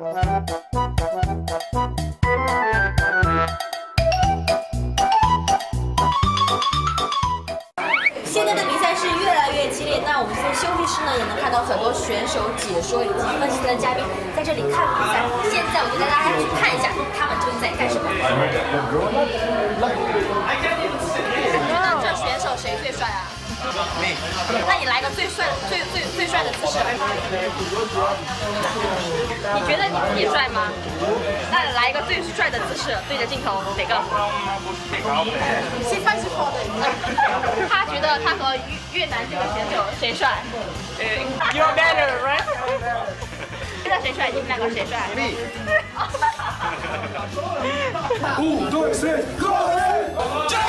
现在的比赛是越来越激烈，那我们在休息室呢也能看到很多选手解说以及分析的嘉宾在这里看比赛。现在我就带大家去看一下他们究竟在干什么。你觉得这选手谁最帅啊？那你来个最帅的姿势。你觉得你自己帅吗？那来一个最帅的姿势，对着镜头，哪个？他觉得他和越南这个选手谁帅？You're better, right? 现在谁帅？你们两个谁帅？5、2、3、Go！ 加油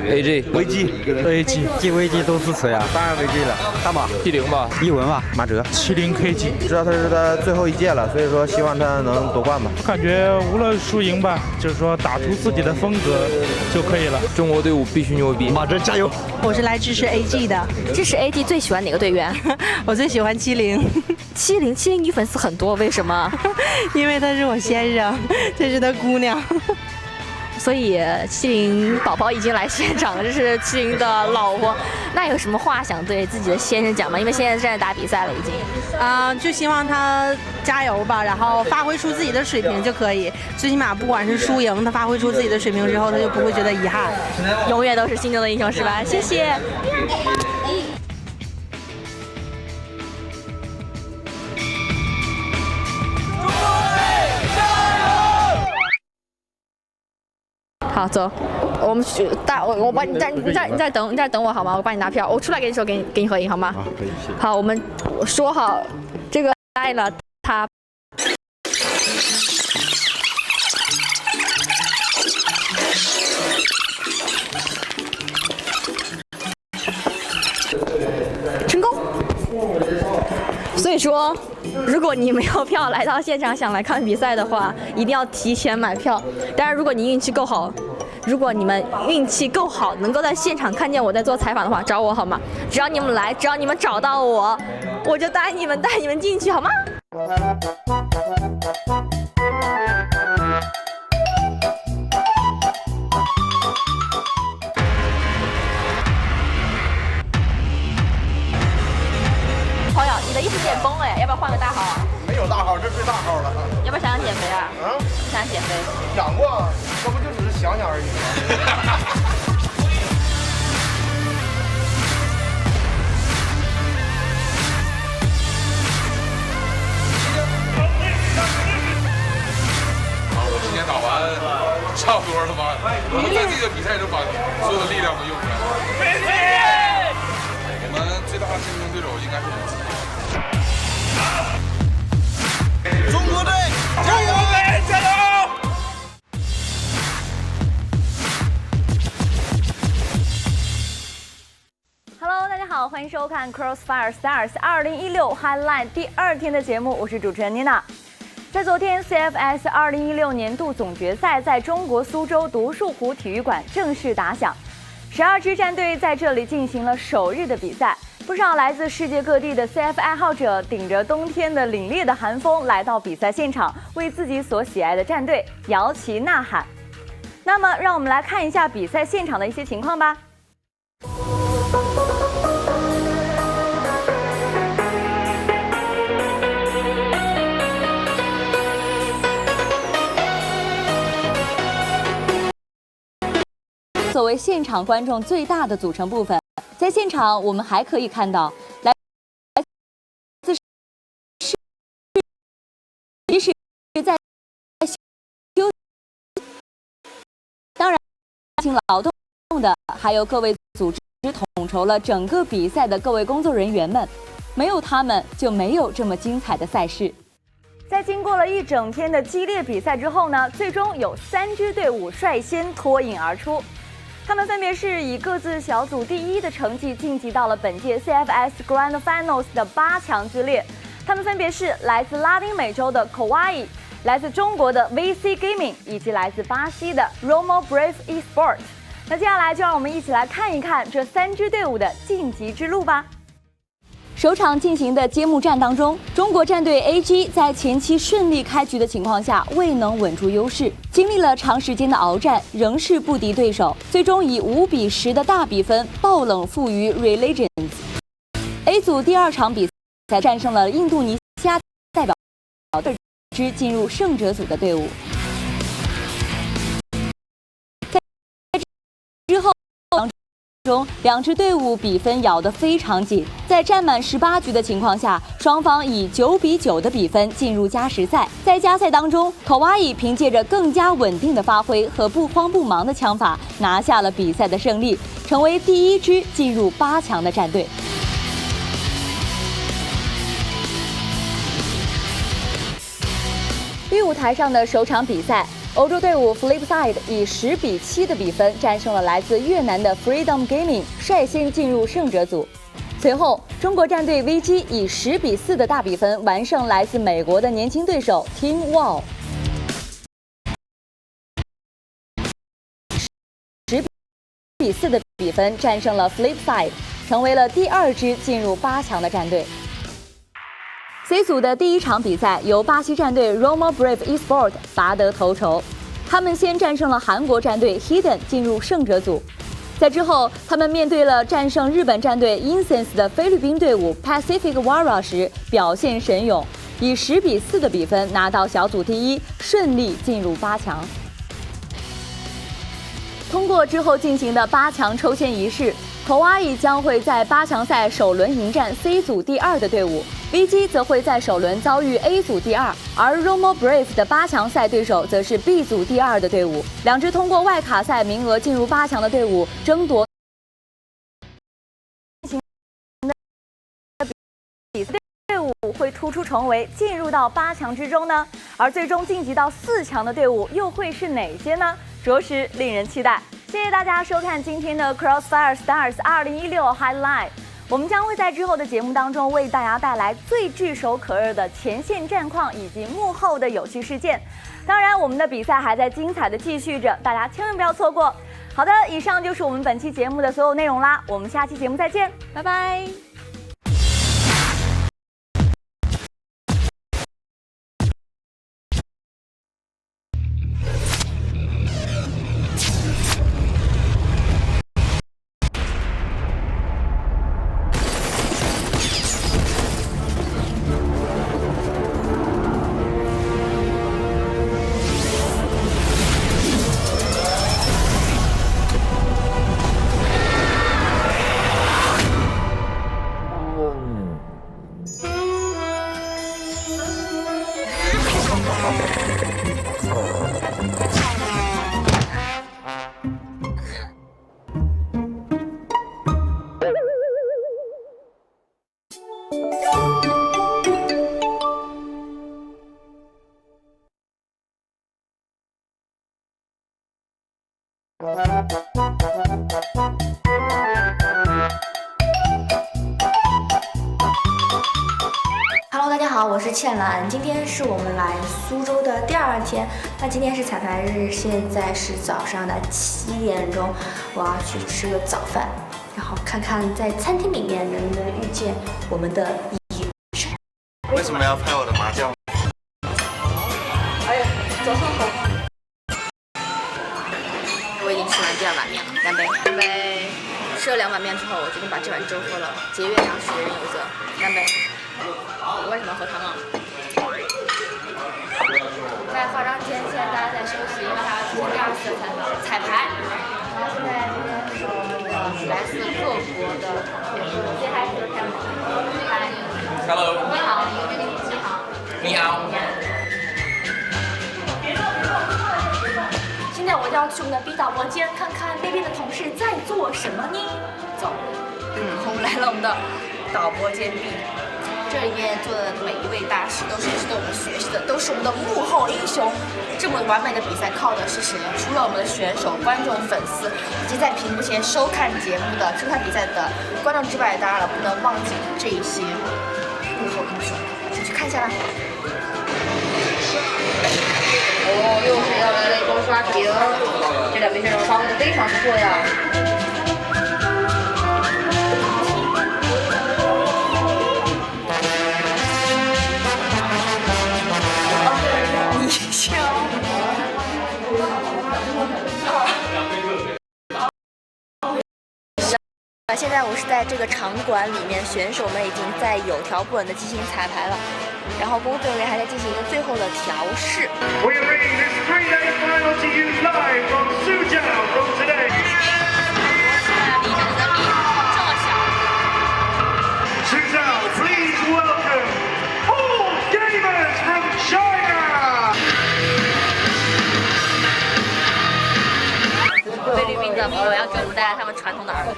！AJ 危机 AG 进危机都是谁啊？当然危机了，大马70吧，一文吧，马哲70 KG， 知道他是他最后一届了，所以说希望他能夺冠吧。感觉无论输赢吧，就是说打出自己的风格就可以了。中国队伍必须牛逼，马哲加油！我是来支持 AG 的。支持 AG 最喜欢哪个队员？我最喜欢70。70女粉丝很多，为什么？因为他是我先生，这是他姑娘。所以70宝宝已经来现场了，这是70的老婆。那有什么话想对自己的先生讲吗？因为现在正在打比赛了，已经。就希望他加油吧，然后发挥出自己的水平就可以。最起码不管是输赢，他发挥出自己的水平之后，他就不会觉得遗憾。永远都是心中的英雄，是吧？谢谢。好，走，我们去我帮你你再等我好吗？我帮你拿票，我出来跟你说，给你合影好吗？啊，可以，谢谢。好，我们说好这个带了他。成功。所以说，如果你没有票来到现场想来看比赛的话，一定要提前买票。当然，如果你运气够好，如果你们运气够好，能够在现场看见我在做采访的话，找我好吗？只要你们来，只要你们找到我，我就带你们进去好吗？朋友，你的衣服紧绷哎，要不要换个大号啊？没有大号，这最大号了。要不要想减肥啊？啊？想减肥？想过，这不就只是想想而已吗？今天打完差不多了吧？我们在这个比赛中把所有的力量都用出来了。我们最大的竞争对手应该是我们自己。中国队加油！加油！ Hello， 大家好，欢迎收看 Crossfire Stars 2016 Highlight 第2天的节目，我是主持人妮娜。在昨天 CFS 2016年度总决赛在中国苏州独墅湖体育馆正式打响，12支战队在这里进行了首日的比赛。不少来自世界各地的 CF 爱好者顶着冬天的凛冽的寒风来到比赛现场，为自己所喜爱的战队摇旗呐喊。那么，让我们来看一下比赛现场的一些情况吧。 作为现场观众最大的组成部分，在现场我们还可以看到来自即使在休，当然辛勤劳动的还有各位组织统筹了整个比赛的各位工作人员们，没有他们就没有这么精彩的赛事。在经过了一整天的激烈比赛之后呢，最终有3支队伍率先脱颖而出。他们分别是以各自小组第1的成绩晋级到了本届 CFS Grand Finals 的8强之列。他们分别是来自拉丁美洲的 Kawaii、来自中国的 VC Gaming 以及来自巴西的 Romo Brave Esport。那接下来就让我们一起来看一看这3支队伍的晋级之路吧。首场进行的揭幕战当中，中国战队 AG 在前期顺利开局的情况下未能稳住优势，经历了长时间的鏖战，仍是不敌对手，最终以5-10的大比分爆冷负于 Religions。A 组第2场比赛战胜了印度尼西亚代表队之进入胜者组的队伍。在之后中，2支队伍比分咬得非常紧，在战满18局的情况下，双方以9-9的比分进入加时赛。在加赛当中，Kawaii凭借着更加稳定的发挥和不慌不忙的枪法，拿下了比赛的胜利，成为第1支进入8强的战队。绿舞台上的首场比赛，欧洲队伍 Flipside 以10-7的比分战胜了来自越南的 Freedom Gaming， 率先进入胜者组。随后，中国战队 VG 以10-4的大比分完胜来自美国的年轻对手 Team Wall。10-4的比分战胜了 Flipside， 成为了第2支进入8强的战队。C 组的第1场比赛由巴西战队 Romo Brave Esport 拔得头筹，他们先战胜了韩国战队 Hidden 进入胜者组，在之后他们面对了战胜日本战队 Incense 的菲律宾队伍 Pacific Wara 时表现神勇，以10-4的比分拿到小组第1，顺利进入8强。通过之后进行的8强抽签仪式，Kawaii将会在8强赛首轮迎战 C 组第2的队伍，VG 则会在首轮遭遇 A 组第2，而 Romo Brave 的8强赛对手则是 B 组第2的队伍。2支通过外卡赛名额进入8强的队伍争夺比赛队伍会突出重围，进入到8强之中呢？而最终晋级到4强的队伍又会是哪些呢？着实令人期待。谢谢大家收看今天的 Crossfire Stars 2016 Highlight。我们将会在之后的节目当中为大家带来最炙手可热的前线战况以及幕后的有趣事件。当然，我们的比赛还在精彩的继续着，大家千万不要错过。好的，以上就是我们本期节目的所有内容啦，我们下期节目再见，拜拜。Hello， 大家好，我是倩兰。今天是我们来苏州的第2天，那今天是彩排日，现在是早上的7点钟，我要去吃个早饭，然后看看在餐厅里面能不能遇见我们的医生。为什么要拍我的麻将？哎呀，早上好。我已经吃完第2碗面了，干杯！干杯！吃了2碗面之后，我决定把这碗粥喝了，节约粮食，人有责。干杯！我为什么要喝汤啊？在化妆间，现在大家在休息，因为还要进行第2次的彩排。然后现在是来自各国的接下来是开幕。Hello。你好。你好。你好。现在我就要去我们的 B 导播间，看看那边的同事在做什么呢？走，我们来了我们的导播间 B。这里面坐的每一位大师都是值得我们学习的，都是我们的幕后英雄。这么完美的比赛靠的是谁呢？除了我们的选手、观众、粉丝，以及在屏幕前收看节目的、收看比赛的观众之外，当然了，不能忘记这一些幕后英雄。先去看一下吧。又是要来了一波刷屏，这两位选手发挥的非常不错呀。现在我是在这个场馆里面，选手们已经在有条不紊地进行彩排了，然后工作人员还在进行一个最后的调试。菲律宾的朋友要给我们带来他们传统的儿歌。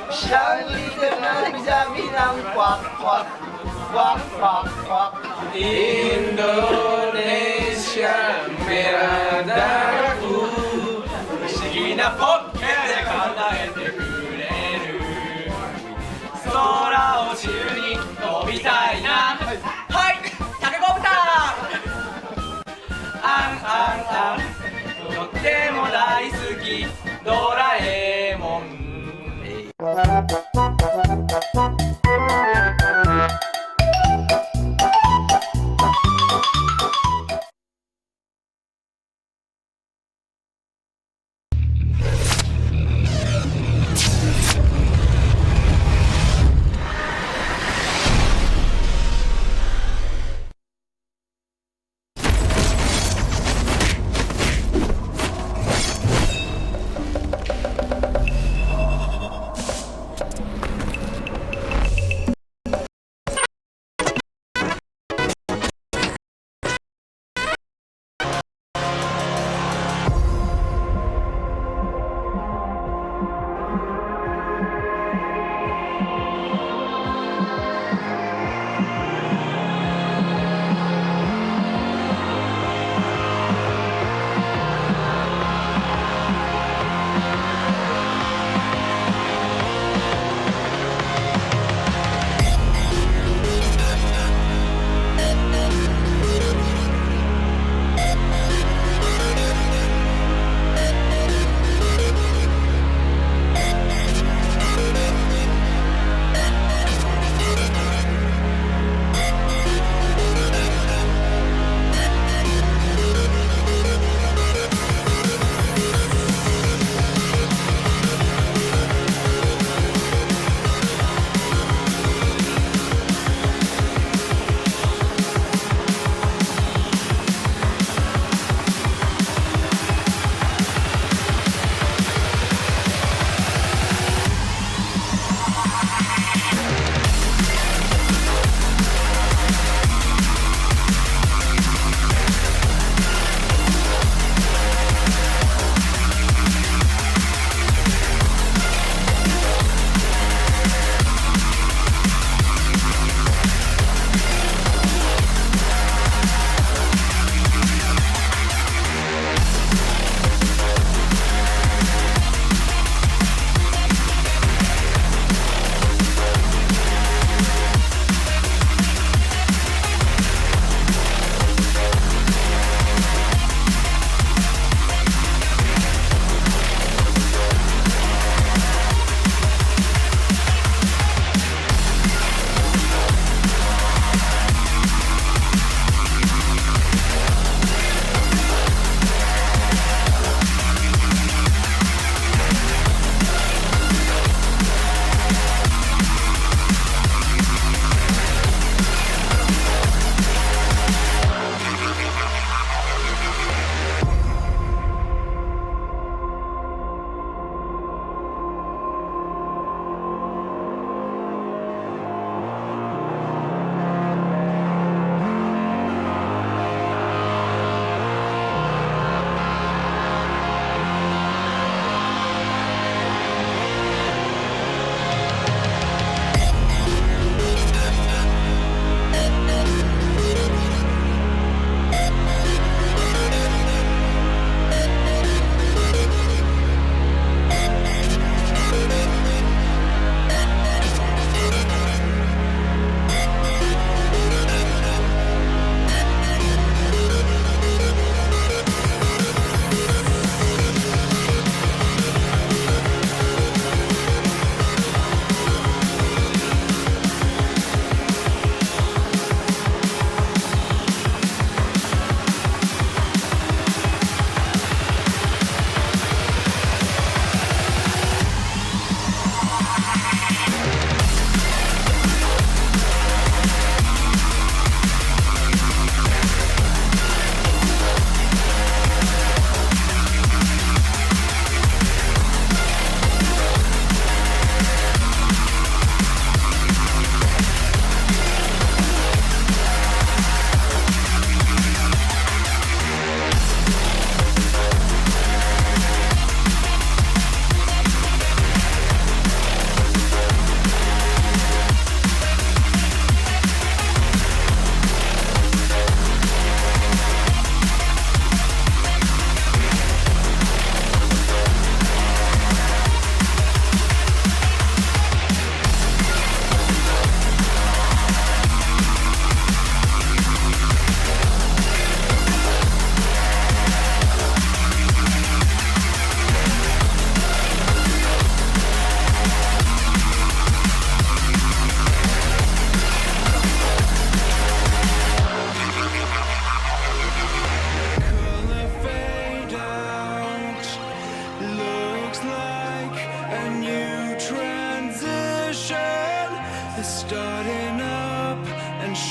Indonesia merah darahku, 不思議なポッケで叶えてくれる。空を宙に飛びたいな。はい、タケコプター。あんあんあん、とっても大好き。ドラえもん。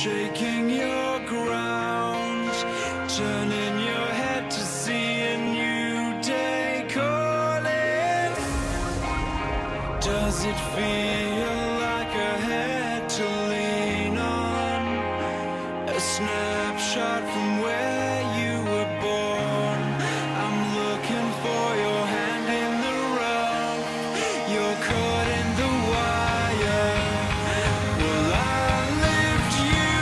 shaking your ground, turning your head to see a new day calling. Does it feel like a head to lean on? A snapshot from where you were born. I'm looking for your hand in the rough. You're caught in the wire. Will I lift you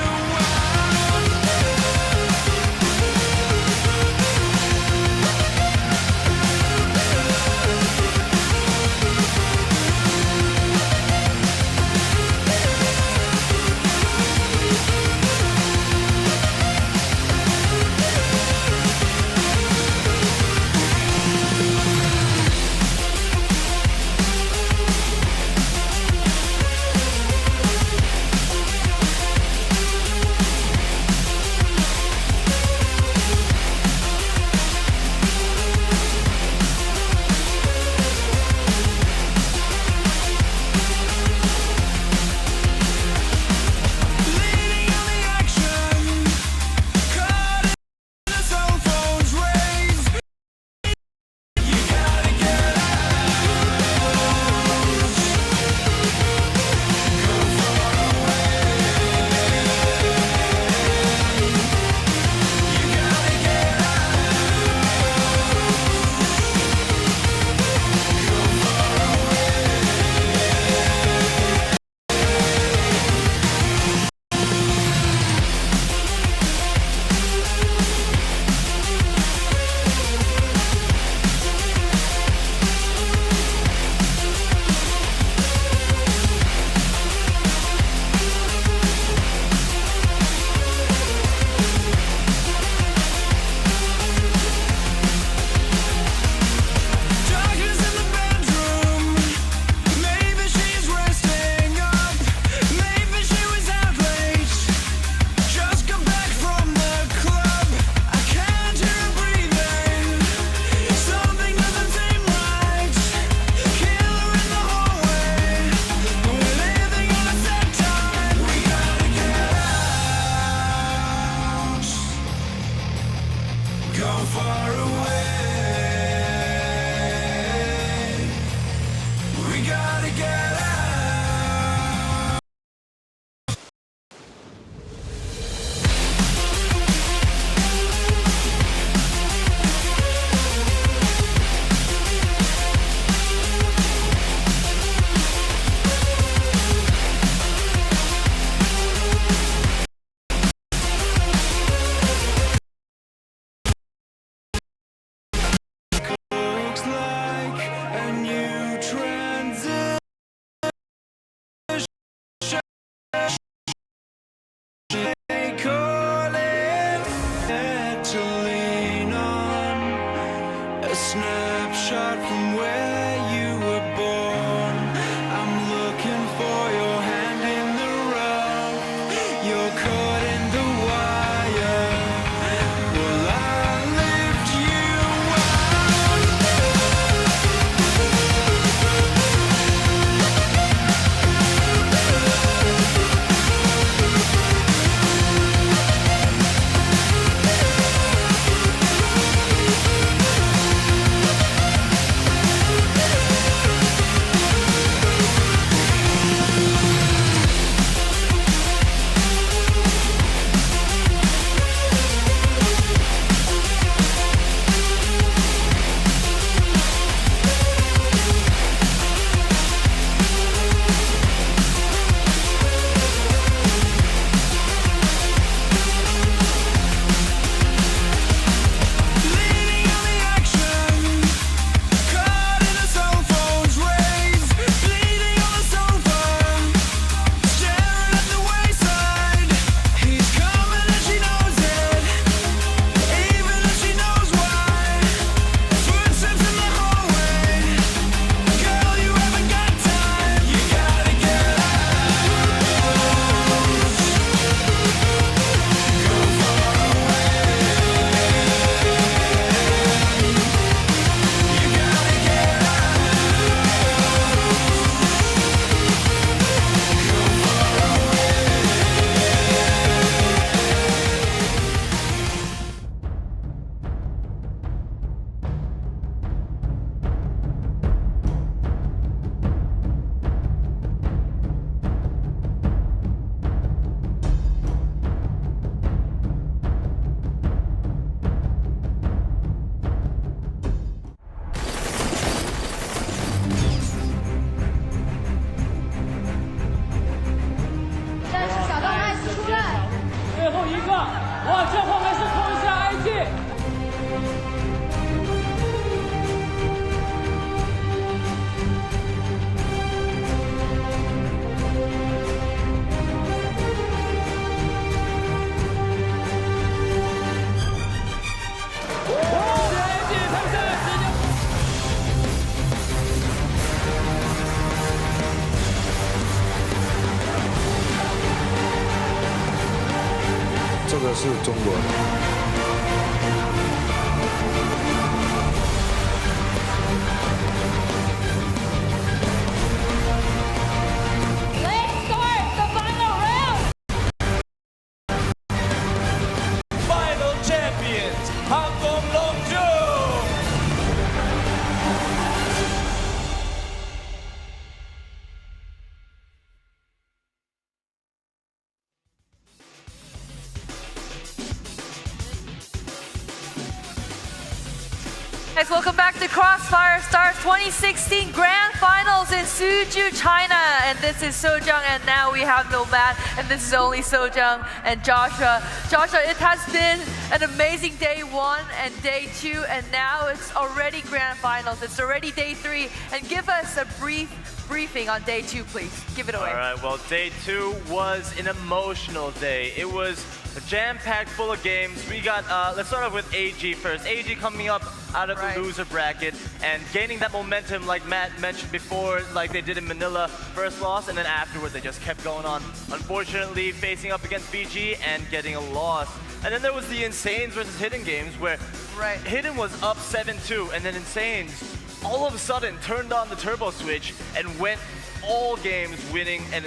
往正后面是冲一下 AG。这个是中国的。Final champions， 航空龙珠。Guys, welcome back to Crossfire Stars 2016 Grand Finals in Suzhou, China. And this is Sojung, and now we have Nomad, and this is only Sojung and Joshua. Joshua, it has been an amazing day 1 and day 2, and now it's already Grand Finals. It's already day 3, and give us a briefing on day 2, please. Give it away. All right, well, day 2 was an emotional day. It was jam-packed full of games. We got, let's start off with AG first. AG coming up out of the loser bracket and gaining that momentum like Matt mentioned before, like they did in Manila. First loss, and then afterwards they just kept going on. Unfortunately, facing up against BG and getting a loss. And then there was the Insanes versus Hidden games where Hidden was up 7-2, and then Insanes all of a sudden turned on the turbo switch and went all games winning, and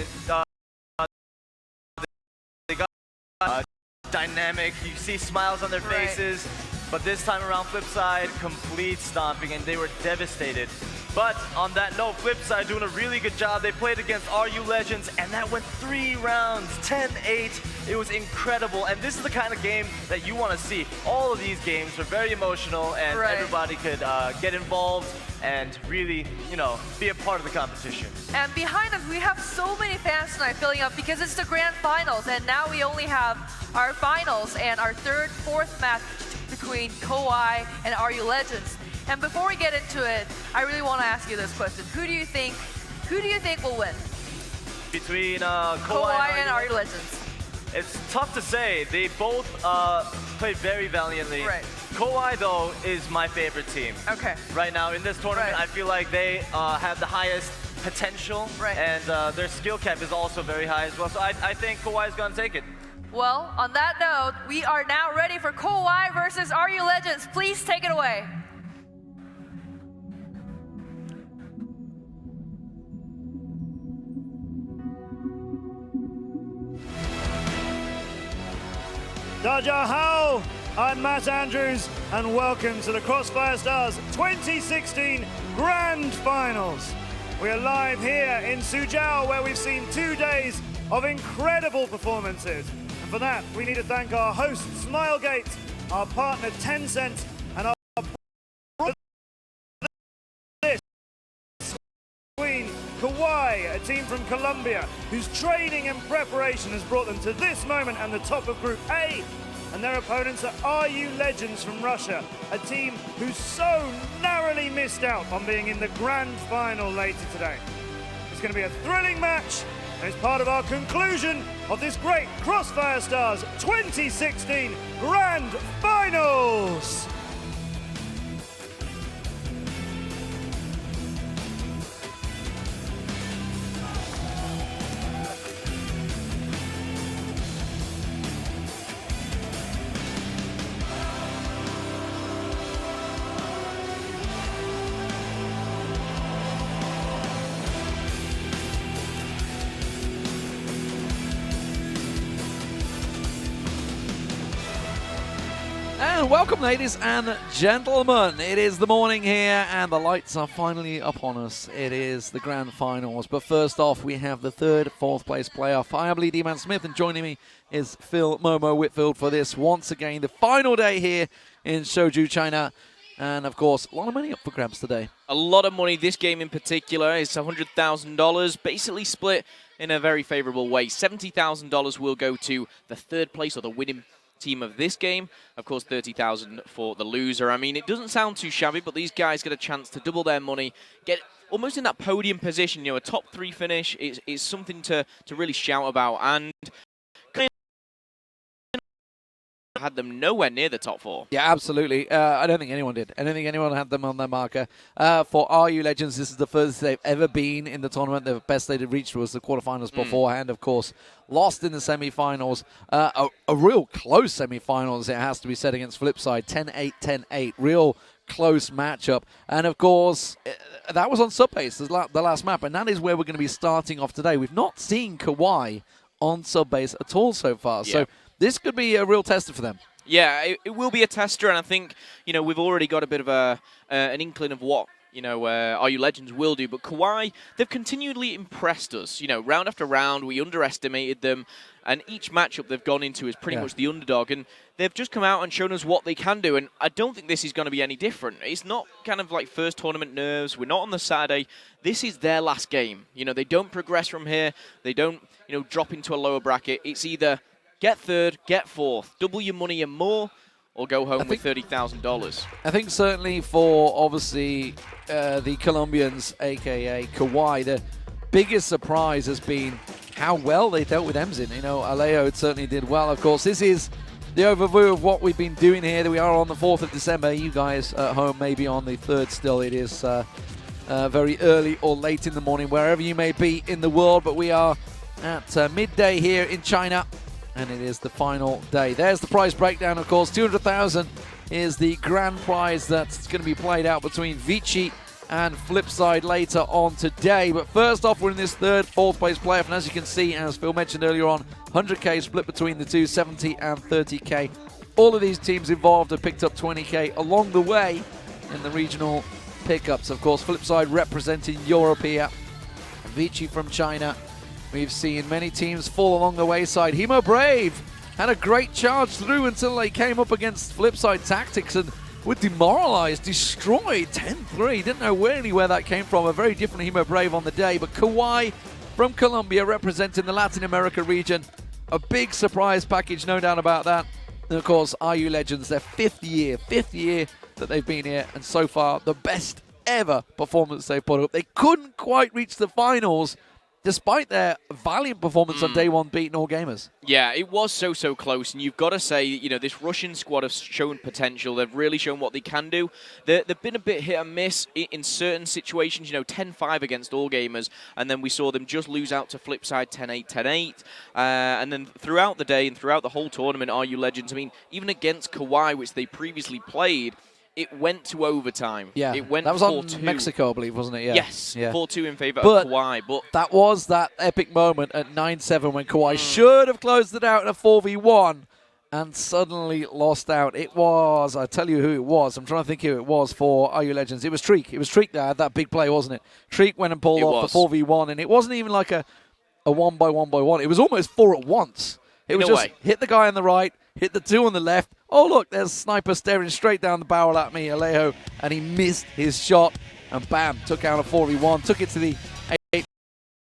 they got dynamic. You see smiles on their faces, but this time around Flipside, complete stomping, and they were devastated. But on that note, Flipside doing a really good job. They played against RU Legends, and that went 3 rounds, 10-8. It was incredible, and this is the kind of game that you want to see. All of these games are very emotional, and everybody could get involved and really, you know, be a part of the competition. And behind us, we have so many fans tonight filling up because it's the Grand Finals, and now we only have our finals and our 3rd, 4th match between Kowai and RU Legends. And before we get into it, I really want to ask you this question: Who do you think will win between Kowai and RU Legends? It's tough to say. They both played very valiantly. Kowai, though, is my favorite team. Okay. Right now in this tournament, I feel like they have the highest potential, and their skill cap is also very high as well. So I think Kowai is going to take it. Well, on that note, we are now ready for Kowai versus RU Legends. Please take it away. Dajahao, I'm Matt Andrews, and welcome to the Crossfire Stars 2016 Grand Finals. We are live here in Suzhou, where we've seen 2 days of incredible performances. And for that, we need to thank our host, Smilegate, our partner, Tencent, and our Queen, Kowai, a team from Colombia, whose training and preparation has brought them to this moment and the top of Group A. And their opponents are RU Legends from Russia, a team who so narrowly missed out on being in the Grand Final later today. It's going to be a thrilling match, and it's part of our conclusion of this great Crossfire Stars 2016 Grand Finals! And welcome, ladies and gentlemen. It is the morning here, and the lights are finally upon us. It is the Grand Finals. But first off, we have the 3rd, 4th place playoff. I am Lee D-Man Smith, and joining me is Phil Momo Whitfield for this, once again, the final day here in Suzhou, China. And, of course, a lot of money up for grabs today. A lot of money. This game in particular is $100,000, basically split in a very favorable way. $70,000 will go to the 3rd place, or the winning team of this game. Of course, 30,000 for the loser. I mean, it doesn't sound too shabby, but these guys get a chance to double their money, get almost in that podium position. You know, a top 3 finish is something to really shout about, and had them nowhere near the top 4. Yeah, absolutely. I don't think anyone did. I don't think anyone had them on their marker. For RU Legends, this is the furthest they've ever been in the tournament. The best they'd reached was the quarterfinals beforehand, of course. Lost in the semi-finals. A real close semi-finals, it has to be said, against Flipside. 10-8, 10-8. Real close matchup. And, of course, that was on sub-base, the last map. And that is where we're going to be starting off today. We've not seen Kawhi on sub-base at all so far. Yeah. So this could be a real tester for them. Yeah, it will be a tester, and I think, you know, we've already got a bit of an inkling of what, you know, RU Legends will do. But Kawhi, they've continually impressed us. You know, round after round, we underestimated them, and each matchup they've gone into is pretty much the underdog, and they've just come out and shown us what they can do, and I don't think this is going to be any different. It's not kind of like first tournament nerves. We're not on the Saturday. This is their last game. You know, they don't progress from here. They don't, you know, drop into a lower bracket. It's either get third, get fourth, double your money and more, or go home with $30,000. I think certainly for, obviously, the Colombians, a.k.a. Kawhi, the biggest surprise has been how well they dealt with Emzin. You know, Alejo certainly did well. Of course, this is the overview of what we've been doing here. We are on the 4th of December. You guys at home may be on the 3rd still. It is very early or late in the morning, wherever you may be in the world. But we are at midday here in China, and it is the final day. There's the prize breakdown, of course. 200,000 is the grand prize that's going to be played out between Vici and Flipside later on today. But first off, we're in this third, fourth place playoff, and as you can see, as Phil mentioned earlier on, 100k split between the two, 70 and 30k. All of these teams involved have picked up 20k along the way in the regional pickups. Of course, Flipside representing Europe here. Vici from China. We've seen many teams fall along the wayside. Hemo Brave had a great charge through until they came up against Flipside Tactics and were demoralized, destroyed 10-3. Didn't know really where that came from. A very different Hemo Brave on the day. But Kawhi from Colombia representing the Latin America region. A big surprise package, no doubt about that. And of course, RU Legends, their fifth year that they've been here. And so far, the best ever performance they've put up. They couldn't quite reach the finals, despite their valiant performance on day one, beating all gamers. Yeah, it was so close, and you've got to say, you know, this Russian squad has shown potential. They've really shown what they can do. They've been a bit hit and miss in certain situations, you know, 10-5 against all gamers, and then we saw them just lose out to Flipside 10-8, 10-8. And then throughout the day and throughout the whole tournament, RU Legends, I mean, even against Kawhi, which they previously played, it went to overtime. Yeah, it went that was 4-2. on Mexico, I believe, wasn't it? Yeah. Yes, yeah. 4-2 in favor of Kawhi. But that was that epic moment at 9-7 when Kawhi should have closed it out in a 4v1 and suddenly lost out. It was, I tell you who it was. I'm trying to think who it was for RU Legends. It was Treek. It was Treek that had that big play, wasn't it? Treek went and pulled off the 4v1, and it wasn't even like a 1-by-1-by-1. It was almost 4 at once. It was just hit the guy on the right, hit the 2 on the left. Oh, look, there's Sniper staring straight down the barrel at me, Alejo, and he missed his shot, and bam, took out a 4v1, took it to the 8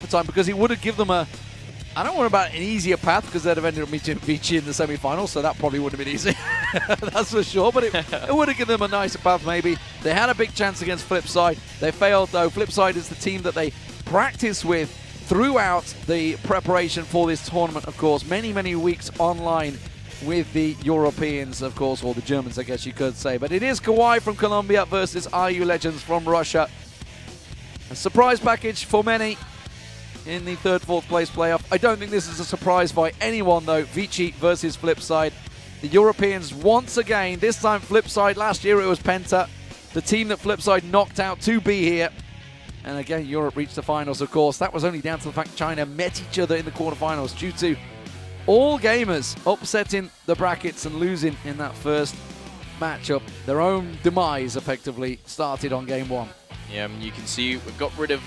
time, because he would have given them I don't worry about an easier path, because they'd have ended up meeting Vici in the semi-finals, so that probably would have been easy. That's for sure, but it would have given them a nicer path, maybe. They had a big chance against Flipside. They failed, though. Flipside is the team that they practice with throughout the preparation for this tournament, of course. Many weeks online with the Europeans, of course, or the Germans, I guess you could say. But it is Kawhi from Colombia versus RU Legends from Russia. A surprise package for many in the third, fourth place playoff. I don't think this is a surprise by anyone, though. Vici versus Flipside. The Europeans once again, this time Flipside. Last year it was Penta, the team that Flipside knocked out to be here. And again, Europe reached the finals, of course. That was only down to the fact China met each other in the quarterfinals due to all gamers upsetting the brackets and losing in that first matchup. Their own demise, effectively, started on game one. Yeah, you can see we've got rid of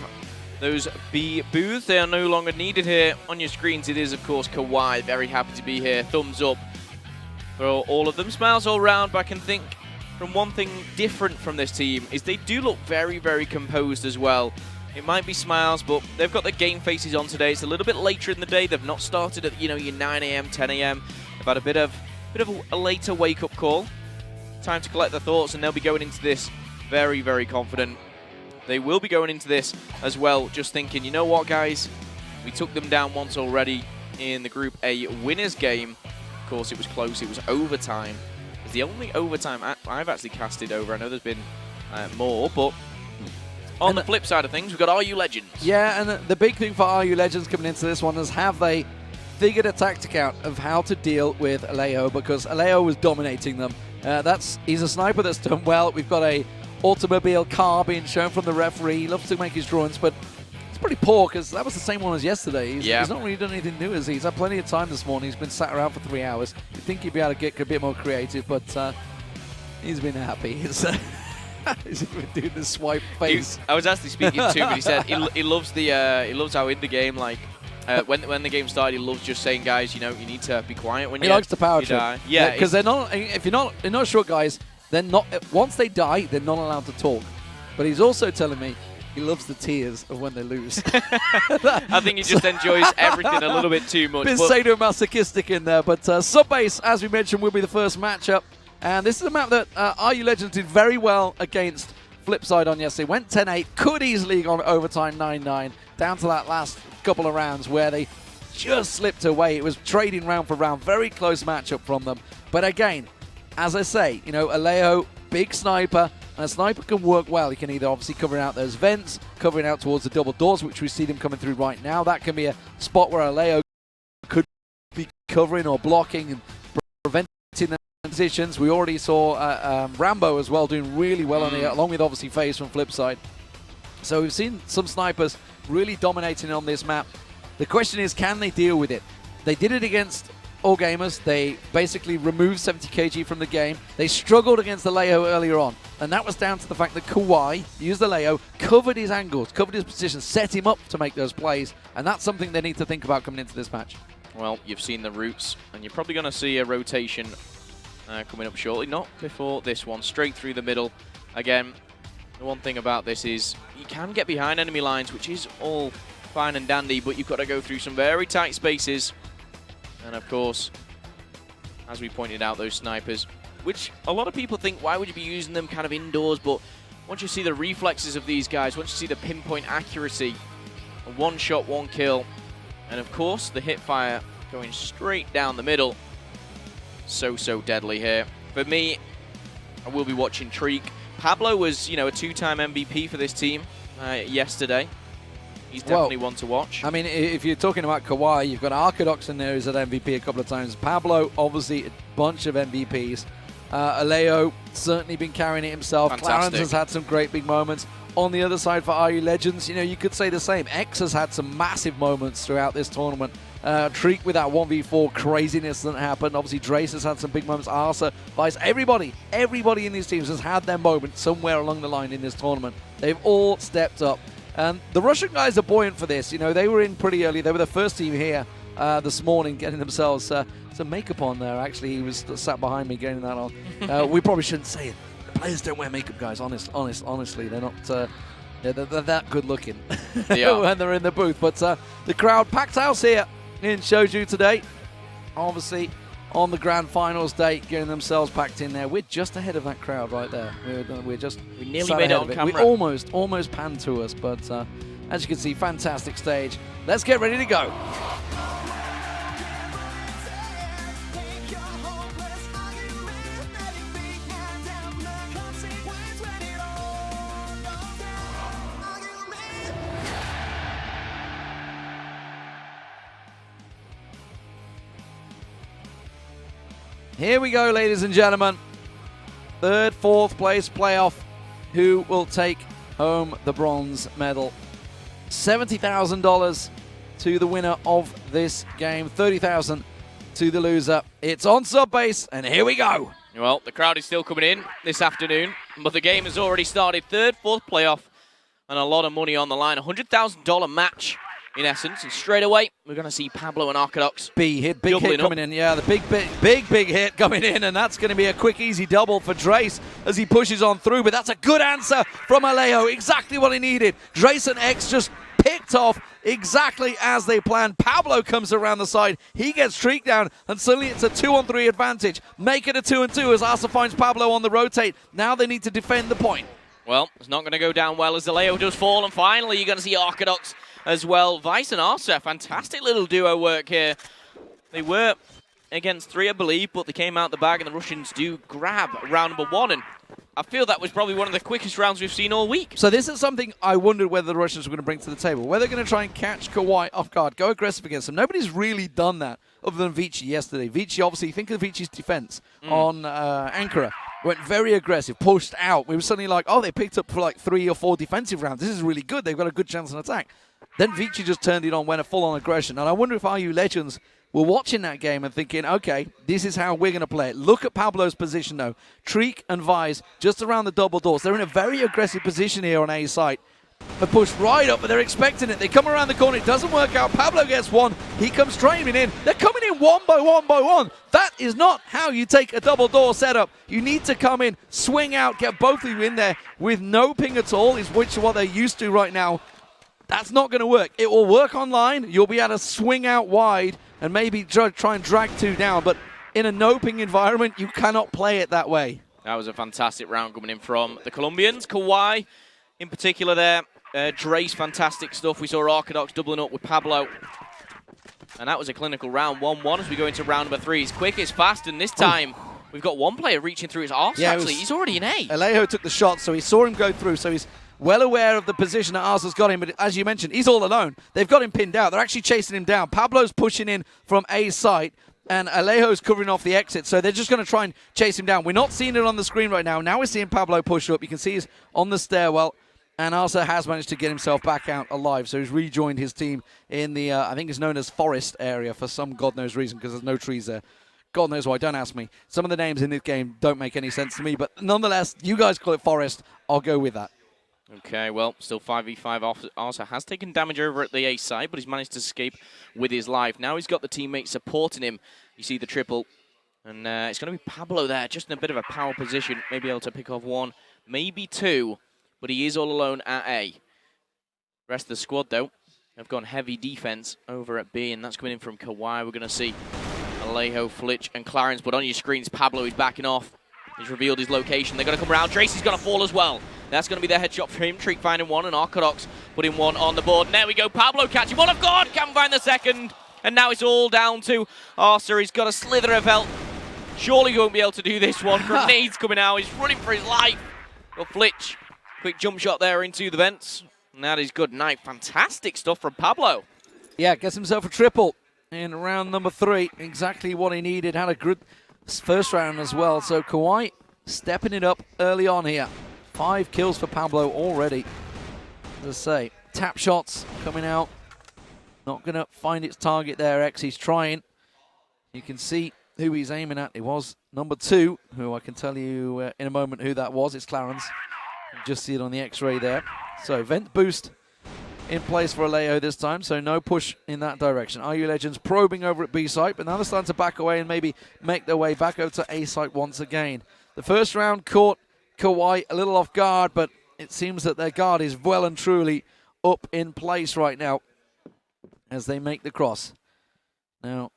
those B booths. They are no longer needed here. On your screens, it is, of course, Kawhi. Very happy to be here. Thumbs up for all of them. Smiles all round, but I can think from one thing different from this team is they do look very composed as well. It might be smiles, but they've got their game faces on today. It's a little bit later in the day. They've not started at, you know, your 9 a.m., 10 a.m. They've had a bit of bit of a later wake-up call. Time to collect their thoughts, and they'll be going into this very, very confident. They will be going into this as well, just thinking, you know what, guys? We took them down once already in the Group A winners game. Of course, it was close. It was overtime. It's the only overtime I've actually casted over. I know there's been more, but on the flip side of things, we've got RU Legends. Yeah, and the big thing for RU Legends coming into this one is have they figured a tactic out of how to deal with Alejo, because Alejo was dominating them. He's a sniper that's done well. We've got a automobile car being shown from the referee. He loves to make his drawings, but it's pretty poor because that was the same one as yesterday. He's not really done anything new, has he? He's had plenty of time this morning. He's been sat around for 3 hours. You'd think he'd be able to get a bit more creative, but he's been happy. He's been doing the swipe face. I was actually speaking to him, but he said he loves he loves how in the game, like, when the game started, he loves just saying, guys, you know, you need to be quiet when he likes the power trip. die. Yeah, because they're not. If you're not sure, guys, they're not. Once they die, they're not allowed to talk. But he's also telling me he loves the tears of when they lose. I think he just enjoys everything a little bit too much. Bit sadomasochistic in there, but Subbase, as we mentioned, will be the first matchup, and this is a map that RU Legends did very well against Flipside on yesterday. Went 10-8, could easily go on overtime 9-9, down to that last couple of rounds where they just slipped away. It was trading round for round, very close matchup from them. But again, as I say, you know, Alejo, big sniper, and a sniper can work well. He can either obviously cover out those vents, covering out towards the double doors, which we see them coming through right now. That can be a spot where Alejo could be covering or blocking and preventing them positions. We already saw Rambo as well doing really well on it, along with obviously FaZe from Flipside. So we've seen some snipers really dominating on this map. The question is, can they deal with it? They did it against All Gamers. They basically removed 70 kg from the game. They struggled against the Alejo earlier on, and that was down to the fact that Kawhi used the Alejo, covered his angles, covered his position, set him up to make those plays, and that's something they need to think about coming into this match. Well, you've seen the routes, and you're probably going to see a rotation coming up shortly. Not before this one, straight through the middle. Again, the one thing about this is you can get behind enemy lines, which is all fine and dandy, but you've got to go through some very tight spaces. And of course, as we pointed out, those snipers, which a lot of people think, why would you be using them kind of indoors? But once you see the reflexes of these guys, once you see the pinpoint accuracy, a one shot, one kill, and of course the hip fire going straight down the middle, so deadly here. For me, I will be watching Treek. Pablo was, you know, a 2-time MVP for this team yesterday. He's definitely one to watch. I mean, if you're talking about Kawhi, you've got Arcadox in there who's had MVP a couple of times. Pablo, obviously, a bunch of MVPs. Alejo, certainly been carrying it himself. Fantastic. Clarence has had some great big moments. On the other side for RU Legends, you know, you could say the same. X has had some massive moments throughout this tournament. Treek with that 1v4 craziness that happened. Obviously, Drace has had some big moments. Arsa, Vice, everybody in these teams has had their moment somewhere along the line in this tournament. They've all stepped up. The Russian guys are buoyant for this. You know, they were in pretty early. They were the first team here this morning, getting themselves some makeup on there. Actually, he was sat behind me getting that on. We probably shouldn't say it. The players don't wear makeup, guys. Honestly, they're not. They're that good looking when they're in the booth. But the crowd, packed house here in Shoju today. Obviously, on the grand finals day, getting themselves packed in there. We're just ahead of that crowd right there. We nearly made it on camera. We almost panned to us, but as you can see, fantastic stage. Let's get ready to go. Here we go, ladies and gentlemen. Third, fourth place playoff. Who will take home the bronze medal? $70,000 to the winner of this game. $30,000 to the loser. It's on Subbase, and here we go. Well, the crowd is still coming in this afternoon, but the game has already started. Third, fourth playoff, and a lot of money on the line. $100,000 match. In essence, and straight away, we're going to see Pablo and Arcadox. Big hit coming in. Yeah, the big hit coming in, and that's going to be a quick, easy double for Drace as he pushes on through. But that's a good answer from Alejo. Exactly what he needed. Drace and X just picked off exactly as they planned. Pablo comes around the side. He gets streaked down, and suddenly it's a 2-on-3 advantage. Make it a 2-on-2 as Asa finds Pablo on the rotate. Now they need to defend the point. Well, it's not going to go down well as Alejo does fall, and finally you're going to see Orthodox as well. Vice and Arsa, fantastic little duo work here. They were against 3, I believe, but they came out the bag, and the Russians do grab round number 1, and I feel that was probably one of the quickest rounds we've seen all week. So this is something I wondered whether the Russians were going to bring to the table. Whether they're going to try and catch Kawhi off guard, go aggressive against him. Nobody's really done that other than Vici yesterday. Vici, obviously, think of Vici's defense on Ankara. Went very aggressive, pushed out. We were suddenly like, oh, they picked up for like 3 or 4 defensive rounds. This is really good. They've got a good chance on attack. Then Vici just turned it on, went a full-on aggression. And I wonder if RU Legends were watching that game and thinking, okay, this is how we're going to play it. Look at Pablo's position, though. Treek and Vise just around the double doors. They're in a very aggressive position here on A site. They push right up, but they're expecting it. They come around the corner. It doesn't work out. Pablo gets one. He comes streaming in. They're coming in one by one. That is not how you take a double door setup. You need to come in, swing out, get both of you in there with no ping at all, which is what they're used to right now. That's not going to work. It will work online. You'll be able to swing out wide and maybe try and drag 2 down. But in a no-ping environment, you cannot play it that way. That was a fantastic round coming in from the Colombians. Kawhi, in particular there. Drace, fantastic stuff. We saw Orthodox doubling up with Pablo. And that was a clinical round. 1-1 as we go into round number 3. He's quick, he's fast, and this time we've got one player reaching through his arse, actually. He's already in A. Alejo took the shot, so he saw him go through, so he's well aware of the position that Arsa's got him, but as you mentioned, he's all alone. They've got him pinned out. They're actually chasing him down. Pablo's pushing in from A site, and Alejo's covering off the exit, so they're just going to try and chase him down. We're not seeing it on the screen right now. Now we're seeing Pablo push up. You can see he's on the stairwell, and Arsa has managed to get himself back out alive, so he's rejoined his team in the, I think it's known as Forest area for some God knows reason, because there's no trees there. God knows why, don't ask me. Some of the names in this game don't make any sense to me, but nonetheless, you guys call it Forest. I'll go with that. Okay, well, still 5v5. Arsa has taken damage over at the A side, but he's managed to escape with his life. Now he's got the teammates supporting him. You see the triple, and it's going to be Pablo there, just in a bit of a power position, maybe able to pick off 1, maybe 2, but he is all alone at A. Rest of the squad, though, have gone heavy defense over at B, and that's coming in from Kawhi. We're going to see Alejo, Flitch, and Clarence, but on your screens, Pablo is backing off. He's revealed his location. They're going to come around. Tracy's going to fall as well. That's going to be their headshot for him. Treek finding 1, and Orthodox putting 1 on the board. And there we go. Pablo catching 1 of God. Can't find the second. And now it's all down to Arsa. He's got a slither of health. Surely he won't be able to do this one. Grenades coming out. He's running for his life. But Flitch, quick jump shot there into the vents. And that is good night. Fantastic stuff from Pablo. Yeah, gets himself a triple in round number 3. Exactly what he needed. Had a good first round as well. So Kawhi stepping it up early on here. 5 kills for Pablo already. As I say, tap shots coming out. Not going to find its target there, X. He's trying. You can see who he's aiming at. It was number 2, who I can tell you in a moment who that was. It's Clarence. You can just see it on the X-ray there. So vent boost in place for Alejo this time, so no push in that direction. RU Legends probing over at B site, but now they're starting to back away and maybe make their way back over to A site once again. The first round caught Kawhi a little off guard, but it seems that their guard is well and truly up in place right now as they make the cross. Now,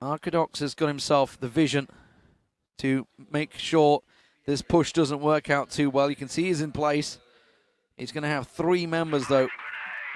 Orthodox has got himself the vision to make sure this push doesn't work out too well. You can see he's in place. He's going to have 3 members, though,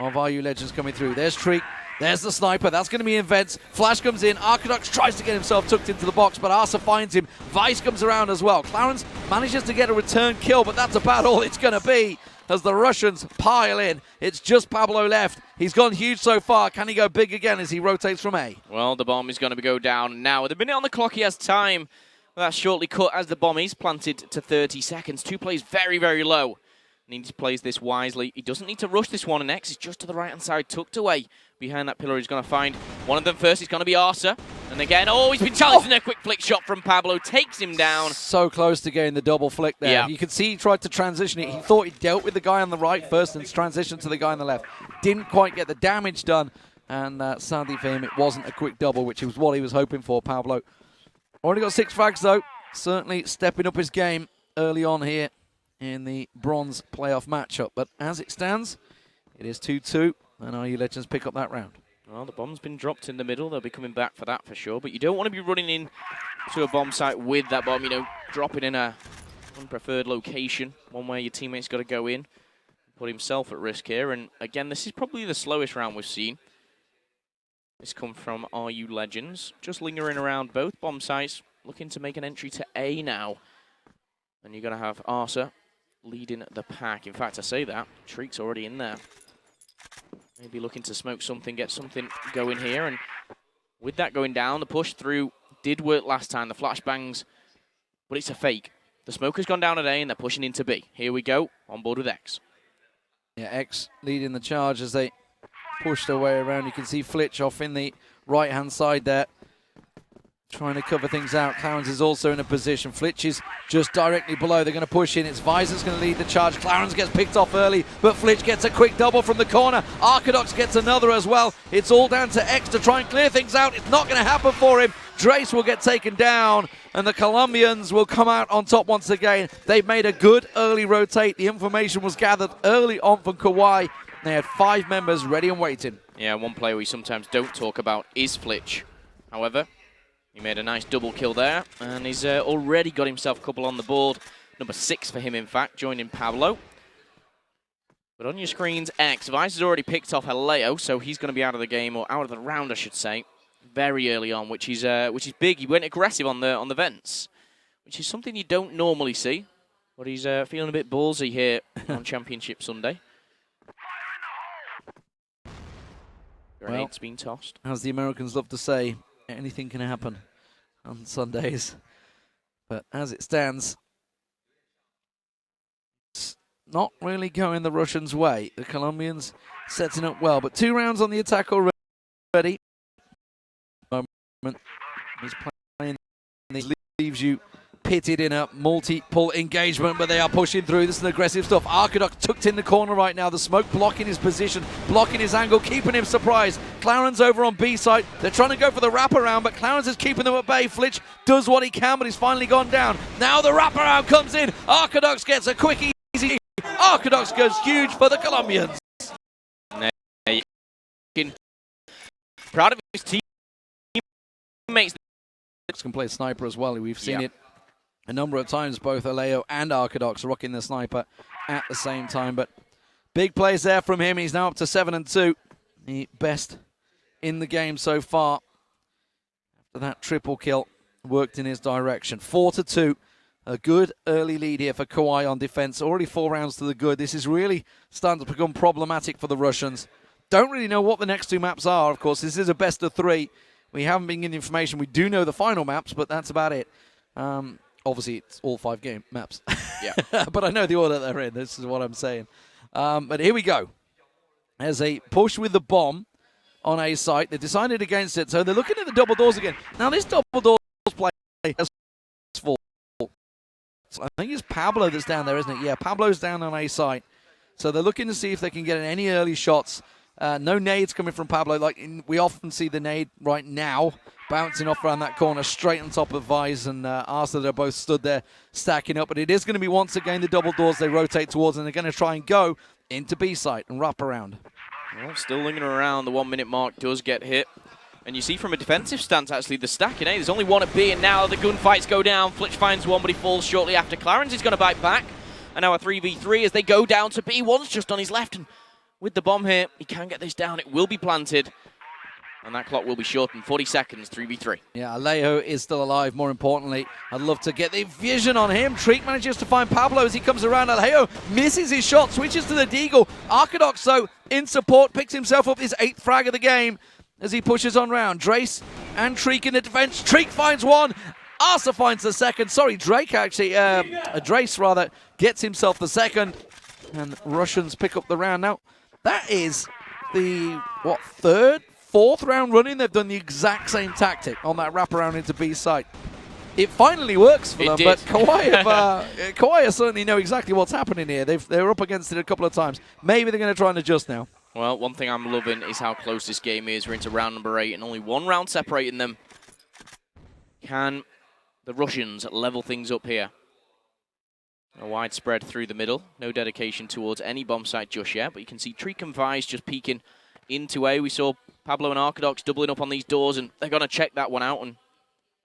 of RU Legends coming through. There's Treek. There's the sniper. That's going to be in vents. Flash comes in. Orthodox tries to get himself tucked into the box, but Arsa finds him. Vice comes around as well. Clarence manages to get a return kill, but that's about all it's going to be as the Russians pile in. It's just Pablo left. He's gone huge so far. Can he go big again as he rotates from A? Well, the bomb is going to go down now. With a minute on the clock, he has time. That's shortly cut as the bomb is planted to 30 seconds. 2 plays very, very low. Needs plays this wisely. He doesn't need to rush this one, and X is just to the right-hand side, tucked away. Behind that pillar, he's going to find one of them first. It's going to be Arsa. And again, he's been challenged in a quick flick shot from Pablo. Takes him down. So close to getting the double flick there. Yeah. You can see he tried to transition it. He thought he dealt with the guy on the right first and transitioned to the guy on the left. Didn't quite get the damage done. And sadly for him, it wasn't a quick double, which was what he was hoping for, Pablo. Already got 6 frags, though. Certainly stepping up his game early on here in the bronze playoff matchup. But as it stands, it is 2-2 And RU Legends pick up that round. Well, the bomb's been dropped in the middle. They'll be coming back for that for sure. But you don't want to be running in to a bomb site with that bomb, you know, dropping in a unpreferred location, one where your teammate's got to go in, put himself at risk here. And again, this is probably the slowest round we've seen. This come from RU Legends, just lingering around both bomb sites, looking to make an entry to A now. And you're going to have Arsa leading the pack. In fact, I say that, Shriek's already in there. Maybe looking to smoke something, get something going here. And with that going down, the push through did work last time, the flashbangs, but it's a fake. The smoke has gone down at A and they're pushing into B. Here we go, on board with X. Yeah, X leading the charge as they push their way around. You can see Flitch off in the right-hand side there, trying to cover things out. Clarence is also in a position. Flitch is just directly below. They're going to push in. It's Visor's going to lead the charge. Clarence gets picked off early, but Flitch gets a quick double from the corner. Arcadox gets another as well. It's all down to X to try and clear things out. It's not going to happen for him. Drace will get taken down, and the Colombians will come out on top once again. They've made a good early rotate. The information was gathered early on from Kawhi. They had 5 members ready and waiting. Yeah, one player we sometimes don't talk about is Flitch. However, he made a nice double kill there, and he's already got himself a couple on the board. Number 6 for him, in fact, joining Pablo. But on your screens, X. Vice has already picked off Haleo, so he's going to be out of the game, or out of the round, I should say, very early on, which is big. He went aggressive on the vents, which is something you don't normally see. But he's feeling a bit ballsy here on Championship Sunday. Grenades being tossed. As the Americans love to say, anything can happen on Sundays. But as it stands, it's not really going the Russians' way. The Colombians setting up well, but 2 rounds on the attack already. He's playing, leaves you pitted in a multi-pull engagement, but they are pushing through. This is aggressive stuff. Arcadox tucked in the corner right now. The smoke blocking his position, blocking his angle, keeping him surprised. Clarence over on B side. They're trying to go for the wraparound, but Clarence is keeping them at bay. Flitch does what he can, but he's finally gone down. Now the wraparound comes in. Arcadox gets a quick, easy. Arcadox goes huge for the Colombians. Proud of his teammates. Can play sniper as well. We've seen it a number of times, both Haleo and Arcadox rocking the sniper at the same time. But big plays there from him. He's now up to 7-2. The best in the game so far. After that triple kill worked in his direction. 4-2. A good early lead here for Kawhi on defense. Already 4 rounds to the good. This is really starting to become problematic for the Russians. Don't really know what the next 2 maps are, of course. This is a best of 3. We haven't been getting information. We do know the final maps, but that's about it. Obviously, it's all 5 game maps. Yeah. But I know the order they're in. This is what I'm saying. But here we go. There's a push with the bomb on A site. They decided against it, so they're looking at the double doors again. Now, this double doors play has full. So I think it's Pablo that's down there, isn't it? Yeah, Pablo's down on A site. So they're looking to see if they can get any early shots. No nades coming from Pablo. We often see the nade right now bouncing off around that corner straight on top of Vise and Arsa. They're both stood there stacking up. But it is going to be once again the double doors they rotate towards, and they're going to try and go into B site and wrap around. Well, still lingering around. The 1 minute mark does get hit. And you see from a defensive stance, actually, the stacking. There's only one at B, and now the gunfights go down. Flitch finds one, but he falls shortly after. Clarence is going to bite back. And now a 3v3 as they go down to B. One's just on his left, and with the bomb here, he can get this down. It will be planted. And that clock will be shortened. 40 seconds, 3v3. Yeah, Alejo is still alive, more importantly. I'd love to get the vision on him. Treek manages to find Pablo as he comes around. Alejo misses his shot, switches to the Deagle. Arcadox, though, in support, picks himself up his 8th frag of the game as he pushes on round. Drace and Treek in the defense. Treek finds one. Arsa finds the second. Sorry, Drake actually. Drace, rather, gets himself the second. And Russians pick up the round. Now, that is the, 3rd, 4th round running. They've done the exact same tactic on that wraparound into B site. It finally works for them, but Kawhi certainly know exactly what's happening here. They're up against it a couple of times. Maybe they're going to try and adjust now. Well, one thing I'm loving is how close this game is. We're into round number 8 and only 1 round separating them. Can the Russians level things up here? A wide spread through the middle. No dedication towards any bomb site just yet, but you can see Treek and Vise just peeking into A. We saw Pablo and Arcadox doubling up on these doors, and they're going to check that one out and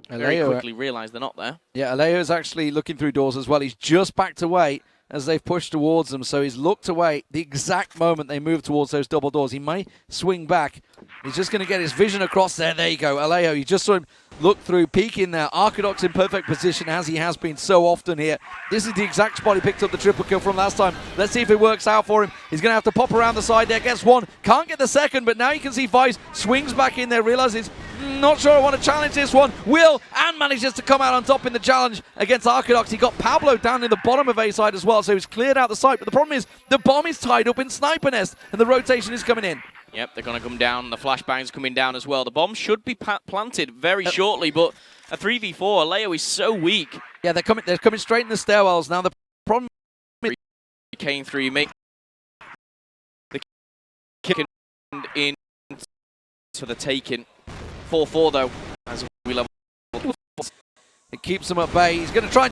very quickly realise they're not there. Yeah, Aleo's actually looking through doors as well. He's just backed away as they've pushed towards them, so he's looked away the exact moment they move towards those double doors. He may swing back. He's just going to get his vision across there. There you go, Aleo. You just saw him look through, peek in there. Arcadox in perfect position, as he has been so often here. This is the exact spot he picked up the triple kill from last time. Let's see if it works out for him. He's going to have to pop around the side there. Gets one, can't get the second, but now you can see Vice swings back in there, realizes, not sure I want to challenge this one. Will, and manages to come out on top in the challenge against Arcadox. He got Pablo down in the bottom of A side as well, so he's cleared out the site. But the problem is the bomb is tied up in Sniper Nest, and the rotation is coming in. Yep, they're going to come down. The flashbang's coming down as well. The bomb should be planted very shortly, but a 3v4, Aleo is so weak. Yeah, they're coming straight in the stairwells. Now the problem is came through, you make the kick in for the taking. 4-4 though, as we level. It keeps him at bay. He's going to try and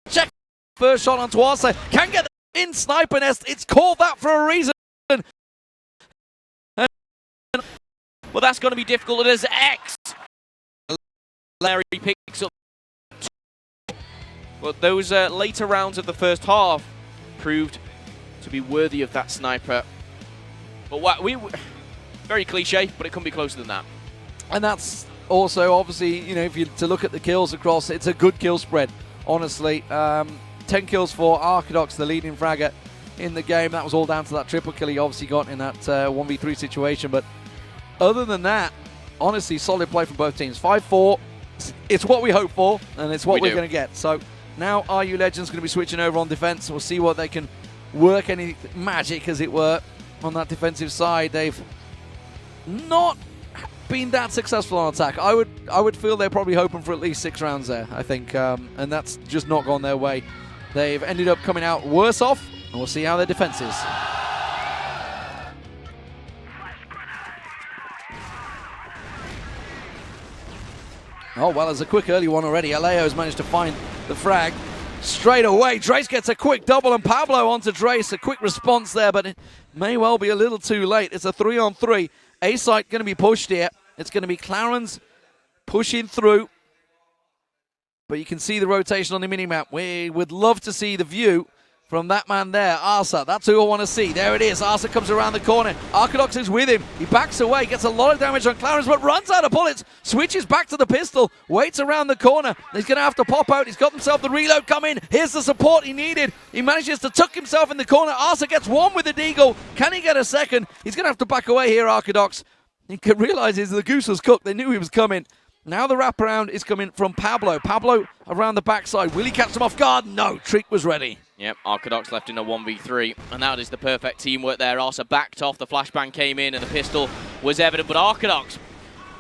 check first shot onto Arce. Can get in Sniper Nest. It's called that for a reason. Well, that's going to be difficult. It is X. Larry picks up. But those later rounds of the first half proved to be worthy of that sniper. But very cliche, but it couldn't be closer than that. And that's also, obviously, you know, if you to look at the kills across, it's a good kill spread, honestly. 10 kills for Arcadox, the leading fragger in the game. That was all down to that triple kill he obviously got in that 1v3 situation. But other than that, honestly, solid play from both teams. 5-4, it's what we hope for, and it's what we're going to get. So now RU Legends going to be switching over on defense. We'll see what they can work, any magic, as it were, on that defensive side. They've not been that successful on attack. I would feel they're probably hoping for at least 6 rounds there, I think, and that's just not gone their way. They've ended up coming out worse off, and we'll see how their defense is. Oh, well, there's a quick early one already. Aleo's managed to find the frag straight away. Drace gets a quick double, and Pablo onto Drace. A quick response there, but it may well be a little too late. It's a 3-on-3. A-site going to be pushed here. It's going to be Clarence pushing through. But you can see the rotation on the minimap. We would love to see the view from that man there, Arsa. That's who I want to see. There it is. Arsa comes around the corner. Arcadox is with him. He backs away, gets a lot of damage on Clarence, but runs out of bullets. Switches back to the pistol, waits around the corner. He's going to have to pop out. He's got himself the reload coming. Here's the support he needed. He manages to tuck himself in the corner. Arsa gets one with the deagle. Can he get a second? He's going to have to back away here, Arcadox. He realizes the goose was cooked. They knew he was coming. Now the wraparound is coming from Pablo. Pablo around the backside. Will he catch him off guard? No, Trick was ready. Yep, Arcadox left in a 1v3, and that is the perfect teamwork there. Arsa backed off, the flashbang came in, and the pistol was evident, but Arcadox,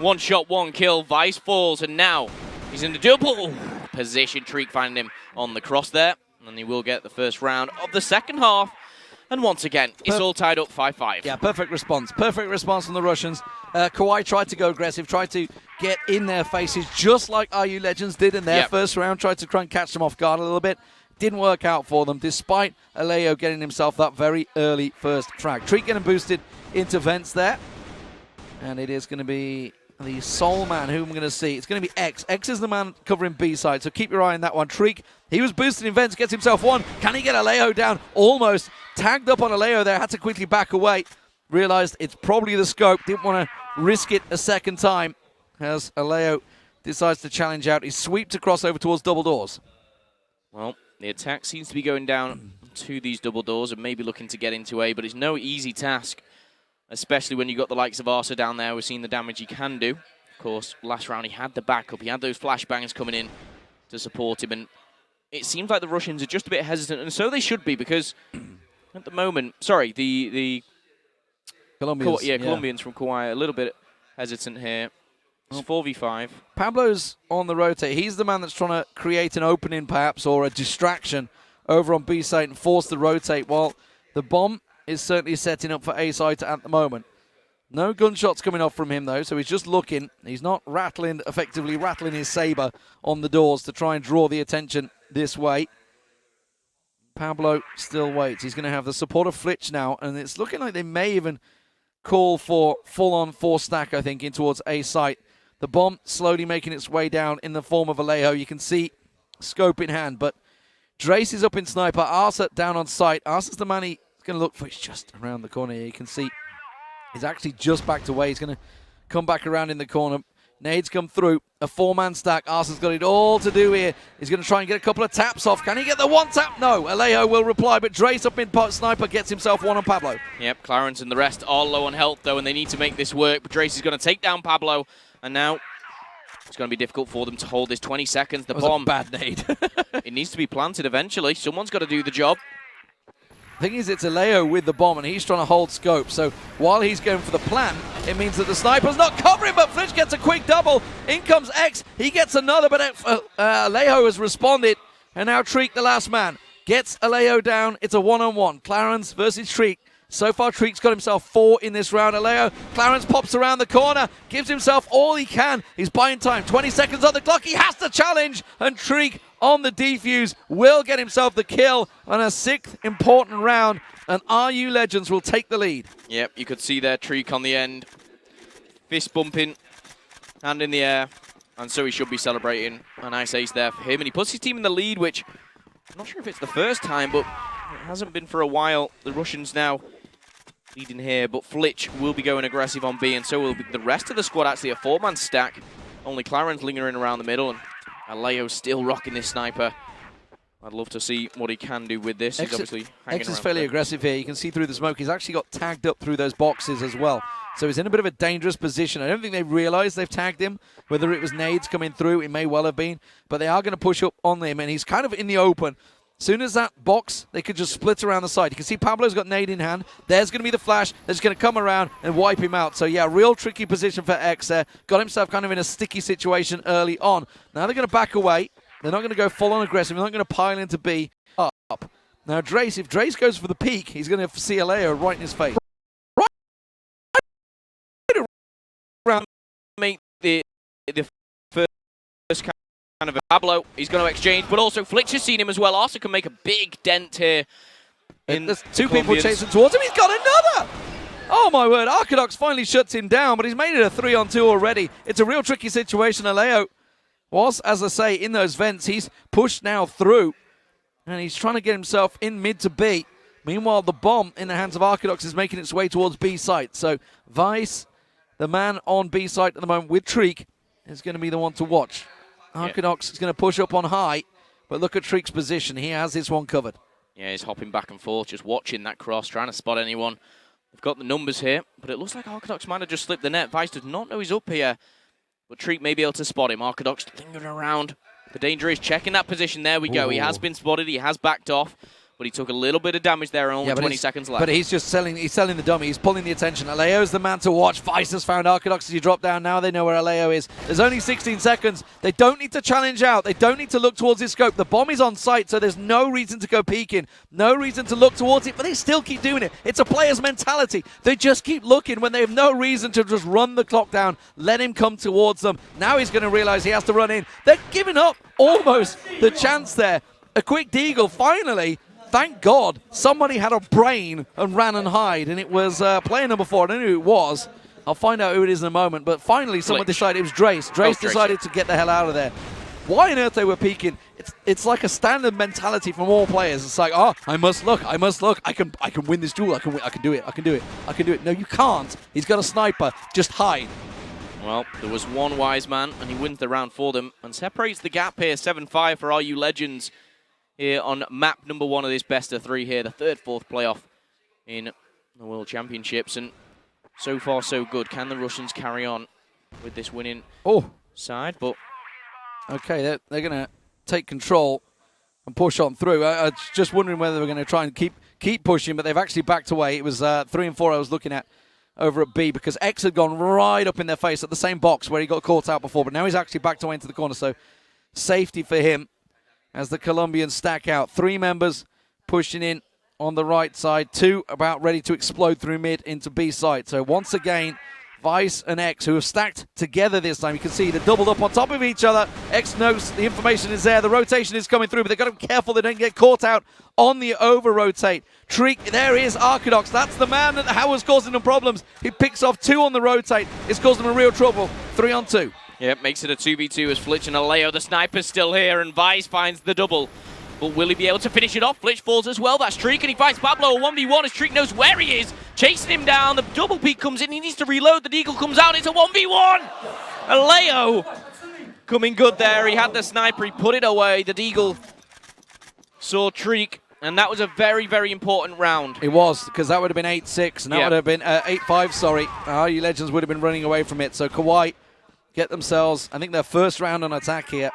one shot, one kill, Vice falls, and now he's in the double position. Trick finding him on the cross there, and he will get the first round of the second half. And once again, it's all tied up 5-5. Yeah, perfect response. Perfect response from the Russians. Kawhi tried to go aggressive, tried to get in their faces, just like RU Legends did in their first round, tried to try and catch them off guard a little bit. Didn't work out for them, despite Aleo getting himself that very early first frag. Treat getting boosted into vents there. And it is going to be the sole man who I'm going to see. It's going to be X. X is the man covering B side, so keep your eye on that one. Treek, he was boosted in vents, gets himself one. Can he get Aleo down? Almost tagged up on Aleo there, had to quickly back away. Realized it's probably the scope, didn't want to risk it a second time as Aleo decides to challenge out. He sweeps across over towards double doors. Well, the attack seems to be going down to these double doors and maybe looking to get into A, but it's no easy task, especially when you've got the likes of Arsa down there. We've seen the damage he can do. Of course, last round he had the backup. He had those flashbangs coming in to support him, and it seems like the Russians are just a bit hesitant, and so they should be, because at the moment, sorry, the Colombians, Colombians from Kauai, a little bit hesitant here. It's 4v5. Pablo's on the rotate. He's the man that's trying to create an opening, perhaps, or a distraction over on B side and force the rotate, while the bomb is certainly setting up for A side at the moment. No gunshots coming off from him, though, so he's just looking. He's not effectively rattling his saber on the doors to try and draw the attention this way. Pablo still waits. He's going to have the support of Flitch now, and it's looking like they may even call for full-on 4-stack, I think, in towards A site. The bomb slowly making its way down in the form of Alejo. You can see scope in hand, but Drace is up in sniper. Arsa down on site. Arsa's the man he's going to look for. He's just around the corner here. You can see he's actually just backed away. He's going to come back around in the corner. Nades come through. A 4-man stack. Arsa's got it all to do here. He's going to try and get a couple of taps off. Can he get the 1 tap? No. Alejo will reply, but Drace up in sniper gets himself 1 on Pablo. Yep, Clarence and the rest are low on health, though, and they need to make this work. But Drace is going to take down Pablo, and now it's going to be difficult for them to hold this 20 seconds. The bomb. Bad nade. It needs to be planted eventually. Someone's got to do the job. The thing is, it's Alejo with the bomb, and he's trying to hold scope. So while he's going for the plan, it means that the sniper's not covering, but Flitch gets a quick double. In comes X. He gets another, but Alejo has responded. And now Treek, the last man, gets Alejo down. It's a 1-on-1. Clarence versus Treek. So far, Treek's got himself 4 in this round. Alejo, Clarence pops around the corner, gives himself all he can. He's buying time. 20 seconds on the clock. He has to challenge, and Treek on the defuse will get himself the kill on a 6th important round, and RU Legends will take the lead. Yep, you could see there Treek on the end. Fist bumping, hand in the air, and so he should be celebrating. A nice ace there for him, and he puts his team in the lead, which I'm not sure if it's the first time, but it hasn't been for a while. The Russians now leading here, but Flitch will be going aggressive on B, and so will be the rest of the squad. Actually a 4-man stack. Only Clarence lingering around the middle, and Alejo still rocking this sniper. I'd love to see what he can do with this. He's obviously hanging X is around fairly there. aggressive here. You can see through the smoke. He's actually got tagged up through those boxes as well. So he's in a bit of a dangerous position. I don't think they realise they've tagged him. Whether it was nades coming through, it may well have been. But they are going to push up on him, and he's kind of in the open. Soon as that box, they could just split around the side. You can see Pablo's got nade in hand. There's going to be the flash. They're just going to come around and wipe him out. So, yeah, real tricky position for X there. Got himself kind of in a sticky situation early on. Now they're going to back away. They're not going to go full-on aggressive. They're not going to pile into B up. Now, Drace, if Drace goes for the peak, he's going to see Alejo right in his face. Right around. Make the first kind of a Pablo. He's going to exchange, but also Flitch has seen him as well. Arsa can make a big dent here. There's 2 people chasing towards him. He's got another! Oh, my word. Arcadox finally shuts him down, but he's made it a 3-on-2 already. It's a real tricky situation. Alejo was, as I say, in those vents. He's pushed now through, and he's trying to get himself in mid to B. Meanwhile, the bomb in the hands of Arcadox is making its way towards B site. So Vice, the man on B site at the moment with Treek, is going to be the one to watch. Arcadox is going to push up on high, but look at Treek's position. He has this one covered. Yeah, he's hopping back and forth, just watching that cross, trying to spot anyone. They've got the numbers here, but it looks like Arcadox might have just slipped the net. Vice does not know he's up here, but Treek may be able to spot him. Arcadox lingering around. The danger is checking that position. There we go. He has been spotted. He has backed off, but he took a little bit of damage there. Only 20 seconds left. But he's just selling the dummy. He's pulling the attention. Alejo's the man to watch. Vice has found Arcadox as you drop down. Now they know where Alejo is. There's only 16 seconds. They don't need to challenge out. They don't need to look towards his scope. The bomb is on site, so there's no reason to go peeking. No reason to look towards it, but they still keep doing it. It's a player's mentality. They just keep looking when they have no reason to just run the clock down. Let him come towards them. Now he's going to realize he has to run in. They're giving up almost the chance there. A quick deagle, finally. Thank God somebody had a brain and ran and hide, and it was player number 4. I don't know who it was. I'll find out who it is in a moment, but finally someone decided it was Drace. Drace decided to get the hell out of there. Why on earth they were peeking? It's like a standard mentality from all players. It's like, oh, I must look. I can win this duel. I can do it. No, you can't. He's got a sniper. Just hide. Well, there was one wise man, and he wins the round for them and separates the gap here. 7-5 for RU Legends here on map number 1 of this best of 3 here, the 3rd/4th playoff in the World Championships. And so far, so good. Can the Russians carry on with this winning side? But okay, they're going to take control and push on through. I was just wondering whether they were going to try and keep pushing, but they've actually backed away. It was 3 and 4 I was looking at over at B, because X had gone right up in their face at the same box where he got caught out before, but now he's actually backed away into the corner, so safety for him as the Colombians stack out. 3 members pushing in on the right side, 2 about ready to explode through mid into B side. So once again, Vice and X, who have stacked together this time. You can see they're doubled up on top of each other. X knows the information is there. The rotation is coming through, but they've got to be careful they don't get caught out on the over-rotate. Treek, there is Arcadox. That's the man that was causing them problems. He picks off 2 on the rotate. It's caused them a real trouble. 3 on 2. Yep, makes it a 2v2 as Flitch and Aleo, the sniper's still here, and Vice finds the double. But will he be able to finish it off? Flitch falls as well. That's Treek, and he finds Pablo a 1v1 as Treek knows where he is. Chasing him down. The double peak comes in. He needs to reload. The Deagle comes out. It's a 1v1. Aleo coming good there. He had the sniper. He put it away. The Deagle saw Treek, and that was a very, very important round. It was, because that would have been 8-6, and that would have been 8-5, sorry. RU Legends would have been running away from it. So Kauai get themselves, I think, their first round on attack here.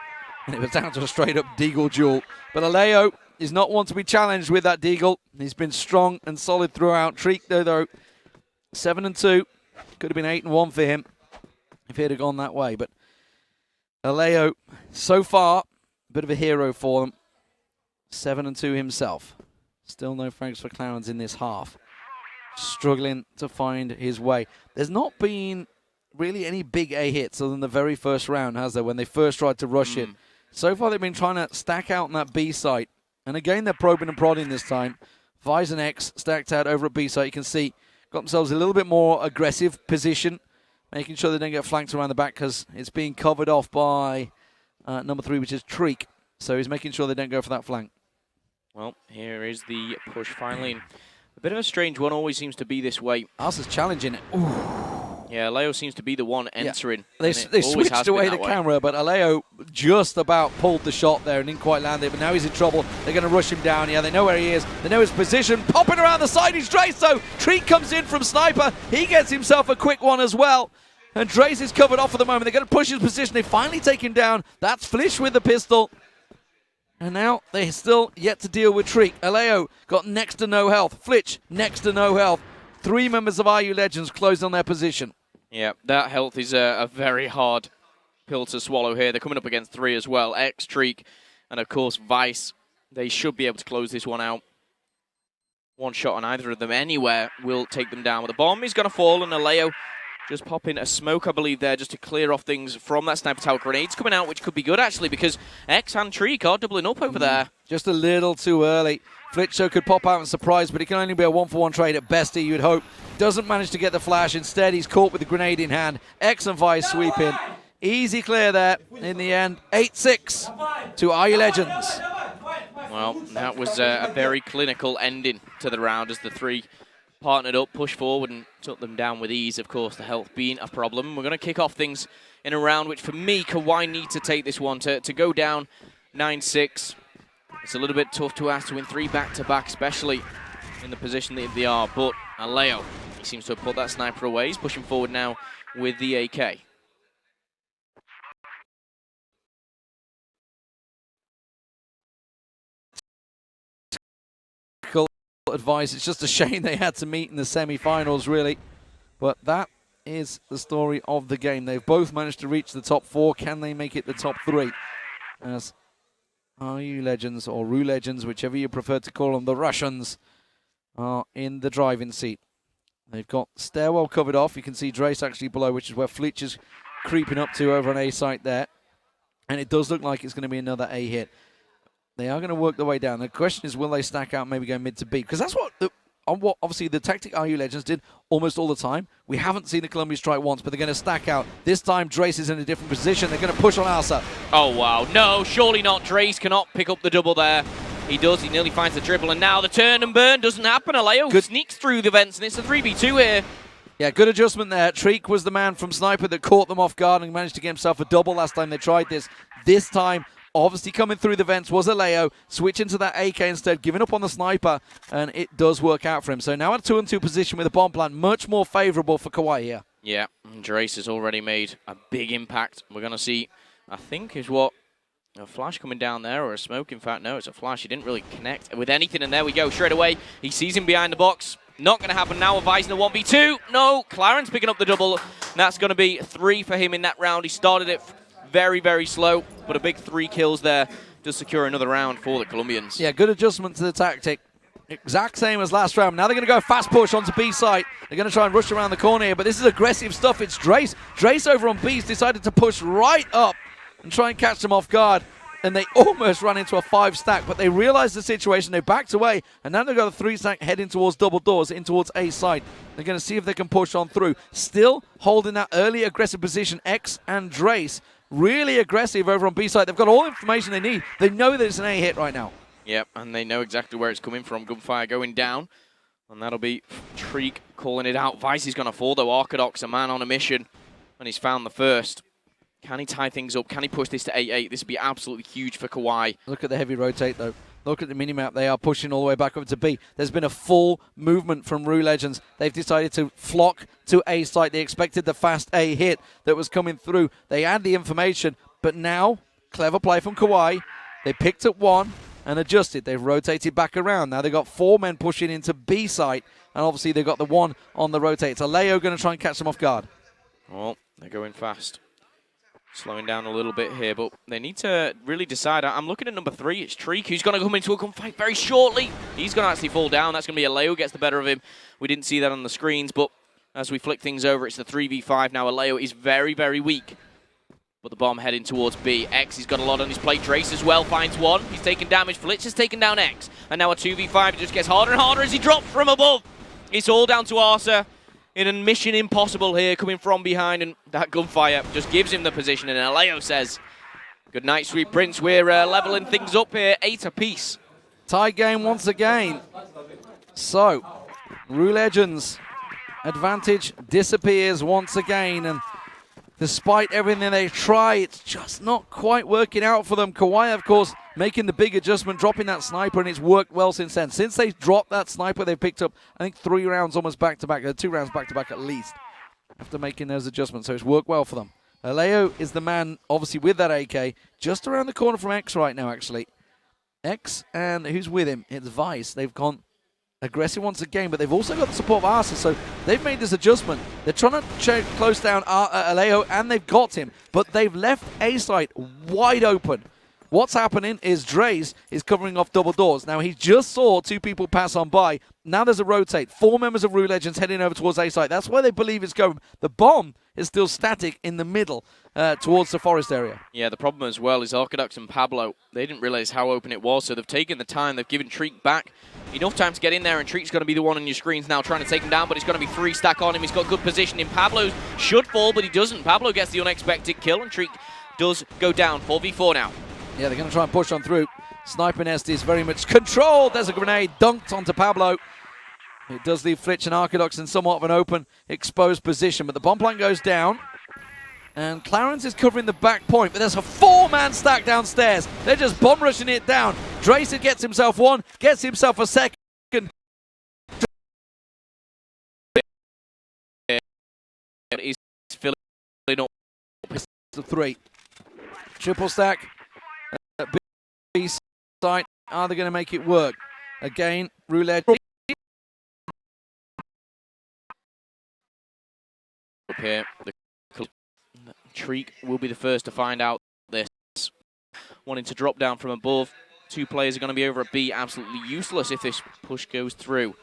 And it was down to a straight-up Deagle duel. But Aleo is not one to be challenged with that Deagle. He's been strong and solid throughout. Treek, though, 7-2. Could have been 8-1 for him if he'd have gone that way. But Aleo, so far, a bit of a hero for them. 7-2 himself. Still no Franks for Clowns in this half. Struggling to find his way. There's not been really any big A hits other than the very first round, has there, when they first tried to rush in. So far, they've been trying to stack out on that B site. And again, they're probing and prodding this time. Vice and X stacked out over at B site. You can see, got themselves a little bit more aggressive position, making sure they don't get flanked around the back because it's being covered off by number 3, which is Treek. So he's making sure they don't go for that flank. Well, here is the push finally. A bit of a strange one, always seems to be this way. Arsa's challenging it. Ooh. Yeah, Aleo seems to be the one entering. They switched away the camera, but Aleo just about pulled the shot there and didn't quite land it, but now he's in trouble. They're going to rush him down. Yeah, they know where he is. They know his position. Popping around the side, he's Drace, though. Treek comes in from Sniper. He gets himself a quick one as well. And Drace is covered off at the moment. They're going to push his position. They finally take him down. That's Flitch with the pistol. And now they're still yet to deal with Treek. Aleo got next to no health. Flitch, next to no health. 3 members of RU Legends closed on their position. Yeah, that health is a very hard pill to swallow here. They're coming up against 3 as well. X, Treek, and of course Vice. They should be able to close this one out. One shot on either of them anywhere will take them down. But the bomb is going to fall, and Aleo just popping a smoke, I believe, there just to clear off things from that sniper tower. Grenades coming out, which could be good, actually, because X and Treek are doubling up over there. Just a little too early. Flitcho could pop out and surprise, but it can only be a 1-for-1 trade at best, you'd hope. Doesn't manage to get the flash. Instead, he's caught with the grenade in hand. X and Vice sweep in. Easy clear there in the end. 8-6 to RU Legends. Well, that was a very clinical ending to the round as the 3 partnered up, pushed forward, and took them down with ease, of course, the health being a problem. We're going to kick off things in a round which, for me, Kauai need to take this one. To go down 9-6, it's a little bit tough to ask to win 3 back-to-back, especially in the position that they are. But Aleo, he seems to have put that sniper away. He's pushing forward now with the AK. Advice. It's just a shame they had to meet in the semi-finals, really. But that is the story of the game. They've both managed to reach the top 4. Can they make it the top 3? As RU Legends, or RU Legends, whichever you prefer to call them, the Russians, are in the driving seat. They've got stairwell covered off. You can see Drace actually below, which is where Flitch is creeping up to over an A site there. And it does look like it's going to be another A hit. They are going to work their way down. The question is, will they stack out and maybe go mid to B? Because that's what obviously the tactic RU Legends did almost all the time. We haven't seen the Columbia strike once, but they're going to stack out. This time, Drace is in a different position. They're going to push on Arsa. Oh, wow. No, surely not. Drace cannot pick up the double there. He does. He nearly finds the triple, and now the turn and burn doesn't happen. Aleo sneaks through the vents, and it's a 3v2 here. Yeah, good adjustment there. Treek was the man from Sniper that caught them off guard and managed to get himself a double last time they tried this. This time, obviously coming through the vents was Aleo, switching to that AK instead, giving up on the Sniper, and it does work out for him. So now at a 2-on-2 position with a bomb plant, much more favourable for Kauai here. Yeah, Drace has already made a big impact. We're going to see, I think, is what, a flash coming down there, or a smoke. In fact, no, it's a flash. He didn't really connect with anything, and there we go, straight away. He sees him behind the box. Not going to happen now. Advising the 1v2. No, Clarence picking up the double. That's going to be 3 for him in that round. He started it very, very slow, but a big 3 kills there to secure another round for the Colombians. Yeah, good adjustment to the tactic. Exact same as last round. Now they're going to go fast push onto B site. They're going to try and rush around the corner here, but this is aggressive stuff. It's Drace. Drace over on B's decided to push right up and try and catch them off guard. And they almost ran into a 5-stack, but they realized the situation. They backed away, and now they've got a 3-stack heading towards double doors, in towards A side. They're going to see if they can push on through. Still holding that early aggressive position, X and Drace. Really aggressive over on B side. They've got all the information they need. They know that it's an A hit right now. Yep, and they know exactly where it's coming from. Gunfire going down, and that'll be Treek calling it out. Vice is going to fall, though. Arcadox, a man on a mission, and he's found the first. Can he tie things up? Can he push this to 8-8? This would be absolutely huge for Kawhi. Look at the heavy rotate, though. Look at the minimap. They are pushing all the way back over to B. There's been a full movement from Rue Legends. They've decided to flock to A site. They expected the fast A hit that was coming through. They had the information, but now, clever play from Kawhi. They picked up one and adjusted. They've rotated back around. Now they've got 4 men pushing into B site, and obviously they've got the one on the rotate. It's Aleo going to try and catch them off guard. Well, they're going fast. Slowing down a little bit here, but they need to really decide. I'm looking at number 3. It's Treek, who's going to come into a gunfight very shortly. He's going to actually fall down. That's going to be Aleo gets the better of him. We didn't see that on the screens, but as we flick things over, it's the 3v5 now. Aleo is very, very weak. But the bomb heading towards B. X, he's got a lot on his plate. Drace as well finds one. He's taking damage. Flitch has taken down X. And now a 2v5. It just gets harder and harder as he drops from above. It's all down to Arsa in a mission impossible here, coming from behind. And that gunfire just gives him the position. And Aleo says, good night, sweet prince. We're leveling things up here. 8 apiece. Tie game once again. So, Rue Legends advantage disappears once again. And despite everything they try, it's just not quite working out for them. Kawhi, of course, making the big adjustment, dropping that sniper, and it's worked well since then. Since they dropped that sniper, they've picked up, I think, 3 rounds almost back-to-back, 2 rounds back-to-back at least, after making those adjustments. So it's worked well for them. Aleo is the man, obviously, with that AK, just around the corner from X right now, actually. X, and who's with him? It's Vice. They've gone aggressive once again, but they've also got the support of Arsa, so they've made this adjustment. They're trying to close down Aleo, and they've got him, but they've left A site wide open. What's happening is Drace is covering off double doors. Now, he just saw 2 people pass on by. Now there's a rotate. 4 members of Rue Legends heading over towards A site. That's where they believe it's going. The bomb is still static in the middle towards the forest area. Yeah, the problem as well is Arcadox and Pablo, they didn't realize how open it was, so they've taken the time. They've given Treek back enough time to get in there, and Treek's going to be the one on your screens now trying to take him down, but it's going to be 3 stack on him. He's got good positioning. Pablo should fall, but he doesn't. Pablo gets the unexpected kill, and Treek does go down. 4v4 now. Yeah, they're going to try and push on through. Sniper Nest is very much controlled. There's a grenade dunked onto Pablo. It does leave Flitch and Arcadox in somewhat of an open, exposed position, but the bomb plant goes down. And Clarence is covering the back point, but there's a 4-man stack downstairs. They're just bomb rushing it down. Dracer gets himself 1, gets himself a 2nd. He's filling up. 3. Triple stack. B site. Are they going to make it work? Again, roulette. Up here, Treek will be the first to find out this. Wanting to drop down from above. 2 players are going to be over at B. Absolutely useless if this push goes through.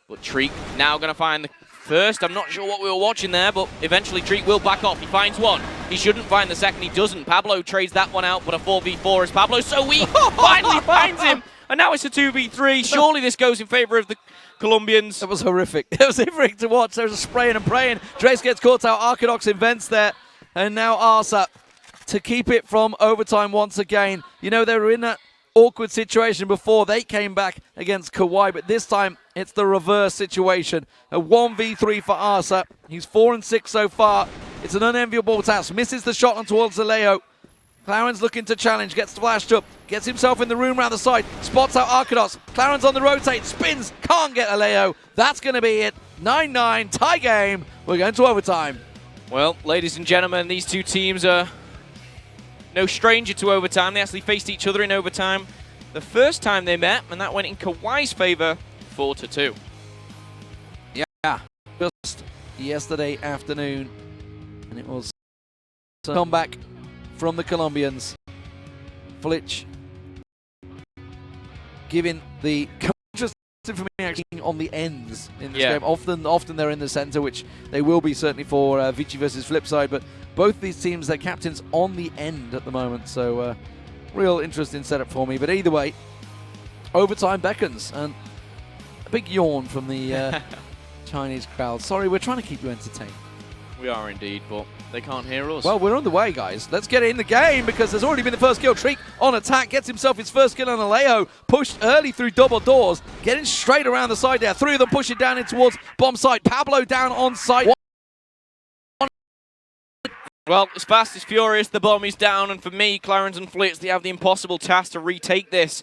But Treek now going to find the first. I'm not sure what we were watching there, but eventually Treek will back off. He finds one. He shouldn't find the second. He doesn't. Pablo trades that one out, but a 4v4 as Pablo's so weak. Finally finds him. And now it's a 2v3. Surely this goes in favor of the Colombians. That was horrific. It was horrific to watch. There's a spraying and praying. Drace gets caught out. Arcadox invents there. And now Arsa to keep it from overtime once again. You know, they were in that awkward situation before. They came back against Kawhi, but this time it's the reverse situation. A 1v3 for Arsa. He's 4-6 so far. It's an unenviable task. Misses the shot on towards Aleo. Clarence looking to challenge, gets flashed up, gets himself in the room around the side, spots out Arcadox. Clarence on the rotate, spins, can't get Aleo. That's going to be it. 9-9, tie game. We're going to overtime. Well, ladies and gentlemen, these 2 teams are no stranger to overtime. They actually faced each other in overtime the first time they met, and that went in Kawhi's favor, 4-2. Yeah, just yesterday afternoon, and it was a comeback from the Colombians. Flitch giving the contest interesting for me actually on the ends in this Yeah. game. Often they're in the center, which they will be certainly for Vici versus Flipside, but both these teams, their captains on the end at the moment, so real interesting setup for me. But either way, overtime beckons, and a big yawn from the Chinese crowd. Sorry, we're trying to keep you entertained. We are indeed, but they can't hear us. Well, we're on the way, guys. Let's get in the game because there's already been the first kill. Treek on attack, gets himself his first kill on Alejo. Pushed early through double doors, getting straight around the side there. Three of them pushing down in towards bomb site. Pablo down on site. Well, as fast as furious, the bomb is down, and for me, Clarence and Flitz, they have the impossible task to retake this.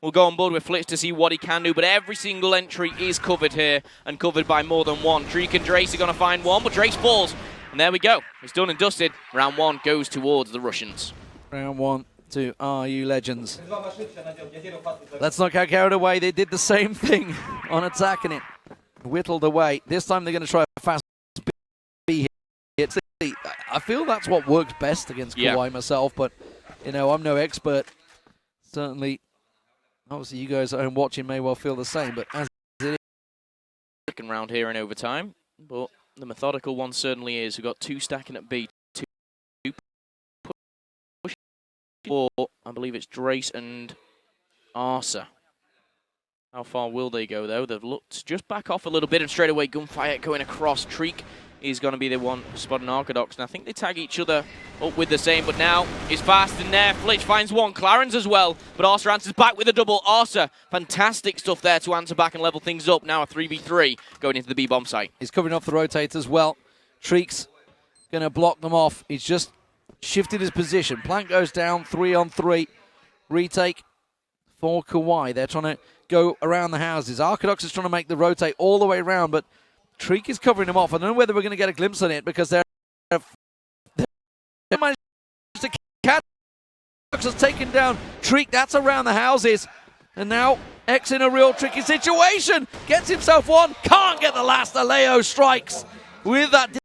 We'll go on board with Flitz to see what he can do, but every single entry is covered here, and covered by more than one. Treek and Drace are going to find one, but Drace falls, and there we go. It's done and dusted. Round one goes towards the Russians. Round one to RU Legends. Let's not get carried away. They did the same thing on attack, and it whittled away. This time they're going to try a fast B hit. I feel that's what works best against Kauai myself, but, you know, I'm no expert. Certainly, obviously, you guys at home watching may well feel the same, but as it is. Second round here in overtime, but the methodical one certainly is. We've got two stacking at B. Two push for, I believe it's Drace and Arsa. How far will they go, though? They've looked just back off a little bit, and straight away gunfire going across. Treek is going to be the one spotting Arcadox, and I think they tag each other up with the same, but now is fast in there. Flitch finds one, Clarence as well, but Arsa answers back with a double. Arsa, fantastic stuff there to answer back and level things up. Now a 3v3 going into the B bomb site. He's covering off the rotate as well. Treek's going to block them off. He's just shifted his position. Plank goes down, 3-on-3. Retake for Kauai. They're trying to go around the houses. Arcadox is trying to make the rotate all the way around, but Treek is covering him off. I don't know whether we're going to get a glimpse on it because they managed to catch. Has taken down Treek. That's around the houses. And now X in a real tricky situation. Gets himself one. Can't get the last. Alejo strikes with that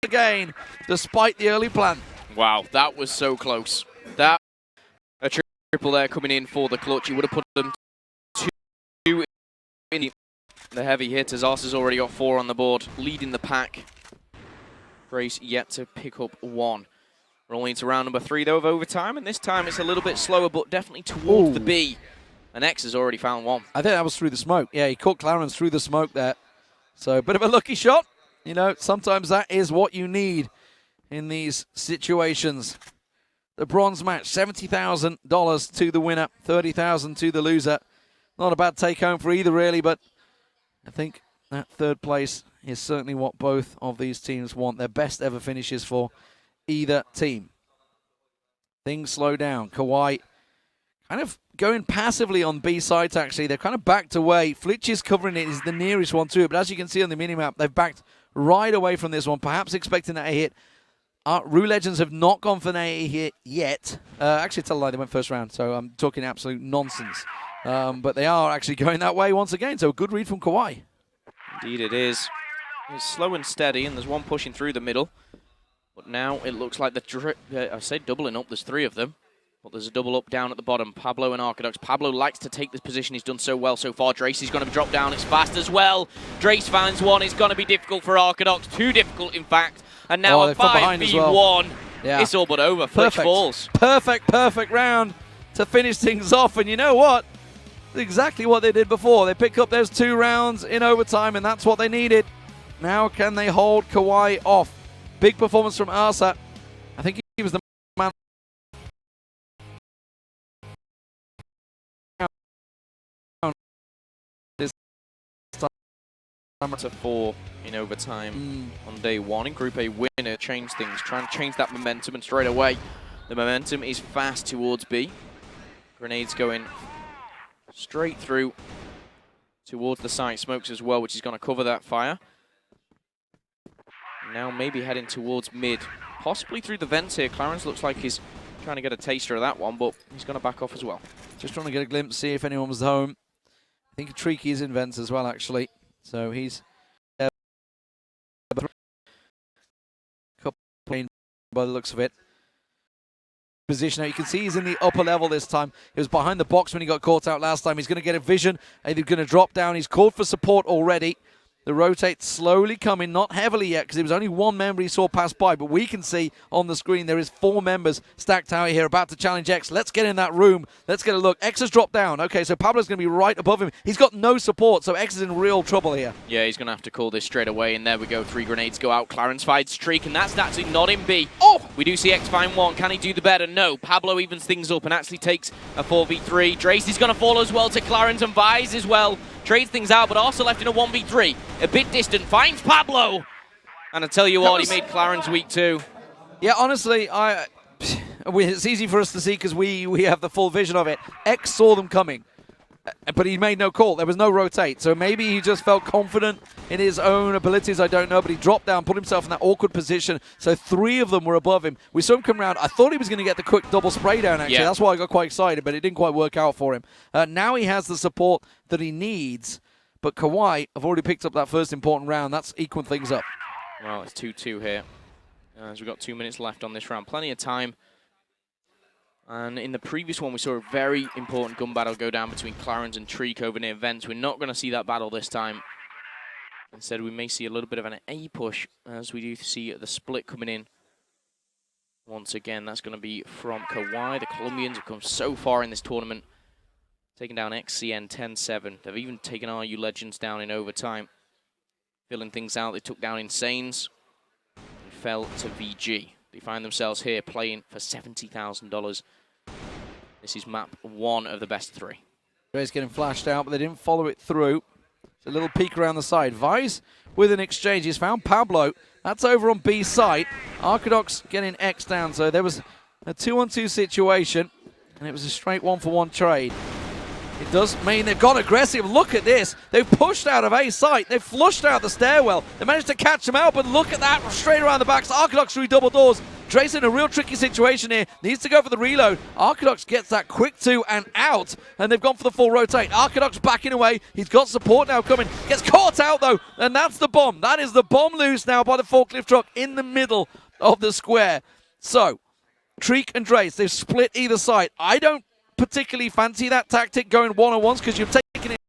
again, despite the early plan. Wow, that was so close. That a triple there coming in for the clutch. You would have put them two in the heavy hitters. Arsa's already got 4 on the board, leading the pack. Grace yet to pick up 1. Rolling into round number 3 though of overtime, and this time it's a little bit slower, but definitely towards the B. And X has already found 1. I think that was through the smoke. Yeah, he caught Clarence through the smoke there. So a bit of a lucky shot. You know, sometimes that is what you need in these situations. The bronze match, $70,000 to the winner, $30,000 to the loser. Not a bad take home for either, really, but I think that third place is certainly what both of these teams want. Their best ever finishes for either team. Things slow down. Kauai kind of going passively on B sides, actually. They're kind of backed away. Flitch is covering it. He's the nearest one to it, but as you can see on the minimap, they've backed right away from this one, perhaps expecting that a hit. Rue Legends have not gone for an A hit yet. Actually, tell a lie, they went first round, so I'm talking absolute nonsense. But they are actually going that way once again, so a good read from Kauai. Indeed it is. It's slow and steady, and there's one pushing through the middle. But now it looks like I say doubling up, there's 3 of them. But there's a double up down at the bottom. Pablo and Arcadox. Pablo likes to take this position. He's done so well so far. Drace is going to drop down. It's fast as well. Drace finds one. It's going to be difficult for Arcadox. Too difficult, in fact. And now a 5v1. Well. Yeah. It's all but over. Flitch falls. Perfect round to finish things off. And you know what? Exactly what they did before. They pick up those 2 rounds in overtime, and that's what they needed. Now can they hold Kauai off? Big performance from Arsa. I think he was the man. To 4 in overtime on day 1. In Group A winner, change things, try and change that momentum, and straight away the momentum is fast towards B. Grenades going straight through towards the site. Smokes as well, which is going to cover that fire. Now maybe heading towards mid, possibly through the vents here. Clarence looks like he's trying to get a taster of that one, but he's going to back off as well. Just trying to get a glimpse, see if anyone was home. I think Treaky is in vents as well, actually. So he's by the looks of it. position now. You can see he's in the upper level this time. He was behind the box when he got caught out last time. He's going to get a vision. He's going to drop down. He's called for support already. The rotate slowly coming, not heavily yet, because it was only one member he saw pass by, but we can see on the screen there is 4 members stacked out here about to challenge X. Let's get in that room. Let's get a look. X has dropped down. Okay, so Pablo's going to be right above him. He's got no support, so X is in real trouble here. Yeah, he's going to have to call this straight away, and there we go. 3 grenades go out. Clarence fights Streak, and that's actually not in B. Oh! We do see X find 1. Can he do the better? No. Pablo evens things up and actually takes a 4v3. Drace is going to fall as well to Clarence, and Vise as well. Trades things out, but also left in a 1v3. A bit distant, finds Pablo. And I tell you what, he made Clarence weak too. Yeah, honestly, it's easy for us to see because we have the full vision of it. X saw them coming, but he made no call. There was no rotate. So maybe he just felt confident in his own abilities, I don't know, but he dropped down, put himself in that awkward position. So 3 of them were above him. We saw him come around. I thought he was going to get the quick double spray down, actually. Yeah. That's why I got quite excited, but it didn't quite work out for him. Now he has the support that he needs, but Kawhi have already picked up that first important round. That's equaling things up. Well, it's 2-2 here, as we've got 2 minutes left on this round. Plenty of time. And in the previous one, we saw a very important gun battle go down between Clarence and Treek over near Vents. We're not going to see that battle this time. Instead, we may see a little bit of an A push, as we do see the split coming in. Once again, that's going to be from Kawhi. The Colombians have come so far in this tournament. Taking down XCN 10-7. They've even taken RU Legends down in overtime. Filling things out, they took down Insanes and fell to VG. They find themselves here playing for $70,000. This is map 1 of the best 3. Dre's getting flashed out, but they didn't follow it through. It's a little peek around the side. Vise with an exchange. He's found Pablo. That's over on B side. Arcadox getting X down. So there was a 2-on-2 situation, and it was a straight 1-for-1 trade. It does mean they've gone aggressive. Look at this. They've pushed out of A site. They've flushed out the stairwell. They managed to catch him out, but look at that. Straight around the backs. Arcadox through double doors. Drace in a real tricky situation here. Needs to go for the reload. Arcadox gets that quick 2 and out, and they've gone for the full rotate. Arcadox backing away. He's got support now coming. Gets caught out, though, and that's the bomb. That is the bomb loose now by the forklift truck in the middle of the square. So, Treek and Drace, they've split either side. I don't particularly fancy that tactic going one-on-ones because you've taken it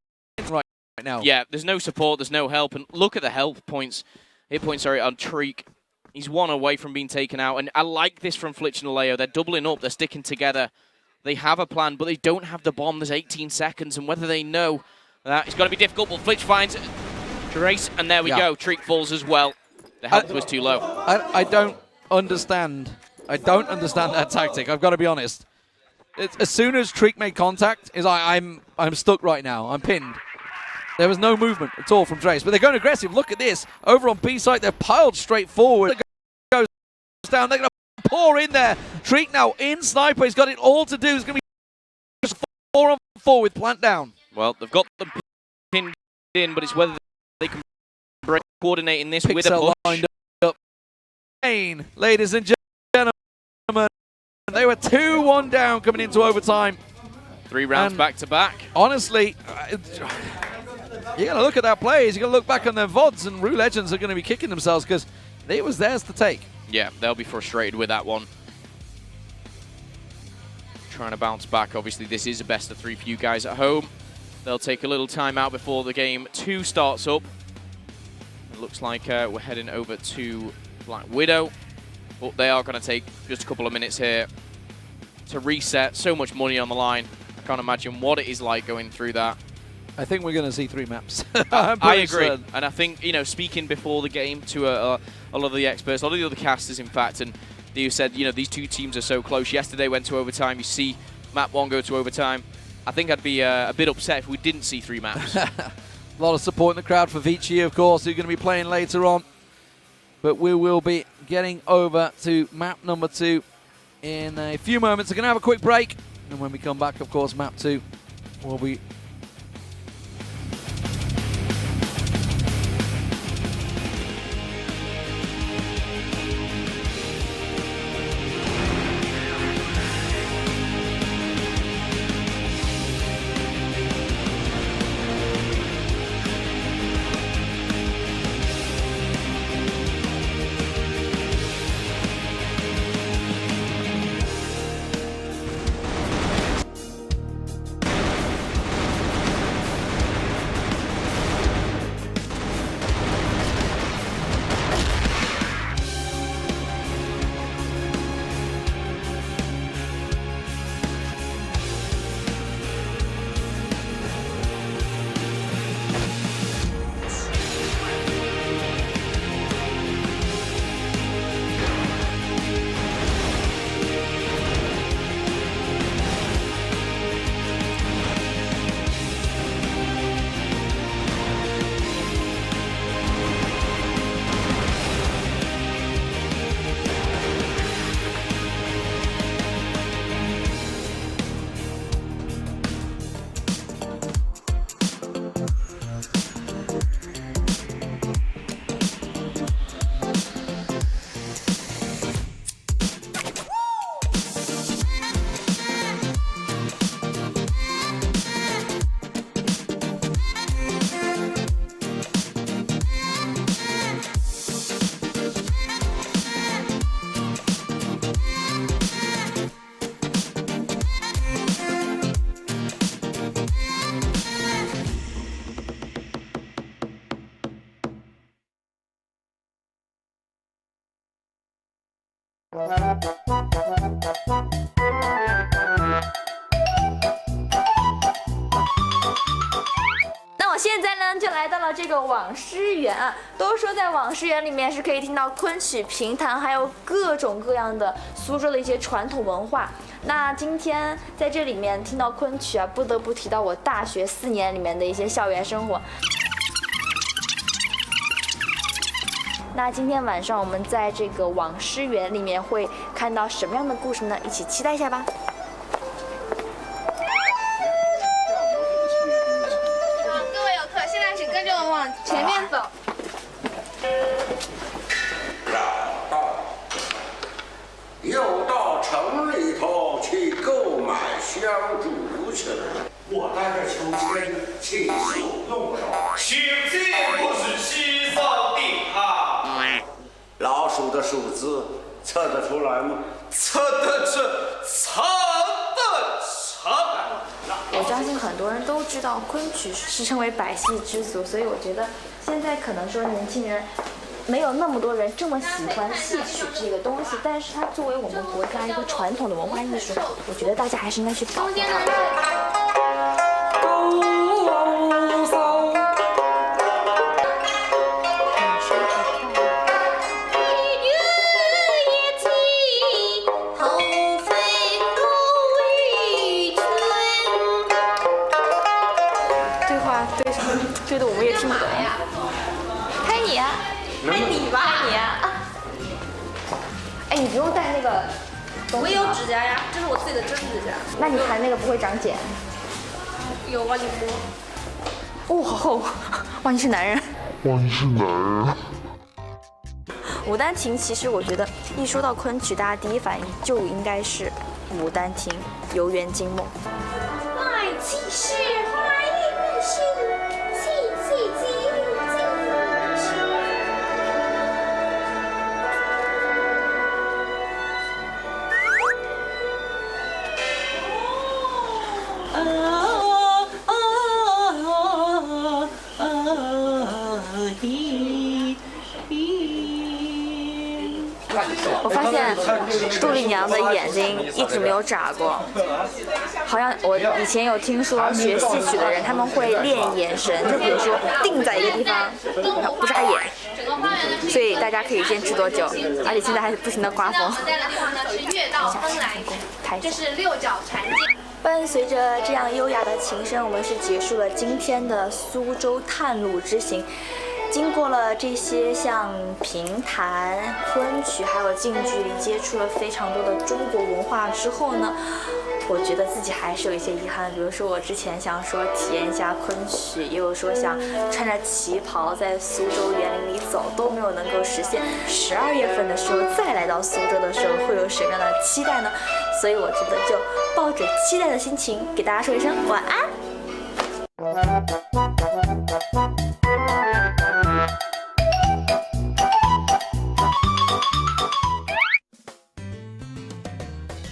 right now. Yeah, there's no support, there's no help, and look at the hit points on Treek. He's 1 away from being taken out, and I like this from Flitch and Aleo. They're doubling up, they're sticking together. They have a plan, but they don't have the bomb. There's 18 seconds, and whether they know that it's going to be difficult, but Flitch finds Drace, and there we go. Treek falls as well. The health was too low. I don't understand. I don't understand that tactic, I've got to be honest. As soon as Treek made contact, I'm stuck right now. I'm pinned. There was no movement at all from Drace, but they're going aggressive. Look at this. Over on B site, they're piled straight forward. It goes down. They're going to pour in there. Treek now in sniper. He's got it all to do. It's going to be 4-on-4 with plant down. Well, they've got them pinned in, but it's whether they can break coordinating this Pixel with a push. Lined up. Ladies and gentlemen. They were 2-1 down coming into overtime. 3 rounds back-to-back. Honestly, you got to look at that plays. You got to look back on their VODs, and RU Legends are going to be kicking themselves because it was theirs to take. Yeah, they'll be frustrated with that one. Trying to bounce back. Obviously, this is a best of 3 for you guys at home. They'll take a little time out before the game 2 starts up. It looks like we're heading over to Black Widow. But they are going to take just a couple of minutes here to reset. So much money on the line. I can't imagine what it is like going through that. I think we're going to see 3 maps. I agree. And I think, speaking before the game to a lot of the experts, a lot of the other casters, in fact, and you said, these 2 teams are so close. Yesterday went to overtime. You see map 1 go to overtime. I think I'd be a bit upset if we didn't see 3 maps. A lot of support in the crowd for Vici, of course, who's going to be playing later on. But we will be getting over to map number 2 in a few moments. We're going to have a quick break. And when we come back, of course, map 2 will be 们就来到了这个网师园啊。都说在网师园里面是可以听到昆曲、评弹，还有各种各样的苏州的一些传统文化。那今天在这里面听到昆曲啊，不得不提到我大学4年里面的一些校园生活。那今天晚上我们在这个网师园里面会看到什么样的故事呢？一起期待一下吧。各位游客，现在请跟着我往前面走。又到城里头去购买香烛去了。我带着秋千去送用手。请进，不是西扫地啊！老鼠的数字测得出来吗？测得出。我相信很多人都知道昆曲是称为百戏之祖，所以我觉得现在可能说年轻人没有那么多人这么喜欢戏曲这个东西，但是它作为我们国家一个传统的文化艺术，我觉得大家还是应该去保护它。对的，我们也听不懂呀。拍你呀，拍你吧，拍你呀！哎，你不用带那个东西。我也有指甲呀，这是我自己的真指甲。那你弹那个不会长茧？有啊，你摸。哦，好厚！哇，你是男人。哇，你是男人。牡丹亭，其实我觉得一说到昆曲，大家第一反应就应该是牡丹亭、游园惊梦。爱气势，花一心。我发现杜丽娘的眼睛一直没有眨过，好像我以前有听说学戏曲的人他们会练眼神，就比如说定在一个地方不眨眼，所以大家可以坚持多久？而且现在还是不停的刮风。在的地方呢是月到风来，这是六角缠剑。伴随着这样优雅的琴声，我们是结束了今天的苏州探路之行。经过了这些像评弹、昆曲，还有近距离接触了非常多的中国文化之后呢，我觉得自己还是有一些遗憾。比如说我之前想说体验一下昆曲，也有说想穿着旗袍在苏州园林里走，都没有能够实现。12月份的时候再来到苏州的时候，会有什么样的期待呢？所以我觉得就抱着期待的心情，给大家说一声晚安。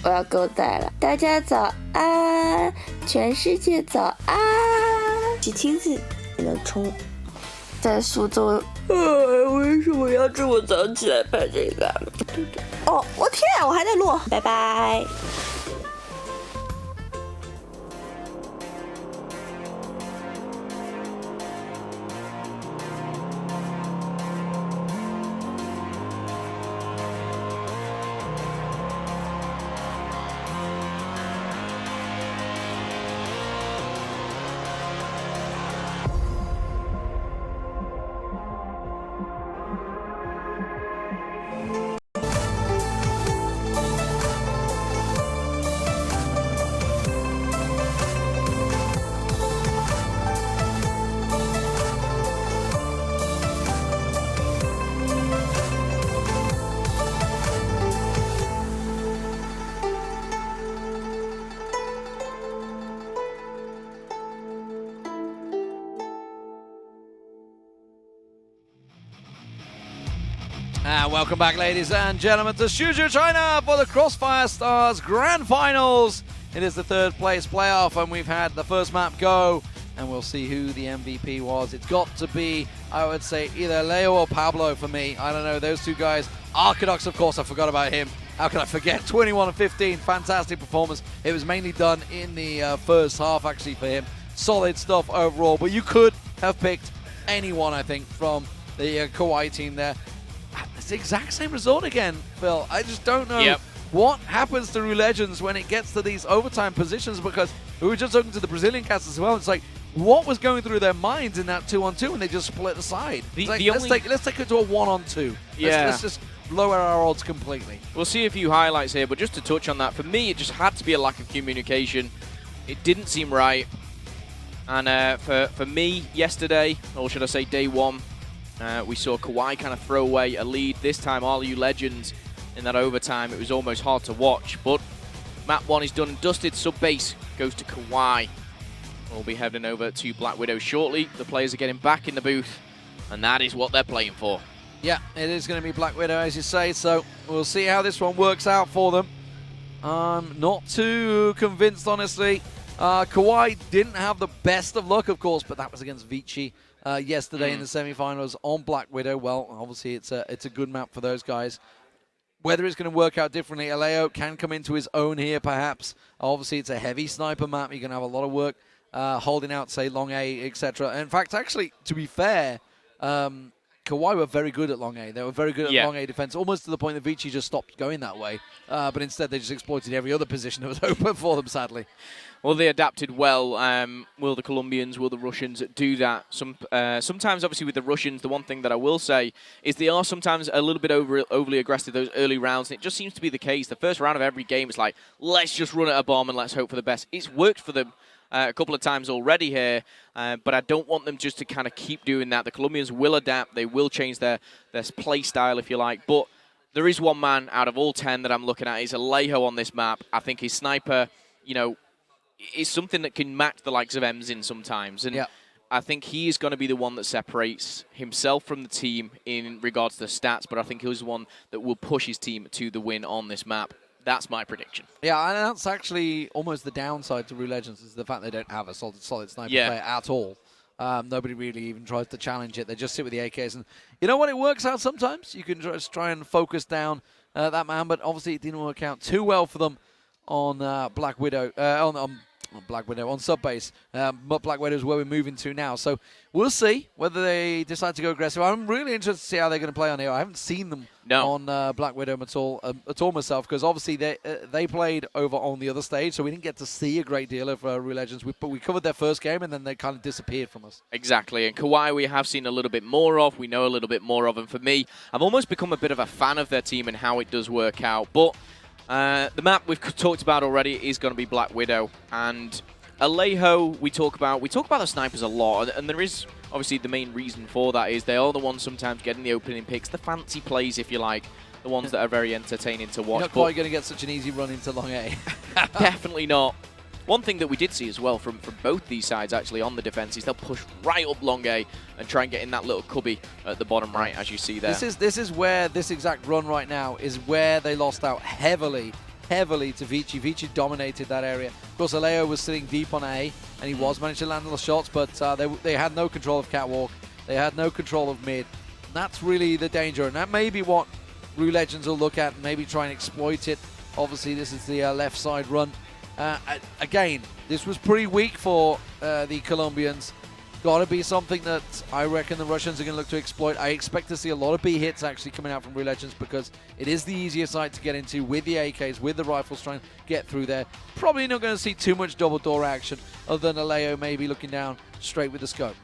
我要勾带了，大家早安，全世界早安！你亲自能冲在苏州，为什么要这么早起来拍这个？哦，我天，我还在录，拜拜。And welcome back, ladies and gentlemen, to Suzhou, China for the Crossfire Stars Grand Finals. It is the third place playoff, and we've had the first map go, and we'll see who the MVP was. It's got to be, I would say, either Leo or Pablo for me. I don't know, those two guys. Arcadox, of course, I forgot about him. How could I forget? 21 and 15, fantastic performance. It was mainly done in the first half, actually, for him. Solid stuff overall, but you could have picked anyone, I think, from the Kauai team there. It's the exact same result again, Phil. I just don't know what happens to Rue Legends when it gets to these overtime positions, because we were just talking to the Brazilian cast as well. It's like, what was going through their minds in that 2-on-2 when they just split aside? Let's take it to a 1-on-2. Let's just lower our odds completely. We'll see a few highlights here, but just to touch on that, for me, it just had to be a lack of communication. It didn't seem right. And for me, yesterday, or should I say day one, we saw Kauai kind of throw away a lead. This time, RU Legends in that overtime, it was almost hard to watch. But map 1 is done and dusted. Sub-base goes to Kauai. We'll be heading over to Black Widow shortly. The players are getting back in the booth, and that is what they're playing for. Yeah, it is going to be Black Widow, as you say, so we'll see how this one works out for them. I'm not too convinced, honestly. Kauai didn't have the best of luck, of course, but that was against Vici yesterday in the semifinals on Black Widow. Well, obviously, it's a good map for those guys. Whether it's going to work out differently, Aleo can come into his own here, perhaps. Obviously, it's a heavy sniper map. You're going to have a lot of work holding out, say, long A, etc. In fact, actually, to be fair, Kauai were very good at long A. They were very good at long A defense, almost to the point that Vici just stopped going that way. But instead, they just exploited every other position that was open for them, sadly. Well, they adapted well. Will the Colombians, will the Russians do that? Sometimes, obviously, with the Russians, the one thing that I will say is they are sometimes a little bit overly aggressive those early rounds, and it just seems to be the case. The first round of every game is like, let's just run at a bomb and let's hope for the best. It's worked for them a couple of times already here, but I don't want them just to kind of keep doing that. The Colombians will adapt. They will change their play style, if you like. But there is one man out of all 10 that I'm looking at. He's Alejo on this map. I think his sniper, is something that can match the likes of Emzin sometimes. And I think he is going to be the one that separates himself from the team in regards to the stats, but I think he's the one that will push his team to the win on this map. That's my prediction. Yeah, and that's actually almost the downside to Rue Legends, is the fact they don't have a solid sniper player at all. Nobody really even tries to challenge it. They just sit with the AKs. And you know what? It works out sometimes. You can just try and focus down that man, but obviously it didn't work out too well for them on Black Widow, on sub-base. But Black Widow is where we're moving to now. So we'll see whether they decide to go aggressive. I'm really interested to see how they're going to play on here. I haven't seen them on Black Widow at all myself, because obviously they played over on the other stage, so we didn't get to see a great deal of Rue Legends. But we covered their first game, and then they kind of disappeared from us. Exactly. And Kauai we have seen a little bit more of. We know a little bit more of. And for me, I've almost become a bit of a fan of their team and how it does work out. But the map we've talked about already is going to be Black Widow, and Alejo we talk about the snipers a lot, and there is obviously the main reason for that is they are the ones sometimes getting the opening picks, the fancy plays, if you like, the ones that are very entertaining to watch. You're not quite going to get such an easy run into long A. Definitely not. One thing that we did see as well from both these sides actually on the defense is they'll push right up long A and try and get in that little cubby at the bottom right, as you see there. This is where this exact run right now is where they lost out heavily to Vici. Vici dominated that area. Of course, Alejo was sitting deep on A, and he was managed to land the shots, but they had no control of catwalk. They had no control of mid. And that's really the danger, and that may be what Rue Legends will look at and maybe try and exploit it. Obviously, this is the left side run. Again, this was pretty weak for the Colombians. Got to be something that I reckon the Russians are going to look to exploit. I expect to see a lot of B hits actually coming out from Rue Legends, because it is the easier site to get into with the AKs, with the rifles trying to get through there. Probably not going to see too much double door action other than Alejo maybe looking down straight with the scope.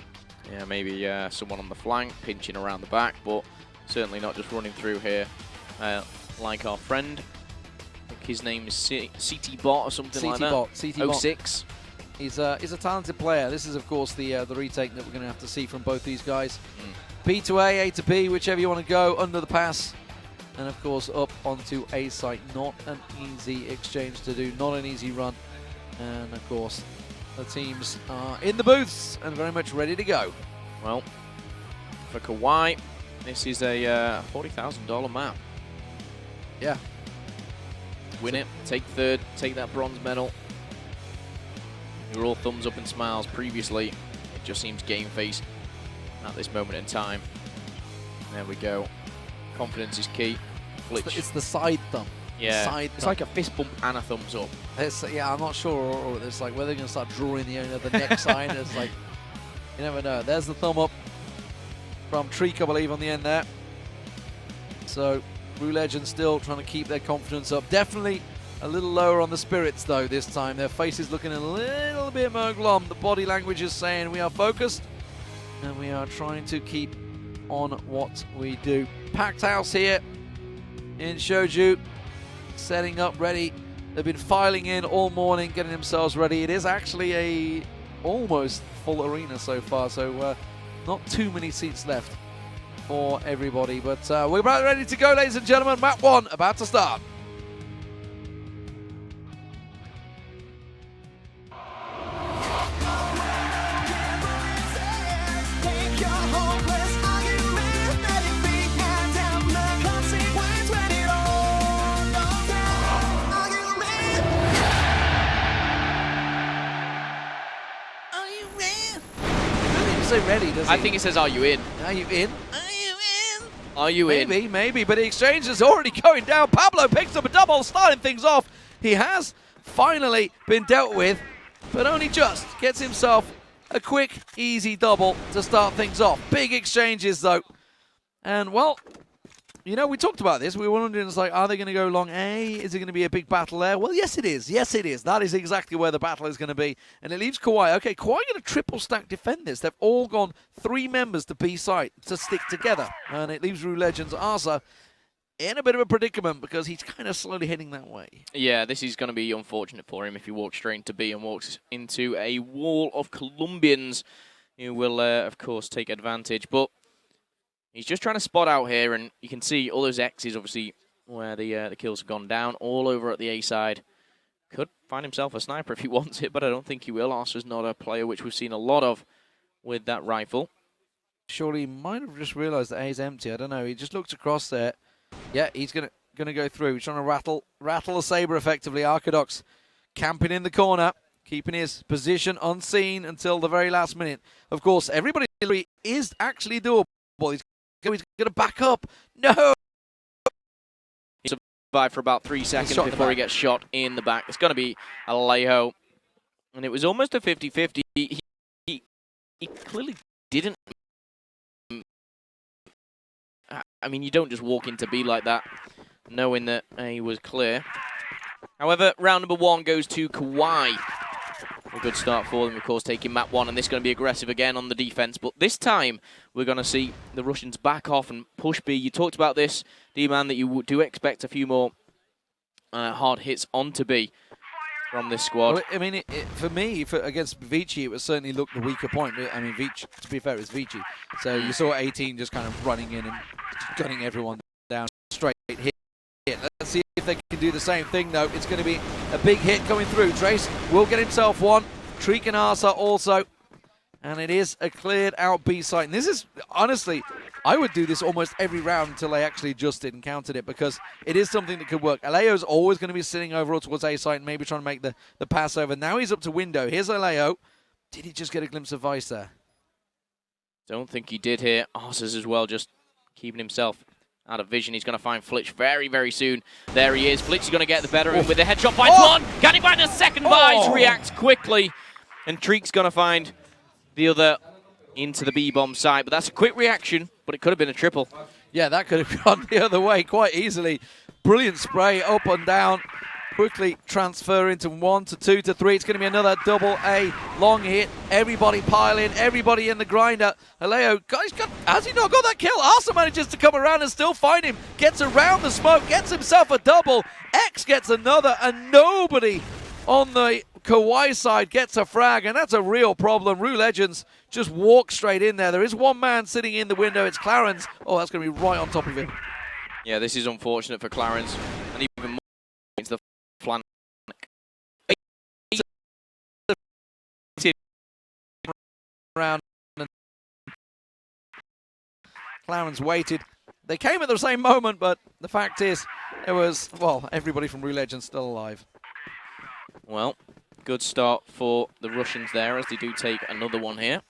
Yeah, maybe someone on the flank pinching around the back, but certainly not just running through here like our friend. I think his name is CT Bot or something like that. CT 06. He's a talented player. This is, of course, the retake that we're going to have to see from both these guys. P to A to P, whichever you want to go, under the pass. And, of course, up onto A site. Not an easy exchange to do, not an easy run. And, of course, the teams are in the booths and very much ready to go. Well, for Kauai, this is a $40,000 map. Yeah. Win it, take third, take that bronze medal. We were all thumbs up and smiles previously. It just seems game face at this moment in time. There we go. Confidence is key. Flitch. It's the side thumb. Yeah, it's like a fist bump and a thumbs up. Yeah, I'm not sure. It's like whether they're going to start drawing the next sign. It's like, you never know. There's the thumb up. from Treek, I believe, on the end there. So, Rue Legends still trying to keep their confidence up. Definitely a little lower on the spirits, though, this time. Their faces looking a little bit more glum. The body language is saying we are focused and we are trying to keep on what we do. Packed house here in Shoju, setting up, ready. They've been filing in all morning, getting themselves ready. It is actually a almost full arena so far, so not too many seats left for everybody. But we're about ready to go, ladies and gentlemen. Map 1 about to start. Ready, does I think it says, "Are you in?" Are you in? Are you in? Maybe, but the exchange is already going down. Pablo picks up a double, starting things off. He has finally been dealt with, but only just gets himself a quick, easy double to start things off. Big exchanges, though. And, well, you know, we talked about this. We were wondering, it's like, are they going to go long A? Is it going to be a big battle there? Well, yes, it is. Yes, it is. That is exactly where the battle is going to be. And it leaves Kawhi. Okay, Kawhi going to triple stack defend this. They've all gone 3 members to B site to stick together. And it leaves Rue Legends Arsa in a bit of a predicament because he's kind of slowly heading that way. Yeah, this is going to be unfortunate for him if he walks straight into B and walks into a wall of Colombians who will, of course, take advantage. But he's just trying to spot out here, and you can see all those X's, obviously, where the kills have gone down, all over at the A side. Could find himself a sniper if he wants it, but I don't think he will. Arsa's not a player which we've seen a lot of with that rifle. Surely he might have just realised that A's empty. I don't know. He just looked across there. Yeah, he's gonna go through. He's trying to rattle a saber effectively. Arcadox camping in the corner, keeping his position unseen until the very last minute. Of course, everybody is actually doable. He's going to back up. No! He survived for about 3 seconds before he gets shot in the back. It's going to be Alejo. And it was almost a 50-50. He clearly didn't. I mean, you don't just walk into B like that, knowing that A was clear. However, round number 1 goes to Kawhi. A good start for them, of course, taking map 1, and this is going to be aggressive again on the defense. But this time, we're going to see the Russians back off and push B. You talked about this, D-Man, that you do expect a few more hard hits onto B from this squad. Well, I mean, for me, against Vici, it was certainly looked the weaker point. I mean, Vici, to be fair, it's Vici. So you saw 18 just kind of running in and gunning everyone down straight hit. Let's see if they can do the same thing, though. It's going to be a big hit coming through. Trace will get himself one. Treek and Arsa also. And it is a cleared out B site. And this is, honestly, I would do this almost every round until they actually adjusted and counted it, because it is something that could work. Aleo's always going to be sitting over towards A site and maybe trying to make the pass over. Now he's up to window. Here's Aleo. Did he just get a glimpse of Vice there? Don't think he did here. Arsa's as well, just keeping himself out of vision. He's going to find Flitch very, very soon. There he is. Flitch is going to get the better of him with the headshot. Finds one. Can he find a second? Vice reacts quickly. And Treek's going to find the other into the B-bomb site. But that's a quick reaction, but it could have been a triple. Yeah, that could have gone the other way quite easily. Brilliant spray up and down. Quickly transfer into 1 to 2 to 3. It's going to be another double A long hit. Everybody pile in, everybody in the grinder. Aleo, has he not got that kill? Arsa manages to come around and still find him. Gets around the smoke, gets himself a double. X gets another, and nobody on the Kawhi side gets a frag, and that's a real problem. Rue Legends just walk straight in there. There is one man sitting in the window. It's Clarence. Oh, that's going to be right on top of him. Yeah, this is unfortunate for Clarence, and even more into the flank. Around. Clarence waited. They came at the same moment, but the fact is, it was, well, everybody from Rue Legends still alive. Well, good start for the Russians there, as they do take another one here.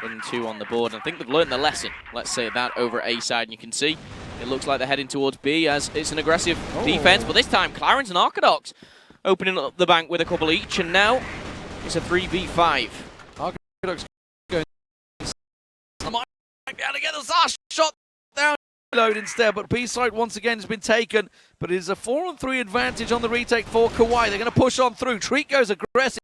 1-2 on the board. And I think they've learned their lesson, let's say that, over A side. And you can see it looks like they're heading towards B, as it's an aggressive defense. But this time, Clarence and Arcadox opening up the bank with a couple each. And now it's a 3v5. Arcadox going might be able to get a shot down load instead, but B-side once again has been taken, but it is a 4-on-3 advantage on the retake for Kauai. They're going to push on through. Treek goes aggressive.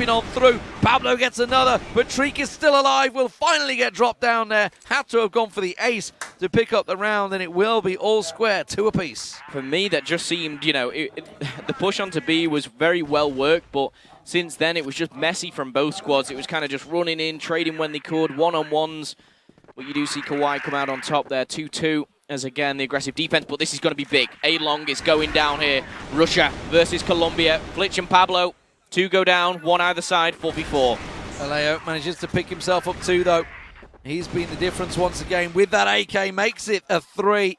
On through, Pablo gets another, but Treek is still alive, will finally get dropped down there. Had to have gone for the ace to pick up the round, and it will be all square, 2 apiece. For me, that just seemed, the push onto B was very well worked, but since then it was just messy from both squads. It was kind of just running in, trading when they could, one-on-ones. But you do see Kauai come out on top there, 2-2. As again, the aggressive defense, but this is going to be big. A-Long is going down here. Russia versus Colombia. Flitch and Pablo. 2 go down, 1 either side, 4v4. Aleo manages to pick himself up 2 though. He's been the difference once again with that AK, makes it a 3.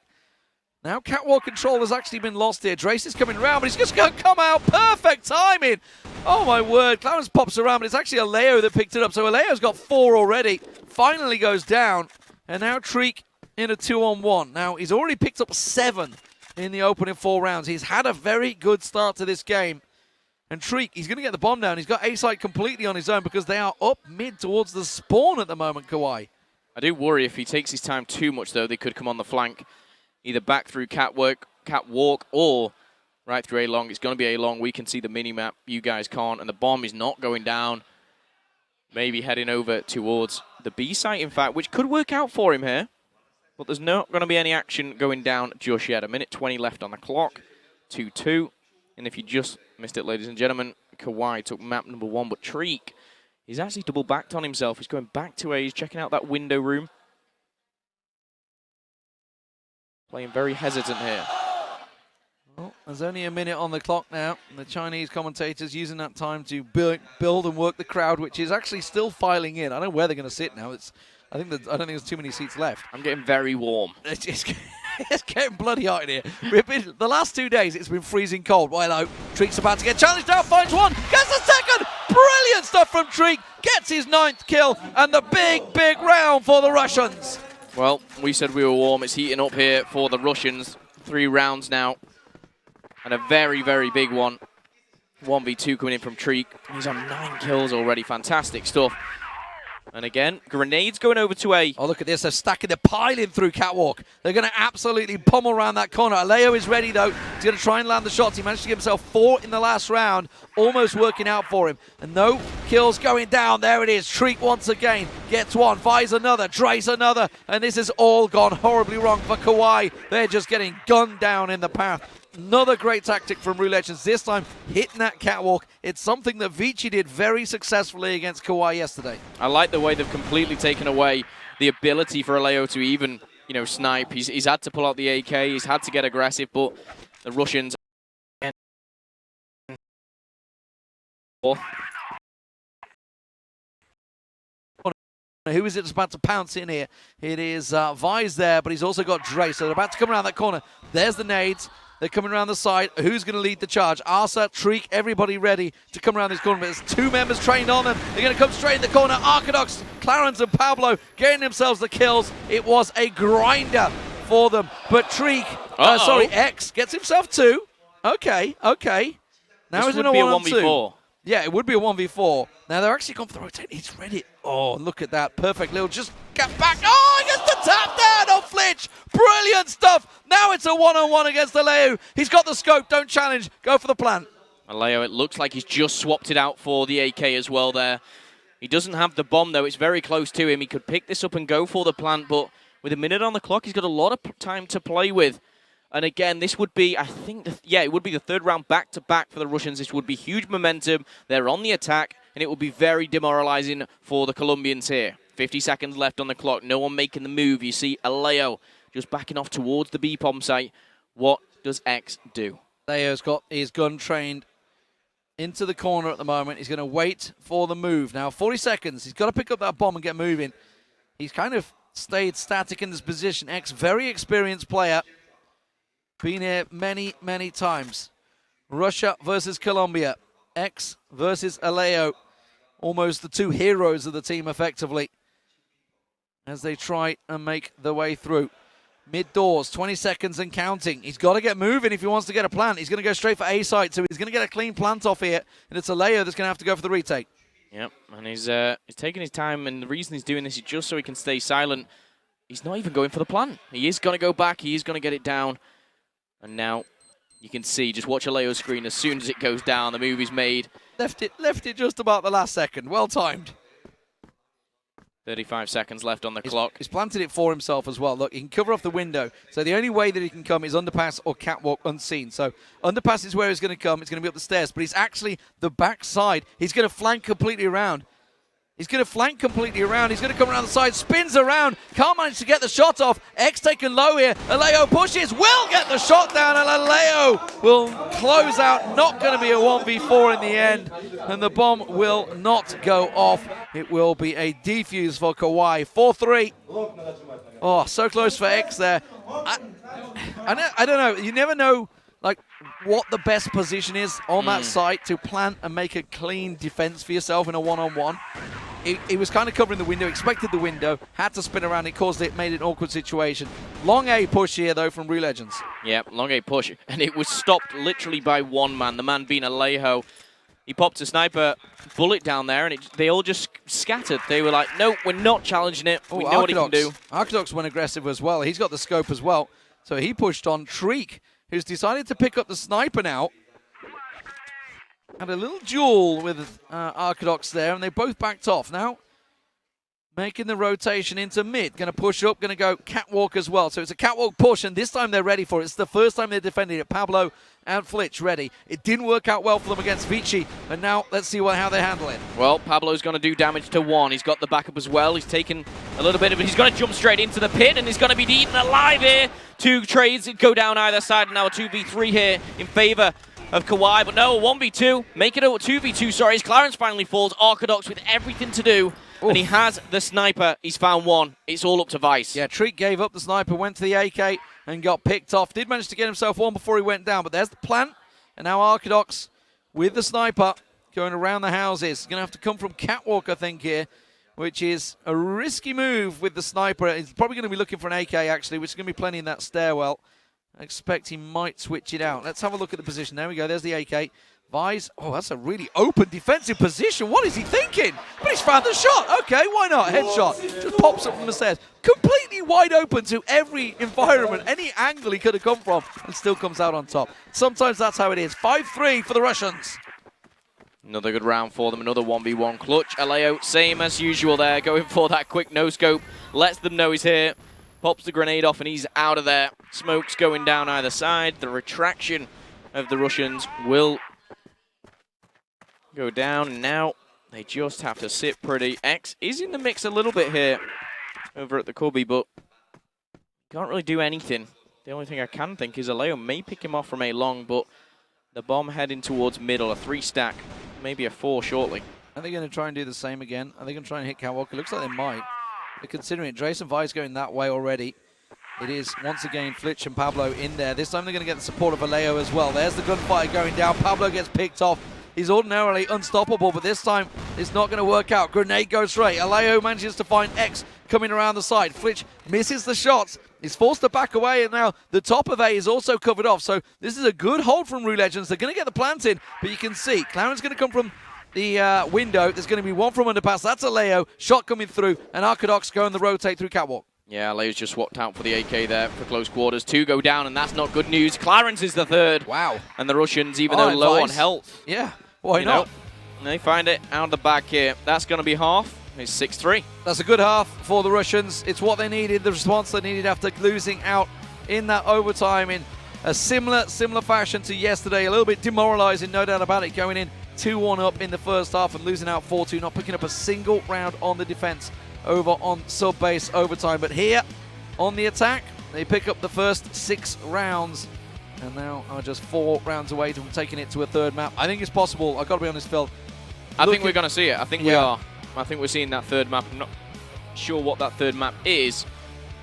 Now catwalk control has actually been lost here. Drace is coming around, but he's just going to come out. Perfect timing. Oh my word, Clarence pops around, but it's actually Aleo that picked it up. So Aleo's got 4 already. Finally goes down, and now Treek in a 2-on-1. Now he's already picked up 7 in the opening 4 rounds. He's had a very good start to this game. And Treek, he's going to get the bomb down. He's got A-site completely on his own because they are up mid towards the spawn at the moment, Kauai. I do worry if he takes his time too much, though, they could come on the flank, either back through catwalk, or right through A-Long. It's going to be A-Long. We can see the mini-map. You guys can't. And the bomb is not going down. Maybe heading over towards the B site, in fact, which could work out for him here. But there's not going to be any action going down just yet. 1:20 left on the clock. 2-2. And if you just missed it, ladies and gentlemen, Kauai took map number 1, but Treek, he's actually double-backed on himself. He's going back to A. He's checking out that window room. Playing very hesitant here. Well, there's only a minute on the clock now. And the Chinese commentators using that time to build and work the crowd, which is actually still filing in. I don't know where they're going to sit now. I don't think there's too many seats left. I'm getting very warm. It's getting bloody hot in here. The last 2 days, it's been freezing cold. Well, Treek's about to get challenged out, finds 1, gets the 2nd. Brilliant stuff from Treek. Gets his 9th kill, and the big round for the Russians. Well, we said we were warm. It's heating up here for the Russians. 3 rounds now, and a very big one. 1v2 coming in from Treek. He's on 9 kills already. Fantastic stuff. And again, grenades going over to A. Oh, look at this. They're stacking, they're piling through catwalk. They're going to absolutely pummel around that corner. Aleo is ready, though. He's going to try and land the shots. He managed to give himself 4 in the last round. Almost working out for him. And no kills going down. There it is. Treek once again gets 1. Fires another. Drace another. And this has all gone horribly wrong for Kauai. They're just getting gunned down in the path. Another great tactic from Rue Legends, this time hitting that catwalk. It's something that Vici did very successfully against Kauai yesterday. I like the way they've completely taken away the ability for Aleo to even, snipe. He's had to pull out the AK, he's had to get aggressive, but the Russians... Who is it that's about to pounce in here? It is Vise there, but he's also got Dre, so they're about to come around that corner. There's the nades. They're coming around the side. Who's going to lead the charge? Arsa, Treek, everybody ready to come around this corner. But there's 2 members trained on them. They're going to come straight in the corner. Arcadox, Clarence and Pablo getting themselves the kills. It was a grinder for them. But Treek, X gets himself 2. Okay. Now he's in a 1v4. Yeah, it would be a 1v4. Now they're actually going for the rotate. He's ready. Oh, look at that. Perfect little just get back. Oh, he gets the tap there. No flinch. Brilliant stuff. Now it's a 1-on-1 against Aleo. He's got the scope. Don't challenge. Go for the plant. Aleo, it looks like he's just swapped it out for the AK as well there. He doesn't have the bomb, though. It's very close to him. He could pick this up and go for the plant, but with a minute on the clock, he's got a lot of time to play with. And again, this would be, I think, it would be the 3rd round back-to-back for the Russians. This would be huge momentum. They're on the attack, and it would be very demoralizing for the Colombians here. 50 seconds left on the clock. No one making the move. You see Aleo just backing off towards the B-bomb site. What does X do? Aleo's got his gun trained into the corner at the moment. He's going to wait for the move. Now, 40 seconds. He's got to pick up that bomb and get moving. He's kind of stayed static in this position. X, very experienced player. Been here many times. Russia versus Colombia. X versus Aleo. Almost the 2 heroes of the team, effectively, as they try and make their way through. Mid-doors, 20 seconds and counting. He's got to get moving if he wants to get a plant. He's going to go straight for A site, so he's going to get a clean plant off here, and it's Aleo that's going to have to go for the retake. Yep, and he's taking his time, and the reason he's doing this is just so he can stay silent. He's not even going for the plant. He is going to go back. He is going to get it down. And now you can see, just watch Aleo's screen. As soon as it goes down, the move is made. Left it just about the last second. Well timed. 35 seconds left on the clock. He's planted it for himself as well. Look, he can cover off the window. So the only way that he can come is underpass or catwalk unseen. So underpass is where he's going to come. It's going to be up the stairs. But he's actually the back side. He's going to flank completely around. He's going to flank completely around. He's going to come around the side, spins around, can't manage to get the shot off. X taken low here. Aleo pushes, will get the shot down, and Aleo will close out. Not going to be a 1v4 in the end, and the bomb will not go off. It will be a defuse for Kawhi. 4-3. Oh, so close for X there. I don't know. You never know like what the best position is on that site to plant and make a clean defense for yourself in a one-on-one. He was kind of covering the window, expected the window, had to spin around, it caused it, made it an awkward situation. Long A push here, though, from Rue Legends. Yep, long A push, and it was stopped literally by one man, the man being Alejo. He popped a sniper bullet down there, and they all just scattered. They were like, no, we're not challenging it. We know what he can do. Arcadox went aggressive as well. He's got the scope as well. So he pushed on Treek, who's decided to pick up the sniper now. Had a little duel with Arcadox there, and they both backed off. Now, making the rotation into mid. Going to push up, going to go catwalk as well. So it's a catwalk push, and this time they're ready for it. It's the first time they're defending it. Pablo and Flitch ready. It didn't work out well for them against Vici, and now let's see how they handle it. Well, Pablo's going to do damage to one. He's got the backup as well. He's taken a little bit of it. He's going to jump straight into the pit, and he's going to be eaten alive here. Two trades go down either side, and now a 2v3 here in favor of Kawhi, but no, 1v2. Make it a 2v2, sorry, as Clarence finally falls. Arcadox with everything to do, and he has the sniper. He's found one. It's all up to Vice. Yeah, Treek gave up the sniper, went to the AK, and got picked off. Did manage to get himself one before he went down, but there's the plant. And now Arcadox with the sniper going around the houses. He's going to have to come from catwalk, I think, here, which is a risky move with the sniper. He's probably going to be looking for an AK, actually, which is going to be plenty in that stairwell. I expect he might switch it out. Let's have a look at the position. There we go. There's the AK. Vise. Oh, that's a really open defensive position. What is he thinking? But he's found the shot. Okay, why not? Headshot. Just pops up from the stairs. Completely wide open to every environment, any angle he could have come from, and still comes out on top. Sometimes that's how it is. 5-3 for the Russians. Another good round for them. Another 1v1 clutch. Aleo, same as usual there. Going for that quick no-scope. Lets them know he's here. Pops the grenade off, and he's out of there. Smoke's going down either side. The retraction of the Russians will go down, and now they just have to sit pretty. X is in the mix a little bit here over at the cubby, but can't really do anything. The only thing I can think is Aleo may pick him off from a long, but the bomb heading towards middle, a 3-stack, maybe a 4 shortly. Are they going to try and do the same again? Are they going to try and hit Catwalk? It looks like they might. They're considering it. Drace and Vice going that way already. It is, once again, Flitch and Pablo in there. This time they're going to get the support of Aleo as well. There's the gunfight going down. Pablo gets picked off. He's ordinarily unstoppable, but this time it's not going to work out. Grenade goes straight. Aleo manages to find X coming around the side. Flitch misses the shots. He's forced to back away, and now the top of A is also covered off. So this is a good hold from Rue Legends. They're going to get the plant in, but you can see Clarence going to come from the window. There's going to be one from underpass. That's Aleo. Shot coming through, and Arcadox going the rotate through catwalk. Yeah, Aleo's just swapped out for the AK there for close quarters. 2 go down, and that's not good news. Clarence is the third. Wow. And the Russians, even though low on health. Yeah, why not? They find it out of the back here. That's going to be half. It's 6-3. That's a good half for the Russians. It's what they needed, the response they needed after losing out in that overtime in a similar fashion to yesterday. A little bit demoralizing, no doubt about it, going in 2-1 up in the first half and losing out 4-2, not picking up a single round on the defense over on sub-base overtime. But here on the attack, they pick up the first 6 rounds and now are just 4 rounds away from taking it to a third map. I think it's possible. I've got to be honest, Phil. I think we're going to see it. I think we are. I think we're seeing that third map. I'm not sure what that third map is,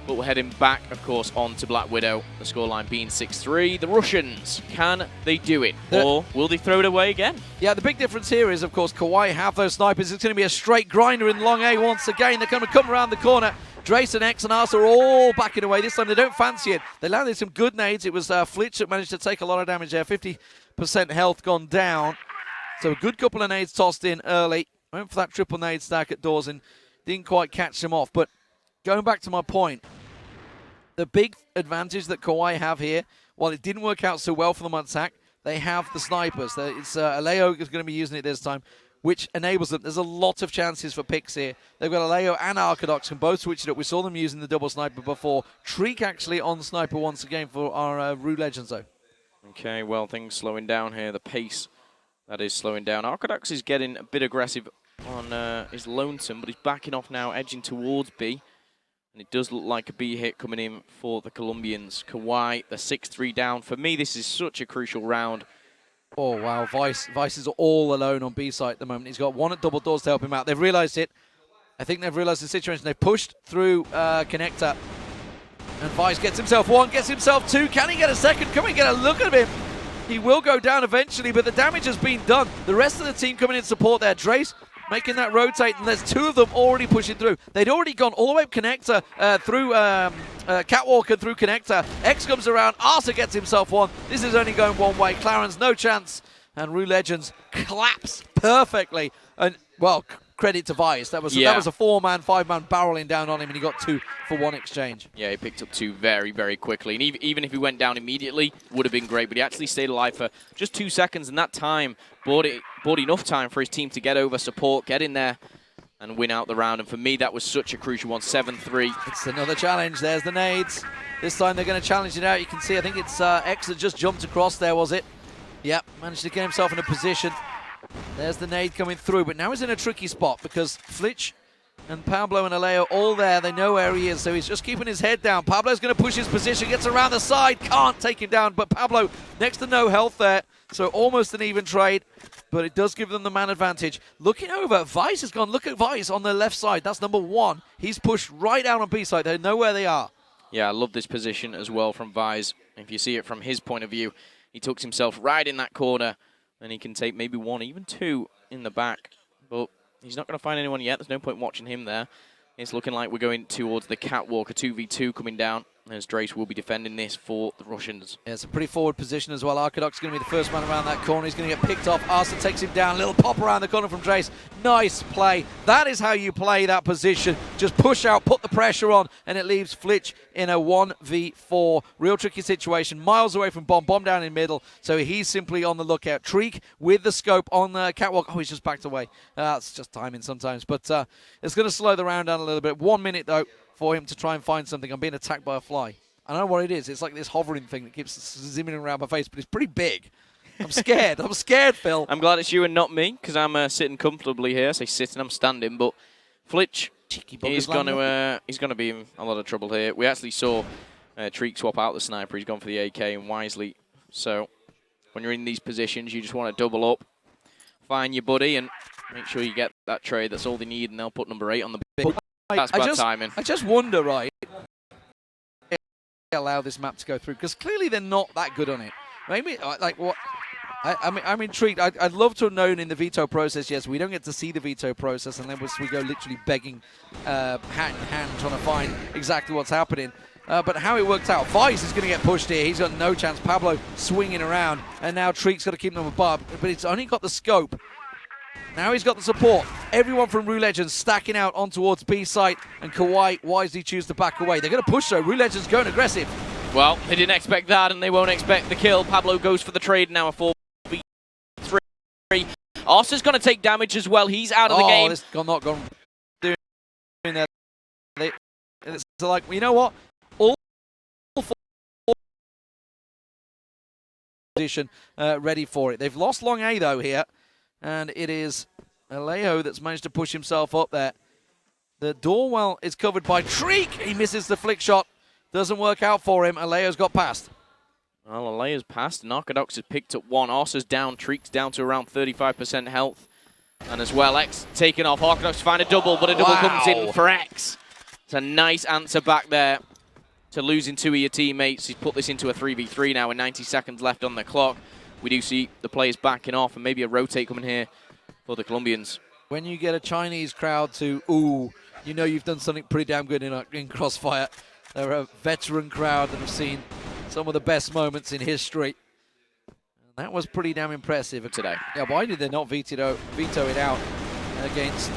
but we're heading back, of course, on to Black Widow. The scoreline being 6-3. The Russians, can they do it? Or will they throw it away again? Yeah, the big difference here is, of course, Kawhi have those snipers. It's going to be a straight grinder in long A once again. They're going to come around the corner. Drace and X and Arse are all backing away. This time they don't fancy it. They landed some good nades. It was Flitch that managed to take a lot of damage there. 50% health gone down. So a good couple of nades tossed in early. Went for that triple nade stack at doors and didn't quite catch him off. But going back to my point, the big advantage that Kauai have here, while it didn't work out so well for them on attack, they have the snipers. It's Aleo is going to be using it this time, which enables them. There's a lot of chances for picks here. They've got Aleo and Arcadox can both switch it up. We saw them using the double sniper before. Treek actually on the sniper once again for our Rue Legends, though. Okay, well, things slowing down here. The pace, that is slowing down. Arcadox is getting a bit aggressive on his lonesome, but he's backing off now, edging towards B. And it does look like a B hit coming in for the Colombians. Kauai, the 6-3 down. For me, this is such a crucial round. Oh, wow. Vice is all alone on B site at the moment. He's got one at double doors to help him out. They've realized it. I think they've realized the situation. They've pushed through Connector. And Vice gets himself one, gets himself two. Can he get a second? Can we get a look at him? He will go down eventually, but the damage has been done. The rest of the team coming in support there. Drace making that rotate, and there's two of them already pushing through. They'd already gone all the way up Connector through Catwalk and through Connector. X comes around, Arthur gets himself one. This is only going one way. Clarence, no chance. And Rue Legends collapse perfectly. And, well, credit to Vice. That was a 4-man, 5-man barreling down on him, and he got 2 for 1 exchange. Yeah, he picked up 2 very, very quickly. And even if he went down immediately, would have been great. But he actually stayed alive for just 2 seconds, and that time bought enough time for his team to get over support, get in there, and win out the round. And for me, that was such a crucial one, 7-3. It's another challenge. There's the nades. This time they're going to challenge it out. You can see, I think it's X that just jumped across there, was it? Yep, managed to get himself in a position. There's the nade coming through, but now he's in a tricky spot because Flitch and Pablo and Aleo all there. They know where he is, so he's just keeping his head down. Pablo's going to push his position, gets around the side, can't take him down, but Pablo next to no health there, so almost an even trade, but it does give them the man advantage. Looking over, Vice has gone, look at Vice on the left side, that's number 1. He's pushed right out on B side, they know where they are. Yeah, I love this position as well from Vice. If you see it from his point of view, he tucks himself right in that corner, and he can take maybe 1, even 2 in the back. But he's not going to find anyone yet. There's no point watching him there. It's looking like we're going towards the catwalk, a 2v2 coming down. As Drace will be defending this for the Russians. Yeah, it's a pretty forward position as well. Arcadox is going to be the first man around that corner. He's going to get picked off. Arthur takes him down. Little pop around the corner from Drace. Nice play. That is how you play that position. Just push out, put the pressure on, and it leaves Flitch in a 1v4. Real tricky situation. Miles away from Bomb. Bomb down in middle. So he's simply on the lookout. Treek with the scope on the catwalk. Oh, he's just backed away. It's just timing sometimes. But it's going to slow the round down a little bit. 1 minute, though, for him to try and find something. I'm being attacked by a fly. I don't know what it is. It's like this hovering thing that keeps zooming around my face, but it's pretty big. I'm scared. I'm scared, Phil. I'm glad it's you and not me, because I'm sitting comfortably here. I say sitting, I'm standing. But Flitch, he's going to be in a lot of trouble here. We actually saw Treek swap out the sniper. He's gone for the AK and wisely. So when you're in these positions, you just want to double up, find your buddy, and make sure you get that trade. That's all they need, and they'll put number 8 on the big. That's bad timing. I just wonder, right, allow this map to go through, because clearly they're not that good on it. Maybe, like, what? I'm intrigued. I'd love to have known in the veto process. Yes, we don't get to see the veto process, and then we go literally begging hand in hand, trying to find exactly what's happening. But how it worked out, Vice is going to get pushed here. He's got no chance. Pablo swinging around, and now Treek's got to keep them above, but it's only got the scope. Now he's got the support. Everyone from Rue Legends stacking out on towards B site, and Kauai wisely choose to back away. They're going to push though. Rue Legends going aggressive. Well, they didn't expect that, and they won't expect the kill. Pablo goes for the trade now, a 4v3. Arthur's going to take damage as well. He's out of the game. This not gone doing that. It's like, you know what? All 4 position ready for it. They've lost long A though here. And it is Alejo that's managed to push himself up there. The Dorwell is covered by Treek. He misses the flick shot. Doesn't work out for him. Alejo's got past. Well, Alejo's passed. Narcodox has picked up 1. Arsa's down. Treek's down to around 35% health. And as well, X taken off. Narcodox find a double, but a double comes in for X. It's a nice answer back there to losing 2 of your teammates. He's put this into a 3v3 now with 90 seconds left on the clock. We do see the players backing off and maybe a rotate coming here for the Colombians. When you get a Chinese crowd to, ooh, you know you've done something pretty damn good in Crossfire. They're a veteran crowd that have seen some of the best moments in history. And that was pretty damn impressive today. Yeah, why did they not veto it out? against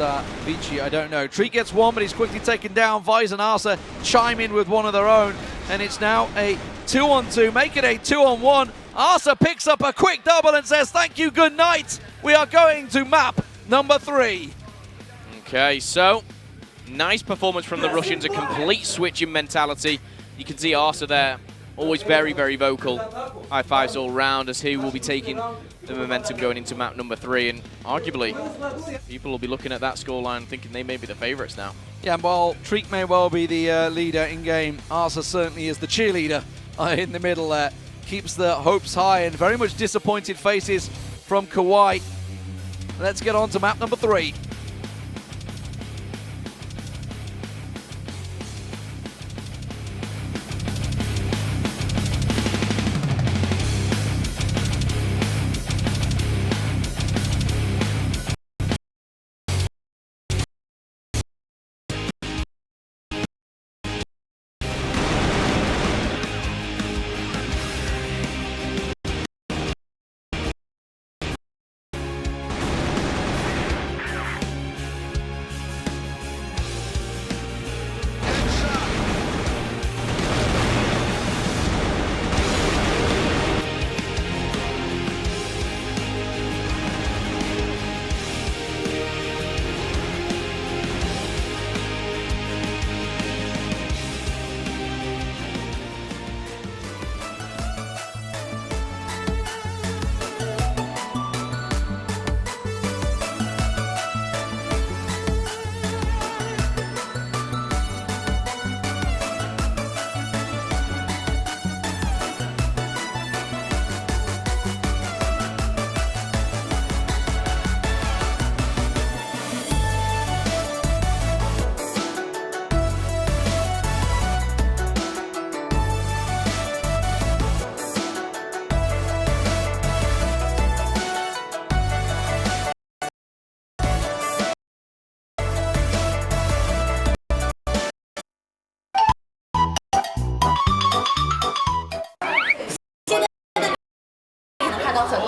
Vici, I don't know. Treat gets one, but he's quickly taken down. Vice and Arsa chime in with one of their own, and it's now a 2-on-2. Make it a 2-on-1. Arsa picks up a quick double and says, thank you, good night. We are going to map number 3. Okay, so nice performance from the Russians, a complete switch in mentality. You can see Arsa there, always very, very vocal. High fives all round as he will be taking the momentum going into map number 3, and arguably people will be looking at that scoreline thinking they may be the favourites now. Yeah, while Treek may well be the leader in game, Arsa certainly is the cheerleader in the middle there. Keeps the hopes high and very much disappointed faces from Kawhi. Let's get on to map number 3.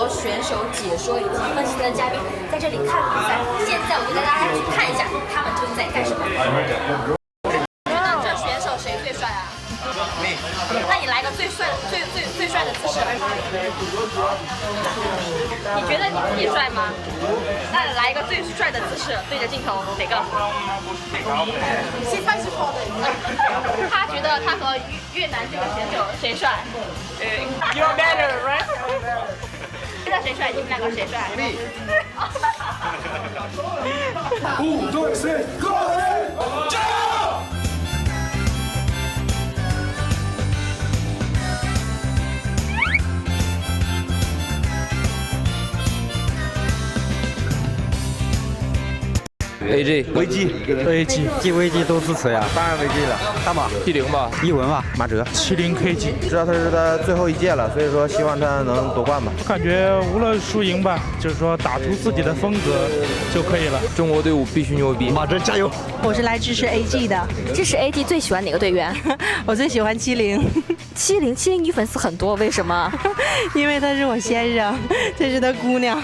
选手解说以及分析的嘉宾在这里看比赛。现在我就带大家去看一下他们究竟在干什么。觉得这选手谁最帅啊？那你来个最帅的姿势。你觉得你自己帅吗？那来一个最帅的姿势，对着镜头，哪个？他觉得他和越南这个选手谁帅？You're better, right? 觉得谁帅？你们两个谁帅？5、2、3、Go！ 加油！AJ 危机 AG 记危机都支持呀，当然危机了。大马T0吧，一文吧，马哲70 KG， 知道他是他最后一届了，所以说希望他能夺冠吧。感觉无论输赢吧，就是说打出自己的风格就可以了。中国队伍必须牛逼，马哲加油！我是来支持 AG 的。支持 AG 最喜欢哪个队员？我最喜欢70。70女粉丝很多，为什么？因为他是我先生，这是他姑娘。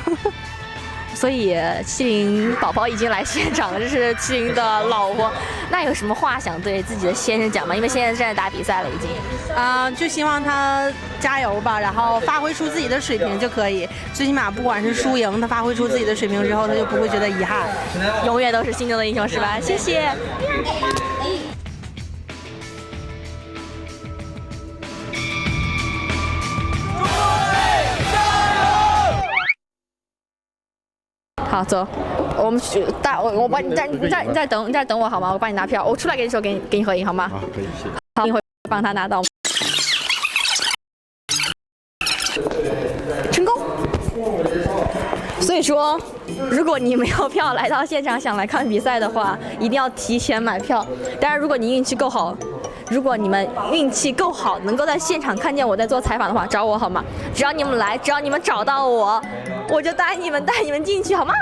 所以70宝宝已经来现场了，这是70的老婆。那有什么话想对自己的先生讲吗？因为现在正在打比赛了，已经。就希望他加油吧，然后发挥出自己的水平就可以。最起码不管是输赢，他发挥出自己的水平之后，他就不会觉得遗憾。永远都是心中的英雄，是吧？谢谢。好，走，我们去我帮你再等我好吗？我帮你拿票，我出来跟你说，给你合影好吗？啊，可以，谢谢。好，一会帮他拿到。成功。所以说，如果你没有票来到现场想来看比赛的话，一定要提前买票。当然，如果你运气够好。如果你们运气够好，能够在现场看见我在做采访的话，找我好吗？只要你们来，只要你们找到我，我就带你们进去好吗？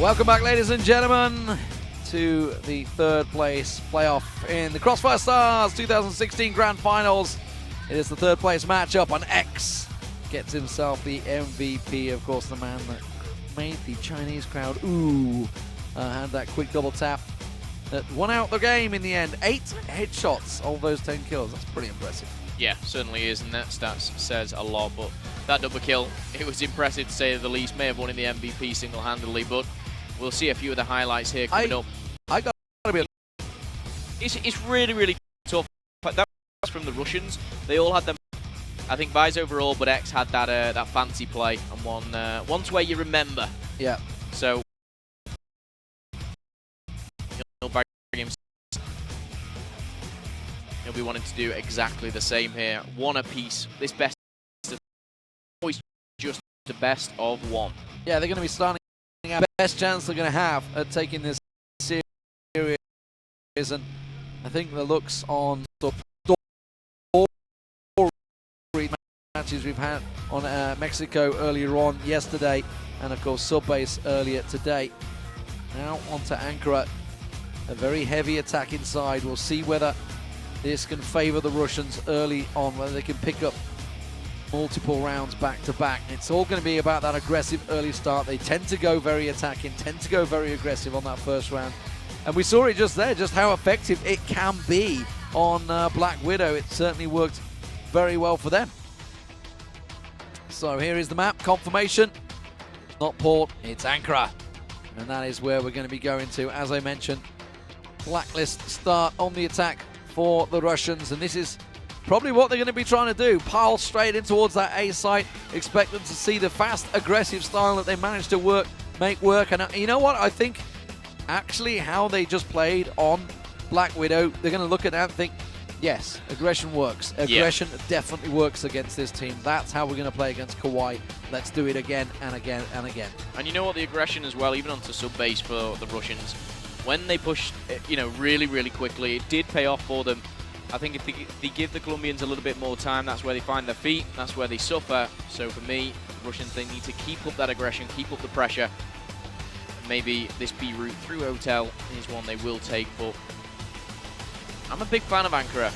Welcome back, ladies and gentlemen, to the third place playoff in the Crossfire Stars 2016 Grand Finals. It is the third place matchup, and X gets himself the MVP, of course, the man that made the Chinese crowd had that quick double tap that won out the game in the end. 8 headshots of those 10 kills. That's pretty impressive. Yeah, certainly is, and that stats says a lot, but that double kill, it was impressive to say the least. May have won in the MVP single-handedly, but we'll see a few of the highlights here coming up. It's really, really tough. That was from the Russians. They all had them. I think Vi's overall, but X had that fancy play and one to where you remember. Yeah. So he'll be wanting to do exactly the same here. One apiece. This best is always just the best of one. Yeah, they're going to be starting our best chance they're going to have at taking this series, and I think the looks on the matches we've had on Mexico earlier on yesterday, and of course Subbase earlier today. Now onto Ankara, a very heavy attack inside. We'll see whether this can favor the Russians early on, whether they can pick up multiple rounds back to back. It's all going to be about that aggressive early start. They tend to go very attacking, tend to go very aggressive on that first round. And we saw it just there, just how effective it can be on Black Widow. It certainly worked very well for them. So here is the map, confirmation. Not Port, it's Ankara. And that is where we're going to be going to, as I mentioned. Blacklist start on the attack for the Russians, and this is probably what they're going to be trying to do. Pile straight in towards that A site, expect them to see the fast, aggressive style that they managed to make work. And you know what? I think actually how they just played on Black Widow, they're going to look at that and think, yes, aggression works. Aggression definitely works against this team. That's how we're going to play against Kauai. Let's do it again and again and again. And you know what? The aggression as well, even onto sub-base for the Russians, when they pushed, really, really quickly, it did pay off for them. I think if they give the Colombians a little bit more time, that's where they find their feet, that's where they suffer. So for me, the Russians, they need to keep up that aggression, keep up the pressure. Maybe this B route through Hotel is one they will take, but I'm a big fan of Ankara.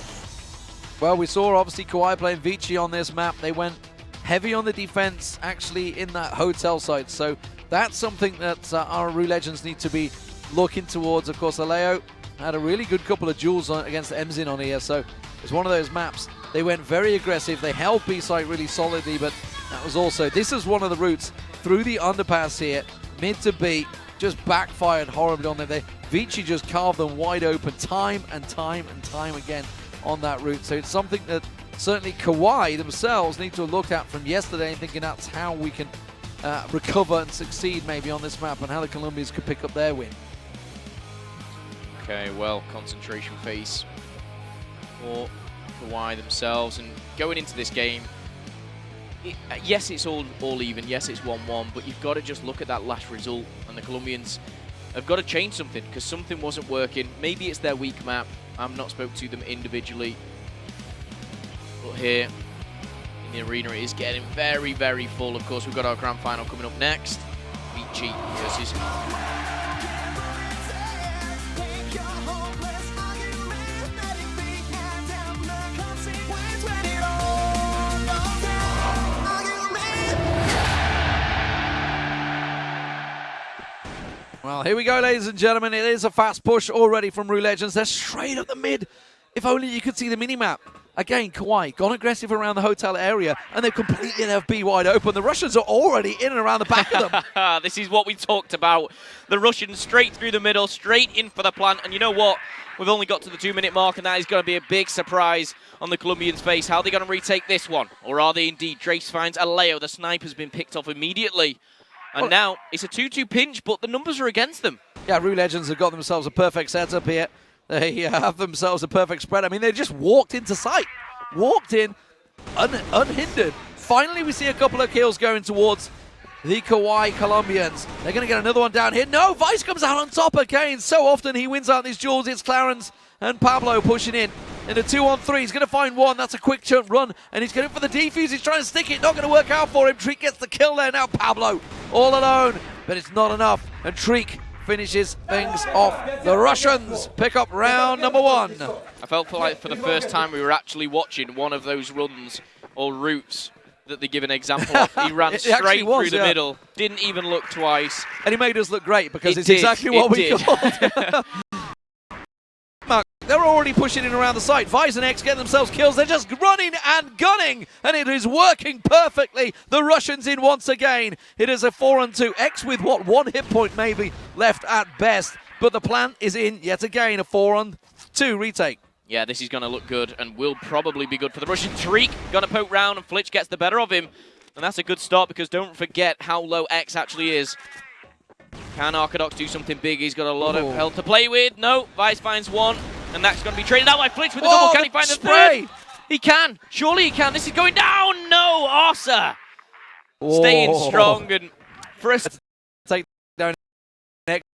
Well, we saw obviously Kauai playing Vici on this map. They went heavy on the defense actually in that Hotel site. So that's something that our Rue Legends need to be looking towards. Of course, Aleo had a really good couple of duels against Emzin on here. So it's one of those maps. They went very aggressive. They held B site really solidly, but that was also, this is one of the routes through the underpass here, mid to B, just backfired horribly on them. Vici just carved them wide open time and time and time again on that route. So it's something that certainly Kauai themselves need to look at from yesterday and thinking that's how we can recover and succeed maybe on this map and how the Colombians could pick up their win. Okay, well, concentration phase for Kauai themselves, and going into this game, yes, it's all even, yes, it's 1-1, but you've got to just look at that last result, and the Colombians have got to change something, because something wasn't working. Maybe it's their weak map. I've not spoke to them individually, but here in the arena it is getting very, very full. Of course, we've got our grand final coming up next. Vici versus... Well, here we go, ladies and gentlemen. It is a fast push already from Rue Legends. They're straight up the mid. If only you could see the mini-map. Again, Kauai gone aggressive around the Hotel area, and they've completely left B wide open. The Russians are already in and around the back of them. This is what we talked about. The Russians straight through the middle, straight in for the plant. And you know what? We've only got to the 2-minute mark, and that is going to be a big surprise on the Colombians' face. How are they going to retake this one? Or are they indeed? Drace finds Aleo. The sniper's been picked off immediately. And now it's a 2-2 pinch, but the numbers are against them. Yeah, Rue Legends have got themselves a perfect setup here. They have themselves a perfect spread. I mean, they just walked into sight. Walked in unhindered. Finally, we see a couple of kills going towards the Kauai Colombians. They're going to get another one down here. No, Vice comes out on top again. So often he wins out these duels. It's Clarence and Pablo pushing in a 2-on-3. He's going to find one. That's a quick jump run. And he's going for the defuse. He's trying to stick it. Not going to work out for him. Treat gets the kill there. Now Pablo all alone but it's not enough. And Treek finishes things off. The Russians pick up round number 1. I felt like for the first time we were actually watching one of those runs or routes that they give an example of. He ran straight through the middle, didn't even look twice. And he made us look great because it's exactly what we called. They're already pushing in around the site. Vice and X get themselves kills. They're just running and gunning, and it is working perfectly. The Russians in once again. It is a 4-on-2. X with what, 1 hit point maybe left at best, but the plan is in yet again. A 4-on-2 retake. Yeah, this is going to look good and will probably be good for the Russian. Treek going to poke round and Flitch gets the better of him. And that's a good start because don't forget how low X actually is. Can Arcadox do something big? He's got a lot of health to play with. No, Vice finds 1. And that's going to be traded out by Flitch with the double. Can he find the third? He can. Surely he can. This is going down. No, Arsa. Staying strong and for us. Take down next.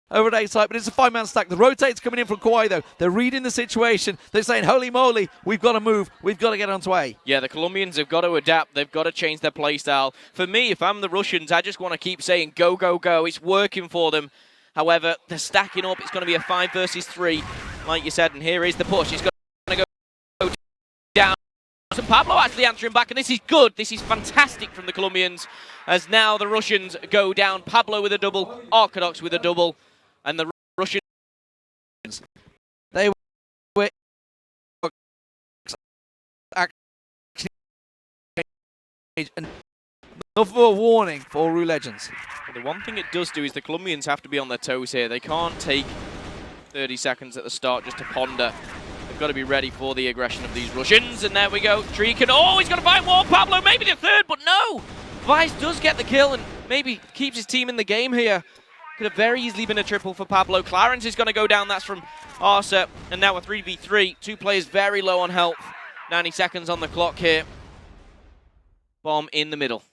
Over at A site, but it's a 5-man stack. The rotate's coming in from Kauai, though. They're reading the situation. They're saying, holy moly, we've got to move. We've got to get onto A. Yeah, the Colombians have got to adapt. They've got to change their play style. For me, if I'm the Russians, I just want to keep saying, go, go, go. It's working for them. However, they're stacking up. It's going to be a 5 versus 3, like you said. And here is the push. It's going to go down. And Pablo actually answering back. And this is good. This is fantastic from the Colombians. As now the Russians go down. Pablo with a double. Arcadox with a double. And the Russians. They were another warning for Rue Legends. The one thing it does do is the Colombians have to be on their toes here. They can't take 30 seconds at the start just to ponder. They've got to be ready for the aggression of these Russians. And there we go. Treek and he's going to find one. Pablo, maybe the third, but no. Vice does get the kill and maybe keeps his team in the game here. Could have very easily been a triple for Pablo. Clarence is going to go down. That's from Arsa. And now a 3v3. 2 players very low on health. 90 seconds on the clock here. Bomb in the middle.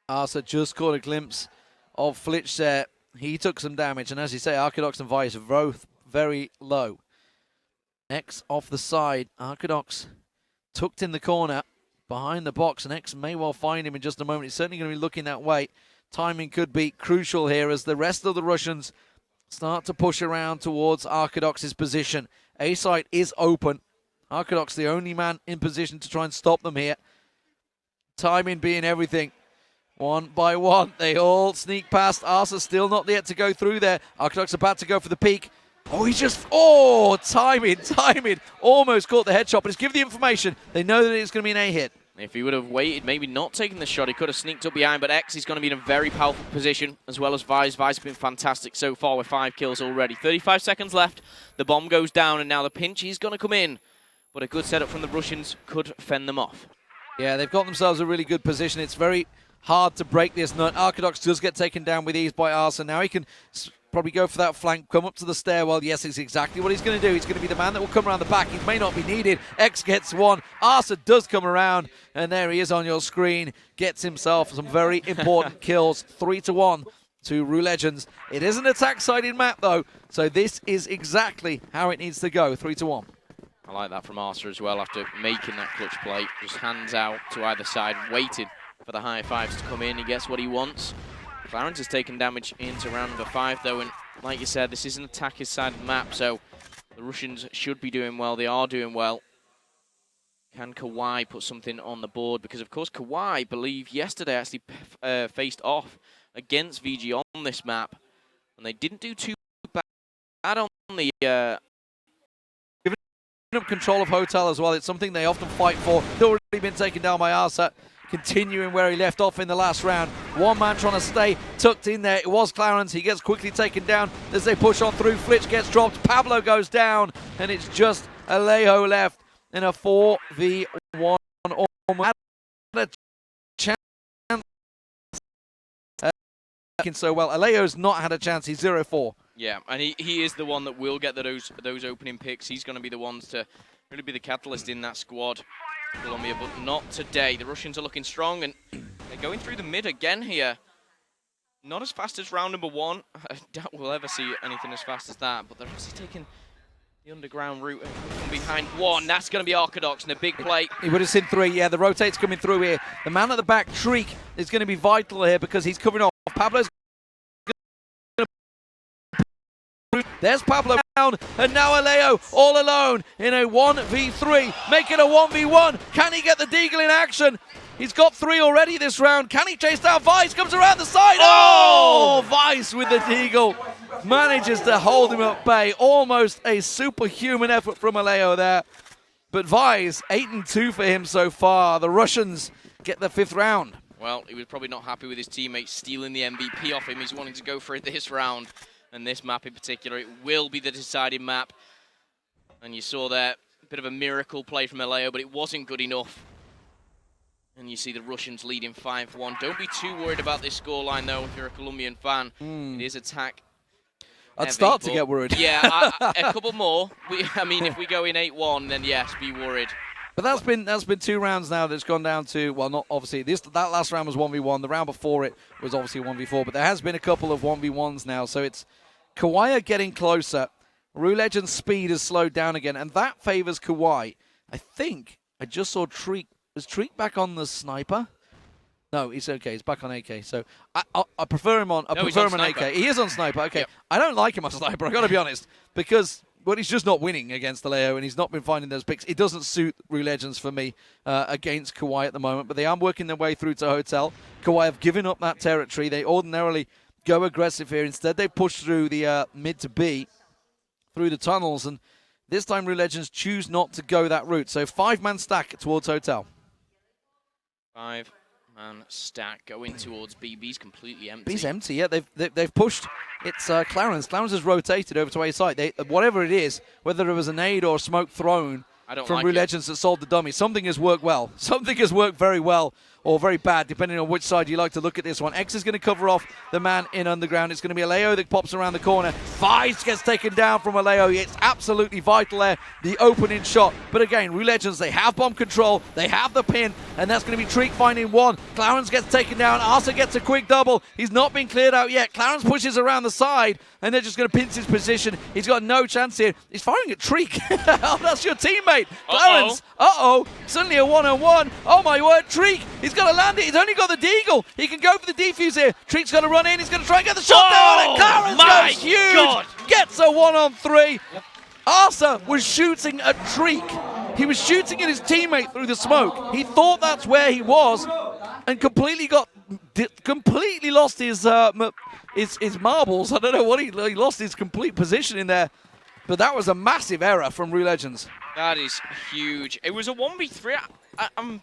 Arsa just caught a glimpse of Flitch there. He took some damage. And as you say, Arcadox and Vice are both very low. X off the side. Arcadox tucked in the corner behind the box. And X may well find him in just a moment. He's certainly going to be looking that way. Timing could be crucial here as the rest of the Russians start to push around towards Arcadox's position. A site is open. Arcadox the only man in position to try and stop them here. Timing being everything. 1 by 1, they all sneak past. Arsa still not yet to go through there. Arcadox about to go for the peak. Timing. Almost caught the headshot, but it's given the information. They know that it's going to be an A hit. If he would have waited, maybe not taken the shot, he could have sneaked up behind, but X is going to be in a very powerful position, as well as Vice. Vice has been fantastic so far with 5 kills already. 35 seconds left, the bomb goes down, and now the pinch is going to come in. But a good setup from the Russians could fend them off. Yeah, they've got themselves a really good position. It's very hard to break this nut. Arcadox does get taken down with ease by Arsa. Now he can probably go for that flank, come up to the stairwell. Yes, it's exactly what he's going to do. He's going to be the man that will come around the back. He may not be needed. X gets 1. Arsa does come around, and there he is on your screen. Gets himself some very important kills. 3-1 to Rue Legends. It is an attack-sided map, though, so this is exactly how it needs to go. 3-1. I like that from Arsa as well after making that clutch play. Just hands out to either side, waiting for the high fives to come in. He gets what he wants. Clarence has taken damage into round number 5, though, and like you said, this is an attacker-sided map, so the Russians should be doing well. They are doing well. Can Kauai put something on the board? Because, of course, Kauai, I believe, yesterday actually faced off against VG on this map, and they didn't do too bad on the... Giving up control of Hotel as well. It's something they often fight for. They've already been taken down by Arsa. Continuing where he left off in the last round. 1 man trying to stay tucked in there. It was Clarence. He gets quickly taken down as they push on through. Flitch gets dropped. Pablo goes down. And it's just Alejo left in a 4v1. Almost had a chance. So well. Alejo's not had a chance. He's 0-4. Yeah, and he is the one that will get those opening picks. He's going to be the ones to really be the catalyst in that squad. Colombia, but not today. The Russians are looking strong, and they're going through the mid again here. Not as fast as round number 1. I doubt we'll ever see anything as fast as that, but they're actually taking the underground route from behind 1. That's going to be Arcadox and a big play. He would have seen 3. Yeah, the rotate's coming through here. The man at the back, Treek, is going to be vital here because he's covering off Pablo's there's Pablo down, and now Aleo all alone in a 1v3, make it a 1v1. Can he get the Deagle in action? He's got 3 already this round. Can he chase down Vice? Comes around the side. Oh! Vice with the Deagle manages to hold him at bay. Almost a superhuman effort from Aleo there. But Vice, 8-2 for him so far. The Russians get the 5th round. Well, he was probably not happy with his teammates stealing the MVP off him. He's wanting to go for it this round. And this map in particular, it will be the deciding map. And you saw there a bit of a miracle play from Aleo, but it wasn't good enough. And you see the Russians leading 5-1. Don't be too worried about this scoreline, though, if you're a Colombian fan. It is attack. I'd start to get worried. Yeah, a couple more. I mean, if we go in 8-1, then yes, be worried. But that's been 2 rounds now that's gone down to, well, not obviously, that last round was 1v1. The round before it was obviously 1v4, but there has been a couple of 1v1s now. So it's Kawhi getting closer. Rue Legend's speed has slowed down again, and that favors Kawhi. I think I just saw Treek. Was Treek back on the sniper? No, he's okay. He's back on AK. So I prefer him on. I prefer him on AK. He is on sniper. Okay, yep. I don't like him on sniper. I got to be honest, because he's just not winning against Aleo, and he's not been finding those picks. It doesn't suit Rue Legends for me against Kawhi at the moment. But they are working their way through to Hotel. Kawhi have given up that territory. They ordinarily go aggressive here. Instead, they push through the mid to B, through the tunnels, and this time Rue Legends choose not to go that route. So 5-man stack towards Hotel. 5-man stack going towards B. B's completely empty. B's empty, yeah. They've pushed. It's Clarence. Clarence has rotated over to A site. Whatever it is, whether it was a nade or a smoke thrown from Rue Legends that sold the dummy, something has worked well. Something has worked very well or very bad, depending on which side you like to look at this one. X is going to cover off the man in underground. It's going to be Aleo that pops around the corner. Vice gets taken down from Aleo. It's absolutely vital there, the opening shot. But again, Rue Legends, they have bomb control. They have the pin, and that's going to be Treek finding 1. Clarence gets taken down. Arsa gets a quick double. He's not been cleared out yet. Clarence pushes around the side, and they're just going to pinch his position. He's got no chance here. He's firing at Treek. Oh, that's your teammate. Clarence. Suddenly a 1-on-1. Oh, my word. Treek. He's got to land it. He's only got the Deagle. He can go for the defuse here. Treek's got to run in. He's going to try and get the shot down. And Clarence goes huge. God. Gets a 1-on-3. Arsa was shooting at Treek. He was shooting at his teammate through the smoke. He thought that's where he was and completely lost his marbles. I don't know what he lost his complete position in there. But that was a massive error from Rue Legends. That is huge. It was a 1v3. I'm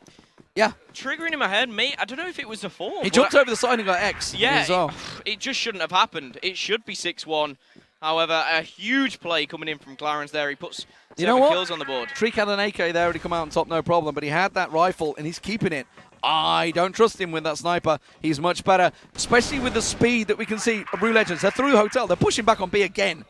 Yeah. Triggering in my head, mate. I don't know if it was a 4. He jumped over the side and got X. Yeah, it just shouldn't have happened. It should be 6-1. However, a huge play coming in from Clarence there. He puts 7 kills on the board. Treek had an AK there and he come out on top, no problem. But he had that rifle and he's keeping it. I don't trust him with that sniper. He's much better, especially with the speed that we can see of Rue Legends. They're through Hotel. They're pushing back on B again.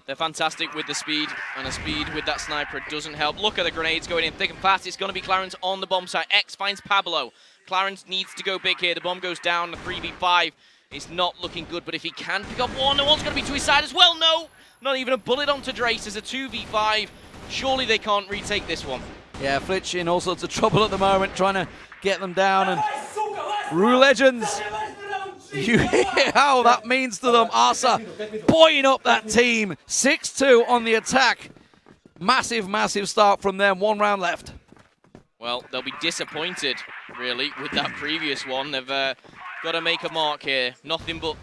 They're fantastic with the speed, and the speed with that sniper doesn't help. Look at the grenades going in thick and fast. It's going to be Clarence on the bomb site. X finds Pablo. Clarence needs to go big here. The bomb goes down, the 3v5. It's not looking good, but if he can pick up one, the one's going to be to his side as well. No, not even a bullet onto Drace. There's a 2v5. Surely they can't retake this one. Yeah, Flitch in all sorts of trouble at the moment, trying to get them down. And Rue Legends, you hear how that means to them. Arsa buoying up that team. 6-2 on the attack. Massive, massive start from them. 1 round left. Well, they'll be disappointed, really, with that previous one. They've got to make a mark here. Nothing but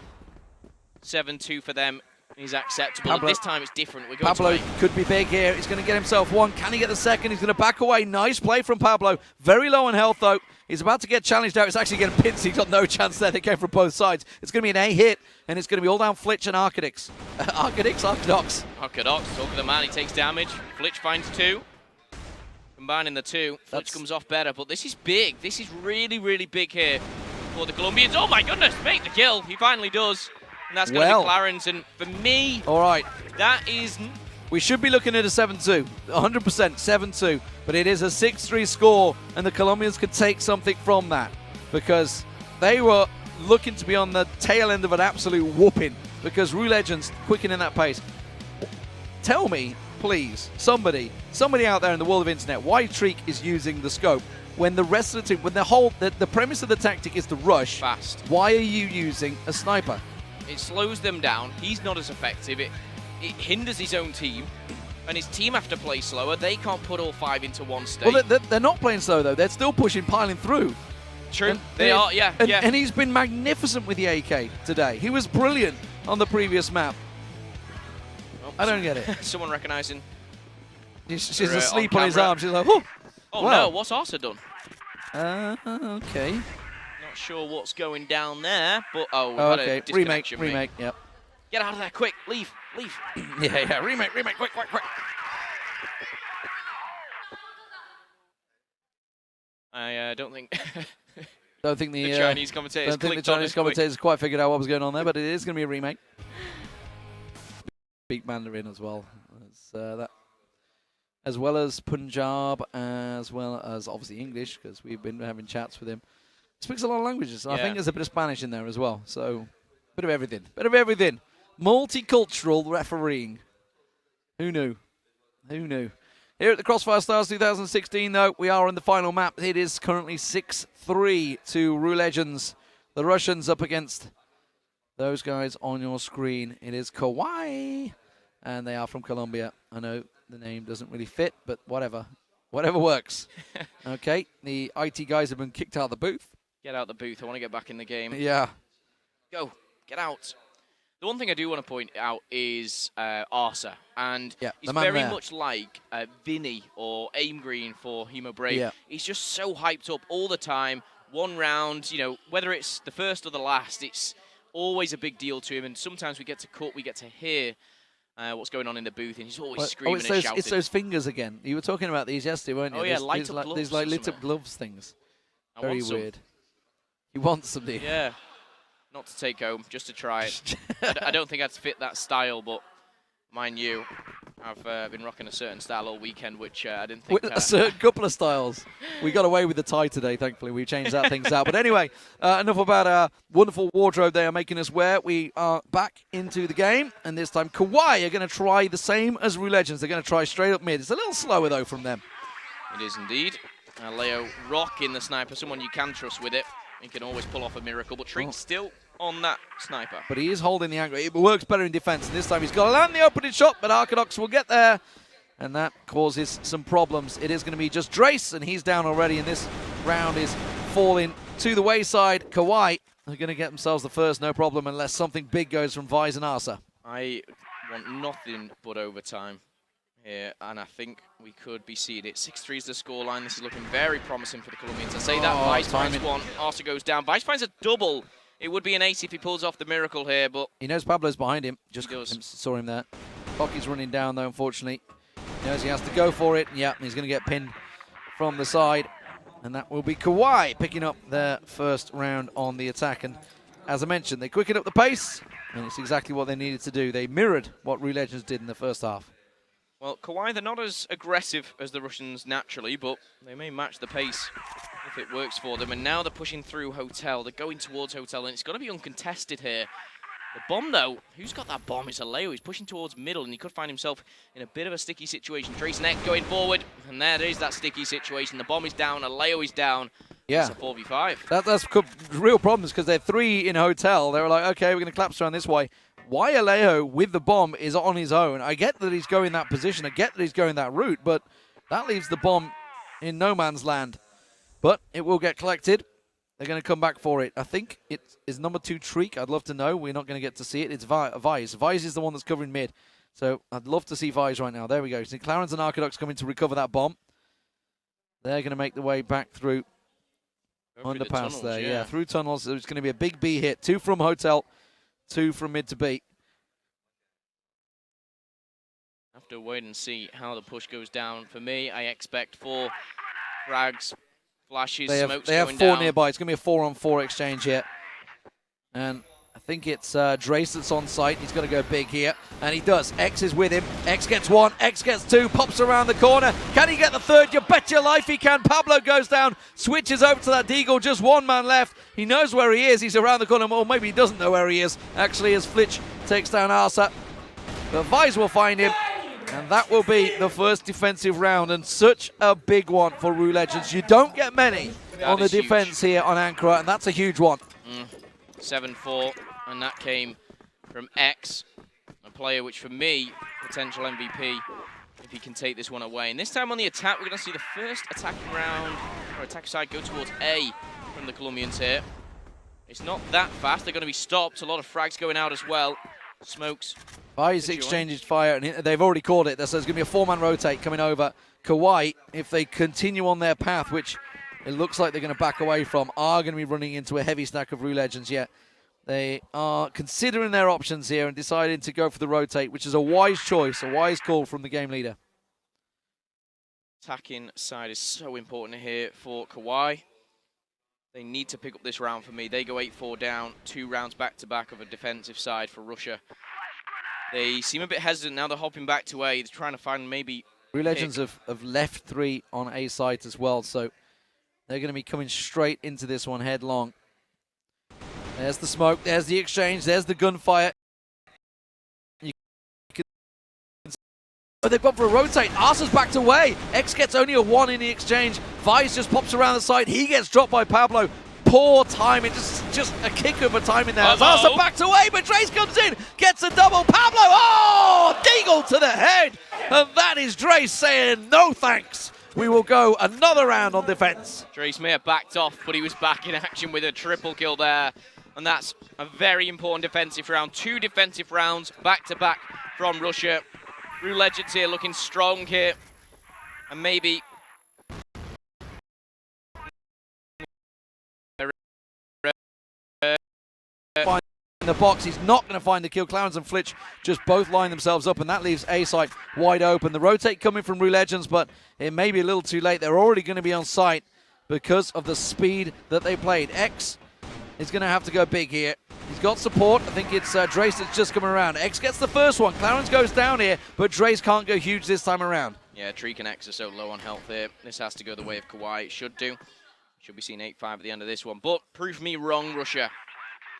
7-2 for them is acceptable. Pablo, and this time it's different. We're going Pablo could be big here. He's going to get himself 1. Can he get the second? He's going to back away. Nice play from Pablo. Very low on health, though. He's about to get challenged out. It's actually getting pinned. He's got no chance there. They came from both sides. It's going to be an A hit, and it's going to be all down Flitch and Arcadox. Arcadox. Arcadox, talk of the man. He takes damage. Flitch finds 2. Combining the 2. Flitch comes off better, but this is big. This is really, really big here for the Colombians. Oh, my goodness. Make the kill. He finally does. And that's going to be Clarence. And for me, all right, that is... We should be looking at a 7-2, 100% 7-2, but it is a 6-3 score, and the Colombians could take something from that because they were looking to be on the tail end of an absolute whooping because Rue Legends quickening that pace. Tell me, please, somebody out there in the world of internet, why Treek is using the scope. when the rest of the team, when the premise of the tactic is to rush fast, why are you using a sniper? It slows them down. He's not as effective. It hinders his own team. And his team have to play slower. They can't put all 5 into one state. Well, they're not playing slow, though. They're still pushing, piling through. True. They are, yeah. And he's been magnificent with the AK today. He was brilliant on the previous map. Oh, I don't get it. Someone recognizing. She's asleep on his arm. She's like, whoa. Oh, no. What's Arsa done? Okay. Not sure what's going down there, but we've had a disconnection. Remake, yep. Get out of there, quick. Leave. Yeah, remake, quick. I don't think... Don't think the Chinese commentators quite figured out what was going on there, but it is going to be a remake. Speak Mandarin as well. As well as Punjab, as well as obviously English, because we've been having chats with him. He speaks a lot of languages, and I think there's a bit of Spanish in there as well. So, bit of everything. Multicultural refereeing. Who knew? Here at the Crossfire Stars 2016, though, we are on the final map. It is currently 6-3 to Ru Legends. The Russians up against those guys on your screen. It is Kauai, and they are from Colombia. I know the name doesn't really fit, but whatever. Whatever works. Okay, the IT guys have been kicked out of the booth. Get out the booth. I want to get back in the game. Yeah. Go. Get out. The one thing I do want to point out is Arsa, and he's very much like Vinny or Aim Green for Hemo Brave. Yeah. He's just so hyped up all the time. One round, whether it's the first or the last, it's always a big deal to him, and sometimes we get to cut, we get to hear what's going on in the booth, and he's always screaming and shouting. It's those fingers again. You were talking about these yesterday, weren't you? Oh, yeah, light up gloves. These lit up gloves things. Very weird. Some. You want some, do you? Yeah. Not to take home, just to try it. I don't think I'd fit that style, but mind you, I've been rocking a certain style all weekend, which I didn't think... A certain couple of styles. We got away with the tie today, thankfully. We changed that things out. But anyway, enough about our wonderful wardrobe they are making us wear. We are back into the game, and this time Kauai are going to try the same as Ru Legends. They're going to try straight up mid. It's a little slower, though, from them. It is indeed. Leo rocking the sniper, someone you can trust with it. He can always pull off a miracle, but Treek's still on that sniper. But he is holding the angle. It works better in defense, and this time he's got to land the opening shot, but Arcadox will get there, and that causes some problems. It is going to be just Drace, and he's down already, and this round is falling to the wayside. Kauai are going to get themselves the first, no problem, unless something big goes from Vise and Arsa. I want nothing but overtime here, and I think we could be seeing it. 6-3 is the scoreline. This is looking very promising for the Colombians. I say that Vice finds one, Arsa goes down. Vice finds a double. It would be an ace if he pulls off the miracle here, but... He knows Pablo's behind him. Just saw him there. Pocky's running down, though, unfortunately. He knows he has to go for it. Yeah, he's going to get pinned from the side. And that will be Kauai picking up their first round on the attack. And as I mentioned, they quickened up the pace, and it's exactly what they needed to do. They mirrored what Ru Legends did in the first half. Well, Kauai, they're not as aggressive as the Russians naturally, but they may match the pace if it works for them. And now they're pushing through Hotel. They're going towards Hotel, and it's got to be uncontested here. The bomb, though, who's got that bomb? It's Aleo. He's pushing towards middle, and he could find himself in a bit of a sticky situation. Trace Neck going forward, and there is that sticky situation. The bomb is down, Aleo is down. Yeah. It's a 4v5. That's real problems, because they're 3 in Hotel. They were like, okay, we're going to collapse around this way. Why Aleo with the bomb is on his own. I get that he's going that position. I get that he's going that route, but that leaves the bomb in no man's land. But it will get collected. They're going to come back for it. I think it is number 2 Treek. I'd love to know. We're not going to get to see it. It's Vise. Vise is the one that's covering mid. So I'd love to see Vise right now. There we go. So Clarence and Arcadox coming to recover that bomb. They're going to make the way back through underpass tunnels, there. yeah. Through tunnels. It's going to be a big B hit. 2 from Hotel, 2 from mid to B. Have to wait and see how the push goes down. For me, I expect 4 frags, flashes, smokes They have going 4 down. nearby. It's going to be a 4-on-4 exchange here. And I think it's Drace that's on site. He's going to go big here. And he does. X is with him. X gets 1. X gets 2. Pops around the corner. Can he get the 3rd? You bet your life he can. Pablo goes down. Switches over to that Deagle. Just 1 man left. He knows where he is. He's around the corner. Or maybe he doesn't know where he is. Actually, as Flitch takes down Arsa. But Vise will find him. And that will be the first defensive round, and such a big one for Rue Legends. You don't get many on the defense here on Ankara, and that's a huge one. 7-4, and that came from X, a player which for me, potential MVP, if he can take this one away. And this time on the attack, we're going to see the first attacking round, or attack side, go towards A from the Colombians here. It's not that fast. They're going to be stopped. A lot of frags going out as well. Smokes. Vice exchanges fire, and they've already called it. So there's going to be a 4-man rotate coming over. Kauai, if they continue on their path, which it looks like they're going to back away from, are going to be running into a heavy stack of Rue Legends yet. They are considering their options here and deciding to go for the rotate, which is a wise choice, a wise call from the game leader. Attacking side is so important here for Kauai. They need to pick up this round for me. They go 8-4 down, 2 rounds back-to-back of a defensive side for Russia. They seem a bit hesitant now. They're hopping back to A. They're trying to find maybe... Rue Legends have left 3 on A site as well, so they're going to be coming straight into this one headlong. There's the smoke, there's the exchange, there's the gunfire. Oh, they've gone for a rotate. Arsa's backed away. X gets only a 1 in the exchange. Vice just pops around the side. He gets dropped by Pablo. Poor timing, just a kick of a timing there. Arsa backed away, but Drace comes in, gets a double. Pablo, oh, Deagle to the head. And that is Drace saying, no thanks. We will go another round on defense. Drace may have backed off, but he was back in action with a triple kill there. And that's a very important defensive round. 2 defensive rounds back-to-back from Russia. Rue Legends here looking strong here. And maybe... in the box, he's not going to find the kill. Clarence and Flitch just both line themselves up, and that leaves A site wide open. The rotate coming from Rue Legends, but it may be a little too late. They're already going to be on site because of the speed that they played. X is going to have to go big here. He's got support. I think it's Drace that's just coming around. X gets the first one. Clarence goes down here, but Drace can't go huge this time around. Yeah, Treek and X are so low on health here. This has to go the way of Kauai. It should do. Should be seeing 8-5 at the end of this one. But prove me wrong, Russia.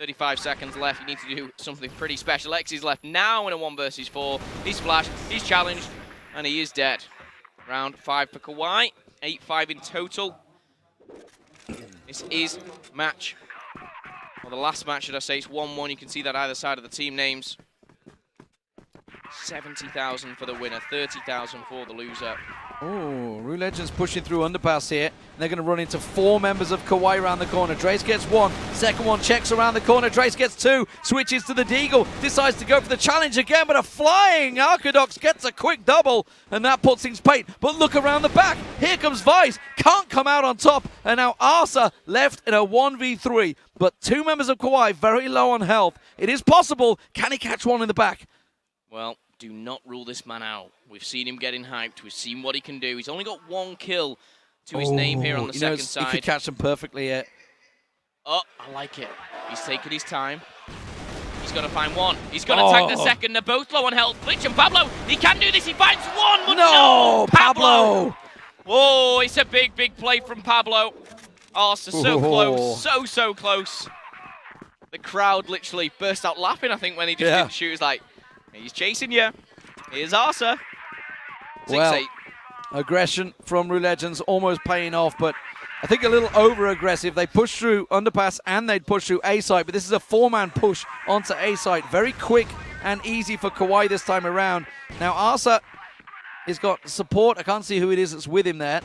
35 seconds left. You need to do something pretty special. X is left now in a 1 versus 4. He's flashed, he's challenged, and he is dead. Round 5 for Kauai. 8-5 in total. This is match. Well, the last match, should I say, it's 1-1. You can see that either side of the team names. 70,000 for the winner, 30,000 for the loser. Oh, Rue Legends pushing through underpass here. They're going to run into 4 members of Kauai around the corner. Drace gets 1. Second one checks around the corner. Drace gets 2. Switches to the Deagle. Decides to go for the challenge again, but a flying Arcadox gets a quick double, and that puts things paid. But look around the back. Here comes Vice. Can't come out on top. And now Arsa left in a 1v3. But 2 members of Kauai very low on health. It is possible. Can he catch one in the back? Well, do not rule this man out. We've seen him getting hyped. We've seen what he can do. He's only got 1 kill to his name here on the second side. He could catch them perfectly here. Oh, I like it. He's taking his time. He's got to find 1. He's going to tag the second. They're both low on health. Flitch and Pablo, he can do this. He finds 1, but no, Pablo. Whoa, it's a big, big play from Pablo. Oh, so close. So close. The crowd literally burst out laughing, I think, when he just didn't shoot. It's like, he's chasing you. Here's Arsa. 6-8. Well, aggression from Rue Legends almost paying off, but I think a little over-aggressive. They pushed through underpass and they'd push through A site, but this is a 4-man push onto A site. Very quick and easy for Kauai this time around. Now Arsa has got support. I can't see who it is that's with him there.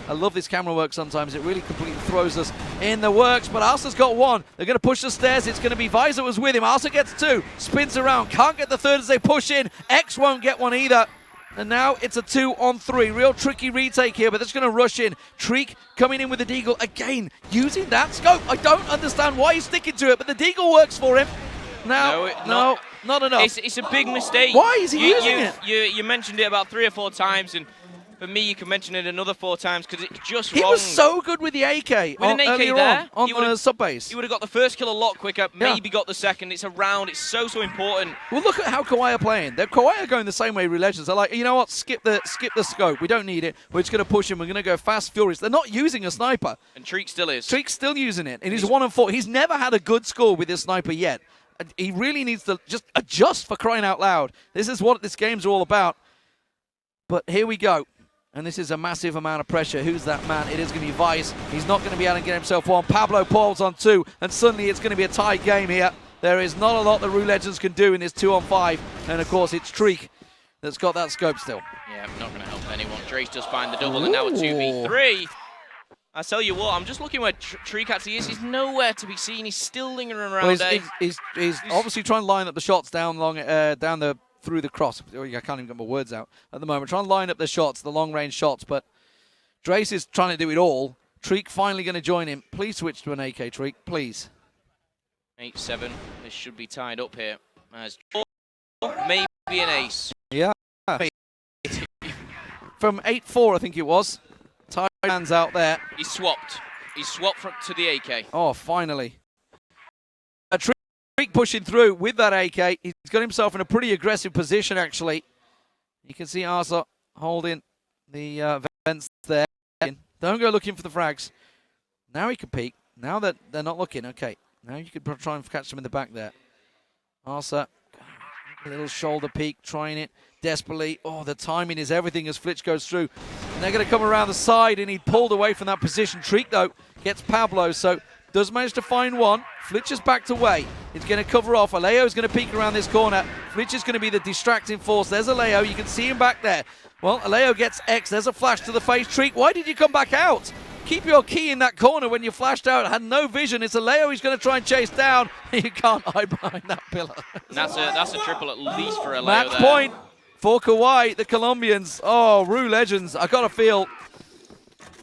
I love this camera work sometimes. It really completely throws us in the works. But Arsa's got 1. They're going to push the stairs. It's going to be Vice that was with him. Arsa gets 2. Spins around. Can't get the third as they push in. X won't get one either. And now it's a 2-on-3. Real tricky retake here, but that's going to rush in. Treek coming in with the Deagle again, using that scope. I don't understand why he's sticking to it, but the Deagle works for him. Now, no, not enough. It's a big mistake. Why is he using it? You mentioned it about 3 or 4 times, and for me, you can mention it another 4 times because it's just wrong. He was so good with the AK. With an AK there, on the sub-base. He would have got the first kill a lot quicker, maybe got the second. It's a round. It's so important. Well, look at how Kauai are playing. Kauai are going the same way Rue Legends. They're like, you know what, skip the scope. We don't need it. We're just going to push him. We're going to go fast, furious. They're not using a sniper. And Treek still is. Treek's still using it. And he's 1-4. He's never had a good score with this sniper yet. He really needs to just adjust, for crying out loud. This is what this game's all about. But here we go. And this is a massive amount of pressure. Who's that man? It is going to be Vice. He's not going to be able to get himself one. Pablo Paul's on 2, and suddenly it's going to be a tight game here. There is not a lot that Rue Legends can do in this 2-on-5. And, of course, it's Treek that's got that scope still. Yeah, not going to help anyone. Drace does find the double, and now a 2v3. I tell you what, I'm just looking where Treek actually is. He's nowhere to be seen. He's still lingering around. Well, he's obviously trying to line up the shots down through the cross. I can't even get my words out at the moment. Trying to line up the shots, the long-range shots, but Drace is trying to do it all. Treek finally going to join him. Please switch to an AK, Treek, please. 8-7. This should be tied up here. As maybe an ace. Yeah. From 8-4, I think it was. Tied hands out there. He's swapped. He's swapped to the AK. Oh, finally. Treek pushing through with that AK. He's got himself in a pretty aggressive position, actually. You can see Arsa holding the vents there. Don't go looking for the frags. Now he can peek. Now that they're not looking, okay. Now you could try and catch them in the back there. Arsa, a little shoulder peek, trying it desperately. Oh, the timing is everything as Flitch goes through. And they're going to come around the side, and he pulled away from that position. Treek, though, gets Pablo, so does manage to find one. Flitch is backed away. He's going to cover off. Aleo is going to peek around this corner. Flitch is going to be the distracting force. There's Aleo. You can see him back there. Well, Aleo gets X. There's a flash to the face. Treek, why did you come back out? Keep your key in that corner when you flashed out. Had no vision. It's Aleo he's going to try and chase down. You can't hide behind that pillar. That's a triple at least for Aleo. Match point for Kauai, the Colombians. Oh, Rue Legends. I got to feel...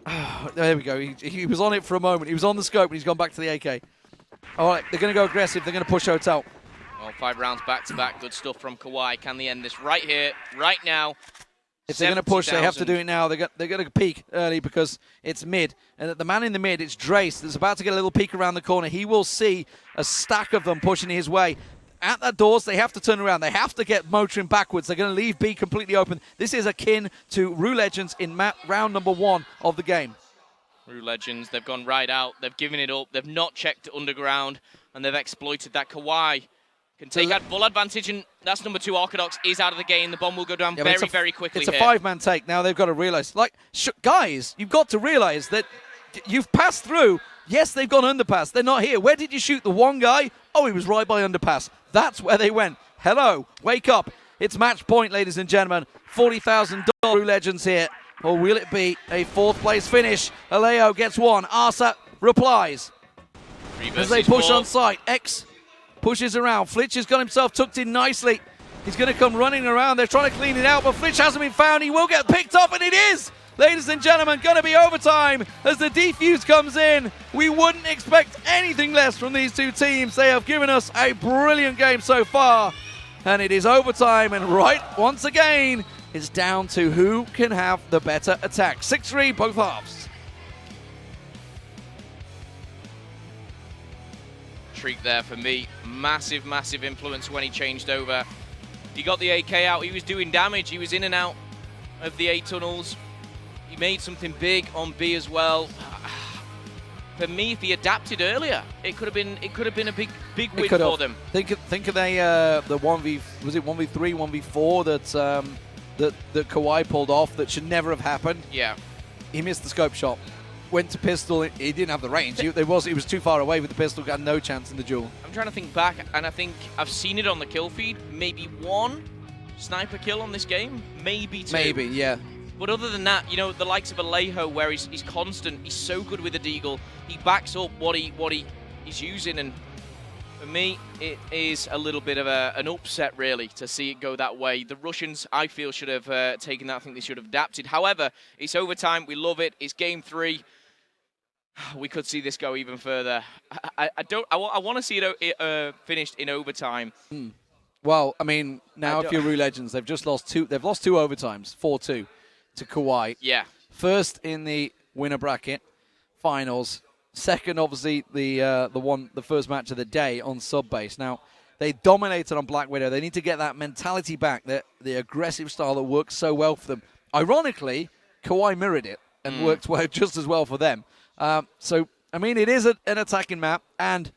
Oh, there we go. He was on it for a moment. He was on the scope, and he's gone back to the AK. All right, they're going to go aggressive. They're going to push Hotel. Well, 5 rounds back-to-back. Good stuff from Kauai. Can they end this right here, right now? If they're going to push, they have to do it now. They're going to peek early because it's mid. And the man in the mid, it's Drace, that's about to get a little peek around the corner. He will see a stack of them pushing his way. At that doors, they have to turn around. They have to get motoring backwards. They're going to leave B completely open. This is akin to Rue Legends in round number 1 of the game. Rue Legends, they've gone right out. They've given it up. They've not checked underground, and they've exploited that. Kauai can take that full advantage, and that's number 2. Orthodox is out of the game. The bomb will go down very quickly. It's a 5-man take. Now they've got to realize, guys, you've got to realize that you've passed through. Yes, they've gone underpass. They're not here. Where did you shoot the one guy? Oh, he was right by underpass. That's where they went. Hello, wake up. It's match point, ladies and gentlemen. $40,000 Rue Legends here. Or will it be a 4th place finish? Aleo gets one. Arsa replies. As they push on site. X pushes around. Flitch has got himself tucked in nicely. He's going to come running around. They're trying to clean it out, but Flitch hasn't been found. He will get picked up, and it is, ladies and gentlemen, going to be overtime as the defuse comes in. We wouldn't expect anything less from these two teams. They have given us a brilliant game so far, and it is overtime, and once again, it's down to who can have the better attack. 6-3, both halves. Treek there for me. Massive influence when he changed over. He got the AK out. He was doing damage. He was in and out of the A tunnels. He made something big on B as well. For me, if he adapted earlier, it could have been a big win for them. Think of the 1v, was it 1v3, 1v4 that Kauai pulled off that should never have happened. Yeah. He missed the scope shot. Went to pistol. He didn't have the range. He was too far away with the pistol. Got no chance in the duel. I'm trying to think back, and I think I've seen it on the kill feed. Maybe 1 sniper kill on this game. Maybe 2. Maybe, yeah. But other than that, you know, the likes of Alejo, where he's constant. He's so good with the deagle. He backs up what he's using, and for me, it is a little bit of an upset, really, to see it go that way. The Russians, I feel, should have taken that. I think they should have adapted. However, it's overtime. We love it. It's game 3. We could see this go even further. I want to see it finished in overtime. Well, I mean, now if you're Rue Legends, they've just lost 2. They've lost 2 overtimes, 4-2 to Kauai. Yeah. First in the winner bracket finals. Second, obviously, the first match of the day on sub base. Now, they dominated on Black Widow. They need to get that mentality back, the aggressive style that works so well for them. Ironically, Kauai mirrored it and worked just as well for them. So, I mean, it is an attacking map, and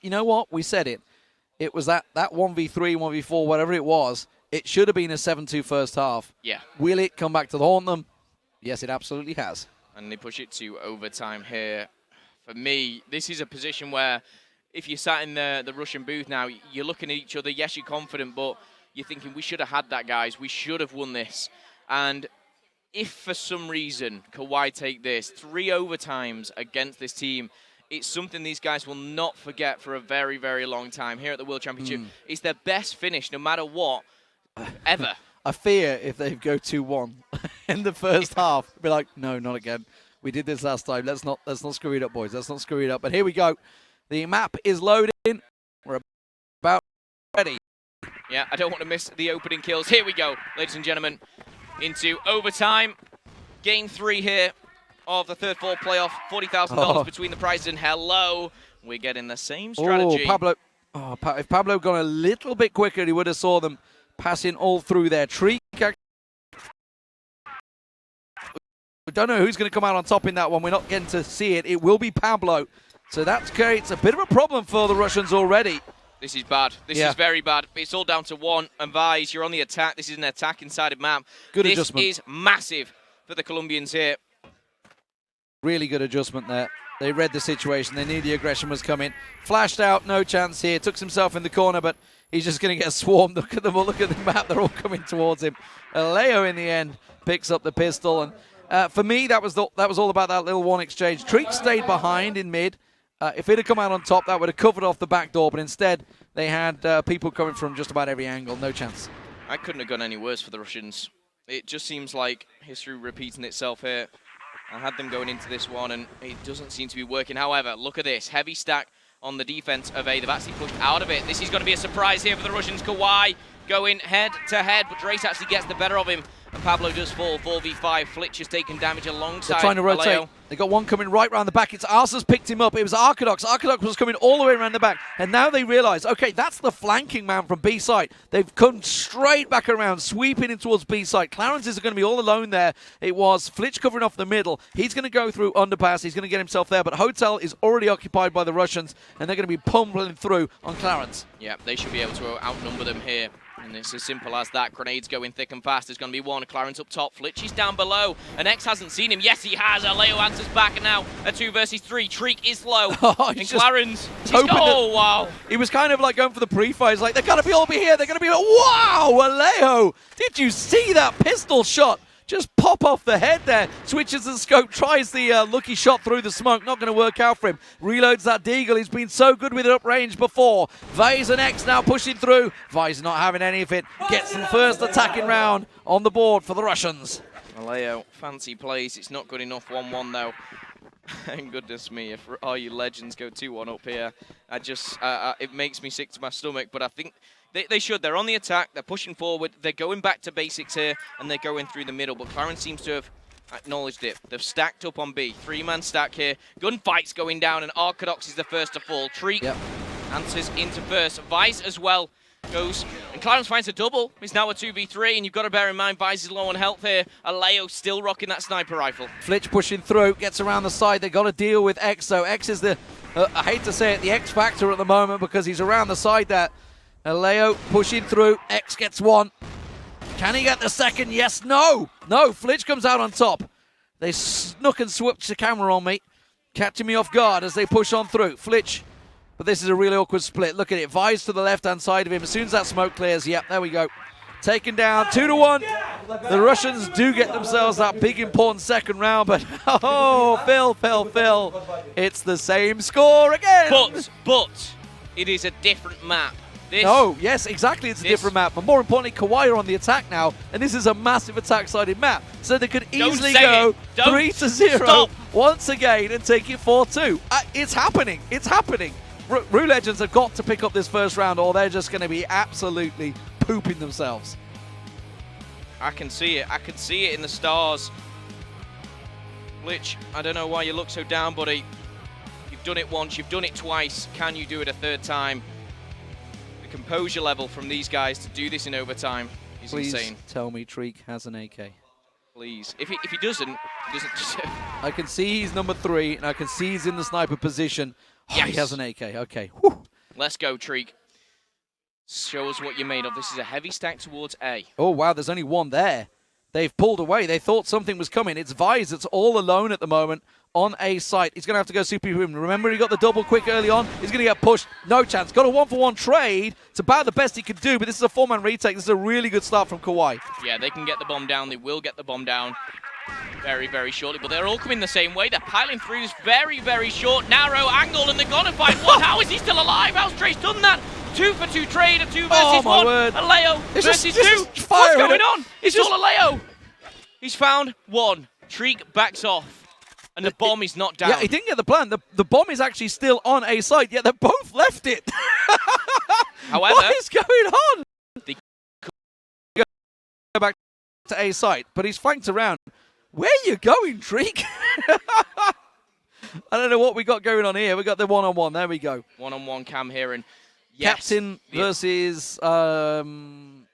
you know what? We said it. it was that 1v3, 1v4, whatever it was, it should have been a 7-2 first half. Yeah. Will it come back to haunt them? Yes, it absolutely has. And they push it to overtime here. For me, this is a position where if you sat in the Russian booth now, you're looking at each other. Yes, you're confident, but you're thinking, we should have had that, guys. We should have won this. And if for some reason Kawhi take this, 3 overtimes against this team, it's something these guys will not forget for a very, very long time here at the World Championship. It's their best finish, no matter what, ever. I fear if they go 2-1 in the first half, be like, no, not again. We did this last time. Let's not screw it up, boys. Let's not screw it up. But here we go. The map is loading. We're about ready. Yeah, I don't want to miss the opening kills. Here we go, ladies and gentlemen, into overtime. Game 3 here of the third fall playoff. $40,000 between the prizes, and hello, we're getting the same strategy. Pablo. If Pablo had gone a little bit quicker, he would have saw them passing all through there. Treek. We don't know who's going to come out on top in that one. We're not getting to see it. It will be Pablo. So that's great. It's a bit of a problem for the Russians already. This is bad. This is very bad. It's all down to one. And Vise, you're on the attack. This is an attack-sided map. Good adjustment. This is massive for the Colombians here. Really good adjustment there. They read the situation. They knew the aggression was coming. Flashed out. No chance here. Tucks himself in the corner, but he's just going to get swarmed. Look at them all. Look at the map. They're all coming towards him. Leo, in the end, picks up the pistol. And for me, that was all about that little one exchange. Treek stayed behind in mid. If it had come out on top, that would have covered off the back door. But instead, they had people coming from just about every angle. No chance. I couldn't have gone any worse for the Russians. It just seems like history repeating itself here. I had them going into this one, and it doesn't seem to be working. However, look at this. Heavy stack on the defense of A. They've actually pushed out of it. This is going to be a surprise here for the Russians. Kawhi going head-to-head, but Drace actually gets the better of him. And Pablo does fall 4v5. Flitch has taken damage alongside. They're trying to rotate. Aleo. They got one coming right round the back. It's Arsa's picked him up. It was Arcadox. Arcadox was coming all the way around the back. And now they realize, okay, that's the flanking man from B side. They've come straight back around, sweeping in towards B side. Clarence is going to be all alone there. It was Flitch covering off the middle. He's going to go through underpass. He's going to get himself there. But Hotel is already occupied by the Russians, and they're going to be pummeling through on Clarence. Yeah, they should be able to outnumber them here. And it's as simple as that. Grenades going thick and fast. There's going to be one. Clarence up top. Flitch is down below. And X hasn't seen him. Yes, he has. Aleo answers back. And now a 2 versus 3. Treek is low. And Clarence. Oh, wow. He was kind of like going for the pre-fire. He's like, they're going to be all be here. They're going to be like, wow, Aleo. Did you see that pistol shot? Just pop off the head there. Switches the scope, tries the lucky shot through the smoke. Not going to work out for him. Reloads that Deagle. He's been so good with it up range before. Vise and X now pushing through. Vise not having any of it. Gets the first attacking round on the board for the Russians. Aleo, fancy plays. It's not good enough. 1-1 though. And goodness me, if RU Legends go 2-1 up here, it makes me sick to my stomach. But I think they should. They're on the attack. They're pushing forward. They're going back to basics here, and they're going through the middle. But Clarence seems to have acknowledged it. They've stacked up on B. 3-man stack here. Gunfight's going down, and Arcadox is the first to fall. Treek answers into first. Vice as well goes, and Clarence finds a double. It's now a 2v3, and you've got to bear in mind Vice is low on health here. Aleo still rocking that sniper rifle. Flitch pushing through, gets around the side. They've got to deal with X, though. X is the, I hate to say it, the X factor at the moment because he's around the side there. Aleo pushing through. X gets one. Can he get the second? Yes, no. No, Flitch comes out on top. They snuck and swooped the camera on me, catching me off guard as they push on through. Flitch, but this is a really awkward split. Look at it. Vise to the left-hand side of him. As soon as that smoke clears, yep, there we go. Taken down 2-1. The Russians do get themselves that big, important second round, but oh, Phil. It's the same score again. But it is a different map. Yes, exactly. It's a different map. But more importantly, Kawhi are on the attack now, and this is a massive attack-sided map. So they could easily go 3-0 once again and take it 4-2. It's happening. It's happening. Ru Legends have got to pick up this first round, or they're just going to be absolutely pooping themselves. I can see it. I can see it in the stars. Flitch, I don't know why you look so down, buddy. You've done it once. You've done it twice. Can you do it a third time? The composure level from these guys to do this in overtime is insane. Please tell me Treek has an AK. Please. If he doesn't, he doesn't deserve. I can see he's number 3, and I can see he's in the sniper position. Oh, yes. He has an AK. Okay. Whew. Let's go, Treek. Show us what you're made of. This is a heavy stack towards A. Oh, wow, there's only one there. They've pulled away. They thought something was coming. It's Vise that's all alone at the moment on A site. He's going to have to go superhuman. Remember, he got the double quick early on. He's going to get pushed. No chance. Got a 1-for-1 trade. It's about the best he could do, but this is a 4-man retake. This is a really good start from Kawhi. Yeah, they can get the bomb down. They will get the bomb down very, very shortly, but they're all coming the same way. They're piling through this very, very short, narrow angle, and they're going to find one. How is he still alive? How's Trace done that? 2-for-2 trade, a 2 versus 1. Word. Aleo versus 2. What's going on? It's all Aleo. He's found one. Treek backs off, and the bomb is not down. Yeah, he didn't get the plan. The bomb is actually still on A site, yet they both left it. However, what is going on? They go back to A site, but he's flanked around. Where are you going, Treek? I don't know what we got going on here. We got the one-on-one. There we go. One-on-one cam here, and yes, Captain versus, well,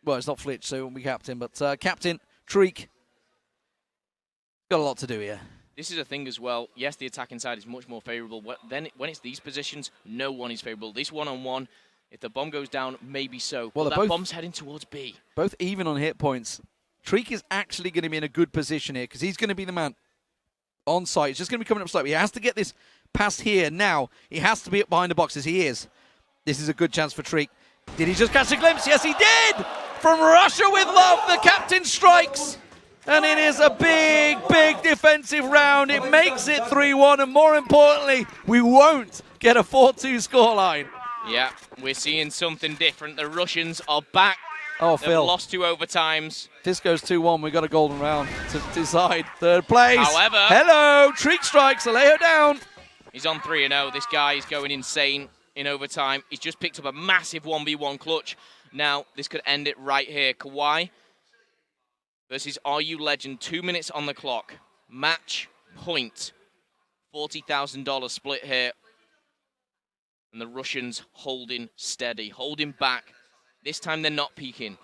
it's not Flitch, so it won't be Captain, but Captain, Treek. Got a lot to do here. This is a thing as well. Yes, the attacking side is much more favorable. Then when it's these positions, no one is favorable. This one-on-one, if the bomb goes down, maybe so. Well, but that bomb's heading towards B. Both even on hit points. Treek is actually going to be in a good position here because he's going to be the man on site. He's just going to be coming up slightly. He has to get this past here now. He has to be up behind the boxes. He is. This is a good chance for Treek. Did he just catch a glimpse? Yes, he did! From Russia with love, the captain strikes. And it is a big, big defensive round. It makes it 3-1, and more importantly, we won't get a 4-2 scoreline. Yeah, we're seeing something different. The Russians are back. Oh, They've Phil. lost 2 overtimes. If this goes 2-1, we've got a golden round to decide. Third place. However, hello, Treek strikes, Alejo down. He's on 3-0. This guy is going insane in overtime. He's just picked up a massive 1v1 clutch. Now, this could end it right here. Kawhi versus RU Legend, 2 minutes on the clock. Match point. $40,000 split here. And the Russians holding steady, holding back. This time they're not peeking.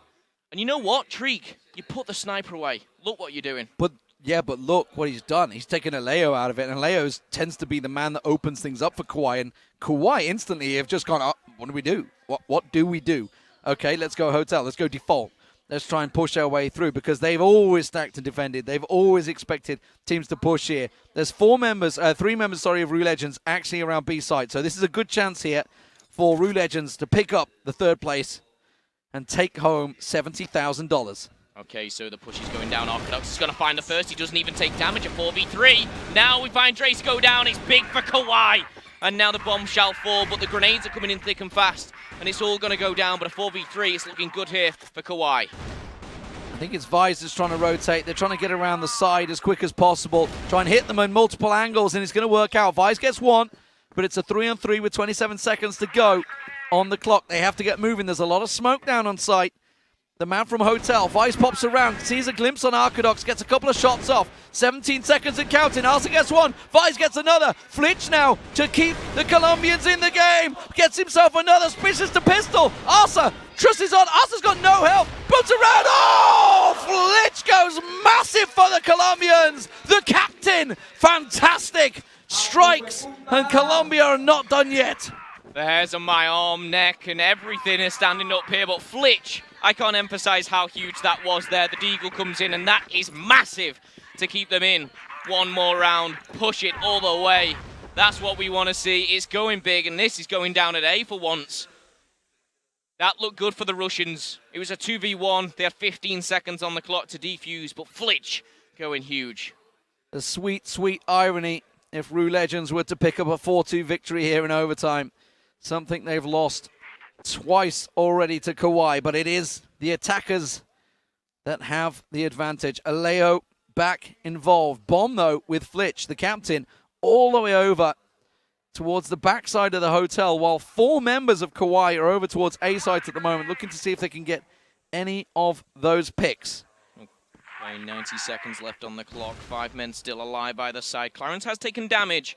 And you know what, Treek? You put the sniper away. Look what you're doing. But look what he's done. He's taken Aleo out of it, and Aleo tends to be the man that opens things up for Kawhi. And Kawhi instantly have just gone, oh, what do we do? What do we do? Okay, let's go hotel. Let's go default. Let's try and push our way through because they've always stacked and defended. They've always expected teams to push here. There's 3 members, of Rue Legends actually around B side. So this is a good chance here for Rue Legends to pick up the 3rd place and take home $70,000. Okay, so the push is going down. Orthodox is going to find the first. He doesn't even take damage at 4v3. Now we find Trace go down. It's big for Kawhi. And now the bomb shall fall, but the grenades are coming in thick and fast. And it's all going to go down, but a 4v3 is looking good here for Kawhi. I think it's Vise that's trying to rotate. They're trying to get around the side as quick as possible. Try and hit them in multiple angles, and it's going to work out. Vise gets one, but it's a 3-on-3 with 27 seconds to go on the clock. They have to get moving. There's a lot of smoke down on site. The man from Hotel, Vise pops around, sees a glimpse on Arcadox, gets a couple of shots off. 17 seconds and counting. Arsa gets one, Vise gets another. Flitch now to keep the Colombians in the game. Gets himself another, switches to pistol. Arsa, Truss is on. Arsa's got no help. Boots around. Oh, Flitch goes massive for the Colombians. The captain, fantastic. Strikes, and Colombia are not done yet. The hairs on my arm, neck, and everything is standing up here, but Flitch, I can't emphasize how huge that was there. The Deagle comes in, and that is massive to keep them in. One more round, push it all the way. That's what we want to see. It's going big, and this is going down at A for once. That looked good for the Russians. It was a 2v1. They had 15 seconds on the clock to defuse, but Flitch going huge. The sweet, sweet irony if Rue Legends were to pick up a 4-2 victory here in overtime. Something they've lost twice already to Kawhi, but it is the attackers that have the advantage. Aleo back involved. Bomb, though, with Flitch, the captain, all the way over towards the backside of the hotel, while 4 members of Kawhi are over towards A sites at the moment, looking to see if they can get any of those picks. Okay, 90 seconds left on the clock. 5 men still alive either side. Clarence has taken damage,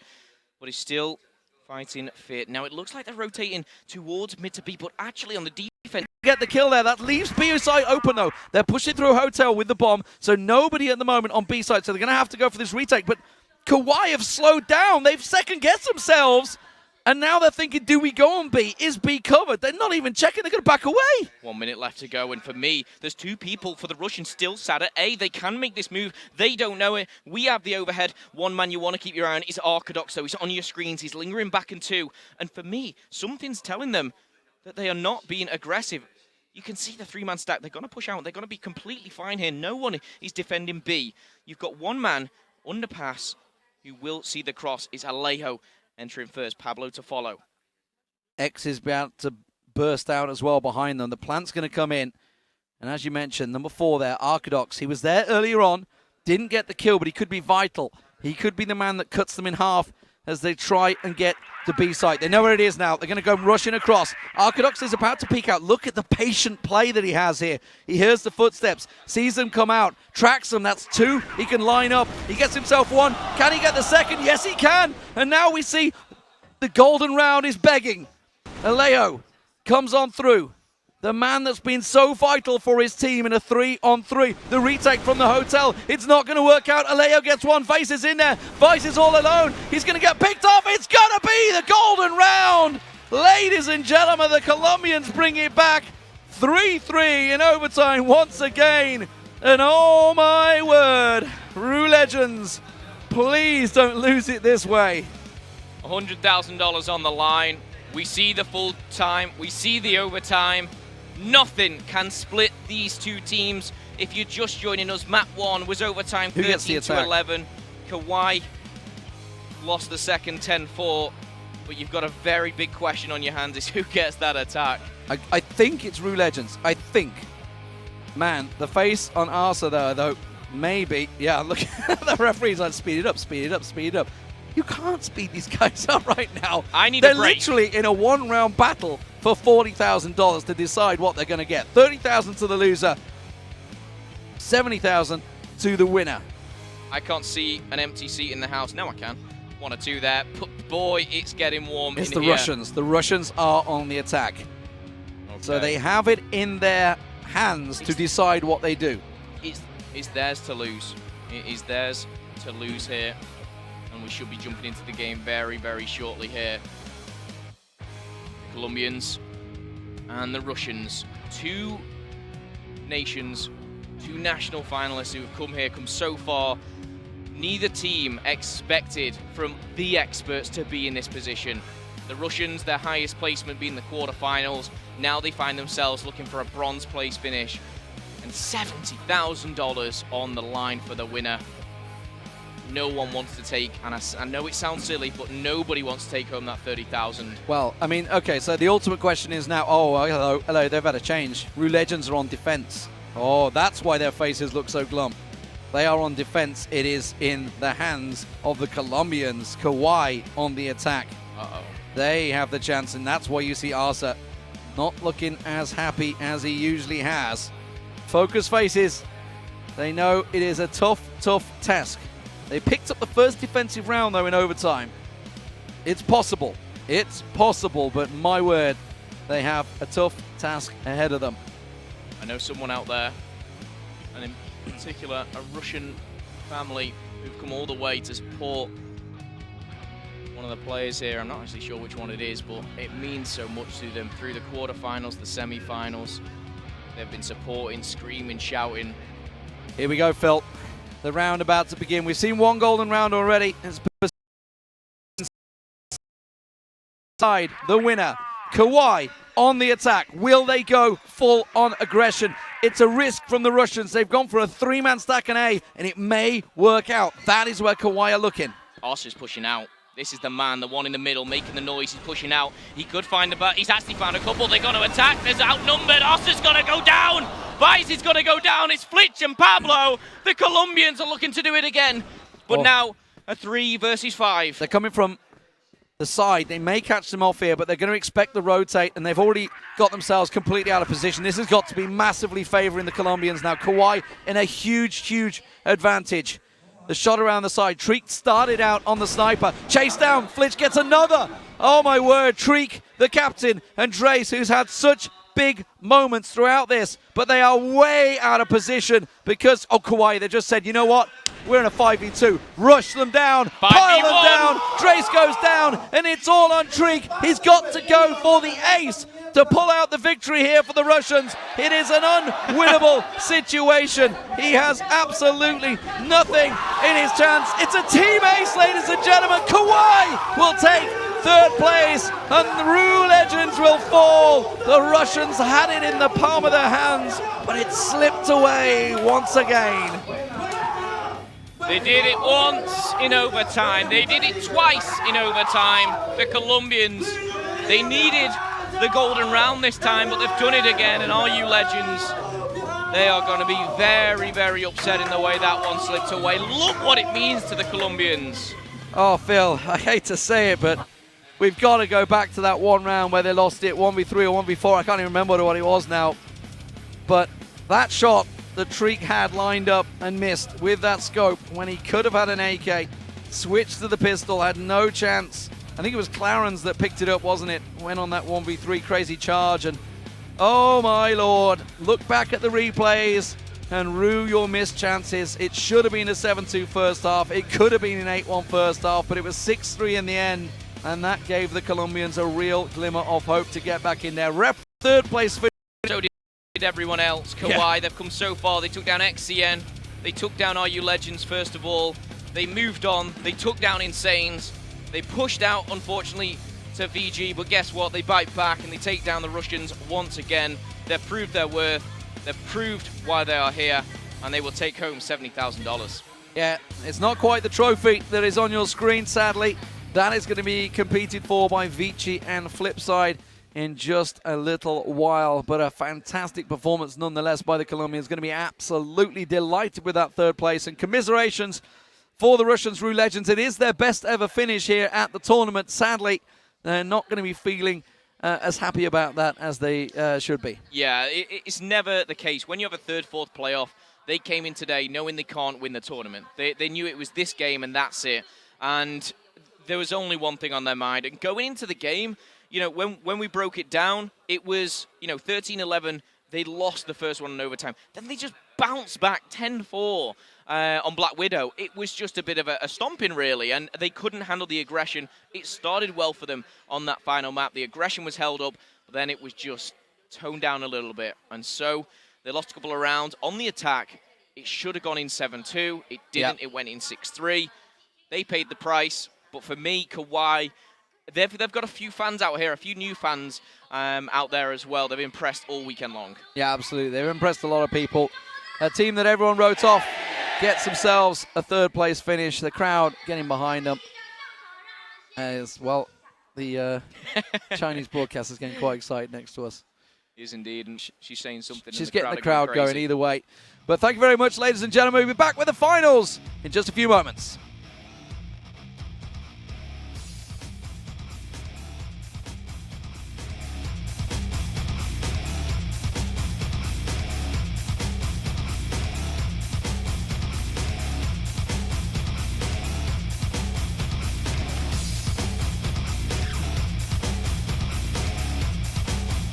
but he's still fighting fit. Now it looks like they're rotating towards mid to B, but actually on the defense. Get the kill there. That leaves B side open, though. They're pushing through Hotel with the bomb, so nobody at the moment on B side, so they're going to have to go for this retake. But Kawhi have slowed down. They've second-guessed themselves. And now they're thinking, do we go on B? Is B covered? They're not even checking. They're going to back away. 1 minute left to go, and for me, there's 2 people for the Russians still sat at A. They can make this move. They don't know it. We have the overhead. One man you want to keep your eye on is Arcadox, so he's on your screens. He's lingering back in 2. And for me, something's telling them that they are not being aggressive. You can see the 3-man stack. They're going to push out. They're going to be completely fine here. No one is defending B. You've got one man, underpass, who will see the cross. Is Alejo entering first. Pablo to follow. X is about to burst out as well behind them. The plant's going to come in. And as you mentioned, number 4 there, Arcadox. He was there earlier on. Didn't get the kill, but he could be vital. He could be the man that cuts them in half as they try and get to B site. They know where it is now. They're going to go rushing across. Arcadox is about to peek out. Look at the patient play that he has here. He hears the footsteps, sees them come out, tracks them. That's 2. He can line up. He gets himself 1. Can he get the second? Yes, he can. And now we see the golden round is begging. Alejo comes on through. The man that's been so vital for his team in a 3-on-3. The retake from the hotel. It's not going to work out. Alejo gets 1. Vice is in there. Vice is all alone. He's going to get picked off. It's going to be the golden round. Ladies and gentlemen, the Colombians bring it back. 3-3 in overtime once again. And oh my word, Rue Legends, please don't lose it this way. $100,000 on the line. We see the full time. We see the overtime. Nothing can split these 2 teams. If you're just joining us, map 1 was overtime 13-11. Kawhi lost the second 10-4, but you've got a very big question on your hands is who gets that attack. I think it's Rue Legends. I think. Man, the face on Arsa there, though, maybe. Yeah, look at the referee's like, speed it up, speed it up, speed it up. You can't speed these guys up right now. I need They're a break. literally in a 1-round battle for $40,000 to decide what they're going to get. $30,000 to the loser, $70,000 to the winner. I can't see an empty seat in the house. Now I can. 1 or 2 there. But boy, it's getting warm It's in the here. Russians. The Russians are on the attack. Okay. So they have it in their hands to decide what they do. It's theirs to lose. It is theirs to lose here. And we should be jumping into the game very, very shortly here. The Colombians and the Russians. 2 nations, 2 national finalists who have come so far. Neither team expected from the experts to be in this position. The Russians, their highest placement being the quarterfinals. Now they find themselves looking for a bronze place finish. And $70,000 on the line for the winner. No one wants to take, and I know it sounds silly, but nobody wants to take home that $30,000. Well, I mean, okay, so the ultimate question is now, oh, hello, they've had a change. Rue Legends are on defense. Oh, that's why their faces look so glum. They are on defense. It is in the hands of the Colombians. Kawhi on the attack. Uh-oh. They have the chance, and that's why you see Arsa not looking as happy as he usually has. Focus faces. They know it is a tough, tough task. They picked up the first defensive round, though, in overtime. It's possible. It's possible, but my word, they have a tough task ahead of them. I know someone out there, and in particular, a Russian family who've come all the way to support one of the players here. I'm not actually sure which one it is, but it means so much to them through the quarterfinals, the semi-finals. They've been supporting, screaming, shouting. Here we go, Phil. The round about to begin. We've seen 1 golden round already. It's inside the winner, Kawhi, on the attack. Will they go full on aggression? It's a risk from the Russians. They've gone for a 3-man stack and A, and it may work out. That is where Kawhi are looking. Arsa's pushing out. This is the man, the one in the middle, making the noise. He's pushing out. He could find he's actually found a couple. They're going to attack. There's outnumbered. Arsa's going to go down. Vice is going to go down. It's Flitch and Pablo. The Colombians are looking to do it again. But now a 3 versus 5. They're coming from the side. They may catch them off here, but they're going to expect the rotate, and they've already got themselves completely out of position. This has got to be massively favoring the Colombians now. Kawhi in a huge, huge advantage. The shot around the side. Treek started out on the sniper. Chase down. Flitch gets another. Oh, my word. Treek, the captain, and Drace, who's had such big moments throughout this, but they are way out of position because, Kawhi, they just said, you know what? We're in a 5v2. Rush them down, pile them down. Trace goes down, and it's all on Treek. He's got to go for the ace to pull out the victory here for the Russians. It is an unwinnable situation. He has absolutely nothing in his chance. It's a team ace, ladies and gentlemen. Kawhi will take third place, and the Rue Legends will fall. The Russians had it in the palm of their hands, but it slipped away once again. They did it once in overtime. They did it twice in overtime. The Colombians, they needed the golden round this time, but they've done it again. And RU Legends, they are going to be very, very upset in the way that one slipped away. Look what it means to the Colombians. Oh, Phil, I hate to say it, but we've got to go back to that one round where they lost it 1v3 or 1v4. I can't even remember what it was now. But that shot that Treek had lined up and missed with that scope when he could have had an AK, switched to the pistol, had no chance. I think it was Clarence that picked it up, wasn't it? Went on that 1v3 crazy charge, and oh my lord, look back at the replays and rue your missed chances. It should have been a 7-2 first half. It could have been an 8-1 first half, but it was 6-3 in the end, and that gave the Colombians a real glimmer of hope to get back in there. Rep third place finish. So did everyone else. Kawhi, they've come so far. They took down XCN. They took down RU Legends first of all. They moved on. They took down Insanes. They pushed out, unfortunately, to VG, but guess what? They bite back and they take down the Russians once again. They've proved their worth. They've proved why they are here, and they will take home $70,000. Yeah, it's not quite the trophy that is on your screen, sadly. That is going to be competed for by Vici and Flipside in just a little while, but a fantastic performance nonetheless by the Colombians. Going to be absolutely delighted with that third place, and commiserations for the Russians, Rue Legends. It is their best ever finish here at the tournament. Sadly, they're not going to be feeling as happy about that as they should be. Yeah, it's never the case. When you have a third, fourth playoff, they came in today knowing they can't win the tournament. They knew it was this game and that's it. And there was only one thing on their mind. And going into the game, you know, when we broke it down, it was, 13-11. They lost the first one in overtime. Then they just bounced back 10-4 on Black Widow. It was just a bit of a stomping, really, and they couldn't handle the aggression. It started well for them on that final map. The aggression was held up, but then it was just toned down a little bit. And so they lost a couple of rounds on the attack. It should have gone in 7-2. It didn't. It went in 6-3. They paid the price. But for me, Kawhi, they've got a few fans out here, a few new fans out there as well. They've impressed all weekend long. Yeah, absolutely. They've impressed a lot of people. A team that everyone wrote off gets themselves a third place finish. The crowd getting behind them. As well, the Chinese broadcaster is getting quite excited next to us. Is indeed, and she's saying something. She's getting the crowd going either way. But thank you very much, ladies and gentlemen. We'll be back with the finals in just a few moments.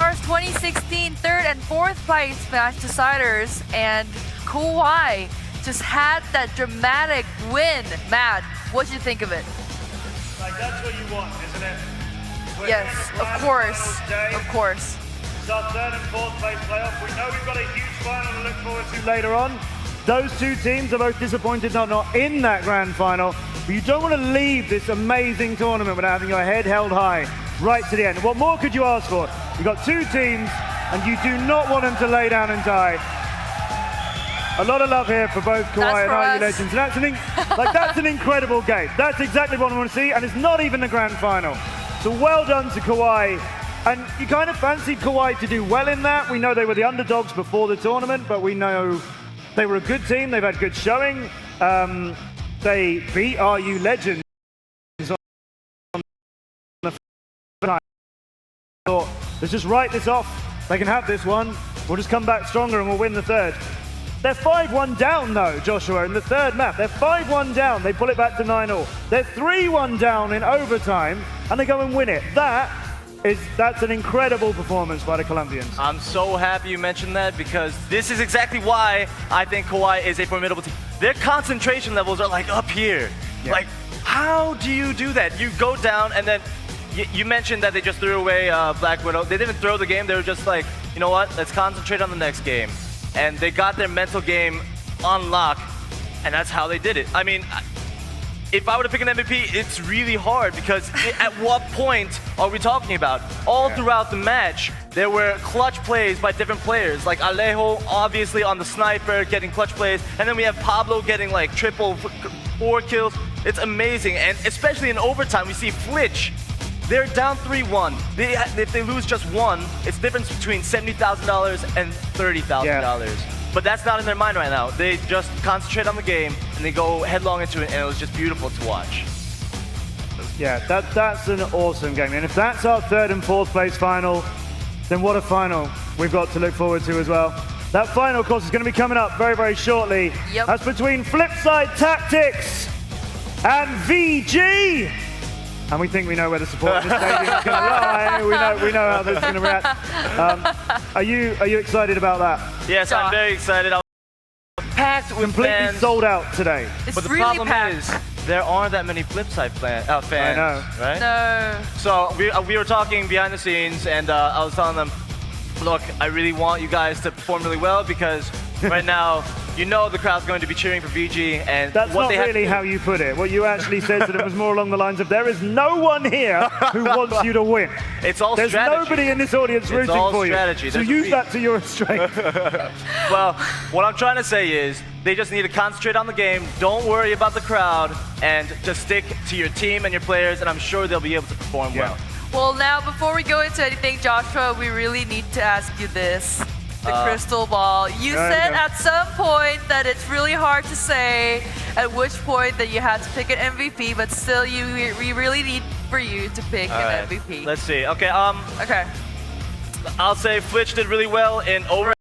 Stars 2016 third and fourth place match deciders, and Kawhi just had that dramatic win. Matt, what did you think of it? Like, that's what you want, isn't it? Yes, of course, of course. It's our third and fourth place playoff. We know we've got a huge final to look forward to later on. Those two teams are both disappointed not in that grand final, but you don't want to leave this amazing tournament without having your head held high right to the end. What more could you ask for? You've got two teams, and you do not want them to lay down and die. A lot of love here for both Kawhi and RU Legends. And that's an incredible game. That's exactly what I want to see, and it's not even the grand final. So well done to Kawhi. And you kind of fancied Kawhi to do well in that. We know they were the underdogs before the tournament, but we know they were a good team. They've had good showing. They beat RU Legends on the time. Let's just write this off. They can have this one. We'll just come back stronger and we'll win the third. They're 5-1 down though, Joshua, in the third map. They're 5-1 down. They pull it back to 9-all. They're 3-1 down in overtime and they go and win it. That That's an incredible performance by the Colombians. I'm so happy you mentioned that because this is exactly why I think Kauai is a formidable team. Their concentration levels are like up here. Yeah. Like, how do you do that? You go down and then you mentioned that they just threw away Black Widow. They didn't throw the game. They were just like, you know what? Let's concentrate on the next game. And they got their mental game on lock, and that's how they did it. I mean, if I were to pick an MVP, it's really hard because at what point are we talking about? All throughout the match, there were clutch plays by different players, like Alejo, obviously on the sniper, getting clutch plays, and then we have Pablo getting like triple 4 kills. It's amazing, and especially in overtime, we see Flitch. They're down 3-1. If they lose just one, it's the difference between $70,000 and $30,000. But that's not in their mind right now. They just concentrate on the game and they go headlong into it, and it was just beautiful to watch. Yeah, that's an awesome game. And if that's our 3rd and 4th place final, then what a final we've got to look forward to as well. That final, of course, is going to be coming up very, very shortly. Yep. That's between Flipside Tactics and VG. And we think we know where the support of the stadium is going to lie. We know how this is going to react. Are you excited about that? Yes, I'm very excited. I was packed with completely fans. sold out today. But the problem is, there aren't that many Flipside fans, I know. right? No. So we were talking behind the scenes, and I was telling them, look, I really want you guys to perform really well because right now, you know the crowd's going to be cheering for VG, and that's what not they really how you put it. What you actually said to them was more along the lines of, there is no one here who wants you to win. It's all There's strategy. nobody in this audience rooting all for strategy. you. So There's a use that to your strength. Well, what I'm trying to say is, they just need to concentrate on the game, don't worry about the crowd, and just stick to your team and your players, and I'm sure they'll be able to perform well. Well, now, before we go into anything, Joshua, we really need to ask you this. The crystal ball. You said at some point that it's really hard to say at which point that you had to pick an MVP, but still, we really need for you to pick an MVP. Let's see. Okay. Okay. I'll say Flitch did really well in over.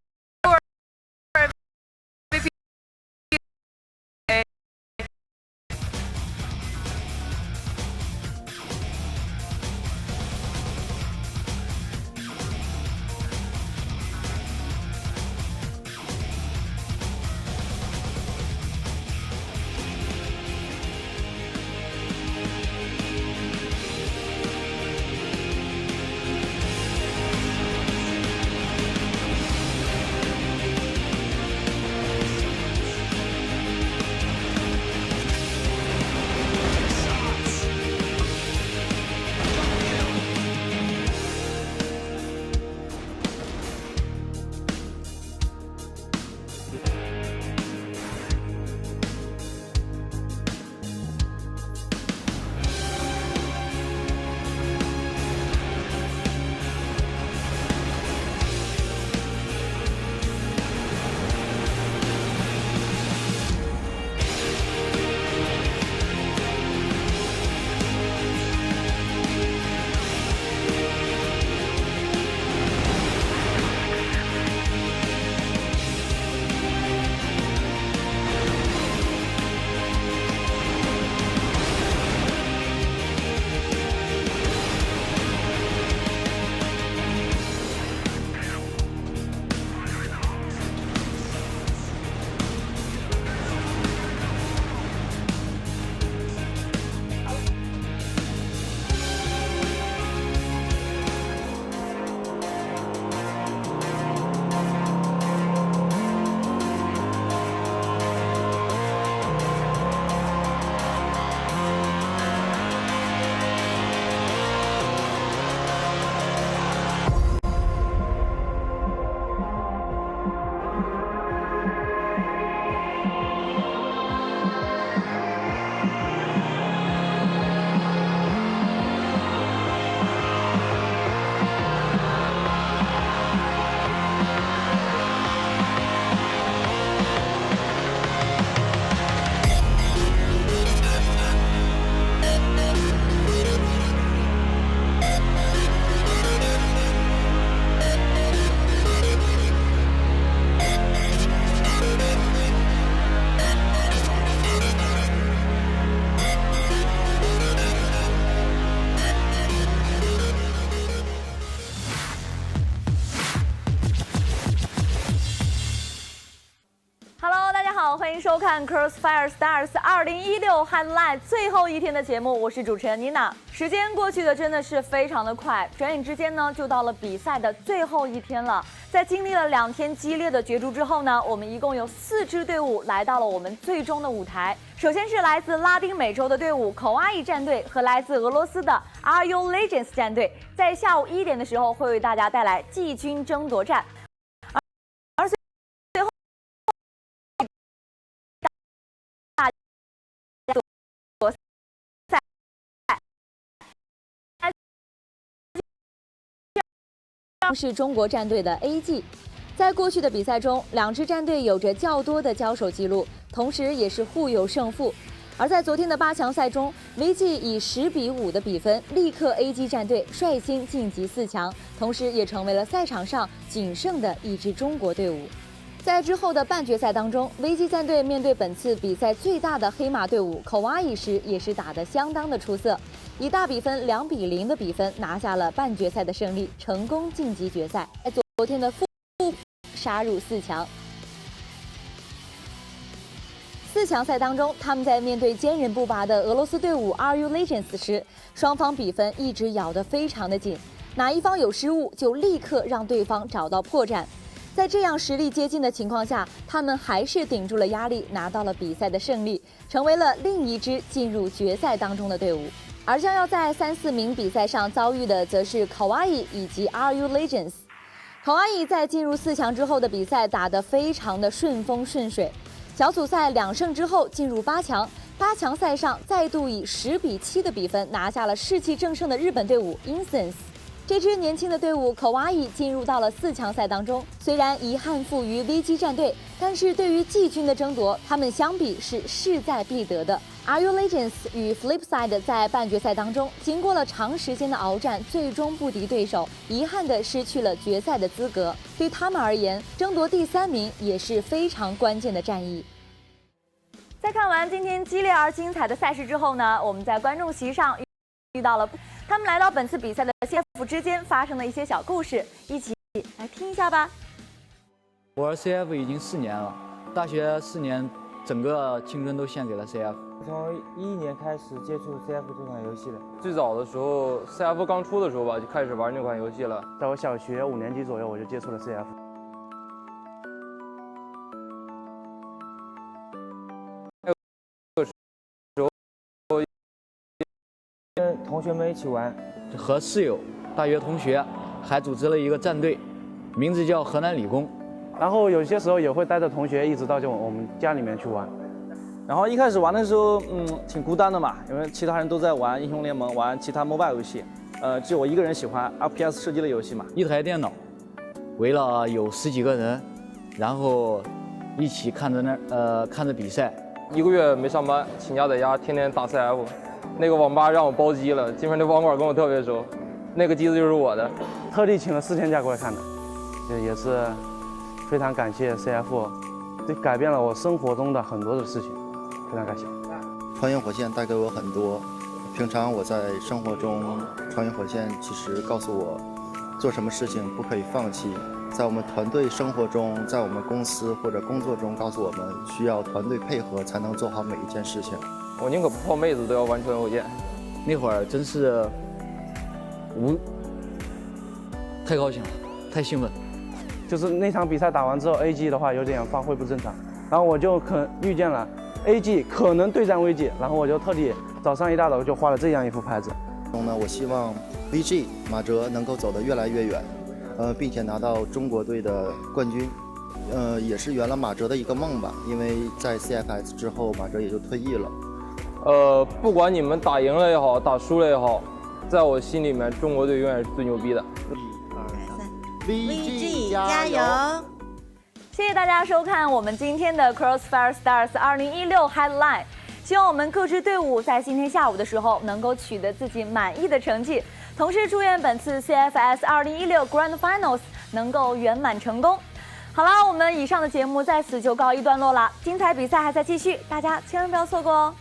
好，欢迎收看 Crossfire Stars 2016 Highlight 最后一天的节目，我是主持人妮娜。时间过去的真的是非常的快，转眼之间呢，就到了比赛的最后一天了。在经历了2天激烈的角逐之后呢，我们一共有4支队伍来到了我们最终的舞台。首先是来自拉丁美洲的队伍口哇伊战队和来自俄罗斯的 RU Legends 战队，在下午1点的时候会为大家带来季军争夺战。而最后大夺赛是中国战队的 AG。在过去的比赛中，2支战队有着较多的交手记录，同时也是互有胜负。而在昨天的8强赛中 ，VG 以10比5的比分力克 AG 战队，率先晋级4强，同时也成为了赛场上仅剩的一支中国队伍。在之后的半决赛当中 ，VG 战队面对本次比赛最大的黑马队伍口哇伊时，也是打得相当的出色，以大比分2比0的比分拿下了半决赛的胜利，成功晋级决赛。在昨天的杀入4强。4强赛当中，他们在面对坚韧不拔的俄罗斯队伍 RU Legends 时，双方比分一直咬得非常的紧，哪一方有失误就立刻让对方找到破绽。在这样实力接近的情况下，他们还是顶住了压力，拿到了比赛的胜利，成为了另一支进入决赛当中的队伍。而将要在3、4名比赛上遭遇的，则是口哇伊以及 RU Legends。口哇伊在进入4强之后的比赛打得非常的顺风顺水，小组赛2胜之后进入8强，8强赛上再度以10比7的比分拿下了士气正盛的日本队伍 Incense。这支年轻的队伍口哇伊进入到了4强赛当中，虽然遗憾负于 VG 战队，但是对于季军的争夺，他们相比是势在必得的。RU Legends 与 Flipside 在半决赛当中，经过了长时间的鏖战，最终不敌对手，遗憾的失去了决赛的资格。对他们而言，争夺第3名也是非常关键的战役。在看完今天激烈而精彩的赛事之后呢，我们在观众席上遇到了他们来到本次比赛的 CF 之间发生的一些小故事，一起来听一下吧。我玩 CF 已经4年了，大学4年整个青春都献给了 CF。从11年开始接触 CF 这款游戏的，最早的时候 CF 刚出的时候吧，就开始玩那款游戏了。在我小学5年级左右，我就接触了 CF。跟同学们一起玩，和室友、大学同学还组织了一个战队，名字叫河南理工。然后有些时候也会带着同学一直到我们家里面去玩。然后一开始玩的时候，挺孤单的嘛，因为其他人都在玩英雄联盟，玩其他 MOBA 游戏，只有我一个人喜欢 FPS 射击的游戏嘛。一台电脑，围了有10几个人，然后一起看着比赛。1个月没上班，请假在家，天天打 CF。那个网吧让我包机了，基本上那网管跟我特别熟，那个机子就是我的，特地请了4天假过来看的，也是非常感谢 CF， 这改变了我生活中的很多的事情，非常感谢。穿越火线带给我很多，平常我在生活中，穿越火线其实告诉我，做什么事情不可以放弃。在我们团队生活中，在我们公司或者工作中，告诉我们需要团队配合才能做好每一件事情。我宁可不泡妹子都要玩穿越火线。那会儿真是太高兴了，太兴奋。就是那场比赛打完之后 ，AG 的话有点发挥不正常，然后我就预见了 AG 可能对战 VG， 然后我就特地早上一大早就画了这样一副牌子。我希望 VG 马哲能够走得越来越远，并且拿到中国队的冠军。也是圆了马哲的一个梦吧，因为在 CFS 之后，马哲也就退役了。不管你们打赢了也好，打输了也好，在我心里面，中国队永远是最牛逼的。VG 加油！谢谢大家收看我们今天的 Crossfire Stars 2016 Highlight。希望我们各支队伍在今天下午的时候能够取得自己满意的成绩，同时祝愿本次 CFS 2016 Grand Finals 能够圆满成功。好了，我们以上的节目在此就告一段落了，精彩比赛还在继续，大家千万不要错过哦。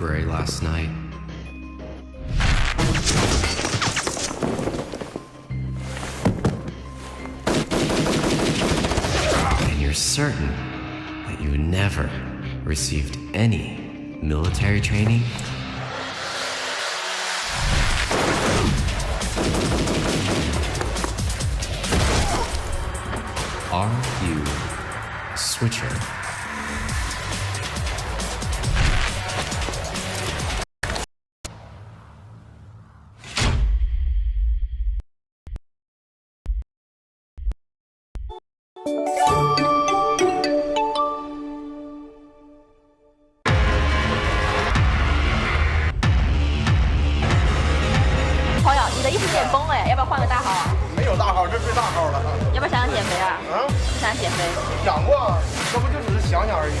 February last night. And you're certain that you never received any military training? Are you a switcher?朋友，你的衣服有点崩哎，要不要换个大号啊？没有大号，这最大号了。要不要想想减肥啊？啊？不想减肥？想过，这不就只是想想而已吗？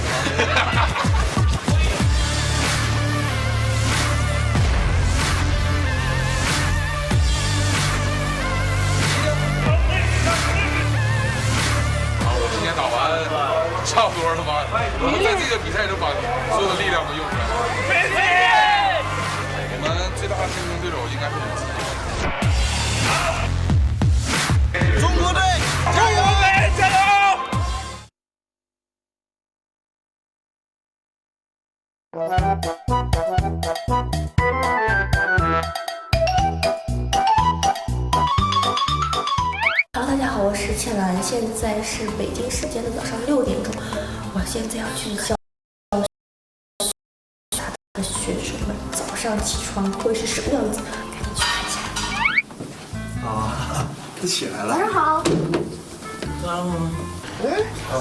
我今天打完差不多了吧？我们在这个比赛中把所有的力量都用出来了。我们最大的竞争对手应该是我们自己。中国队，加油！加油！Hello， 大家好，我是倩兰，现在是北京时间的早上6点钟，我现在要去教的学生们早上起床会是什么样子，赶紧去看一下。啊，都起来了。早上好。早上好。哎，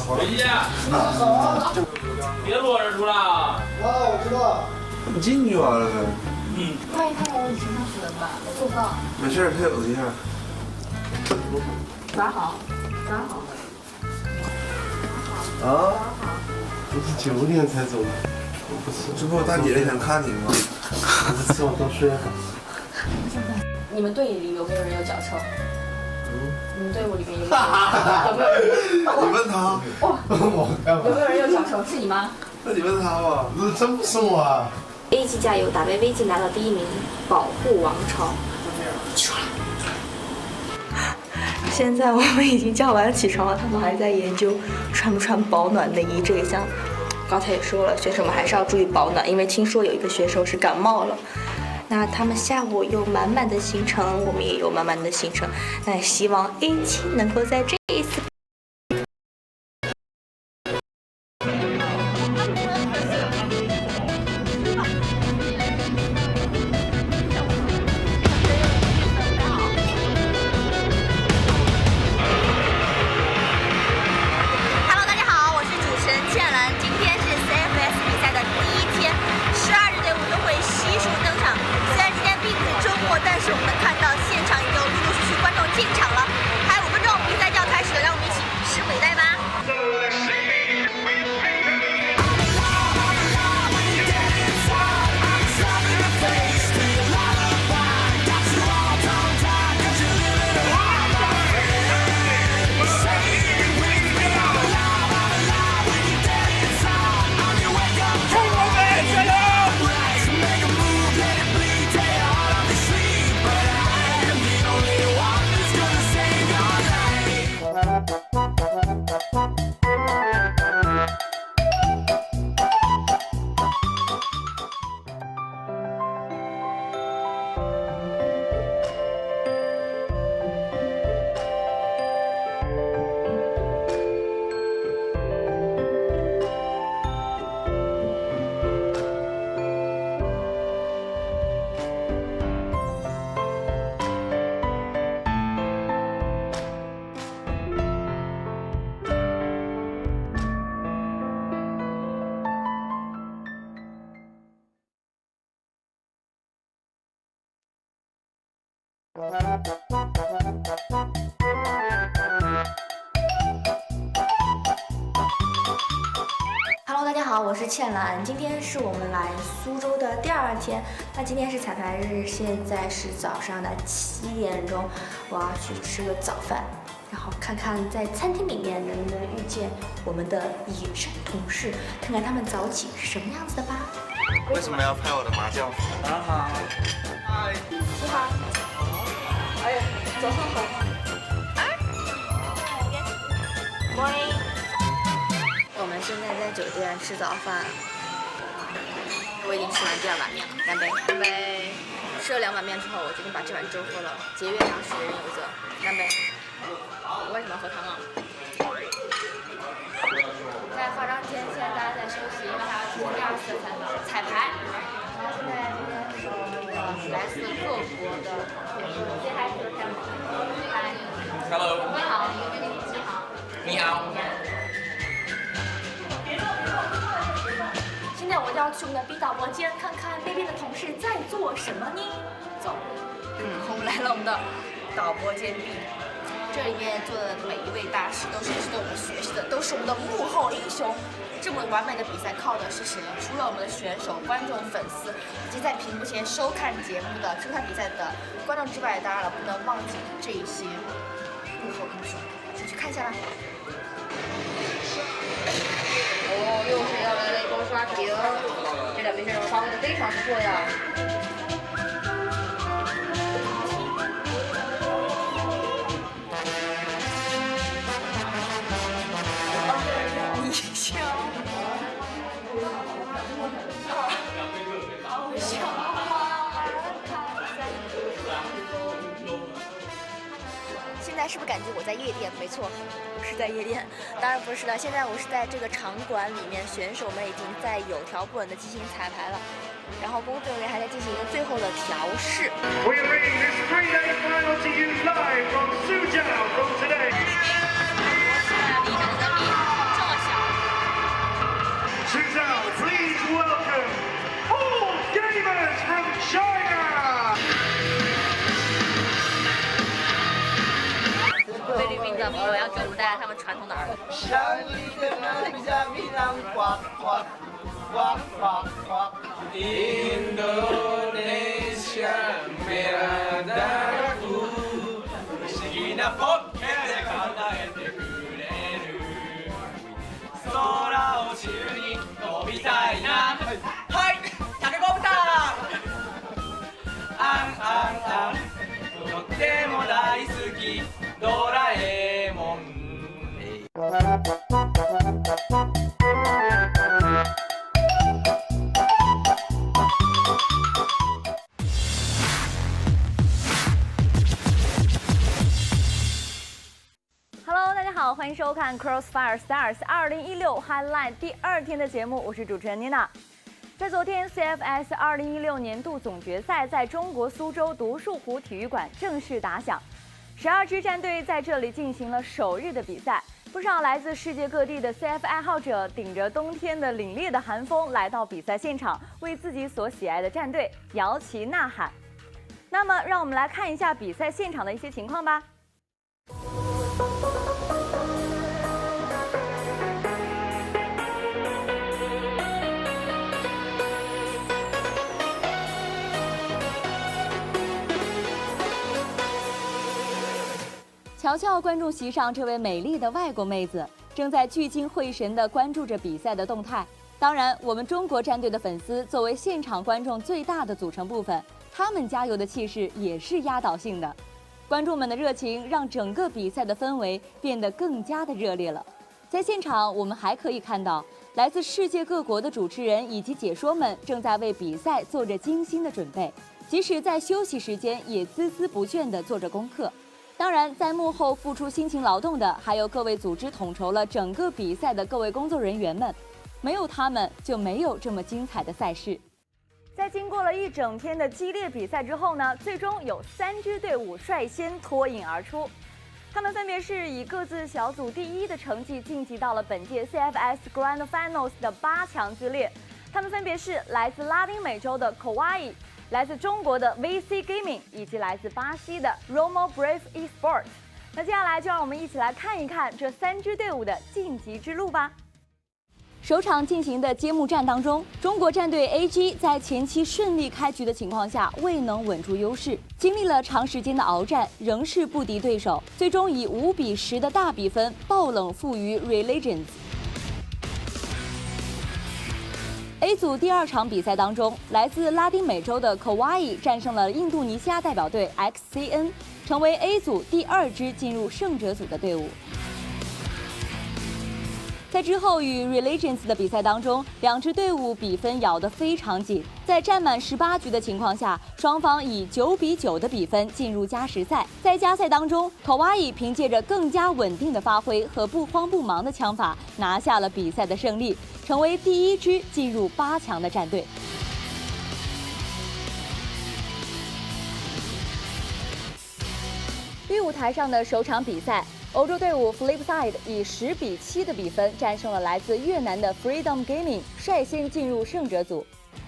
回去。好。别裸着出来啊！我知道。你进去完了呗。万一他来你身上死了吧？做不到。没事，他有对象。早上好。早上好。啊？不是9点才走的。不是，这不我大姐姐想看你吗？不是，我都睡了。你们队里有没有人有脚臭？你们队伍里面有没有人？你问他。有没有人有脚臭？是你吗？那你问他吧。那真不是我啊。 A 级加油，打败 V 级拿到第1名，保护王朝。起床了。现在我们已经叫完起床了，他们还在研究穿不穿保暖内衣这一项。刚才也说了，选手们还是要注意保暖，因为听说有一个选手是感冒了。那他们下午有满满的行程，我们也有满满的行程。那希望 A 级能够在这一次。 但是我们看到现场已经有陆陆续续观众进场了，还有5分钟，比赛就要开始了，让我们一起拭目以待吧。Hello， 大家好，我是倩兰。今天是我们来苏州的第2天。那今天是彩排日，现在是早上的7点钟，我要去吃个早饭，然后看看在餐厅里面能不能遇见我们的野生同事，看看他们早起是什么样子的吧。为什么要拍我的麻将？好。嗨。你好。哎呀，早上好。Morning。我们现在在酒店吃早饭，我已经吃完第2碗面了，干杯！干杯！吃了2碗面之后，我决定把这碗粥喝了，节约粮食，人有责。干杯！我为什么要喝汤啊？在化妆间，现在大家在休息，因为还要进行第2次的采访彩排。然后现在这边是我们的来自各国的，say hi to the camera。嗨。Hello。你好。你好。你好。现在我就要去我们的 B 导播间看看那边的同事在做什么呢？走，我们来了我们的导播间 B。这里面坐的每一位大师都是值得我们学习的，都是我们的幕后英雄。这么完美的比赛靠的是谁？除了我们的选手、观众、粉丝，以及在屏幕前收看节目的、收看比赛的观众之外，当然了，不能忘记这一些幕后英雄。先去看一下吧。哦，又是要来了一波刷屏，这2名选手发挥的非常不错呀。现在是不是感觉我在夜店？没错，我是在夜店。当然不是的，现在我是在这个场馆里面，选手们已经在有条不紊地进行彩排了，然后工作人员还在进行一个最后的调试。We bring this 3-day final to you live from Suzhou from today. Suzhou, please welcome all gamers from China. 菲律宾的朋友要给我们带来他们传统的儿歌。Hello， 大家好，欢迎收看 Crossfire Stars 2016 Highlight 第2天的节目，我是主持人妮娜。在昨天 CFS 2016年度总决赛在中国苏州独墅湖体育馆正式打响，12支战队在这里进行了首日的比赛。不少来自世界各地的 CF 爱好者顶着冬天的凛冽的寒风来到比赛现场，为自己所喜爱的战队摇旗呐喊。那么，让我们来看一下比赛现场的一些情况吧。瞧瞧观众席上这位美丽的外国妹子，正在聚精会神地关注着比赛的动态。当然，我们中国战队的粉丝作为现场观众最大的组成部分，他们加油的气势也是压倒性的。观众们的热情让整个比赛的氛围变得更加的热烈了。在现场，我们还可以看到来自世界各国的主持人以及解说们正在为比赛做着精心的准备，即使在休息时间也孜孜不倦地做着功课。当然，在幕后付出辛勤劳动的还有各位组织统筹了整个比赛的各位工作人员们，没有他们就没有这么精彩的赛事。在经过了一整天的激烈比赛之后呢，最终有3支队伍率先脱颖而出，他们分别是以各自小组第1的成绩晋级到了本届 CFS Grand Finals 的8强之列。他们分别是来自拉丁美洲的 Kawaii、来自中国的 VC Gaming 以及来自巴西的 Romo Brave Esport。那接下来就让我们一起来看一看这3支队伍的晋级之路吧。首场进行的揭幕战当中，中国战队 AG 在前期顺利开局的情况下未能稳住优势，经历了长时间的鏖战，仍是不敌对手，最终以5-10的大比分爆冷负于 Religions。A 组第2场比赛当中，来自拉丁美洲的 Kauai 战胜了印度尼西亚代表队 XCN， 成为 A 组第2支进入胜者组的队伍。在之后与 Religions 的比赛当中，2支队伍比分咬得非常紧，在战满18局的情况下，双方以9比9的比分进入加时赛。在加赛当中，Kauai凭借着更加稳定的发挥和不慌不忙的枪法，拿下了比赛的胜利，成为第1支进入8强的战队。绿舞台上的首场比赛，欧洲队伍 Flipside 以10比7的比分战胜了来自越南的 Freedom Gaming， 率先进入胜者组。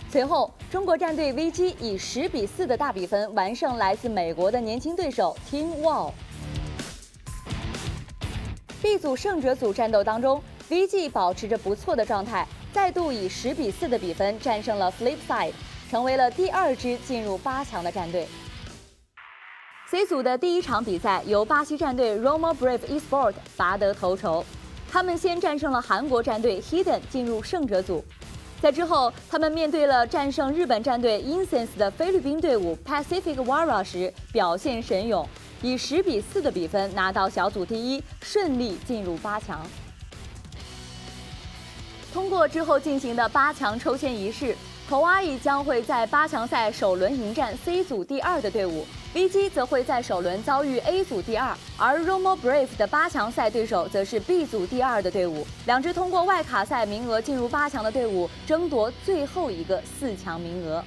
随后，中国战队 VG 以10比4的大比分完胜来自美国的年轻对手 Team Wall。B 组胜者组战斗当中 ，VG 保持着不错的状态，再度以10比4的比分战胜了 Flipside， 成为了第2支进入8强的战队。C 组的第1场比赛由巴西战队 Roma Brave Esport 拔得头筹，他们先战胜了韩国战队 Hidden 进入胜者组，在之后他们面对了战胜日本战队 Incense 的菲律宾队伍 Pacific Wara 时表现神勇，以10比4的比分拿到小组第1，顺利进入8强。通过之后进行的8强抽签仪式，Kauai 将会在8强赛首轮迎战 C 组第2的队伍。VG 则会在首轮遭遇 A 组第2，而 Roma Brave 的8强赛对手则是 B 组第2的队伍。2支通过外卡赛名额进入8强的队伍争夺最后一个4强名额。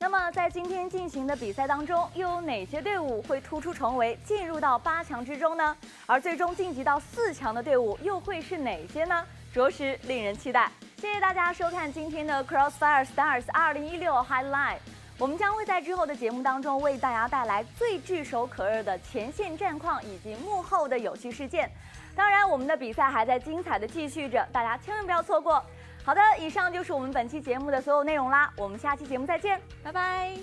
那么在今天进行的比赛当中，又有哪些队伍会突出重围，进入到8强之中呢？而最终晋级到4强的队伍又会是哪些呢？着实令人期待。谢谢大家收看今天的 Crossfire Stars 2016 Highline。我们将会在之后的节目当中为大家带来最炙手可热的前线战况以及幕后的有趣事件。当然，我们的比赛还在精彩的继续着，大家千万不要错过。好的，以上就是我们本期节目的所有内容啦，我们下期节目再见，拜拜。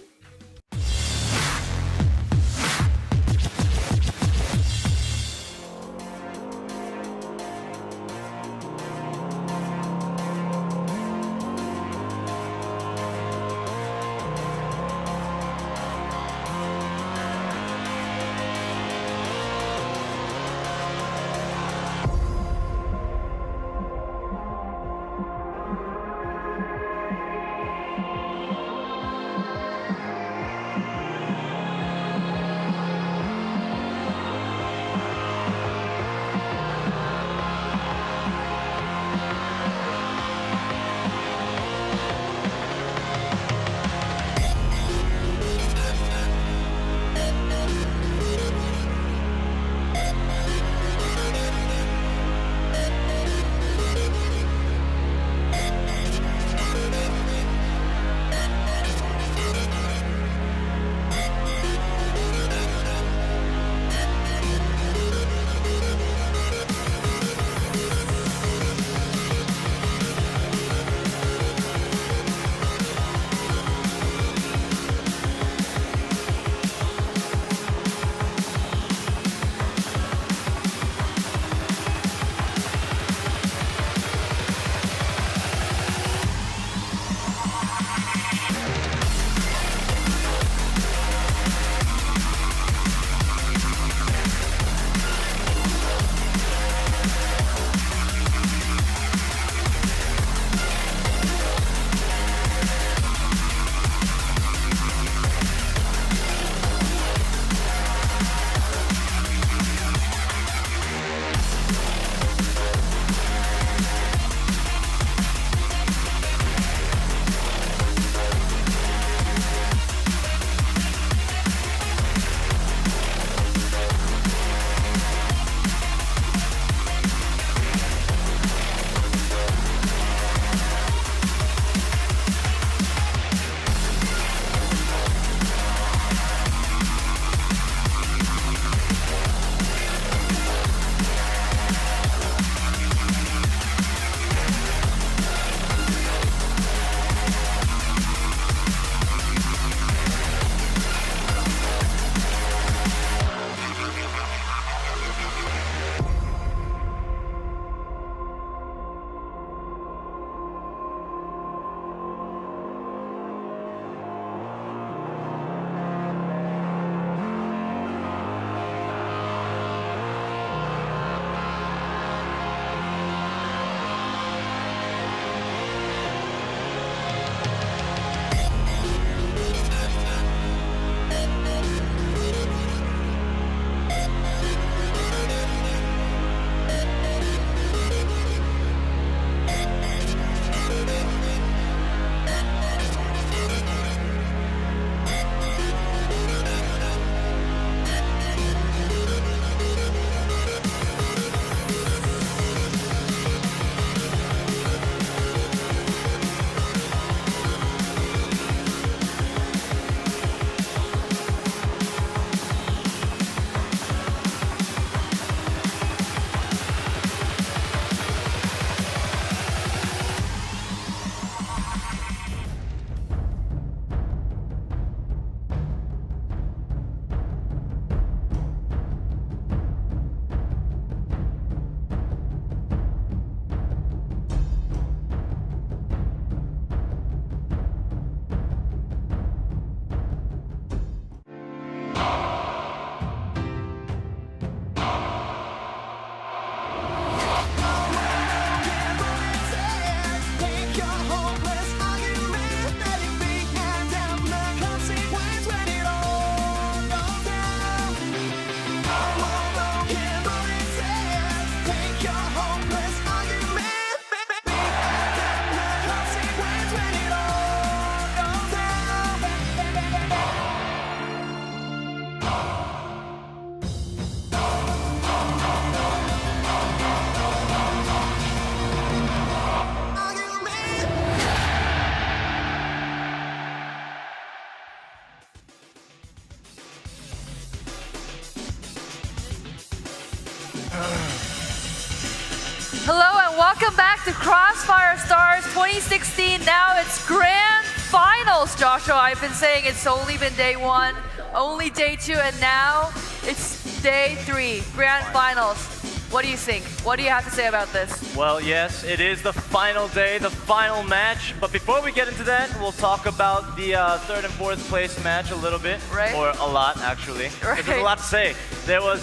Hello and welcome back to Crossfire Stars 2016. Now it's Grand Finals, Joshua. I've been saying it's only been day 1, only day 2, and now it's day 3, Grand Finals. What do you think? What do you have to say about this? Well, yes, it is the final day, the final match. But before we get into that, we'll talk about the 3rd and 4th place match a little bit. Right. Or a lot, actually. Right. There's a lot to say. There was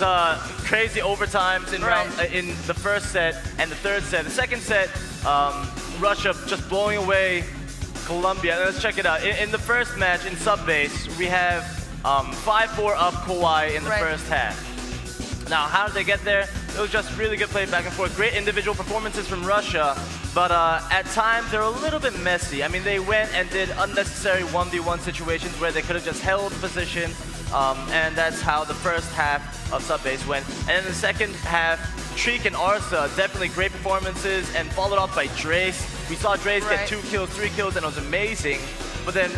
crazy overtimes in the first set and the 3rd set. The 2nd set, Russia just blowing away Colombia. Let's check it out. In the first match, in sub-base, we have 5-4 up Kauai in the first half. Now, how did they get there? It was just really good play back and forth. Great individual performances from Russia, but at times they're a little bit messy. I mean, they went and did unnecessary 1v1 situations where they could have just held position, and that's how the first half of sub-base went. And in the second half, Treek and Arsa, definitely great performances, and followed up by Drace. We saw Drace get 2 kills, 3 kills, and it was amazing. But then,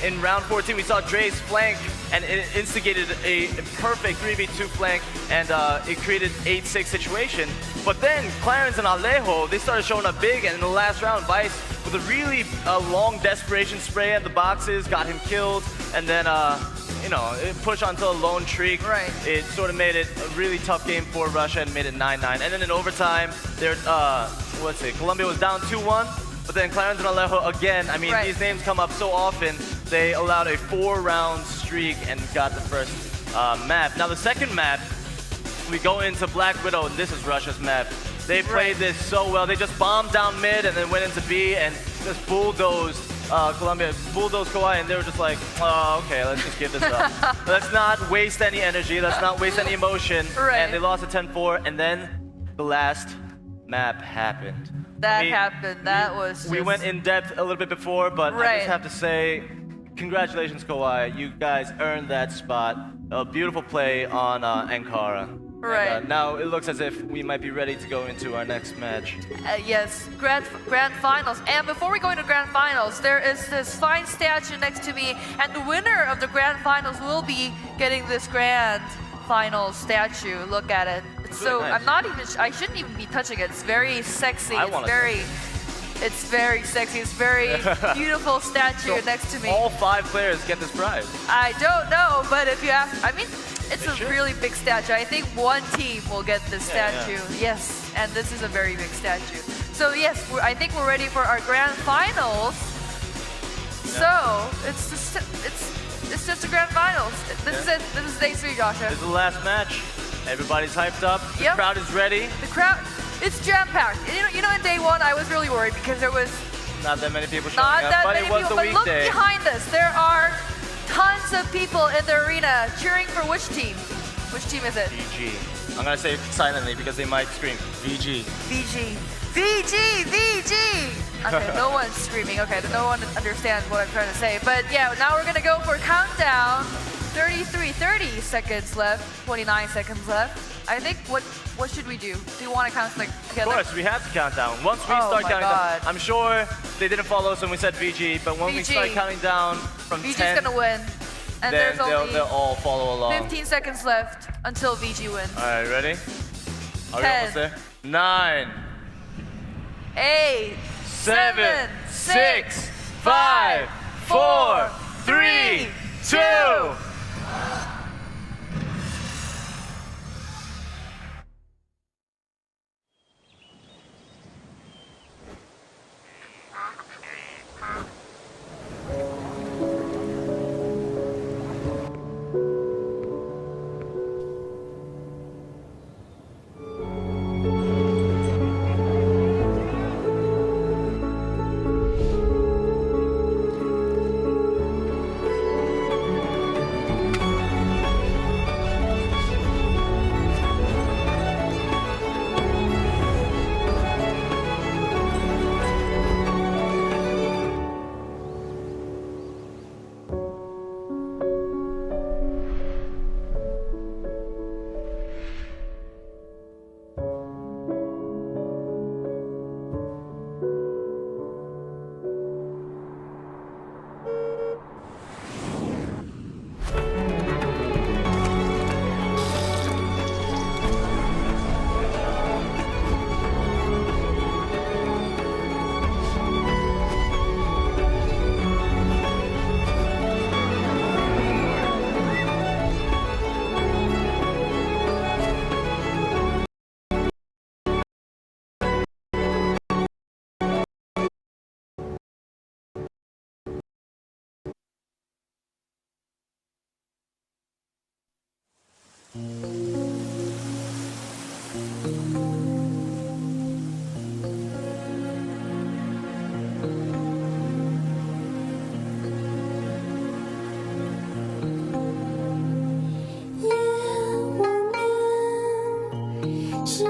in round 14, we saw Drace flank, and it instigated a perfect 3v2 flank, and it created 8-6 situation. But then, Clarence and Alejo, they started showing up big, and in the last round, Vice, with a really long desperation spray at the boxes, got him killed, and then, it pushed onto a lone Treek. Right. It sort of made it a really tough game for Russia and made it 9-9. And then in overtime, Colombia was down 2-1. But then Clarence and Alejo again, I mean, these names come up so often, they allowed a 4-round streak and got the first map. Now the second map, we go into Black Widow, and this is Russia's map. They played this so well. They just bombed down mid and then went into B and just bulldozed Colombia, bulldozed Kauai, and they were just like, oh, okay, let's just give this up. Let's not waste any energy, let's not waste any emotion. And they lost to 10-4, and then the last map happened. That happened. That was We went in depth a little bit before, but I just have to say, congratulations, Kauai. You guys earned that spot. A beautiful play on Ankara. Right. And, now it looks as if we might be ready to go into our next match. Yes, Grand Finals. And before we go into Grand Finals, there is this fine statue next to me, and the winner of the Grand Finals will be getting this Grand Finals statue. Look at it. So nice. I shouldn't even be touching it. It's very sexy. It's very sexy. It's very beautiful statue next to me. All 5 players get this prize. I don't know, but if you ask, I mean, it's a really big statue. I think one team will get this statue. Yes, and this is a very big statue. So yes, I think we're ready for our Grand Finals. So it's just a Grand Finals. This is it. This is day 3, Joshua. This is the last match. Everybody's hyped up. The crowd is ready. The crowd, it's jam-packed. You know, in day 1, I was really worried because there was not that many people showing up, but it was the weekday. But look behind us. There are tons of people in the arena cheering for which team? Which team is it? VG. I'm gonna say it silently because they might scream. VG. VG. VG. VG. Okay, no one's screaming. Okay, no one understands what I'm trying to say. But yeah, now we're gonna go for countdown. 30 seconds left, 29 seconds left. I think, what should we do? Do you want to count together? Of course, we have to count down. Once we start counting down, I'm sure they didn't follow us when we said VG, but when we start counting down from VG's 10, gonna win. And then there's only they'll all follow along. 15 seconds left until VG wins. All right, ready? Are we 10, almost there? 9, 8, 7, 6, 5, 4, 3, 2. 是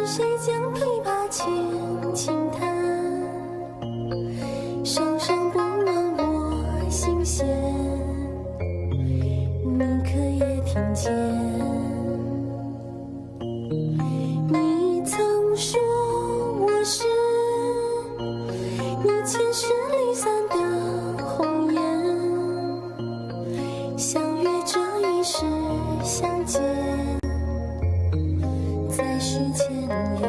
谁将琵琶轻轻弹？声声不问我心弦，你可也听见？你曾说我是你前世离散的红颜，相约这一世相见。再续前缘。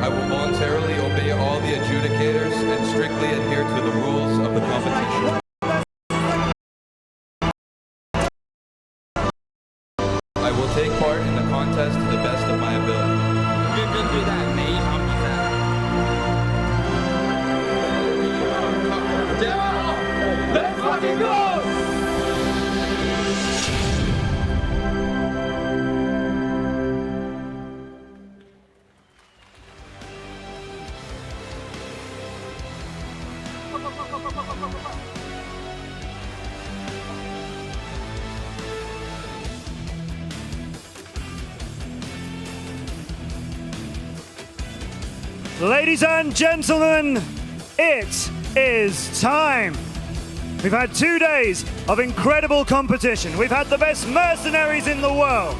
I will voluntarily obey all the adjudicators and strictly adhere to the rules of the competition. I will take part in the contest to the best of my ability. 认真对待每一场比赛。加油 ！Let's fucking go！ Ladies and gentlemen, it is time. We've had 2 days of incredible competition. We've had the best mercenaries in the world.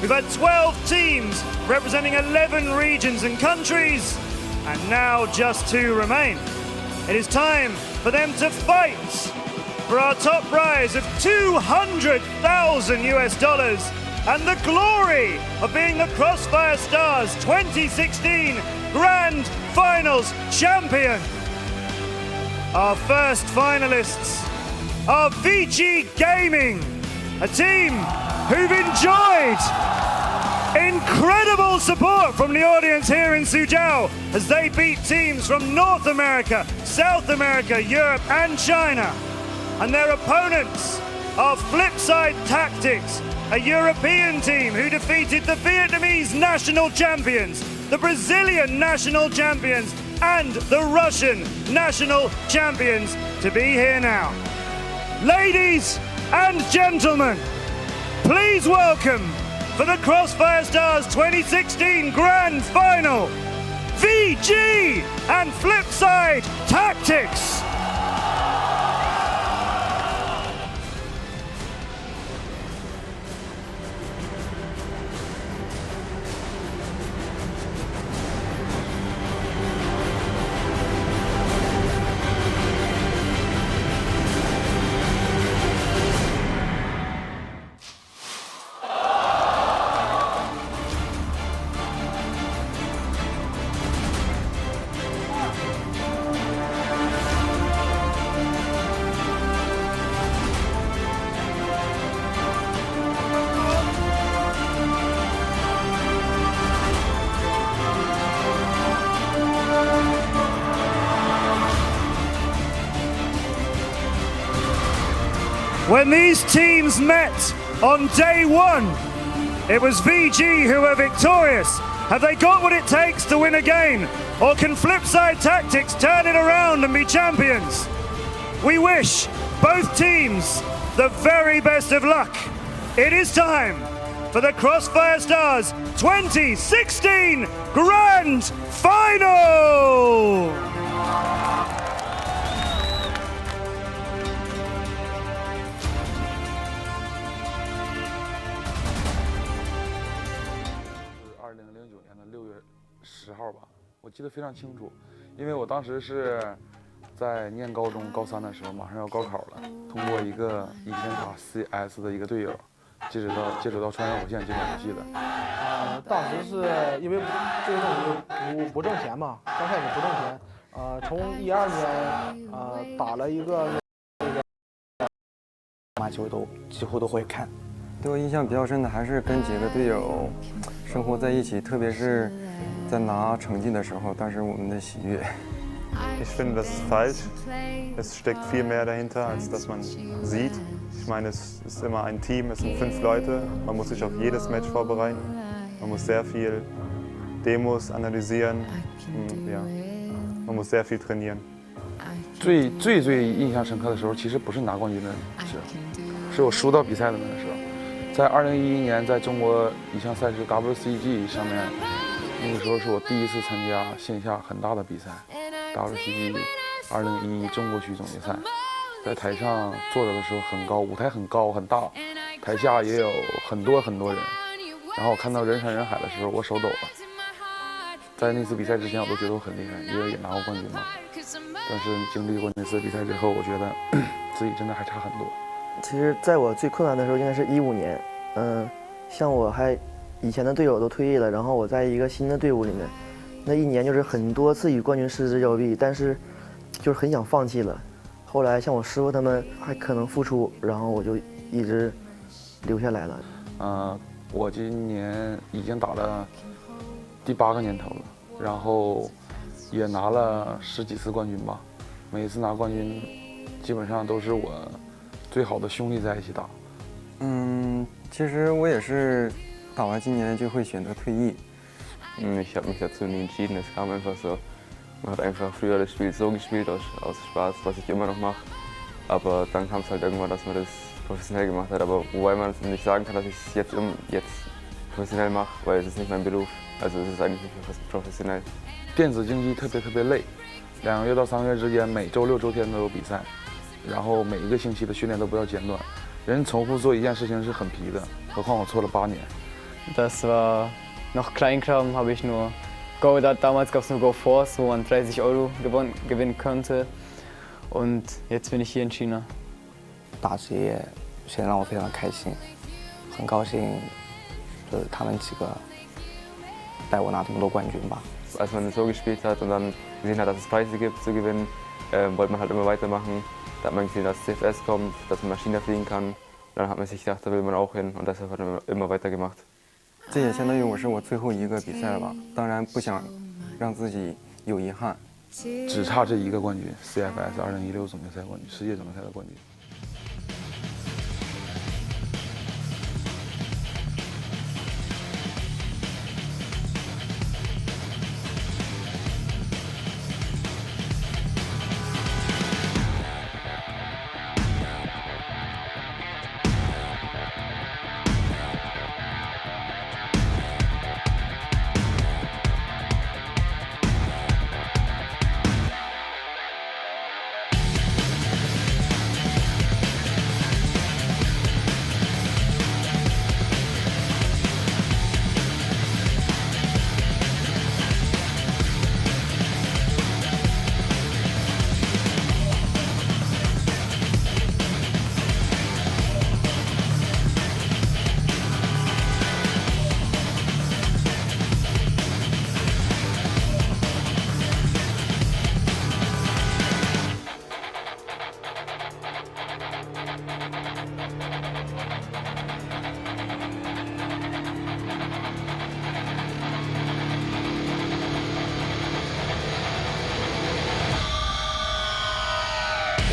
We've had 12 teams representing 11 regions and countries, and now just 2 remain. It is time for them to fight for our top prize of $200,000 US and the glory of being the Crossfire Stars 2016 Grand Finals champion. Our first finalists are VG Gaming, a team who've enjoyed incredible support from the audience here in Suzhou as they beat teams from North America, South America, Europe and China. And their opponents are Flipside Tactics, a European team who defeated the Vietnamese national champions, the Brazilian national champions and the Russian national champions to be here now. Ladies and gentlemen, please welcome for the Crossfire Stars 2016 Grand Final, VG and Flipside Tactics. when these teams met on day one, it was VG who were victorious. Have they got what it takes to win again? Or can Flipside Tactics turn it around and be champions? We wish both teams the very best of luck. It is time for the Crossfire Stars 2016 Grand Final!10号吧，我记得非常清楚，因为我当时是在念高中高3的时候，马上要高考了，通过一个以前打 CS 的一个队友，接触到穿越火线这款游戏的。当时是因为这个东西不挣钱嘛，刚开始不挣钱，从12年打了一个马球都几乎都会看。对我印象比较深的还是跟几个队友生活在一起，特别是在拿成绩的时候，当时我们的喜悦。Ich finde, das ist falsch. Es steckt viel mehr dahinter, als dass man sieht. Ich meine, es ist immer ein Team, es sind 5 Leute. Man muss sich auf jedes Match vorbereiten. Man muss sehr viel Demos analysieren. Ja, man muss sehr viel trainieren. 最印象深刻的时候，其实不是拿冠军的时候，是我输到比赛的那个时候。在2011年，在中国一项赛事 WCG 上面，那个时候是我第一次参加线下很大的比赛。WCG 2011中国区总决赛，在台上坐着的时候很高，舞台很高很大，台下也有很多人。然后我看到人山人海的时候，我手抖了。在那次比赛之前，我都觉得我很厉害，因为也拿过冠军嘛。但是经历过那次比赛之后，我觉得自己真的还差很多。其实，在我最困难的时候，应该是15年。像我以前的队友都退役了，然后我在一个新的队伍里面。那一年就是很多次与冠军失之交臂，但是就是很想放弃了。后来像我师傅他们还可能复出，然后我就一直留下来了。我今年已经打了第8个年头了，然后也拿了10几次冠军吧。每一次拿冠军，基本上都是我最好的兄弟在一起打。其实我也是打完今年就会选择退役。Ich habe mich dazu nie entschieden, es kam einfach so. Man hat einfach früher das Spiel so gespielt, aus Spaß, was ich immer noch mache. Aber dann kam es halt irgendwann, dass man das professionell gemacht hat. Aber wobei man nicht sagen kann, dass ich es jetzt professionell mache, weil es ist nicht mein Beruf. Also es ist eigentlich nicht professionell. 电子竞技特别累，2个月到3个月之间，每周6、周天都有比赛，然后每一个星期的训练都不要间断。人重复做一件事情是很疲的，何况我做了8年。Das war noch Kleinkram, habe ich nur Go, damals gab es nur Go Force, wo man 30 € gewinnen konnte. Und jetzt bin ich hier in China. 打职业现在让我非常开心，很高兴，就是他们几个带我拿这么多冠军吧。Als man so gespielt hat und dann gesehen hat, dass es Preise gibt zu gewinnen, wollte man halt immer weitermachen. Da hat man gesehen, dass CFS kommt, dass man Maschine fliegen kann. Dann hat man sich gedacht, da will man auch hin und deshalb hat man immer weitergemacht. 这也相当于我是我最后一个比赛了吧，当然不想让自己有遗憾。只差这一个冠军 ，CFS 2016总决赛冠军，世界总决赛的冠军。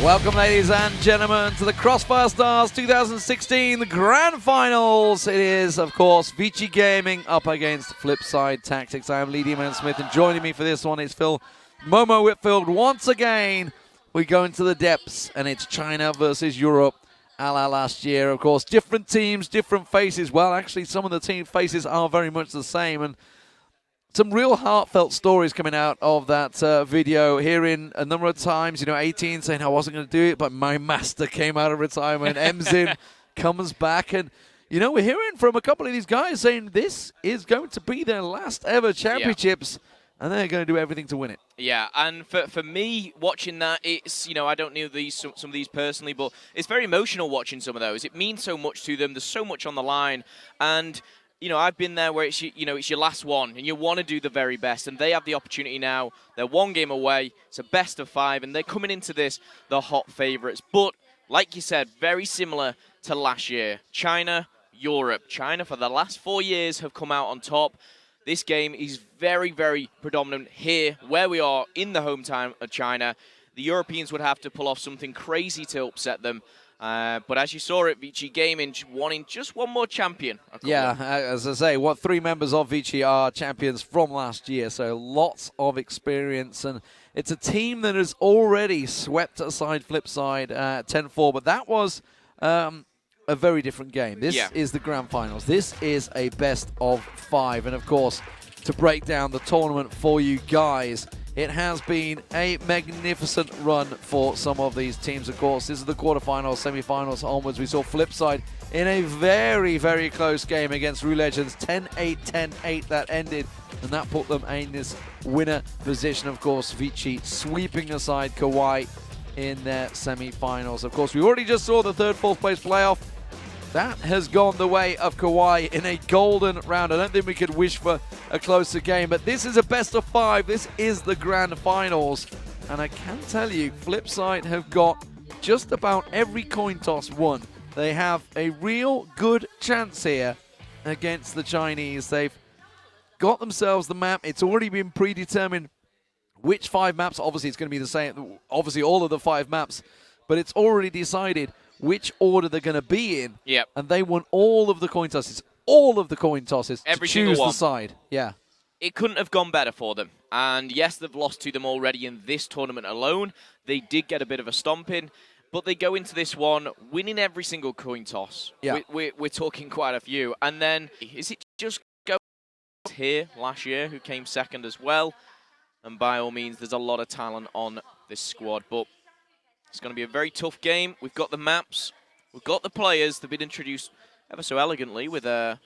Welcome, ladies and gentlemen, to the Crossfire Stars 2016 Grand Finals. It is, of course, Vici Gaming up against Flipside Tactics. I am Lee Deman-Smith, and joining me for this one is Phil Momo Whitfield. Once again, we go into the depths, and it's China versus Europe, a la last year. Of course, different teams, different faces. Well, actually, some of the team faces are very much the same, and some real heartfelt stories coming out of that video, hearing a number of times, you know, 18 saying I wasn't going to do it, but my master came out of retirement. Emzin comes back, and, you know, we're hearing from a couple of these guys saying this is going to be their last ever championships, and they're going to do everything to win it. Yeah, and for me, watching that, it's, you know, I don't know some of these personally, but it's very emotional watching some of those. It means so much to them. There's so much on the line, and you know, I've been there where it's, you know, it's your last one and you want to do the very best, and they have the opportunity now. They're one game away. It's a best of 5, and they're coming into this the hot favourites. But like you said, very similar to last year. China, Europe. China for the last 4 years have come out on top. This game is very, very predominant here, where we are in the hometown of China. The Europeans would have to pull off something crazy to upset them. But as you saw it, Vici Gaming wanting just one more champion. Yeah, as I say, 3 members of Vici are champions from last year, so lots of experience. And it's a team that has already swept aside Flipside 10-4, but that was a very different game. This is the Grand Finals. This is a best of 5. And, of course, to break down the tournament for you guys, it has been a magnificent run for some of these teams. Of course, this is the quarterfinals, semifinals onwards. We saw Flipside in a very, very close game against Rue Legends. 10-8, 10-8 that ended, and that put them in this winner position. Of course, Vici sweeping aside Kauai in their semifinals. Of course, we already just saw the 3rd, 4th place playoff. That has gone the way of Kauai in a golden round. I don't think we could wish for a closer game, but this is a best of 5. This is the Grand Finals. And I can tell you, Flipside have got just about every coin toss won. They have a real good chance here against the Chinese. They've got themselves the map. It's already been predetermined which 5 maps. Obviously, it's going to be the same. Obviously, all of the 5 maps. But it's already decided which order they're going to be in. Yep. And they won all of the coin tosses. All of the coin tosses Every to choose single one. the side. Yeah. It couldn't have gone better for them. And yes, they've lost to them already in this tournament alone. They did get a bit of a stomping, but they go into this one winning every single coin toss. Yeah. We're talking quite a few. And then, is it just go here last year, who came 2nd as well? And by all means, there's a lot of talent on this squad, but it's going to be a very tough game. We've got the maps. We've got the players. They've been introduced ever so elegantly with a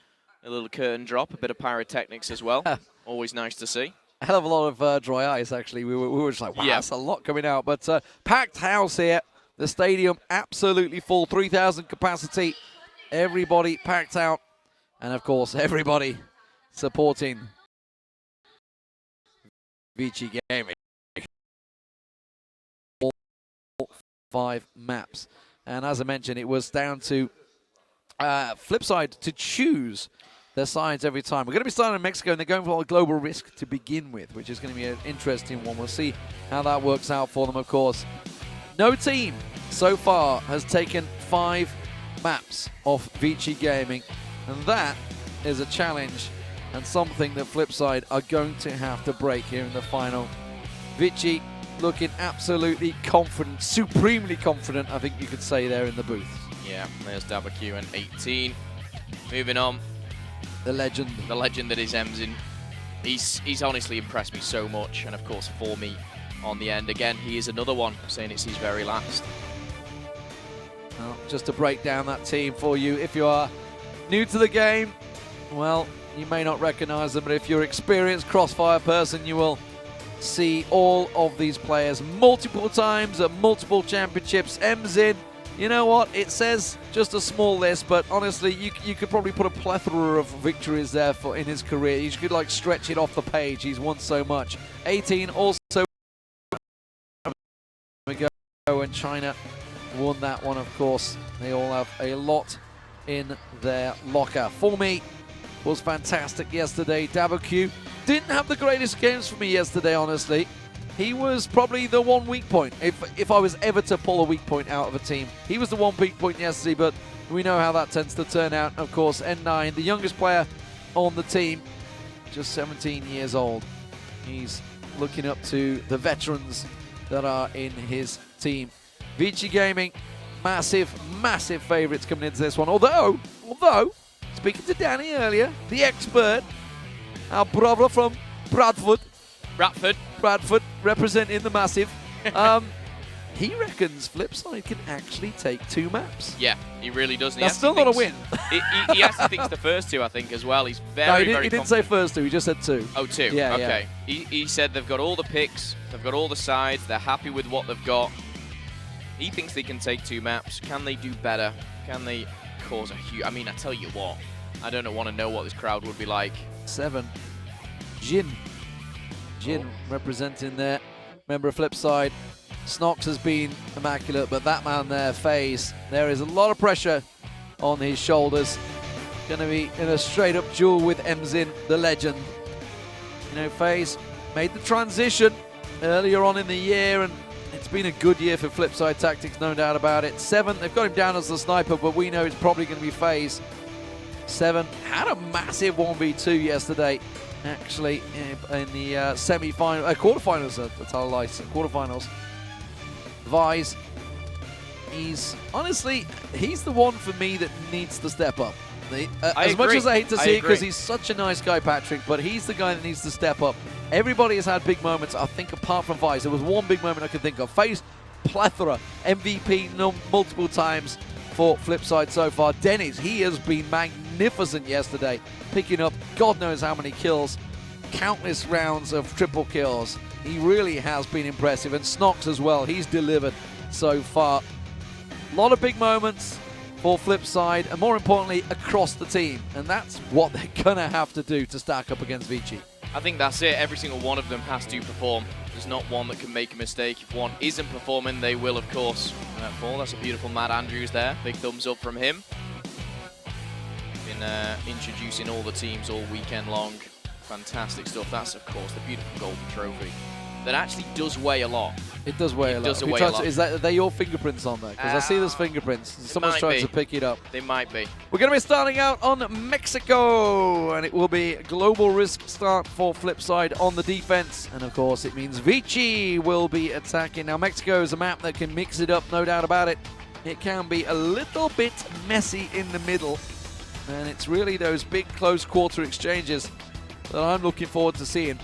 little curtain drop, a bit of pyrotechnics as well. Always nice to see. A hell of a lot of dry ice, actually. We were just like, wow, that's a lot coming out. But packed house here. The stadium absolutely full. 3,000 capacity. Everybody packed out. And, of course, everybody supporting Vici Gaming. 5 maps. And as I mentioned, it was down to Flipside to choose their sides every time. We're going to be starting in Mexico, and they're going for a global risk to begin with, which is going to be an interesting one. We'll see how that works out for them, of course. No team so far has taken 5 maps off Vici Gaming, and that is a challenge and something that Flipside are going to have to break here in the final. Vici looking absolutely confident, supremely confident, I think you could say there in the booth. Yeah, there's WQ and 18. Moving on. The legend. The legend that is Emzin. He's honestly impressed me so much, and of course for me on the end. Again, he is another one saying it's his very last. Well, just to break down that team for you, if you are new to the game, well, you may not recognize them, but if you're an experienced Crossfire person, you will see all of these players multiple times at multiple championships. Emzin, you know what? It says just a small list, but honestly, you could probably put a plethora of victories there in his career. You could like stretch it off the page. He's won so much. 18 also. We go, and China won that one, of course. They all have a lot in their locker. For me, was fantastic yesterday. WQ didn't have the greatest games for me yesterday, honestly. he was probably the one weak point. If I was ever to pull a weak point out of a team, he was the one weak point yesterday, but we know how that tends to turn out. Of course, N9, the youngest player on the team, just 17 years old. He's looking up to the veterans that are in his team. Vici Gaming, massive, massive favourites coming into this one. Although, speaking to Danny earlier, the expert, our brother from Bradford, representing the massive, he reckons Flipside can actually take 2 maps. Yeah, he really does. That's still not a win. He actually thinks the first 2, I think, as well. He's very, he didn't say first 2, he just said 2. Oh, 2. Yeah, okay. Yeah. He said they've got all the picks, they've got all the sides, they're happy with what they've got. He thinks they can take 2 maps. Can they do better? Can they cause a huge... I mean, I tell you what, I don't want to know what this crowd would be like. 7. Jin representing there. Member of Flipside. Snox has been immaculate, but that man there, FaZe, there is a lot of pressure on his shoulders. Going to be in a straight-up duel with Emzin, the legend. You know, FaZe made the transition earlier on in the year, and it's been a good year for Flipside Tactics, no doubt about it. 7, they've got him down as the sniper, but we know it's probably going to be FaZe. 7 had a massive 1v2 yesterday, actually, in the semi-final, quarterfinals, quarterfinals. Vise, he's the one for me that needs to step up. As much as I hate to see it, because he's such a nice guy, Patrick, but he's the guy that needs to step up. Everybody has had big moments, I think, apart from Vise. There was one big moment I could think of. FaZe, plethora, MVP multiple times for Flipside so far. Dennis, he has been magnificent yesterday, picking up God knows how many kills, countless rounds of triple kills. He really has been impressive, and Snox as well. He's delivered so far. A lot of big moments for Flipside, and more importantly, across the team. And that's what they're going to have to do to stack up against Vici. I think that's it. Every single one of them has to perform. There's not one that can make a mistake. If one isn't performing, they will, of course, fall. That's a beautiful Matt Andrews there. Big thumbs up from him. Been introducing all the teams all weekend long. Fantastic stuff. That's, of course, the beautiful golden trophy that actually does weigh a lot. It does weigh a lot. Are they your fingerprints on there? Because I see there's fingerprints. Someone's trying to pick it up. They might be. We're going to be starting out on Mexico, and it will be a global risk start for Flipside on the defense. And, of course, it means Vici will be attacking. Now, Mexico is a map that can mix it up, no doubt about it. It can be a little bit messy in the middle, and it's really those big close quarter exchanges that I'm looking forward to seeing.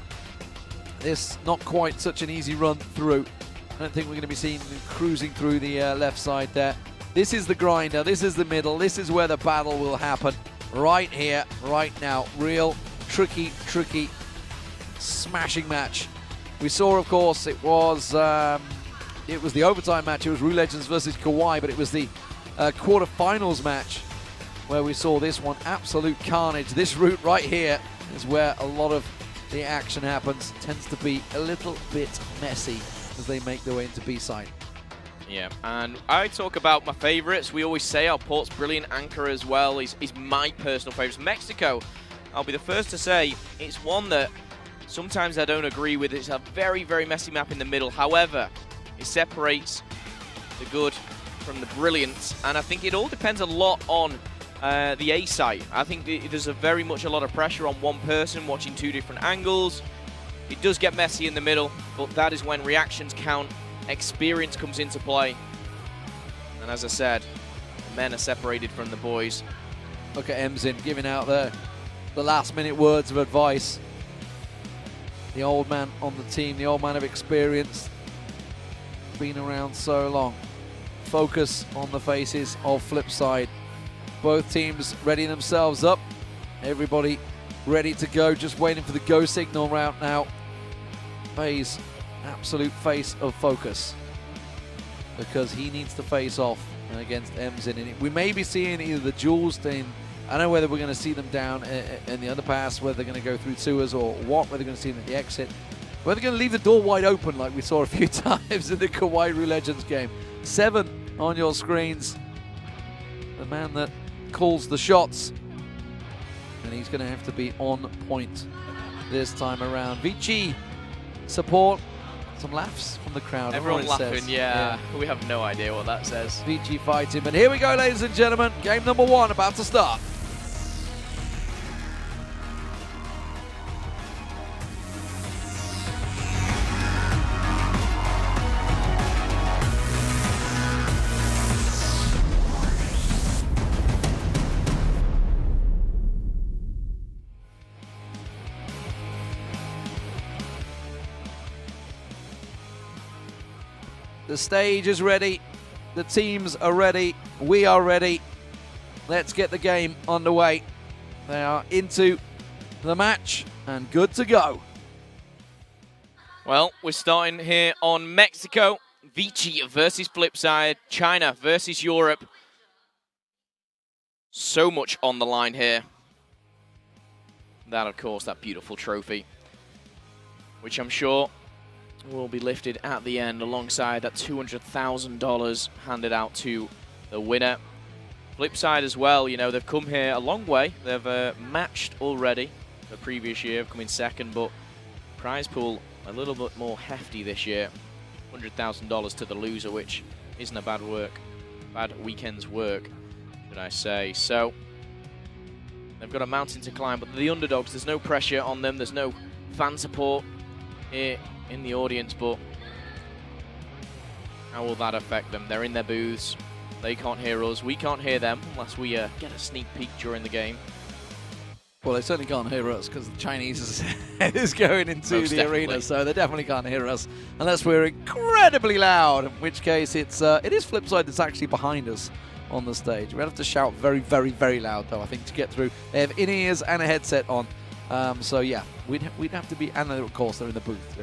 This not quite such an easy run through. I don't think we're going to be seeing them cruising through the left side there. This is the grinder, this is the middle, this is where the battle will happen. Right here, right now. Real tricky, smashing match. We saw, of course, it was the overtime match. It was Rue Legends versus Kawaii, but it was the quarterfinals match where we saw this one. Absolute carnage. This route right here is where a lot of the action happens. Tends to be a little bit messy as they make their way into B-side. Yeah, and I talk about my favorites. We always say our port's brilliant. Anchor as well is my personal favorites. Mexico, I'll be the first to say, it's one that sometimes I don't agree with. It's a very, very messy map in the middle. However, it separates the good from the brilliant, and I think it all depends a lot on the A site. I think there's very much a lot of pressure on one person watching 2 different angles. It does get messy in the middle, but that is when reactions count, experience comes into play. And as I said, the men are separated from the boys. Look at Emzin giving out the last minute words of advice. The old man on the team, the old man of experience, been around so long. Focus on the faces of Flipside. Both teams ready themselves up. Everybody ready to go, just waiting for the go signal route now. FaZe, absolute face of focus, because he needs to face off against Emzin. And we may be seeing either the duels thing. I don't know whether we're going to see them down in the underpass, whether they're going to go through sewers or what, whether they're going to see them at the exit. Whether they're going to leave the door wide open like we saw a few times in the Kawaii Rue Legends game. 7 on your screens. The man that calls the shots, and he's going to have to be on point this time around. Vici support Some laughs from the crowd. Everyone laughing, says. yeah. We have no idea what that says. Vici fighting, but here we go, ladies and gentlemen. Game number 1 about to start. The stage is ready. The teams are ready. We are ready. Let's get the game underway. They are into the match and good to go. Well, we're starting here on Mexico. Vici versus Flipside. China versus Europe. So much on the line here. That, of course, that beautiful trophy, which I'm sure will be lifted at the end alongside that $200,000 handed out to the winner. Flipside as well, you know, they've come here a long way. They've matched already the previous year, coming second, but prize pool a little bit more hefty this year. $100,000 to the loser, which isn't a bad weekend's work, should I say. So they've got a mountain to climb, but the underdogs, there's no pressure on them. There's no fan support here in the audience, but how will that affect them? They're in their booths. They can't hear us. We can't hear them unless we get a sneak peek during the game. Well, they certainly can't hear us because the Chinese is going into the arena, so they definitely can't hear us unless we're incredibly loud, in which case it is Flipside that's actually behind us on the stage. We have to shout very, very, very loud, though, I think, to get through. They have in-ears and a headset on. So yeah, we'd have to be, and of course they're in the booth.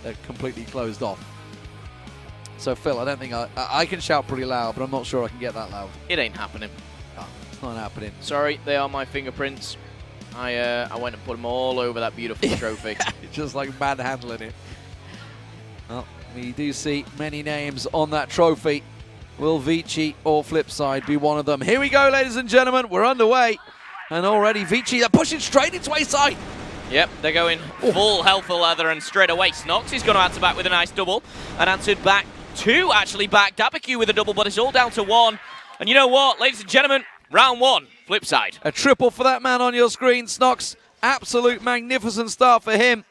They're completely closed off. So Phil, I don't think I can shout pretty loud, but I'm not sure I can get that loud. It ain't happening. No, it's not happening. Sorry, they are my fingerprints. I went and put them all over that beautiful trophy. Just like manhandling it. Well, we do see many names on that trophy. Will Vici or Flipside be one of them? Here we go, ladies and gentlemen. We're underway. And already Vici, they're pushing straight into A-side. Yep, they're going full health for leather, and straight away Snox is going to answer back with a nice double. And answered back two, actually back. Dabaku with a double, but it's all down to one. And you know what, ladies and gentlemen, round 1, Flipside. A triple for that man on your screen, Snox. Absolute magnificent start for him.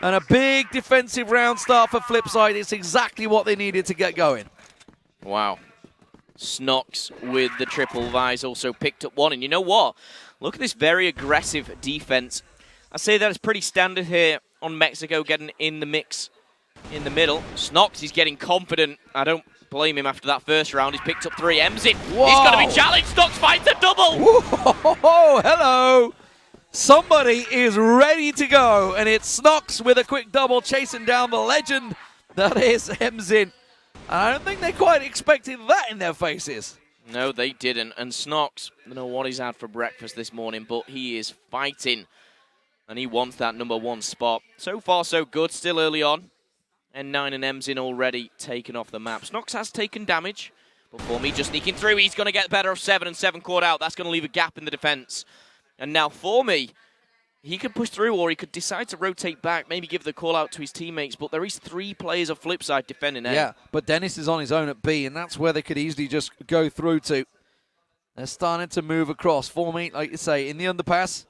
And a big defensive round start for Flipside. It's exactly what they needed to get going. Wow. Snox with the triple. Vise also picked up one. And you know what? Look at this very aggressive defense. I say that is pretty standard here on Mexico, getting in the mix in the middle. Snox, he's getting confident. I don't blame him after that first round. He's picked up 3 M's in. He's going to be challenged. Snox finds a double. Whoa, hello. Somebody is ready to go. And it's Snox with a quick double, chasing down the legend that is Emzin. And I don't think they quite expected that in their faces. No, they didn't. And Snox, I don't know what he's had for breakfast this morning, but he is fighting. And he wants that number 1 spot. So far, so good. Still early on. And 9 and M's in already taken off the map. Snox has taken damage. But for me, just sneaking through, he's going to get better of 7 and 7 caught out. That's going to leave a gap in the defense. And now for me, he could push through, or he could decide to rotate back, maybe give the call out to his teammates. But there is 3 players of Flipside defending A. Yeah, but Dennis is on his own at B, and that's where they could easily just go through to. They're starting to move across. For me, like you say, in the underpass,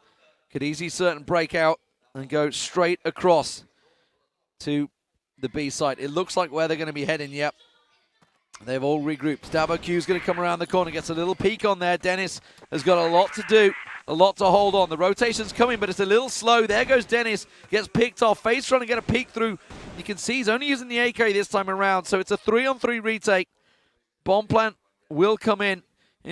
could easily certain break out and go straight across to the B side. It looks like where they're going to be heading, yep. They've all regrouped. Dabaku's going to come around the corner, gets a little peek on there. Dennis has got a lot to do, a lot to hold on. The rotation's coming, but it's a little slow. There goes Dennis, gets picked off. Faye's trying to get a peek through. You can see he's only using the AK this time around, so it's a 3-on-3 retake. Bomb plant will come in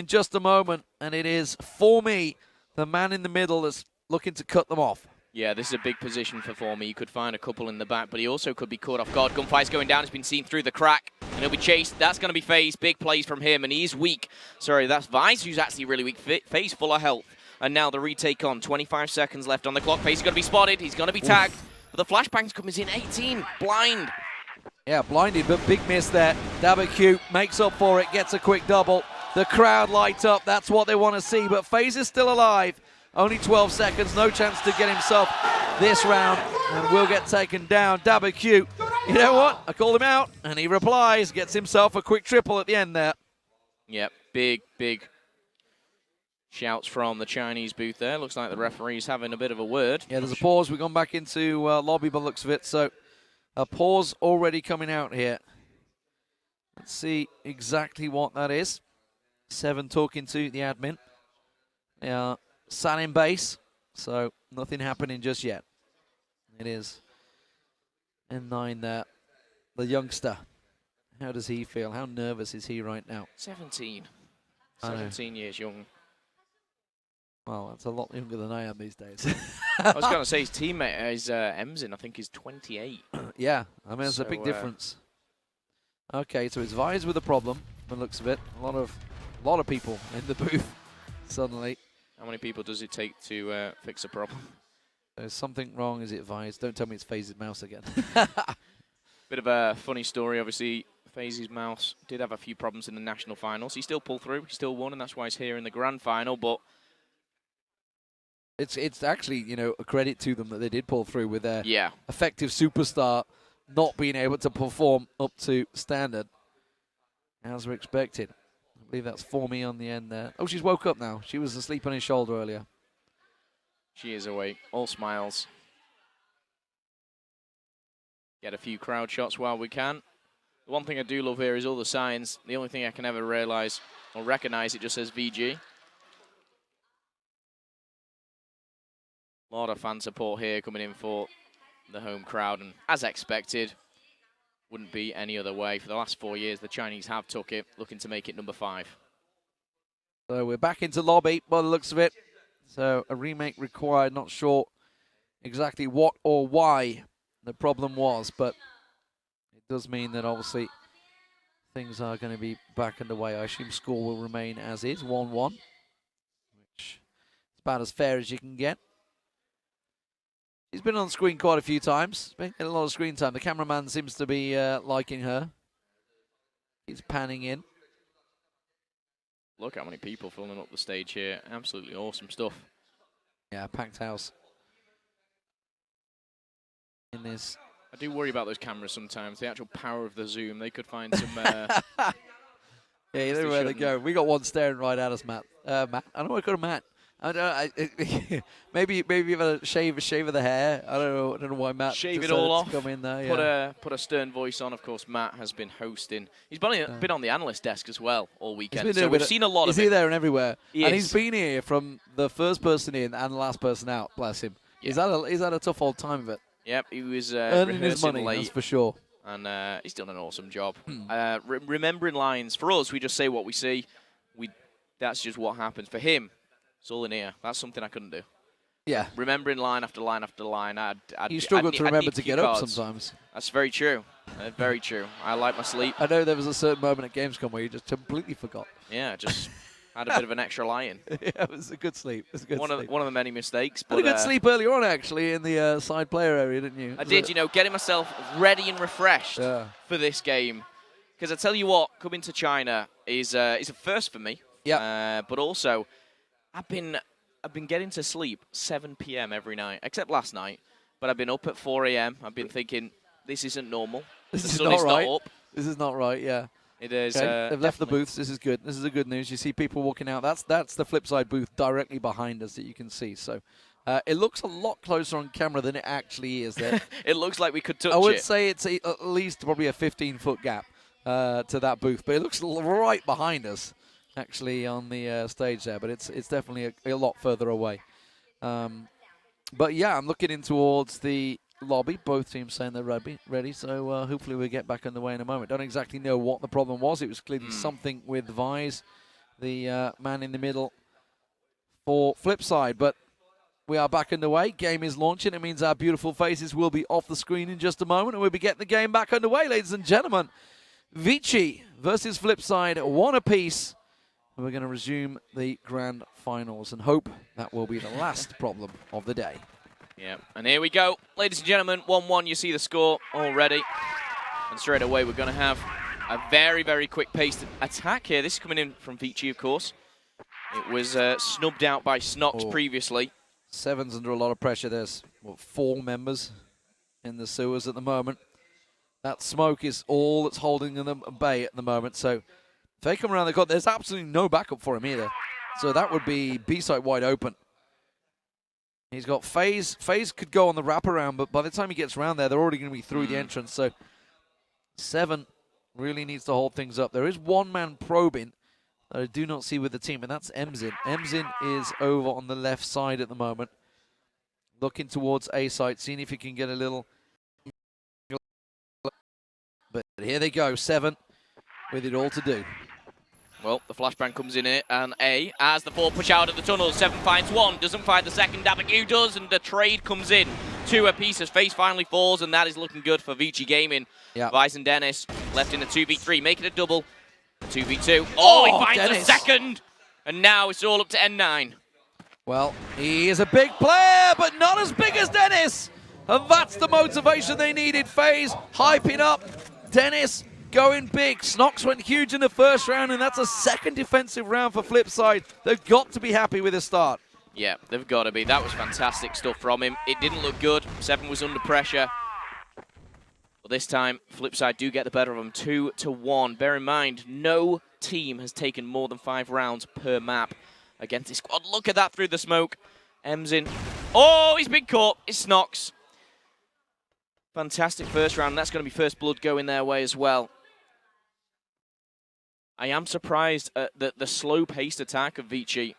just a moment, and it is, for me, the man in the middle that's looking to cut them off. Yeah, this is a big position for Formy. You could find a couple in the back, but he also could be caught off guard. Gunfire's going down. It's been seen through the crack, and he'll be chased. That's going to be FaZe. Big plays from him, and he's weak. Sorry, that's Vice, who's actually really weak. FaZe full of health. And now the retake on. 25 seconds left on the clock. FaZe is going to be spotted. He's going to be tagged. But the flashbang's coming in 18. Blind. Yeah, blinded, but big miss there. Dabaku makes up for it, gets a quick double. The crowd light up. That's what they want to see, but FaZe is still alive. Only 12 seconds, no chance to get himself this round, and will get taken down. Dabaku You know what? I called him out, and he replies, gets himself a quick triple at the end there. Yep, big shouts from the Chinese booth there. Looks like the referee's having a bit of a word. Yeah, there's a pause. We've gone back into lobby by the looks of it, so a pause already coming out here. Let's see exactly what that is. Seven talking to the admin. They are sat in base, so nothing happening just yet. It is N9 there, the youngster. How does he feel? How nervous is he right now? 17. 17 years young. Well, that's a lot younger than I am these days. I was going to say his teammate, his Emzin, I think is 28. Yeah, I mean, it's a big difference. Okay, so it's Vise with a problem, by the looks of it. A lot of people in the booth suddenly. How many people does it take to fix a problem? There's something wrong. Is it FaZe's? Don't tell me it's FaZe's mouse again. Bit of a funny story, obviously. FaZe's mouse did have a few problems in the national finals. He still pulled through. He still won, and that's why he's here in the grand final. But it's actually, you know, a credit to them that they did pull through with their yeah. effective superstar not being able to perform up to standard as we expected. I believe that's Formy on the end there. Oh, she's woke up now. She was asleep on his shoulder earlier. She is awake. All smiles. Get a few crowd shots while we can. The one thing I do love here is all the signs. The only thing I can ever realize or recognize, it just says VG. A lot of fan support here coming in for the home crowd, and as expected, wouldn't be any other way. For the last 4 years, the Chinese have took it, looking to make it number 5. So we're back into lobby by the looks of it. So a remake required, not sure exactly what or why the problem was, but it does mean that obviously things are going to be back underway. I assume score will remain as is, 1-1, which is about as fair as you can get. She's been on the screen quite a few times. Been getting a lot of screen time. The cameraman seems to be liking her. He's panning in. Look how many people filling up the stage here. Absolutely awesome stuff. Yeah, packed house. In this. I do worry about those cameras sometimes. The actual power of the zoom. They could find some... yeah, you know where they go. We got one staring right at us, Matt. Matt. I don't want to go to Matt. I don't. Maybe you've had a shave of the hair. I don't know why Matt shave it all off. Come in there. Yeah. Put a stern voice on. Of course, Matt has been hosting. He's been on the analyst desk as well all weekend. So we've seen a lot of it. He's here, there, and everywhere. He's been here from the first person in and the last person out. Bless him. Yeah. He's had a tough old time of it. Yep, he was earning his money. Late, that's for sure. And he's done an awesome job. Remembering lines for us, we just say what we see. That's just what happens for him. It's all in here. That's something I couldn't do. Yeah. Remembering line after line after line. You struggle to remember to get up sometimes. That's very true. Very true. I like my sleep. I know there was a certain moment at Gamescom where you just completely forgot. Yeah, just had a bit of an extra lie-in. Yeah, it was a good sleep. It was a good sleep. One of the many mistakes. But had a good sleep earlier on, actually, in the side player area, didn't you? I did, getting myself ready and refreshed for this game. Because I tell you what, coming to China is a first for me. Yeah. But also... I've been getting to sleep 7 p.m. every night, except last night. But I've been up at 4 a.m. I've been thinking, this isn't normal. The sun not is right. not up. This is not right, yeah. It is. Okay. They've left the booths. This is good. This is the good news. You see people walking out. That's the flip side booth directly behind us that you can see. So it looks a lot closer on camera than it actually is. There. It looks like we could touch it. I would say it's at least probably a 15-foot gap to that booth. But it looks right behind us. Actually on the stage there, but it's definitely a lot further away. But yeah, I'm looking in towards the lobby. Both teams saying they're ready, so hopefully we'll get back underway in a moment. Don't exactly know what the problem was. It was clearly something with Vise, the man in the middle for Flipside, but we are back underway. Game is launching. It means our beautiful faces will be off the screen in just a moment, and we'll be getting the game back underway, ladies and gentlemen. Vici versus Flipside, 1 apiece. We're going to resume the grand finals and hope that will be the last problem of the day. Yeah, and here we go. Ladies and gentlemen, 1-1, you see the score already. And straight away, we're going to have a very, very quick-paced attack here. This is coming in from Vici, of course. It was snubbed out by Snox previously. Seven's under a lot of pressure. There's, 4 members in the sewers at the moment. That smoke is all that's holding them at bay at the moment. So if they come around the corner, there's absolutely no backup for him either. So that would be B-side wide open. He's got FaZe. FaZe could go on the wraparound, but by the time he gets around there, they're already going to be through the entrance. So 7 really needs to hold things up. There is one man probing that I do not see with the team, and that's Emzin. Emzin is over on the left side at the moment, looking towards A side, seeing if he can get a little. But here they go, 7 with it all to do. Well, the flashbang comes in here, and A, as the 4 push out of the tunnel, 7 finds 1, doesn't find the second, Dabaku does, and the trade comes in. 2 apiece as FaZe finally falls, and that is looking good for Vici Gaming. Yep. Vice and Dennis left in a 2v3, make it a double, a 2v2. Oh, he finds Dennis. a second, and now it's all up to N9. Well, he is a big player, but not as big as Dennis. And that's the motivation they needed. FaZe hyping up. Dennis going big. Snox went huge in the first round, and that's a second defensive round for Flipside. They've got to be happy with the start. Yeah, they've got to be. That was fantastic stuff from him. It didn't look good. 7 was under pressure. But this time, Flipside do get the better of them, 2-1. Bear in mind, no team has taken more than 5 rounds per map against this squad. Look at that through the smoke. Emzin. Oh, he's been caught. It's Snox. Fantastic first round. That's going to be first blood going their way as well. I am surprised at the slow-paced attack of Vici.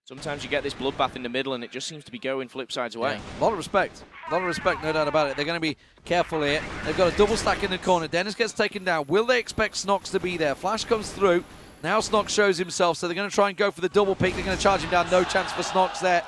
Sometimes you get this bloodbath in the middle, and it just seems to be going Flipside's way. Yeah. A lot of respect. A lot of respect, no doubt about it. They're going to be careful here. They've got a double stack in the corner. Dennis gets taken down. Will they expect Snox to be there? Flash comes through. Now Snox shows himself, so they're going to try and go for the double peek. They're going to charge him down. No chance for Snox there.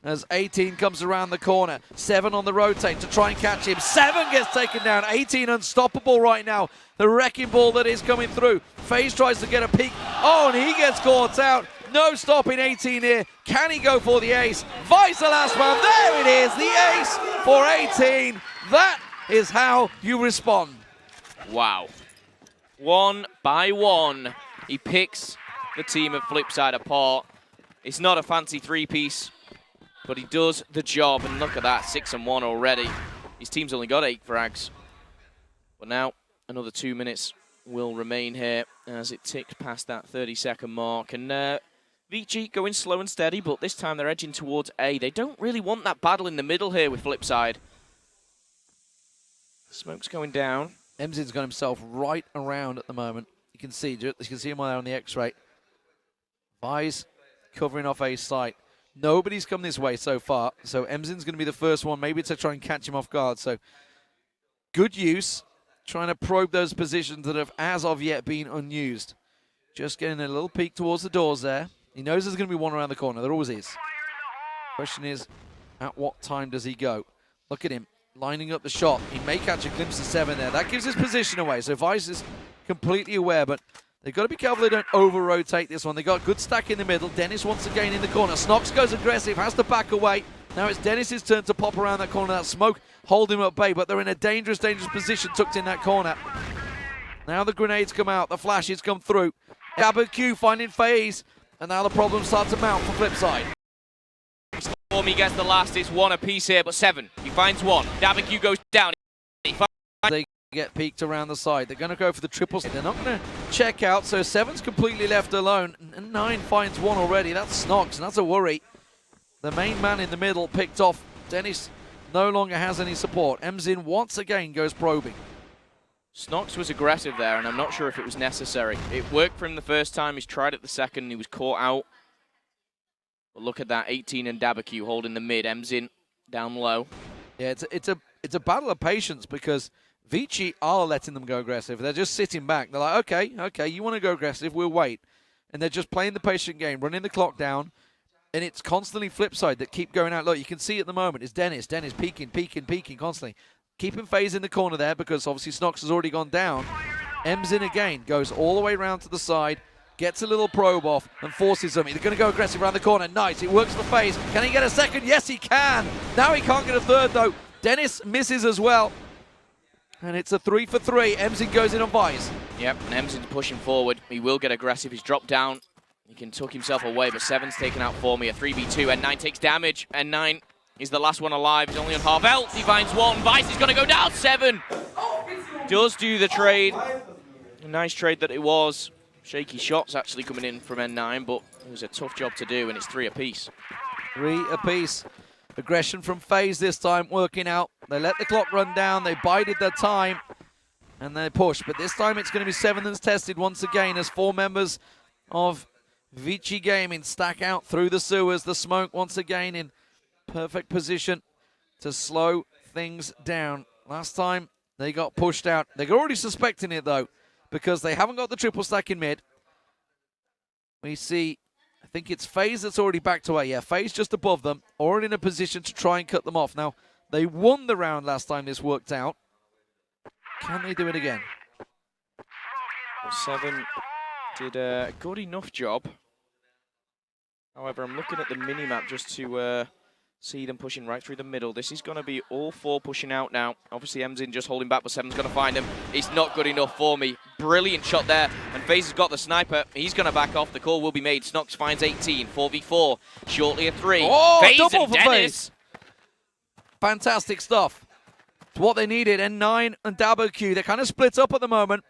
As 18 comes around the corner. 7 on the rotate to try and catch him. 7 gets taken down. 18 unstoppable right now. The wrecking ball that is coming through. FaZe tries to get a peek. Oh, and he gets caught out. No stopping 18 here. Can he go for the ace? Vice the last one. There it is. The ace for 18. That is how you respond. Wow. 1 by 1, he picks the team of Flipside apart. It's not a fancy 3-piece, but he does the job. And look at that, 6-1 already. His team's only got 8 frags. But now, another 2 minutes will remain here as it ticks past that 30-second mark. And Vici going slow and steady, but this time they're edging towards A. They don't really want that battle in the middle here with Flipside. Smoke's going down. Emzin's got himself right around at the moment. You can see him there on the X-ray. Vice covering off A's site. Nobody's come this way so far, so Emzin's going to be the first one, maybe to try and catch him off guard. So good use, trying to probe those positions that have as of yet been unused. Just getting a little peek towards the doors there. He knows there's going to be one around the corner. There always is. Question is, at what time does he go? Look at him, lining up the shot. He may catch a glimpse of 7 there. That gives his position away. So Vice is completely aware, but they've got to be careful they don't over-rotate this one. They got a good stack in the middle. Dennis once again in the corner. Snox goes aggressive, has to back away. Now it's Dennis's turn to pop around that corner. That smoke hold him at bay, but they're in a dangerous, dangerous position tucked in that corner. Now the grenades come out. The flashes come through. Dabaku finding FaZe. And now the problems start to mount for Flipside. He gets the last, it's 1 apiece here, but 7. He finds 1. Dabaku goes down. They get peeked around the side. They're going to go for the triple. They're not going to check out, so 7's completely left alone. And 9 finds 1 already. That's Snox, and that's a worry. The main man in the middle picked off. Dennis no longer has any support. Emzin once again goes probing. Snox was aggressive there, and I'm not sure if it was necessary. It worked for him the first time. He's tried it the second, and he was caught out. But look at that, 18 and Dabaku holding the mid. Emzin down low. Yeah, it's a battle of patience because Vici are letting them go aggressive. They're just sitting back. They're like, okay, you want to go aggressive, we'll wait. And they're just playing the patient game, running the clock down. And it's constantly Flipside that keep going out. Look, you can see at the moment, it's Dennis. Dennis peeking constantly. Keeping FaZe in the corner there because obviously Snox has already gone down. Emzin again goes all the way around to the side, gets a little probe off and forces them. They're going to go aggressive around the corner. Nice, it works for FaZe. Can he get a second? Yes, he can. Now he can't get a third though. Dennis misses as well. And it's a 3 for 3. Emzin goes in on Vice. Yep, and Emzin's pushing forward. He will get aggressive. He's dropped down. He can tuck himself away, but 7's taken out for me. A 3v2. N9 takes damage. N9 is the last one alive. He's only on half health. He finds 1. Vice is going to go down. 7. does do the trade. A nice trade that it was. Shaky shots actually coming in from N9, but it was a tough job to do, and it's 3 apiece. 3 apiece. Aggression from FaZe this time working out. They let the clock run down. They bided their time, and they push. But this time it's going to be 7 that's tested once again as 4 members of Vici Gaming stack out through the sewers. The smoke once again in perfect position to slow things down. Last time they got pushed out. They're already suspecting it though, because they haven't got the triple stack in mid. We see, I think it's FaZe that's already backed away. Yeah, FaZe just above them, already in a position to try and cut them off. Now, they won the round last time this worked out. Can they do it again? Well, 7 did a good enough job. However, I'm looking at the mini-map just to see them pushing right through the middle. This is going to be all 4 pushing out now. Obviously, Emzin just holding back, but 7's going to find him. It's not good enough for me. Brilliant shot there. And FaZe has got the sniper. He's going to back off. The call will be made. Snox finds 18. 4v4. Shortly a 3. Oh, FaZe double and for Dennis. FaZe. Fantastic stuff. It's what they needed. N9 and Dabo Q, they're kind of split up at the moment.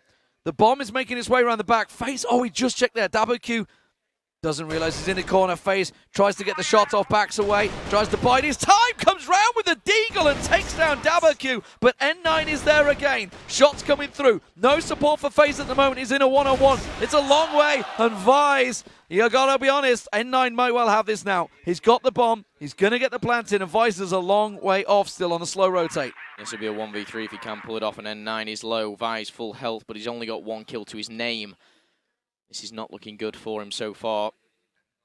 The bomb is making its way around the back. FaZe, oh, he just checked there. Dabo Q doesn't realize he's in the corner. FaZe tries to get the shot off, backs away, tries to bide his time, comes round with a deagle and takes down Dabo Q. But N9 is there again. Shots coming through. No support for FaZe at the moment. He's in a one-on-one. It's a long way. And Vise, you gotta be honest, N9 might well have this now. He's got the bomb. He's gonna get the plant in, and Vise is a long way off still on the slow rotate. This will be a 1v3 if he can pull it off, and N9 is low. Vise full health, but he's only got 1 kill to his name. This is not looking good for him so far,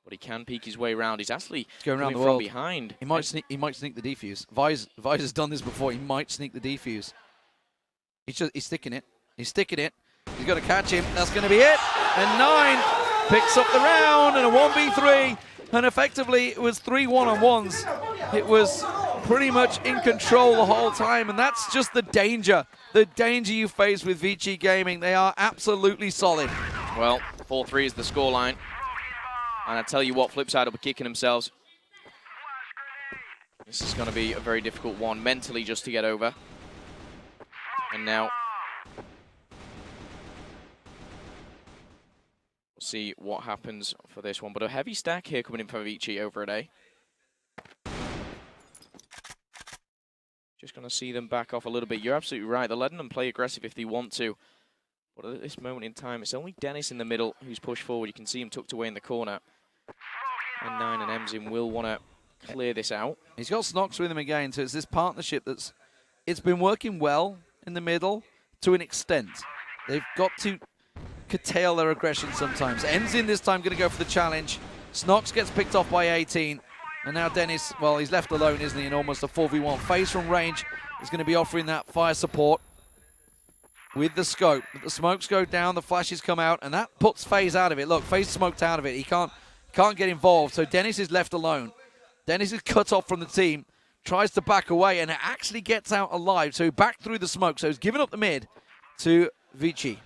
but he can peek his way around. He's actually going around the from world behind. He might sneak the defuse. Vise has done this before. He might sneak the defuse. He's sticking it. He's sticking it. He's got to catch him. That's going to be it. And 9 picks up the round and a 1v3. And effectively, it was 3 one-on-ones. It was pretty much in control the whole time, and that's just the danger you face with Vici Gaming. They are absolutely solid. Well, 4-3 is the scoreline. And I tell you what, Flipside will be kicking themselves. This is going to be a very difficult one mentally just to get over. And now we'll see what happens for this one. But a heavy stack here coming in for Vici over at A. Just going to see them back off a little bit. You're absolutely right. They're letting them play aggressive if they want to. But at this moment in time, it's only Dennis in the middle who's pushed forward. You can see him tucked away in the corner. And 9 and Emzin will want to clear this out. He's got Snox with him again, so it's this partnership it's been working well in the middle to an extent. They've got to curtail their aggression sometimes. Emzin this time going to go for the challenge. Snox gets picked off by 18. And now Dennis, well, he's left alone, isn't he, in almost a 4v1. FaZe from range is going to be offering that fire support with the scope. But the smokes go down, the flashes come out, and that puts FaZe out of it. Look, FaZe smoked out of it. He can't get involved, so Dennis is left alone. Dennis is cut off from the team, tries to back away, and actually gets out alive. So he backed through the smoke, so he's given up the mid to Vici.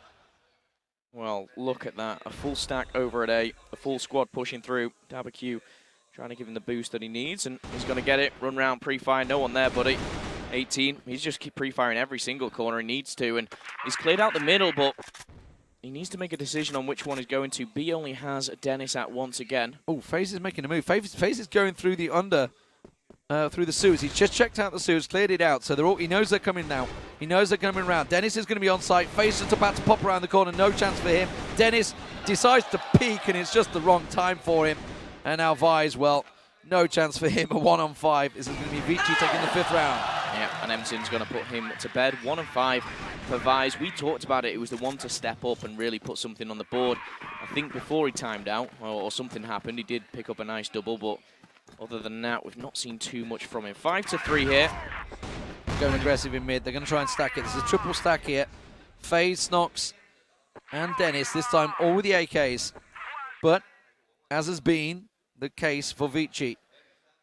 Well, look at that. A full stack over at A, a full squad pushing through. Dabo Q trying to give him the boost that he needs, and he's going to get it. Run round, pre-fire, no one there, buddy. 18, he's just keep pre-firing every single corner he needs to, and he's cleared out the middle, but he needs to make a decision on which one he's going to. B only has Dennis at once again. Oh, FaZe is making a move. FaZe is going through the through the sewers. He's just checked out the sewers, cleared it out, so he knows they're coming now. He knows they're coming around. Dennis is going to be on site. FaZe just about to pop around the corner, no chance for him. Dennis decides to peek, and it's just the wrong time for him. And now Vise, well, no chance for him. A 1-on-5. This is going to be Vici taking the 5th round. Yeah, and Emzin's going to put him to bed. 1-5 for Vise. We talked about it. It was the one to step up and really put something on the board. I think before he timed out, or something happened, he did pick up a nice double, but other than that, we've not seen too much from him. 5-3 here. Going aggressive in mid. They're going to try and stack it. This is a triple stack here. FaZe, Snox, and Dennis. This time all with the AKs. But, as has been the case for Vici,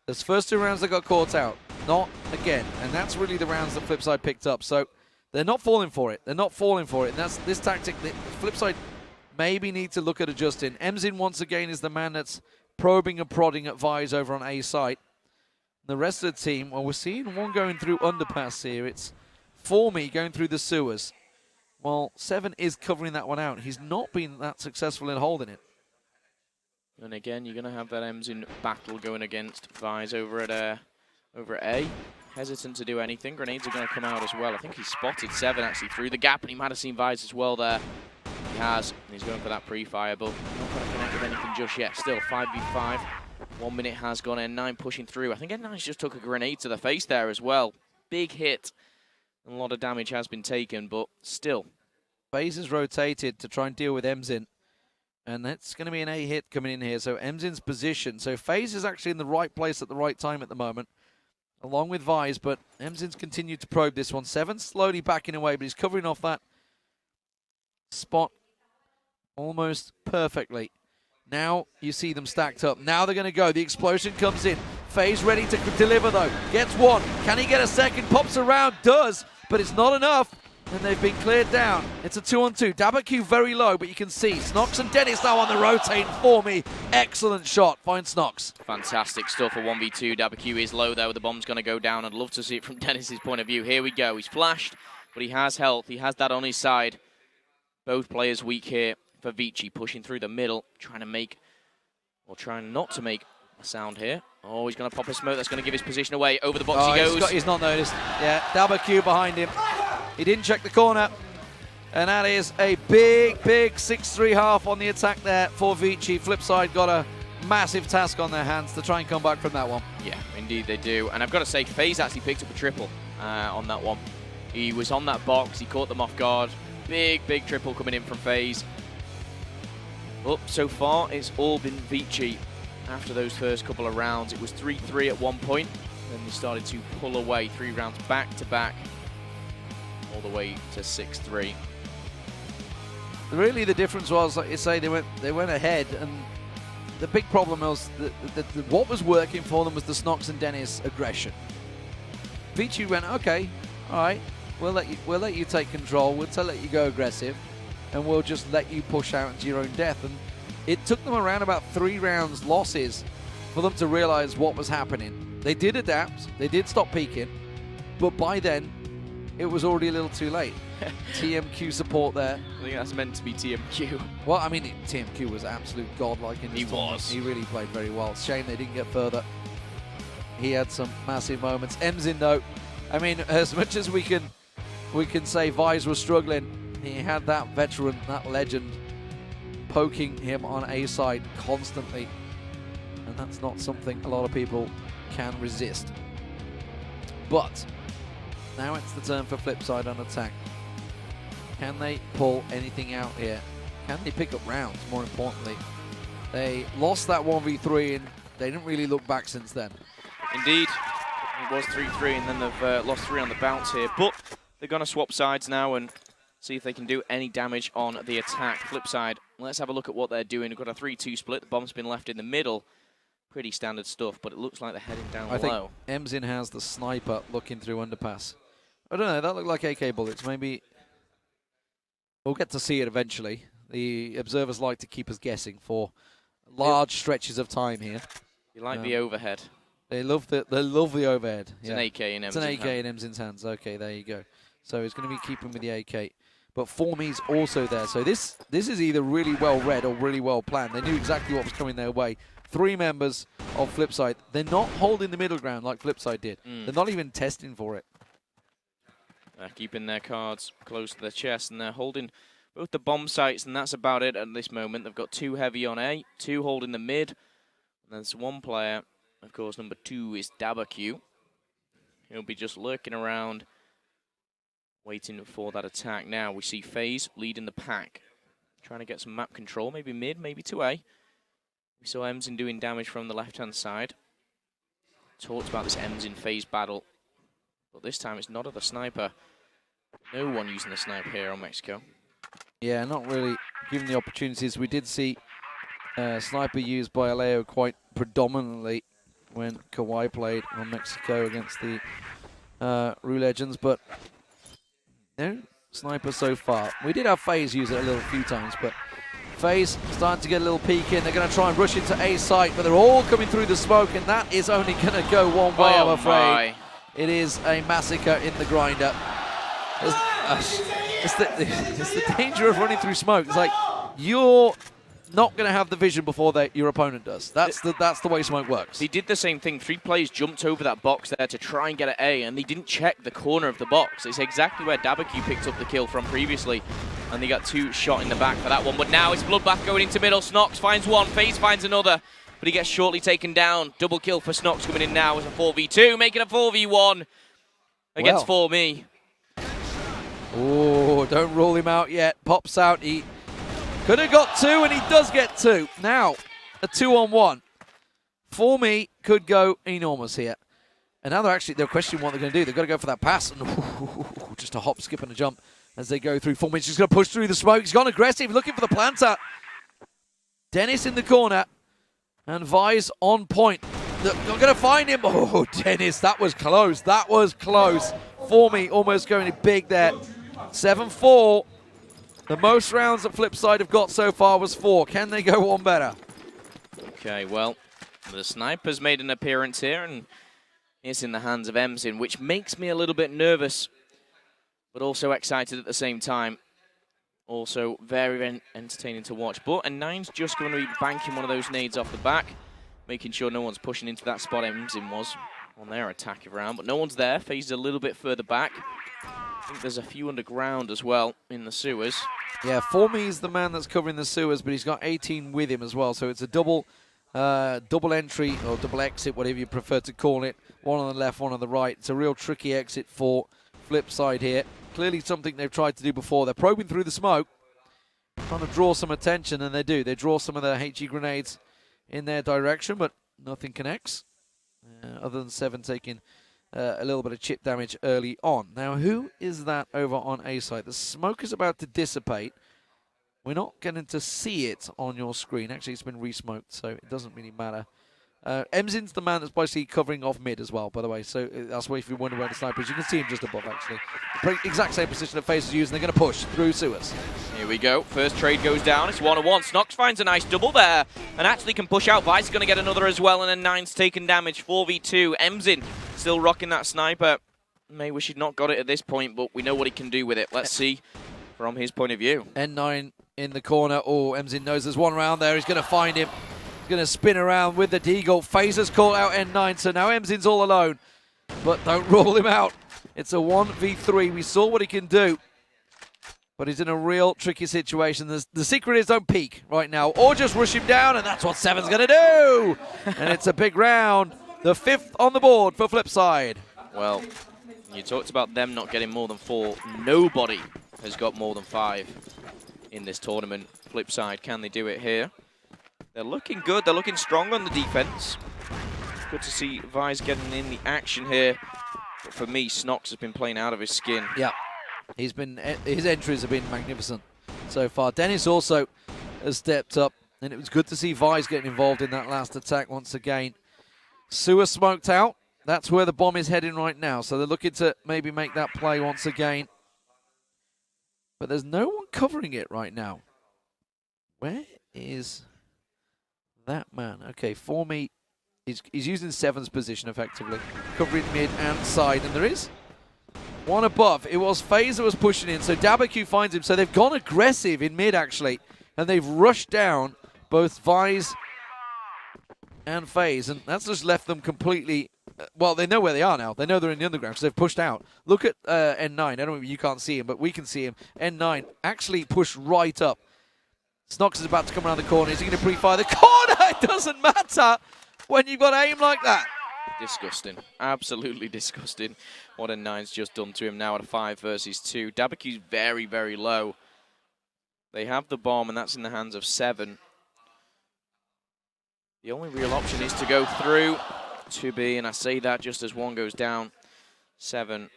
those first 2 rounds they got caught out. Not again. And that's really the rounds that Flipside picked up. So they're not falling for it. They're not falling for it. And that's this tactic that Flipside maybe need to look at adjusting. Emzin once again is the man that's probing and prodding at Vise over on A site. The rest of the team, well, we're seeing one going through underpass here. It's Formy going through the sewers. Well, 7 is covering that one out. He's not been that successful in holding it. And again, you're going to have that Emzin battle going against Vise over at A. Hesitant to do anything. Grenades are going to come out as well. I think he spotted 7 actually through the gap, and he might have seen Vise as well there. He has, and he's going for that pre-fire, but not going to connect with anything just yet. Still 5v5. 1 minute has gone. N9 pushing through. I think N9's just took a grenade to the face there as well. Big hit. A lot of damage has been taken, but still. FaZe is rotated to try and deal with Emzin. And that's going to be an A hit coming in here. So Emzin's position. So FaZe is actually in the right place at the right time at the moment, along with Vise, but Emzin's continued to probe this one. 7 slowly backing away, but he's covering off that spot almost perfectly. Now you see them stacked up. Now they're going to go. The explosion comes in. FaZe ready to deliver, though. Gets one. Can he get a second? Pops around. Does, but it's not enough. And they've been cleared down. It's a 2-on-2. Dabaku very low, but you can see Snox and Dennis now on the rotate for me. Excellent shot. Finds Snox. Fantastic stuff for 1v2. Dabaku is low, though. The bomb's going to go down. I'd love to see it from Dennis's point of view. Here we go. He's flashed, but he has health. He has that on his side. Both players weak here for Vici, pushing through the middle, trying not to make a sound here. Oh, he's going to pop a smoke. That's going to give his position away. Over the box he goes. He's not noticed. Yeah, Dabaku behind him. He didn't check the corner. And that is a big 6-3 half on the attack there for Vici. Flipside got a massive task on their hands to try and come back from that one. Yeah, indeed they do. And I've got to say, FaZe actually picked up a triple on that one. He was on that box. He caught them off guard. Big triple coming in from FaZe. Well, so far, it's all been Vici. After those first couple of rounds, it was 3-3 at one point. Then they started to pull away 3 rounds back to back, all the way to 6-3. Really, the difference was, like you say, they went ahead, and the big problem was what was working for them was the Snox and Dennis aggression. Vici went, okay, all right, we'll let you take control. We'll let you go aggressive, and we'll just let you push out into your own death. And it took them around about 3 rounds losses for them to realize what was happening. They did adapt. They did stop peeking, but by then, it was already a little too late. TMQ support there. I think that's meant to be TMQ. Well, I mean, TMQ was absolute godlike in this tournament. He really played very well. Shame they didn't get further. He had some massive moments. Emzin, though, I mean, as much as we can say Vise was struggling, he had that veteran, that legend, poking him on A side constantly. And that's not something a lot of people can resist. But now it's the turn for Flipside on attack. Can they pull anything out here? Can they pick up rounds, more importantly? They lost that 1v3 and they didn't really look back since then. Indeed. It was 3-3 and then they've lost 3 on the bounce here. But they're going to swap sides now and see if they can do any damage on the attack. Flipside, let's have a look at what they're doing. We've got a 3-2 split. The bomb's been left in the middle. Pretty standard stuff, but it looks like they're heading down low. I think Emzin has the sniper looking through underpass. I don't know, that looked like AK bullets. Maybe we'll get to see it eventually. The observers like to keep us guessing for large stretches of time here. You like the overhead. They love the overhead. It's an AK in Emzin's hands. It's an AK in Emzin's hands. Okay, there you go. So he's going to be keeping with the AK. But Formi's also there. So this is either really well read or really well planned. They knew exactly what was coming their way. 3 members of Flipside. They're not holding the middle ground like Flipside did. They're not even testing for it. They're keeping their cards close to their chest, and they're holding both the bomb sites, and that's about it at this moment. They've got 2 heavy on A, 2 holding the mid, and there's 1 player. Of course, number 2 is Dabaku. He'll be just lurking around, waiting for that attack. Now we see FaZe leading the pack, trying to get some map control, maybe mid, maybe to A. We saw Emzin doing damage from the left-hand side. Talked about this Emzin FaZe battle, but this time it's not at the sniper. No one using the sniper here on Mexico. Yeah, not really given the opportunities. We did see sniper used by Aleo quite predominantly when Kawhi played on Mexico against the Rue Legends, but no sniper so far. We did have FaZe use it a few times, but FaZe starting to get a little peek in. They're going to try and rush into A site, but they're all coming through the smoke, and that is only going to go one way, I'm afraid. It is a massacre in the grinder. It's the danger of running through smoke. It's like you're not going to have the vision before your opponent does. That's the way smoke works. He did the same thing. 3 players jumped over that box there to try and get an A, and they didn't check the corner of the box. It's exactly where Dabaku picked up the kill from previously, and they got 2 shot in the back for that one. But now it's Bloodbath going into middle. Snox finds one, FaZe finds another, but he gets shortly taken down. Double kill for Snox coming in now as a 4v2, making a 4v1 against 4Me. Oh, don't rule him out yet. Pops out. He could have got 2, and he does get 2. Now, a 2-on-1. 4Me could go enormous here. And now they're questioning what they're going to do. They've got to go for that pass. And just a hop, skip, and a jump as they go through. 4Me's just going to push through the smoke. He's gone aggressive, looking for the planter. Dennis in the corner. And Vi's on point. They're going to find him. Oh, Dennis, that was close. That was close. 4Me almost going big there. 7-4. The most rounds that Flipside have got so far was 4. Can they go one better? Okay, well, the sniper's made an appearance here, and it's in the hands of Emzin, which makes me a little bit nervous, but also excited at the same time. Also very entertaining to watch. But N9's just going to be banking one of those nades off the back, making sure no one's pushing into that spot Emzin was on their attack around. But no one's there. FaZe a little bit further back. I think there's a few underground as well in the sewers. Yeah, 4Me is the man that's covering the sewers, but he's got 18 with him as well. So it's a double entry or double exit, whatever you prefer to call it. One on the left, one on the right. It's a real tricky exit for Flipside here. Clearly something they've tried to do before. They're probing through the smoke, trying to draw some attention, and they do. They draw some of the HE grenades in their direction, but nothing connects, other than 7 taking a little bit of chip damage early on. Now, who is that over on A side? The smoke is about to dissipate. We're not getting to see it on your screen. Actually, it's been re-smoked, so it doesn't really matter. Emzin's the man that's basically covering off mid as well, by the way. So that's why if you wonder where the sniper is, you can see him just above, actually. The exact same position that FaZe is using. They're going to push through sewers. Here we go. First trade goes down. It's 1-on-1. Snox finds a nice double there and actually can push out. Vice is going to get another as well, and then 9's taken damage. 4v2. Emzin still rocking that sniper. May wish he'd not got it at this point, but we know what he can do with it. Let's see from his point of view. N9 in the corner. Oh, Emzin knows there's one around there. He's going to find him. Going to spin around with the deagle. FaZe has called out N9, so now Emzin's all alone. But don't rule him out. It's a 1v3. We saw what he can do. But he's in a real tricky situation. The secret is don't peek right now, or just rush him down, and that's what 7's going to do. And it's a big round. The 5th on the board for Flipside. Well, you talked about them not getting more than 4. Nobody has got more than 5 in this tournament. Flipside, can they do it here? They're looking good. They're looking strong on the defense. Good to see Vice getting in the action here. But for me, Snox has been playing out of his skin. Yeah, his entries have been magnificent so far. Dennis also has stepped up, and it was good to see Vice getting involved in that last attack once again. Sewer smoked out. That's where the bomb is heading right now. So they're looking to maybe make that play once again. But there's no one covering it right now. Where is that man? Okay, 4Me, he's using 7's position effectively, covering mid and side, and there is one above. It was FaZe that was pushing in, so Dabaku finds him, so they've gone aggressive in mid actually, and they've rushed down both Vice and FaZe, and that's just left them completely, well, they know where they are now. They know they're in the underground because they've pushed out. Look at N9. I don't know if you can't see him, but we can see him. N9 actually pushed right up. Snox is about to come around the corner. Is he going to pre-fire the corner? It doesn't matter when you've got aim like that. Disgusting. Absolutely disgusting what N9's just done to him now at a 5 versus 2. Dabaku's very, very low. They have the bomb, and that's in the hands of 7. The only real option is to go through 2B, and I say that just as 1 goes down. 7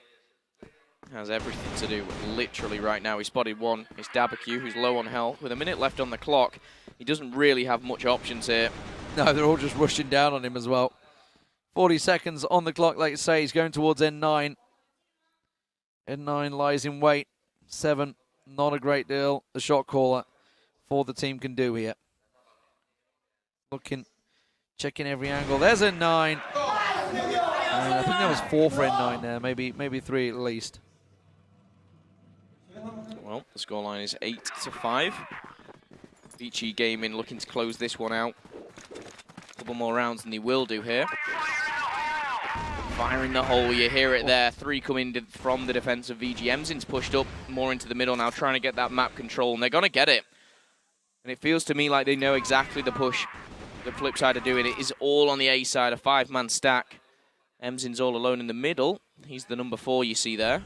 has everything to do literally right now. He spotted 1. It's Dabaku, who's low on health. With a minute left on the clock, he doesn't really have much options here. No, they're all just rushing down on him as well. 40 seconds on the clock, like you say. He's going towards N9. N9 lies in wait. 7, not a great deal. The shot caller for the team can do here. Looking, checking every angle. There's N9. I think that was 4 for N9 there, maybe 3 at least. Well, the scoreline is 8-5. Vici Gaming looking to close this one out. A couple more rounds than they will do here. Firing the hole, you hear it there. 3 coming from the defense of VG. Emzin's pushed up more into the middle now, trying to get that map control, and they're going to get it. And it feels to me like they know exactly the push the flip side are doing. It is all on the A side, a 5-man stack. Emzin's all alone in the middle. He's the number 4 you see there.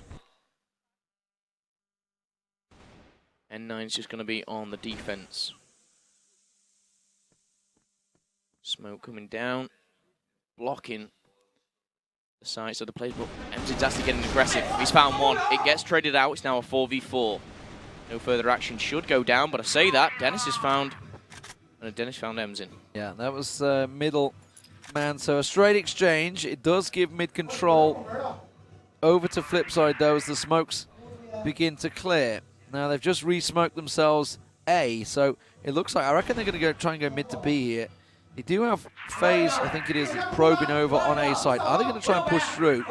N9's just going to be on the defense. Smoke coming down, blocking the sides of the players, but Emzin's actually getting aggressive. He's found one. It gets traded out. It's now a 4v4. No further action should go down, but I say that. Dennis found Emzin. Yeah, that was middle man. So a straight exchange. It does give mid control over to flip side, though, as the smokes begin to clear. Now they've just re-smoked themselves A, so it looks like, I reckon they're going to try and go mid to B here. They do have FaZe, I think it is, that's probing over on A side. Are they going to try and push through?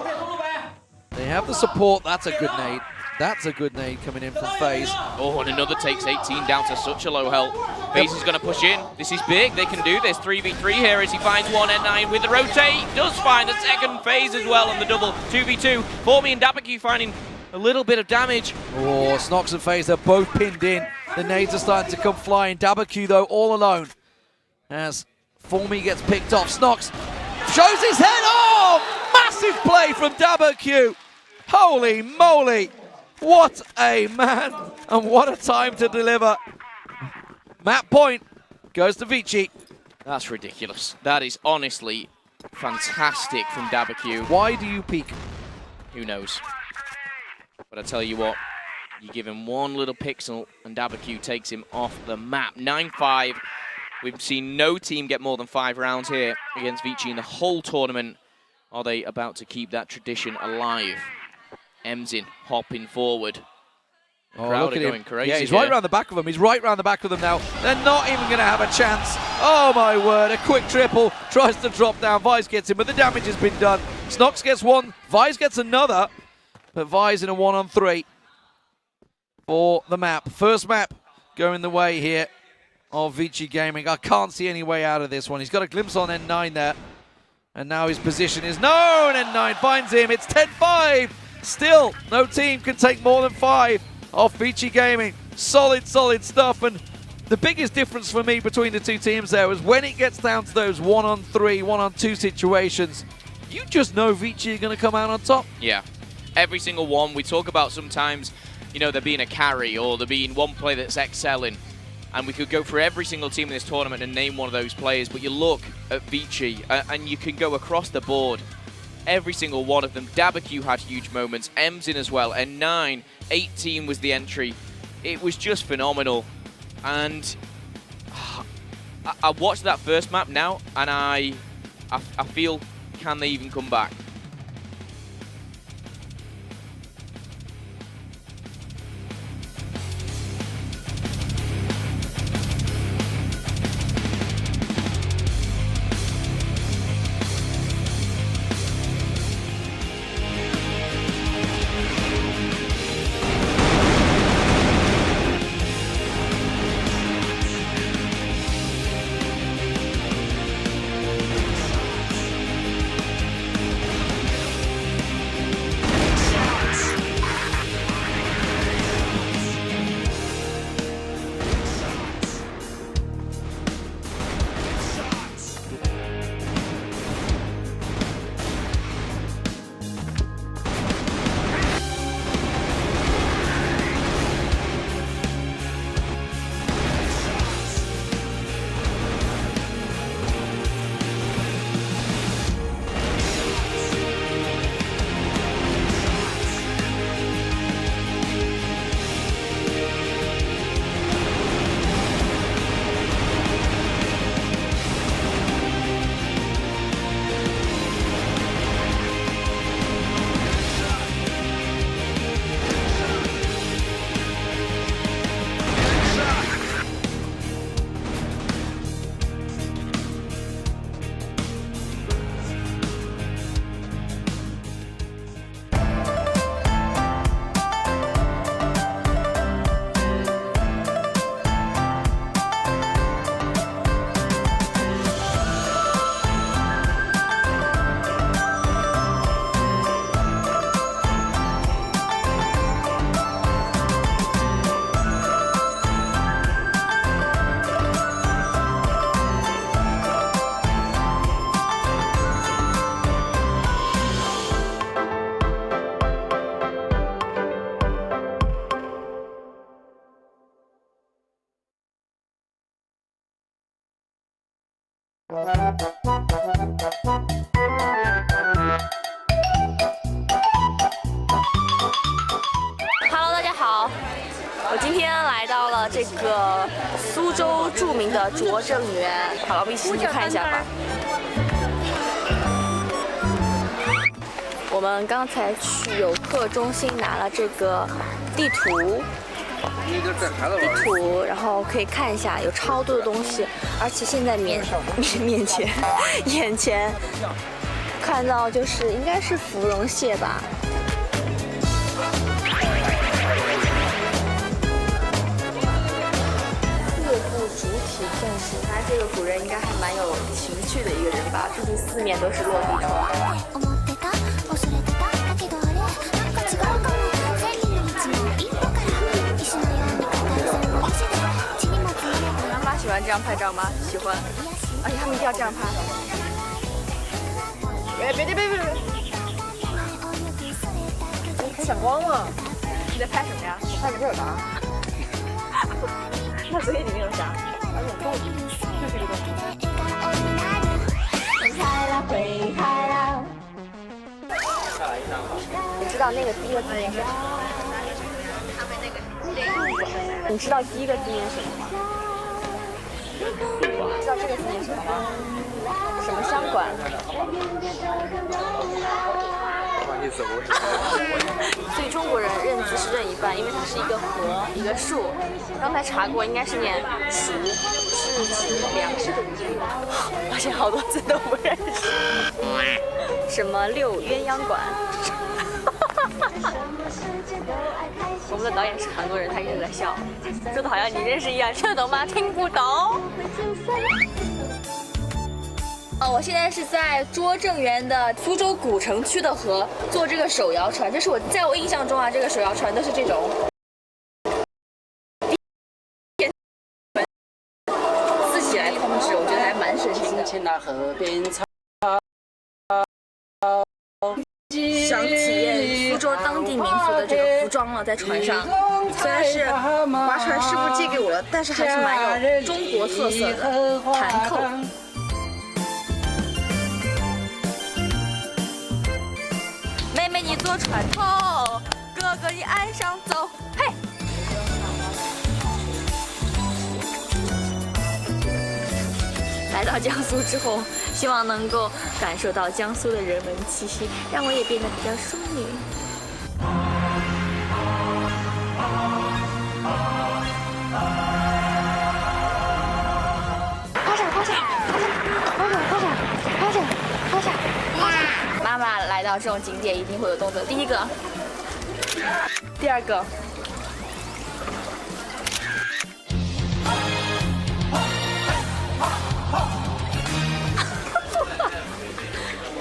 They have the support. That's a good nade. That's a good nade coming in from FaZe. Oh, and another takes 18 down to such a low health. FaZe is going to push in. This is big. They can do this. 3v3 here as he finds one. N9 with the rotate. Does find a second FaZe as well on the double. 2v2. Formy and Dabaku finding a little bit of damage. Oh, Snox and FaZe, they're both pinned in. The nades are starting to come flying. Dabaku, though, all alone. As Formy gets picked off. Snox shows his head. Oh, massive play from Dabaku. Holy moly. What a man. And what a time to deliver. Map point goes to Vici. That's ridiculous. That is honestly fantastic from Dabaku. Why do you peek? Who knows? But I tell you what, you give him one little pixel and Dabaku takes him off the map. 9-5. We've seen no team get more than 5 rounds here against Vici in the whole tournament. Are they about to keep that tradition alive? Emzin hopping forward. The crowd are going crazy. Yeah, he's right around the back of them. He's right around the back of them now. They're not even going to have a chance. Oh my word, a quick triple. Tries to drop down. Vice gets him, but the damage has been done. Snox gets one. Vice gets another. But Vice in a 1-on-3 for the map. First map going the way here of Vici Gaming. I can't see any way out of this one. He's got a glimpse on N9 there. And now his position is known. N9 finds him. It's 10-5. Still, no team can take more than 5 off Vici Gaming. Solid, solid stuff. And the biggest difference for me between the two teams there was when it gets down to those 1-on-3, 1-on-2 situations, you just know Vici are going to come out on top. Yeah. Every single one. We talk about sometimes, you know, there being a carry or there being one player that's excelling. And we could go for every single team in this tournament and name one of those players. But you look at Vici and you can go across the board. Every single one of them. Dabaku had huge moments. Emzin as well. And 9, 18 was the entry. It was just phenomenal. And I watched that first map now and I feel, can they even come back? Hello， 大家好，我今天来到了这个苏州著名的拙政园，好了，我们一起去看一下吧。我们刚才去游客中心拿了这个地图，然后可以看一下，有超多的东西，而且现在眼前看到就是应该是芙蓉蟹吧。四部主体战士，他这个古人应该还蛮有情趣的一个人吧，毕竟四面都是落地窗。喜欢这样拍照吗？喜欢，而且他们一定要这样拍。别！开闪光了。你在拍什么呀？我拍里面有啥？那所以里面有啥？有动物，就这个东西。你知道那个第一个字念什么？你知道第一个字念什么吗？知道这个字念什么吗？什么香馆？所以中国人认字是认一半，因为它是一个禾，一个树。刚才查过，应该是念黍，是指粮食的黍。而且好多字都不认识。什么六鸳鸯馆？我们的导演是韩国人，他一直在笑，说的好像你认识一样，听得懂吗？听不懂。我现在是在拙政园的苏州古城区的河坐这个手摇船，这是在我印象中啊，这个手摇船都是这种自己来控制，我觉得还蛮神奇的。想体验苏州当地民族的这个服装了，在船上，虽然是划船师傅借给我了，但是还是蛮有中国特色的弹扣。妹妹你坐船头，哥哥你岸上走，嘿！来到江苏之后，希望能够感受到江苏的人文气息，让我也变得比较淑女。趴下！妈妈来到这种景点一定会有动作，第一个，第二个。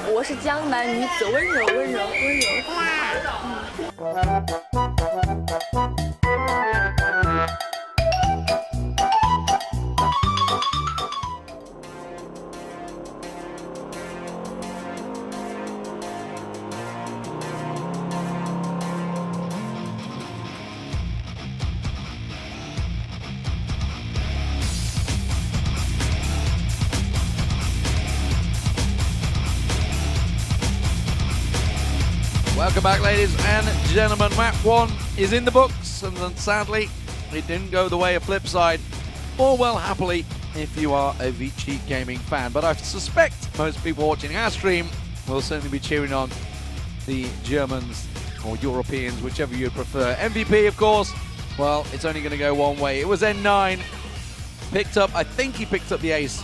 我是江南女子，温柔。Welcome back, ladies and gentlemen. Map 1 is in the books, and then sadly, it didn't go the way of Flipside, or well, happily, if you are a Vici Gaming fan. But I suspect most people watching our stream will certainly be cheering on the Germans or Europeans, whichever you prefer. MVP, of course, well, it's only going to go one way. It was N9, I think he picked up the ace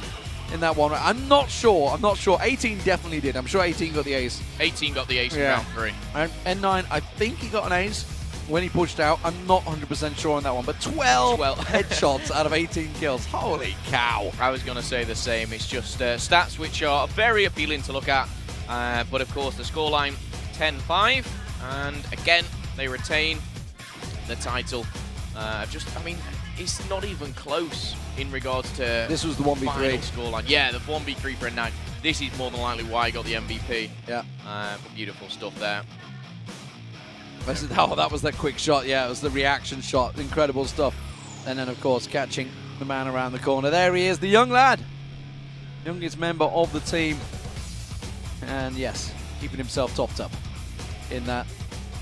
in that one. I'm not sure. 18 definitely did. I'm sure 18 got the ace. 18 got the ace in round 3. And N9, I think he got an ace when he pushed out. I'm not 100% sure on that one, but 12 headshots out of 18 kills. Holy cow. I was going to say the same. It's just stats which are very appealing to look at. But of course, the scoreline 10-5. And again, they retain the title. It's not even close in regards to this was the 1v3 final scoreline. Yeah, the 1v3 for N9. This is more than likely why he got the MVP. Yeah. Beautiful stuff there. That was that quick shot. Yeah, it was the reaction shot. Incredible stuff. And then, of course, catching the man around the corner. There he is, the young lad. youngest member of the team. And yes, keeping himself topped up in that.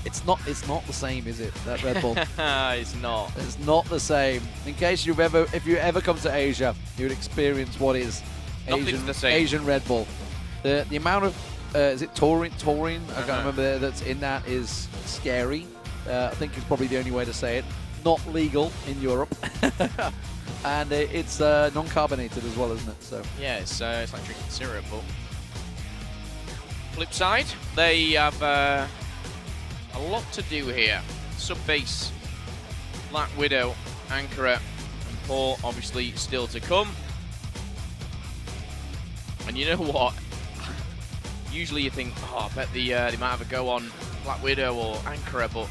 It's not the same, is it? That Red Bull. It's not. It's not the same. In case if you ever come to Asia, you would experience what is Asian Red Bull. The amount of is it taurine? I can't remember. That's in that is scary. I think is probably the only way to say it. Not legal in Europe, and it's non-carbonated as well, isn't it? So yeah, it's like drinking syrup. But flip side, they have a lot to do here. Sub-base, Black Widow, Ankara, and Paul obviously still to come. And you know what? Usually you think, oh, I bet they might have a go on Black Widow or Ankara, but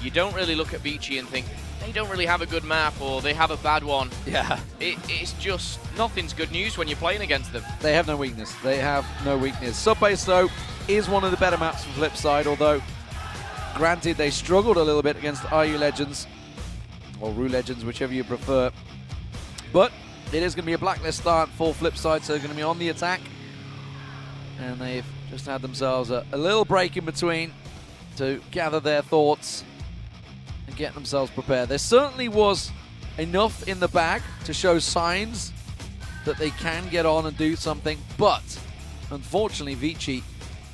you don't really look at Vici and think they don't really have a good map or they have a bad one. Yeah. It's just nothing's good news when you're playing against them. They have no weakness. They have no weakness. Sub-base, though, is one of the better maps from Flipside, although granted they struggled a little bit against RU Legends or Ru Legends, whichever you prefer. But it is going to be a blacklist start for Flipside, so they're going to be on the attack. And they've just had themselves a little break in between to gather their thoughts and get themselves prepared. There certainly was enough in the bag to show signs that they can get on and do something, but unfortunately Vici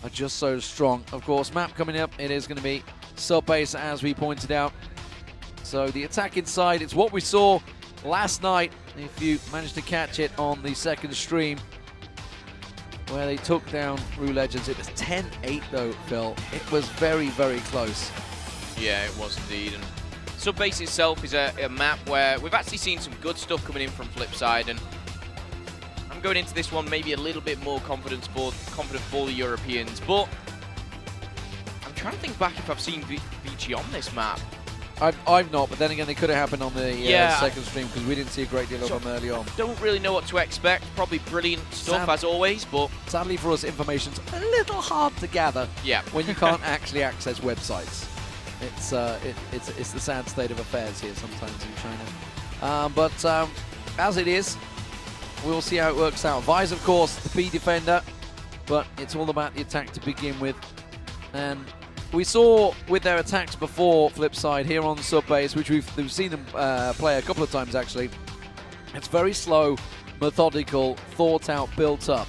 are just so strong. Of course, map coming up, it is going to be sub-base, as we pointed out. So the attack inside, it's what we saw last night, if you managed to catch it on the second stream, where they took down Ru Legends. It was 10-8 though, Phil. It was very, very close. Yeah, it was indeed. And Sub-base itself is a map where we've actually seen some good stuff coming in from Flipside, and I'm going into this one maybe a little bit more confident for the Europeans, but I'm trying to think back if I've seen Vici on this map. I've not, but then again, it could have happened on the second stream because we didn't see a great deal of them early on. Don't really know what to expect. Probably brilliant stuff as always, but sadly for us, information's a little hard to gather. Yeah. When you can't actually access websites, it's the sad state of affairs here sometimes in China. But as it is, we'll see how it works out. Vice, of course, the B defender, but it's all about the attack to begin with, and we saw with their attacks before Flipside here on Sub-base, which we've seen them play a couple of times actually. It's very slow, methodical, thought out, built up.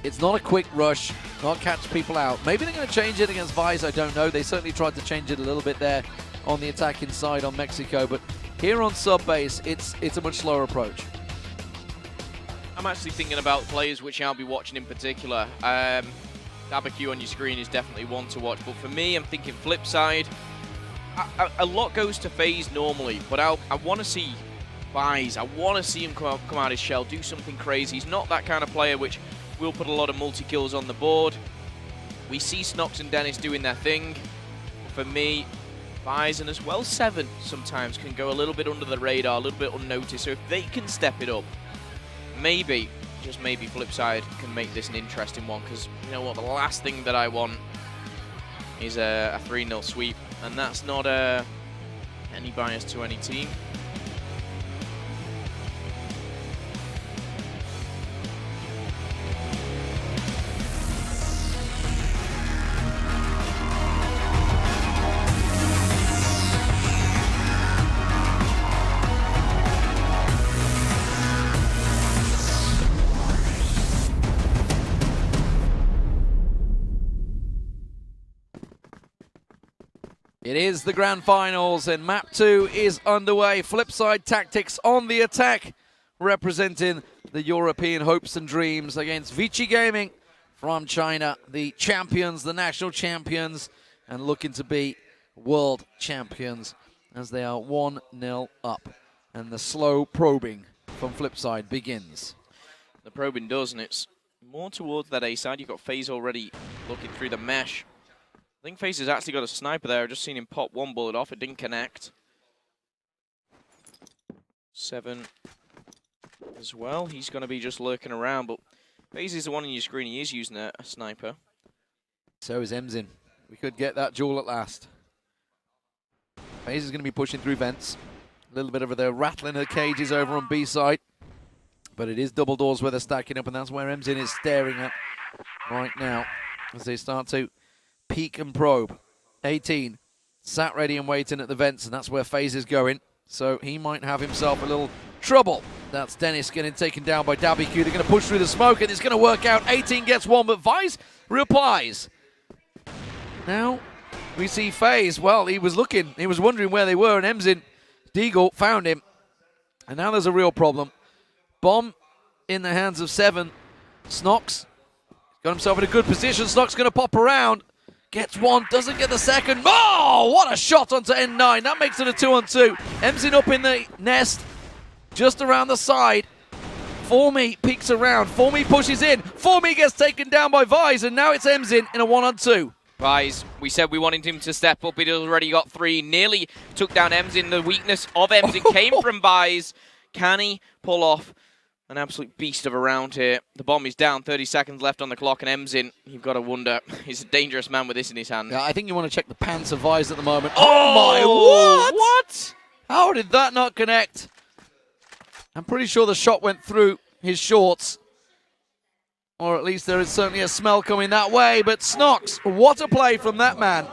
It's not a quick rush, not catch people out. Maybe they're going to change it against Vice, I don't know. They certainly tried to change it a little bit there on the attacking side on Mexico, but here on Sub-base, it's a much slower approach. I'm actually thinking about players which I'll be watching in particular. Barbecue on your screen is definitely one to watch, but for me, I'm thinking Flipside. A lot goes to FaZe normally, but I want to see Vice. I want to see him come out his shell, do something crazy. He's not that kind of player which will put a lot of multi-kills on the board. We see Snox and Dennis doing their thing. For me, Vice and as well Seven sometimes can go a little bit under the radar, a little bit unnoticed. So if they can step it up, maybe, just maybe Flipside can make this an interesting one, because you know what, the last thing that I want is a 3-0 sweep, and that's not any bias to any team. It is the grand finals, and map 2 is underway. Flipside Tactics on the attack, representing the European hopes and dreams against Vici Gaming from China, the champions, the national champions, and looking to be world champions as they are 1-0 up. And the slow probing from Flipside begins. The probing does, and it's more towards that A side. You've got FaZe already looking through the mesh. I think FaZe has actually got a sniper there. I've just seen him pop one bullet off. It didn't connect. Seven as well. He's going to be just lurking around, but FaZe is the one on your screen. He is using a sniper. So is Emzin. We could get that duel at last. FaZe is going to be pushing through vents. A little bit of the rattling of cages over on B side. But it is double doors where they're stacking up, and that's where Emzin is staring at right now as they start to peek and probe. 18 sat ready and waiting at the vents, and that's where FaZe is going. So he might have himself a little trouble. That's Dennis getting taken down by WQ. They're going to push through the smoke, and it's going to work out. 18 gets one, but Vice replies. Now we see FaZe. Well, he was looking. He was wondering where they were, and Emzin, Deagle, found him. And now there's a real problem. Bomb in the hands of 7. Snox got himself in a good position. Snox going to pop around. Gets one, doesn't get the second. Oh, what a shot onto N9. That makes it a 2-on-2. Emzin up in the nest, just around the side. Formy peeks around. Formy pushes in. Formy gets taken down by Vice, and now it's Emzin in a 1-on-2. Vice, we said we wanted him to step up. He'd already got 3. Nearly took down Emzin. The weakness of Emzin came from Vice. Can he pull off an absolute beast of a round here? The bomb is down, 30 seconds left on the clock, and Emzin, you've got to wonder, he's a dangerous man with this in his hand. Yeah, I think you want to check the pants of Vice at the moment. Oh my, what? How did that not connect? I'm pretty sure the shot went through his shorts. Or at least there is certainly a smell coming that way. But Snox, what a play from that man.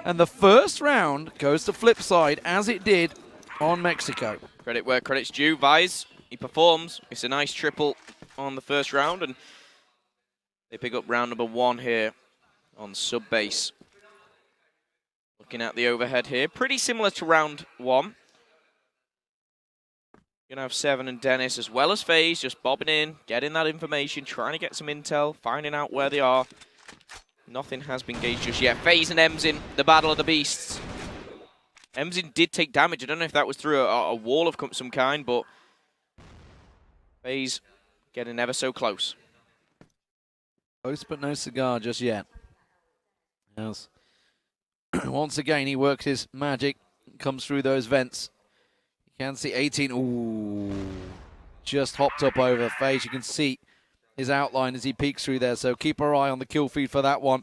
And the first round goes to Flipside, as it did on Mexico. Credit where credit's due. Vice, he performs. It's a nice triple on the first round, and they pick up round number 1 here on sub-base. Looking at the overhead here, pretty similar to round 1. You're going to have 7 and Dennis, as well as FaZe, just bobbing in, getting that information, trying to get some intel, finding out where they are. Nothing has been gauged just yet. FaZe and Emzin, the battle of the beasts. Emzin did take damage. I don't know if that was through a wall of some kind, but FaZe getting ever so close. Close but no cigar just yet. Yes. Once again, he works his magic, comes through those vents. You can see 18. Ooh. Just hopped up over FaZe. You can see his outline as he peeks through there. So keep our eye on the kill feed for that one.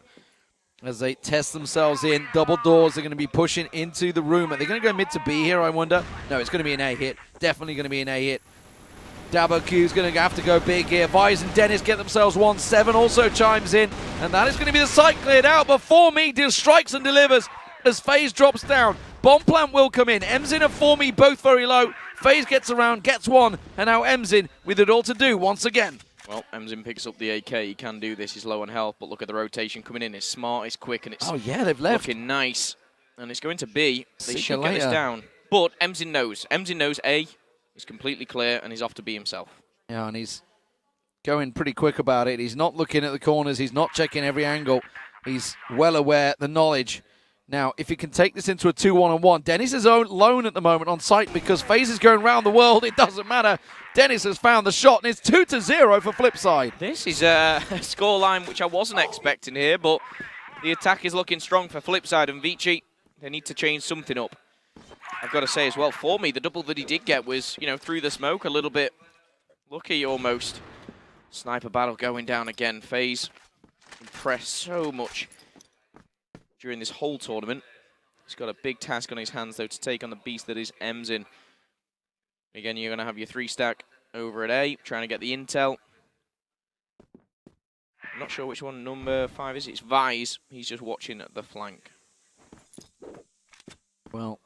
As they test themselves in. Double doors. They're going to be pushing into the room. Are they going to go mid to B here, I wonder? No, it's going to be an A hit. Definitely going to be an A hit. WQ's going to have to go big here. Vice and Dennis get themselves 1. 7 also chimes in. And that is going to be the site cleared out. But Formy strikes and delivers as FaZe drops down. Bomb plant will come in. Emzin and Formy both very low. FaZe gets around, gets 1. And now Emzin with it all to do once again. Well, Emzin picks up the AK. He can do this. He's low on health. But look at the rotation coming in. It's smart, it's quick, and it's they've left. Looking nice. And it's going to be. They should get this down. But Emzin knows. Emzin knows A is completely clear, and he's off to B himself. Yeah, and he's going pretty quick about it. He's not looking at the corners. He's not checking every angle. He's well aware, the knowledge. Now, if he can take this into a 2-1-1, Dennis is alone at the moment on site because FaZe is going around the world. It doesn't matter. Dennis has found the shot, and it's 2-0 for Flipside. This is a scoreline which I wasn't expecting here, but the attack is looking strong for Flipside, and Vici, they need to change something up. I've got to say as well, for me, the double that he did get was, through the smoke, a little bit lucky almost. Sniper battle going down again. FaZe impressed so much during this whole tournament. He's got a big task on his hands, though, to take on the beast that is Emzin. Again, you're going to have your 3-stack over at A, trying to get the intel. I'm not sure which one number 5 is. It's Vice. He's just watching at the flank. Well,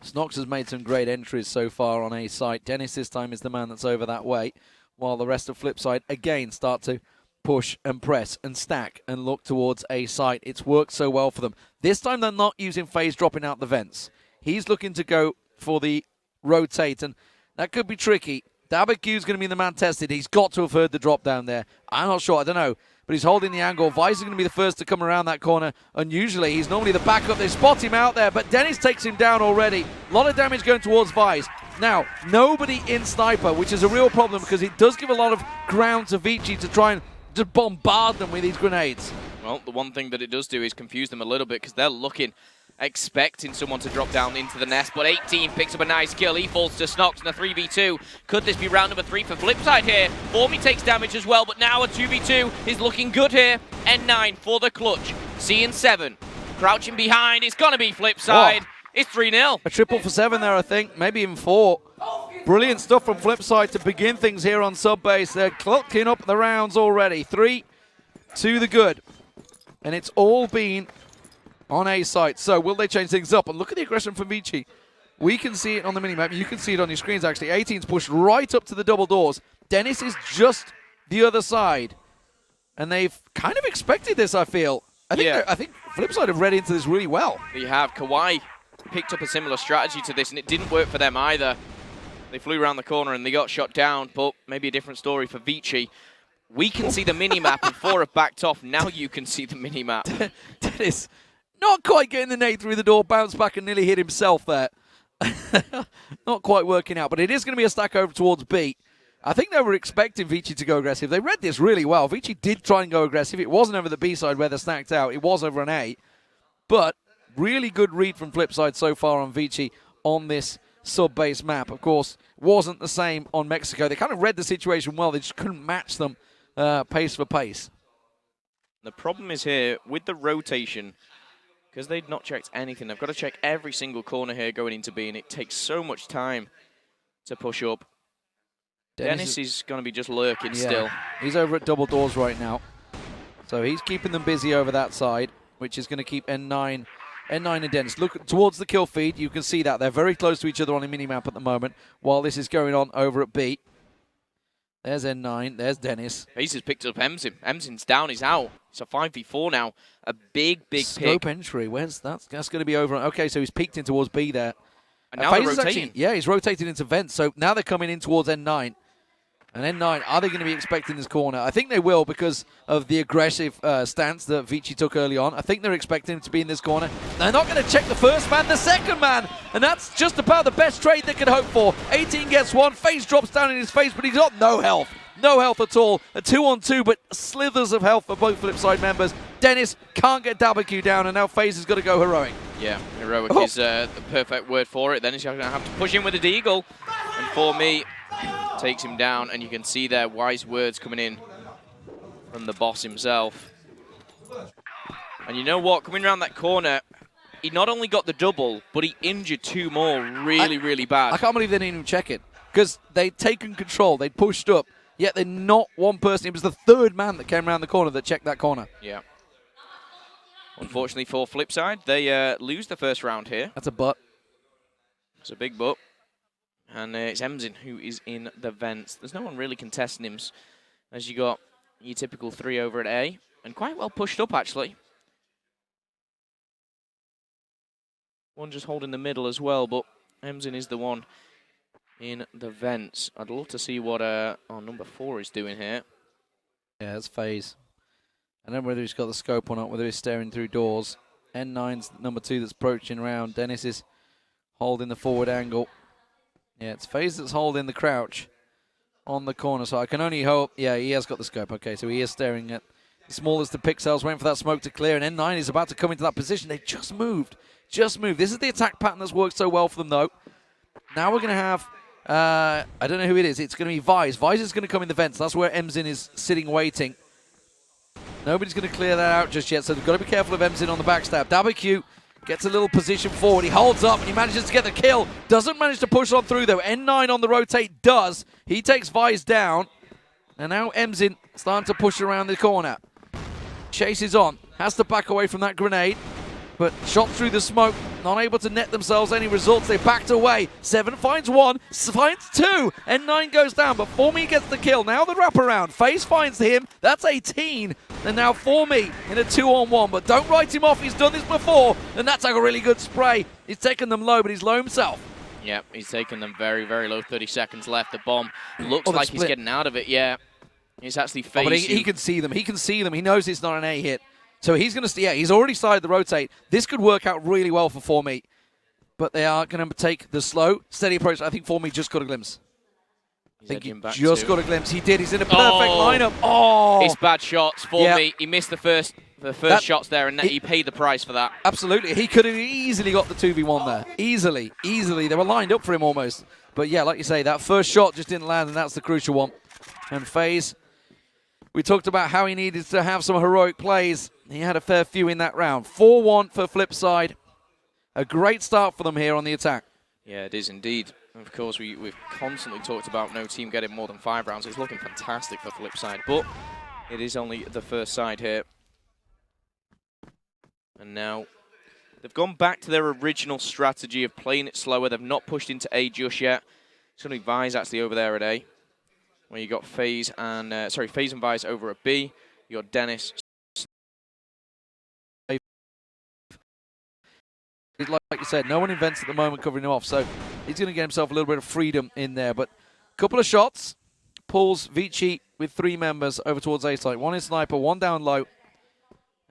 Snox has made some great entries so far on A site. Dennis this time is the man that's over that way, while the rest of Flipside again start to push and press and stack and look towards A site. It's worked so well for them. This time they're not using FaZe dropping out the vents. He's looking to go for the rotate, and that could be tricky. WQ's going to be the man tested. He's got to have heard the drop down there. I'm not sure. I don't know. But he's holding the angle. Vice is going to be the first to come around that corner. Unusually, he's normally the backup. They spot him out there, but Dennis takes him down already. A lot of damage going towards Vice. Now, nobody in Sniper, which is a real problem because it does give a lot of ground to Vici to try and just bombard them with these grenades. Well, the one thing that it does do is confuse them a little bit because they're looking, expecting someone to drop down into the nest, but 18 picks up a nice kill. He falls to Snox in a 3v2. Could this be round number 3 for Flipside here? Formy takes damage as well, but now a 2v2 is looking good here. N9 for the clutch. C and 7 crouching behind. It's going to be Flipside. Whoa. It's 3-0. A triple for 7 there, I think. Maybe even 4. Brilliant stuff from Flipside to begin things here on sub-base. They're clocking up the rounds already. 3 to the good. And it's all been on A site. So will they change things up? And look at the aggression from Vici. We can see it on the minimap. You can see it on your screens, actually. 18's pushed right up to the double doors. Dennis is just the other side. And they've kind of expected this, I feel. I think Flipside have read into this really well. You have. Kawhi picked up a similar strategy to this, and it didn't work for them either. They flew around the corner and they got shot down, but maybe a different story for Vici. We can see the minimap, and 4 have backed off. Now you can see the minimap. Dennis not quite getting the nade through the door, bounced back and nearly hit himself there. Not quite working out, but it is going to be a stack over towards B. I think they were expecting Vici to go aggressive. They read this really well. Vici did try and go aggressive. It wasn't over the B side where they're stacked out. It was over an A. But really good read from Flipside so far on Vici on this sub-base map. Of course, wasn't the same on Mexico. They kind of read the situation well. They just couldn't match them pace for pace. The problem is here with the rotation, because they'd not checked anything. They've got to check every single corner here going into B, and it takes so much time to push up. Dennis is going to be just lurking still. He's over at double doors right now. So he's keeping them busy over that side, which is going to keep N9 and Dennis. Look towards the kill feed. You can see that. They're very close to each other on a minimap at the moment while this is going on over at B. There's N9. There's Dennis. He's just picked up Emzin. Emzin's down. He's out. It's a 5v4 now. A big scope pick. entry. Where's that? That's going to be over. Okay, so he's peeked in towards B there. And now they're rotating. Actually, he's rotated into vents. So now they're coming in towards N9. And N9, are they going to be expecting this corner? I think they will because of the aggressive stance that Vici took early on. I think they're expecting him to be in this corner. They're not going to check the first man, the second man. And that's just about the best trade they could hope for. 18 gets one, FaZe drops down in his face, but he's got no health. No health at all. A 2-on-2, but slithers of health for both Flipside members. Dennis can't get WQ down, and now FaZe has got to go heroic. Yeah, heroic is the perfect word for it. Then he's going to have to push in with the deagle. And for me, takes him down, and you can see there wise words coming in from the boss himself. And you know what? Coming around that corner, he not only got the double, but he injured 2 more really bad. I can't believe they didn't even check it because they'd taken control. They'd pushed up, yet they're not one person. It was the third man that came around the corner that checked that corner. Yeah. Unfortunately for Flipside, they lose the first round here. That's a butt. It's a big butt. And it's Emzin who is in the vents. There's no one really contesting him, as you got your typical 3 over at A. And quite well pushed up, actually. One just holding the middle as well, but Emzin is the one in the vents. I'd love to see what our number 4 is doing here. Yeah, it's FaZe. I don't know whether he's got the scope or not, whether he's staring through doors. N9's number 2 that's approaching around. Dennis is holding the forward angle. Yeah, it's FaZe that's holding the crouch on the corner, so I can only hope. Yeah, he has got the scope. Okay, so he is staring at the smallest of pixels, waiting for that smoke to clear, and N9 is about to come into that position. They just moved. This is the attack pattern that's worked so well for them, though. Now we're going to have, I don't know who it is. It's going to be Vise. Vise is going to come in the vents. That's where Emzin is sitting waiting. Nobody's going to clear that out just yet, so they've got to be careful of Emzin on the backstab. WQ gets a little position forward. He holds up and he manages to get the kill. Doesn't manage to push on through though. N9 on the rotate does. He takes Vise down. And now Emzin starting to push around the corner. Chases on. Has to back away from that grenade. But shot through the smoke. Not able to net themselves any results. They backed away. 7 finds 1. Finds 2. N9 goes down. But Formi gets the kill. Now the wraparound. FaZe finds him. That's 18. And now Formi in a 2-on-1. But don't write him off. He's done this before. And that's like a really good spray. He's taken them low, but he's low himself. Yep, he's taken them very low. 30 seconds left. The bomb looks like he's getting out of it. Yeah, he's actually facing. But he can see them. He can see them. He knows it's not an A hit. So he's going to, he's already started the rotate. This could work out really well for Formi. But they are going to take the slow, steady approach. I think Formi just got a glimpse. I think he just got a glimpse. He did. He's in a perfect lineup. Oh! It's bad shots. Formi, he missed the first shots there, and he paid the price for that. Absolutely. He could have easily got the 2v1 there. Easily. They were lined up for him almost. But yeah, like you say, that first shot just didn't land, and that's the crucial one. And FaZe, we talked about how he needed to have some heroic plays. He had a fair few in that round. 4-1 for Flipside. A great start for them here on the attack. Yeah, it is indeed. Of course, we've constantly talked about no team getting more than 5 rounds. It's looking fantastic for Flipside, but it is only the first side here. And now they've gone back to their original strategy of playing it slower. They've not pushed into A just yet. It's going to be Vise actually over there at A, where you got FaZe and Vise over at B. You got Dennis. Like you said, no one invents at the moment covering him off, so he's going to get himself a little bit of freedom in there. But a couple of shots pulls Vici with 3 members over towards A site. 1 in Sniper, 1 down low.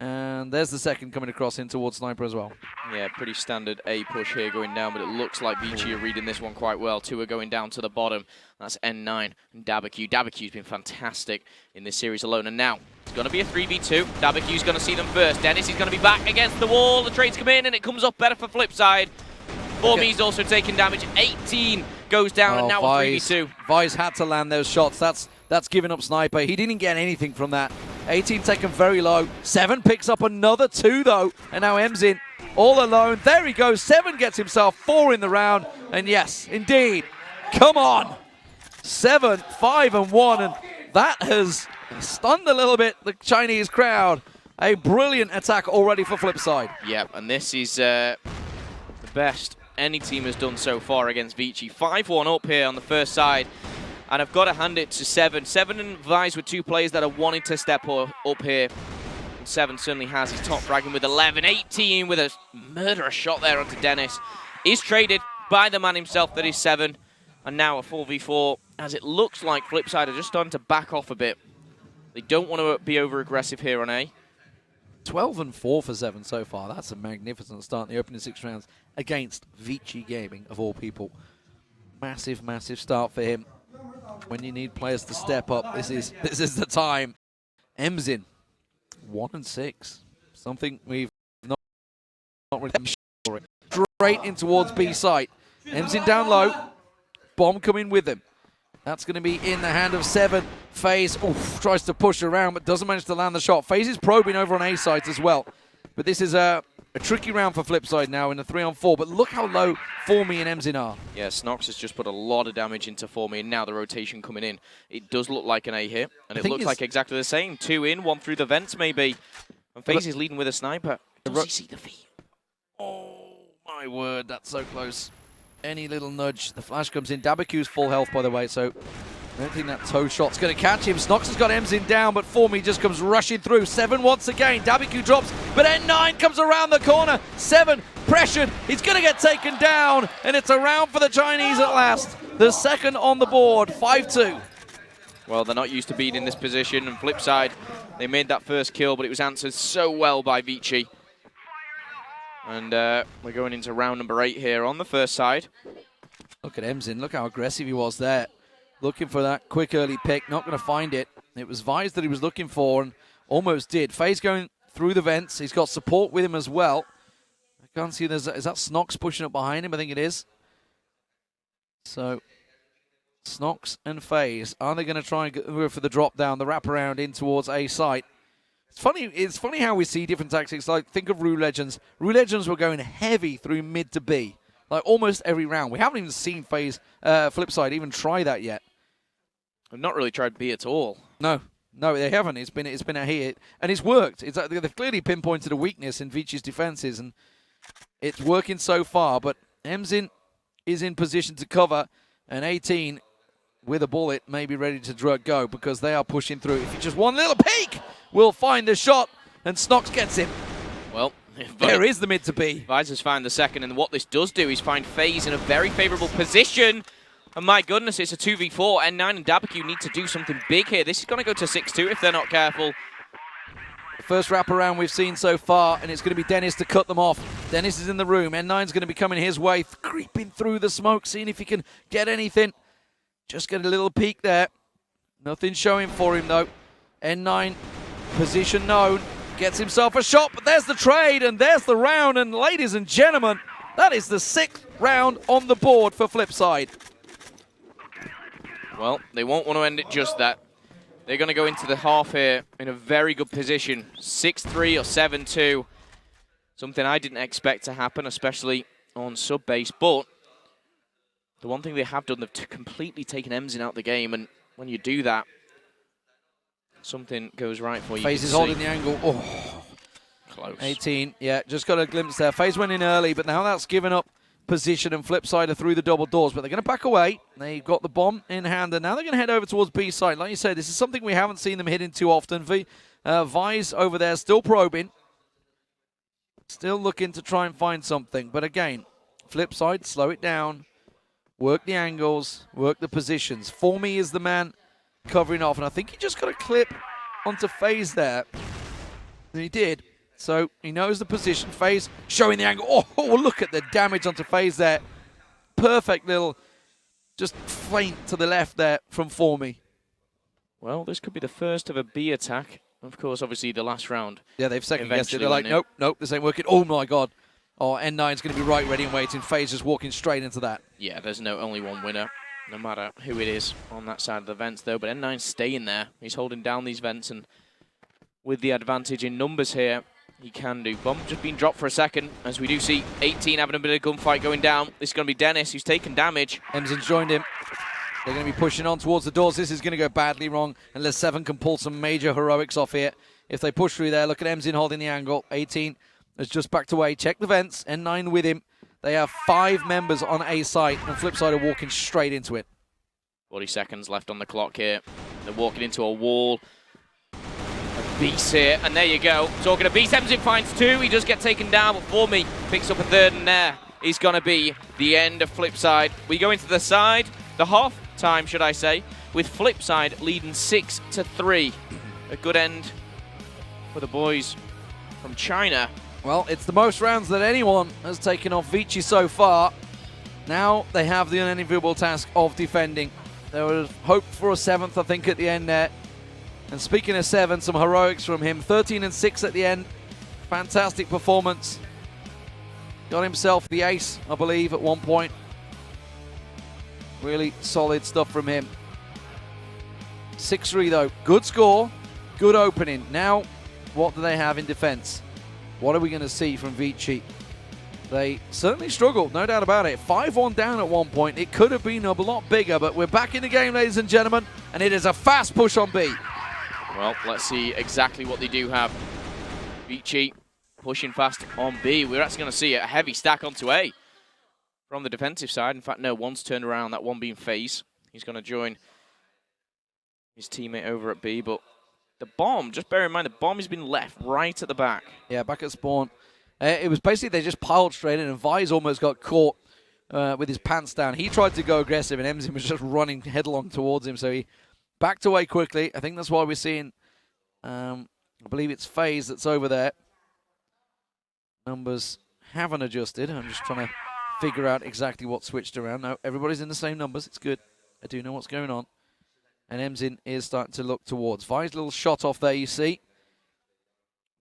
And there's the second coming across in towards Sniper as well. Yeah, pretty standard A push here going down, but it looks like Vici are reading this one quite well. 2 are going down to the bottom. That's N9 and Dabaku. Dabaku's been fantastic in this series alone. And now it's going to be a 3v2. Dabaku's going to see them first. Dennis is going to be back against the wall. The trades come in and it comes up better for Flipside. Formi's also taking damage. 18 goes down and now a 3v2. Vise had to land those shots. That's giving up Sniper. He didn't get anything from that. 18 taken very low. 7 picks up another 2 though. And now Emzin all alone. There he goes. 7 gets himself 4 in the round. And yes, indeed. Come on. 7, 5 and 1. And that has stunned a little bit the Chinese crowd. A brilliant attack already for Flipside. Yeah, and this is the best any team has done so far against Vici. 5-1 up here on the first side. And I've got to hand it to 7. 7 and Vise with 2 players that are wanting to step up here. And 7 certainly has his top fragging with 11. 18 with a murderous shot there onto Dennis. Is traded by the man himself, that is 7. And now a 4v4, as it looks like Flipside are just starting to back off a bit. They don't want to be over-aggressive here on A. 12 and 4 for 7 so far. That's a magnificent start in the opening 6 rounds against Vici Gaming, of all people. Massive, massive start for him. When you need players to step up, this is the time. Emzin, 1 and 6. Something we've not really sure it. Straight in towards B site. Emzin down low. Bomb coming with him. That's going to be in the hand of 7. FaZe tries to push around, but doesn't manage to land the shot. FaZe is probing over on A site as well. But this is a tricky round for Flipside now in a 3-on-4. But look how low Formi and Emzin are. Yeah, Snox has just put a lot of damage into Formi, and now the rotation coming in. It does look like an A hit, and it looks like exactly the same. 2 in, 1 through the vents maybe. And FaZe is leading with a sniper. Does he see the feet? Oh, my word, that's so close. Any little nudge, the flash comes in. Dabaku's full health, by the way, so I don't think that toe shot's going to catch him. Snox has got Emzin down, but Formi just comes rushing through. 7 once again. Dabaku drops, but N9 comes around the corner. 7 pressured. He's going to get taken down, and it's a round for the Chinese at last. The second on the board, 5-2. Well, they're not used to being in this position, and Flipside, they made that first kill, but it was answered so well by Vici. And we're going into round number 8 here on the first side. Look at Emzin. Look how aggressive he was there. Looking for that quick early pick. Not going to find it. It was Vise that he was looking for and almost did. FaZe going through the vents. He's got support with him as well. I can't see. Is that Snox pushing up behind him? I think it is. So Snox and FaZe. Are they going to try and go for the drop down, the wraparound in towards A site? It's funny how we see different tactics. Like, think of Rue Legends. Rue Legends were going heavy through mid to B, like almost every round. We haven't even seen FaZe Flipside even try that yet. I've not really tried B at all. No, they haven't. It's been a hit, and it's worked. They've clearly pinpointed a weakness in Vici's defenses, and it's working so far. But Emzin is in position to cover, and 18 with a bullet may be ready to go because they are pushing through. If he just one little peek, will find the shot, and Snox gets him. Well, there is the mid to B. Vise has found the second, and what this does do is find FaZe in a very favorable position. And my goodness, it's a 2v4. N9 and Dabaku need to do something big here. This is going to go to 6-2 if they're not careful. The first wraparound we've seen so far, and it's going to be Dennis to cut them off. Dennis is in the room. N9's going to be coming his way, creeping through the smoke, seeing if he can get anything. Just get a little peek there. Nothing showing for him, though. N9, position known, gets himself a shot, but there's the trade, and there's the round. And ladies and gentlemen, that is the 6th round on the board for Flipside. Well, they won't want to end it just that. They're going to go into the half here in a very good position. 6-3 or 7-2. Something I didn't expect to happen, especially on sub-base. But the one thing they have done, they've completely taken Emzin out the game, and when you do that, something goes right for you. FaZe is holding the angle. Oh, close. 18, yeah, just got a glimpse there. FaZe went in early, but now that's given up position, and Flipside are through the double doors, but they're going to back away. They've got the bomb in hand, and now they're going to head over towards B side. Like you said, this is something we haven't seen them hitting too often. Vi's over there still probing, still looking to try and find something, but again, Flipside, slow it down, work the angles, work the positions. For me is the man covering off, and I think he just got a clip onto FaZe there. And he did. So he knows the position. FaZe showing the angle. Oh, look at the damage onto FaZe there. Perfect little just feint to the left there from Formy. Well, this could be the first of a B attack. Of course, obviously the last round. Yeah, they've second guessed it. They're like, nope, this ain't working. Oh my God. Oh, N9's going to be right ready and waiting. FaZe just walking straight into that. Yeah, there's only one winner, no matter who it is on that side of the vents, though. But N9's staying there. He's holding down these vents, and with the advantage in numbers here, he can do. Bomb just been dropped for a second, as we do see 18 having a bit of gunfight going down. This is going to be Dennis, who's taken damage. Emzin's joined him. They're going to be pushing on towards the doors. This is going to go badly wrong, unless 7 can pull some major heroics off here. If they push through there, look at Emzin holding the angle. 18 has just backed away. Check the vents. N9 with him. They have 5 members on A site, and Flipside are walking straight into it. 40 seconds left on the clock here. They're walking into a wall. A beast here, and there you go. Talking to beast, Emzin finds 2. He does get taken down, but Formy picks up a 3rd, and there is going to be the end of Flipside. We go into the side, the half time, should I say, with Flipside leading 6-3. A good end for the boys from China. Well, it's the most rounds that anyone has taken off Vici so far. Now they have the unenviable task of defending. There was hope for a 7th, I think, at the end there. And speaking of 7, some heroics from him. 13 and 6 at the end. Fantastic performance. Got himself the ace, I believe, at one point. Really solid stuff from him. 6-3 though. Good score. Good opening. Now, what do they have in defense? What are we going to see from Vici? They certainly struggled, no doubt about it. 5-1 down at one point. It could have been a lot bigger, but we're back in the game, ladies and gentlemen, and it is a fast push on B. Well, let's see exactly what they do have. Vici pushing fast on B. We're actually going to see a heavy stack onto A from the defensive side. In fact, no, one's turned around, that one being FaZe. He's going to join his teammate over at B, but the bomb, just bear in mind, the bomb has been left right at the back. Yeah, back at spawn. It was basically they just piled straight in, and Vi's almost got caught with his pants down. He tried to go aggressive, and Emzin was just running headlong towards him, so he backed away quickly. I think that's why we're seeing, I believe it's FaZe that's over there. Numbers haven't adjusted. I'm just trying to figure out exactly what switched around. No, everybody's in the same numbers. It's good. I do know what's going on. And Emzin is starting to look towards. Vi's little shot off there, you see.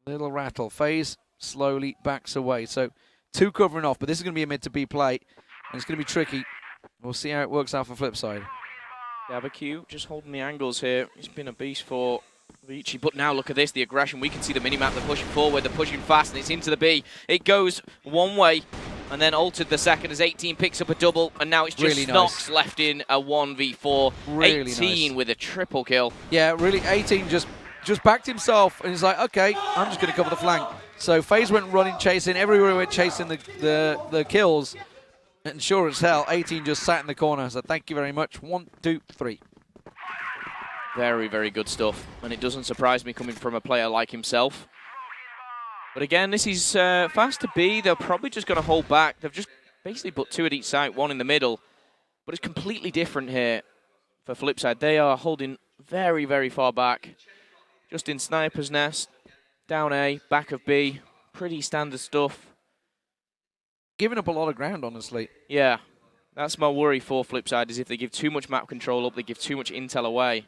Little rattle. FaZe slowly backs away. So 2 covering off, but this is going to be a mid to B play. And it's going to be tricky. We'll see how it works out for Flipside. Dabaqu just holding the angles here. He's been a beast for Vici. But now look at this, the aggression. We can see the minimap. They're pushing forward. They're pushing fast, and it's into the B. It goes one way, and then altered the second as 18 picks up a double, and now it's just really Snox nice. Left in a 1v4. Really 18 nice. with a triple kill. Yeah, really, 18 just backed himself, and he's like, okay, I'm just going to cover the flank. So FaZe went running, chasing, everywhere went chasing the kills. And sure as hell, 18 just sat in the corner. So thank you very much. 1, 2, 3. Very, very good stuff. And it doesn't surprise me coming from a player like himself. But again, this is fast to B. They're probably just going to hold back. They've just basically put 2 at each side, 1 in the middle. But it's completely different here for Flipside. They are holding very, very far back. Just in Sniper's Nest, down A, back of B. Pretty standard stuff. Giving up a lot of ground, honestly. Yeah, that's my worry for Flipside, is if they give too much map control up, they give too much intel away.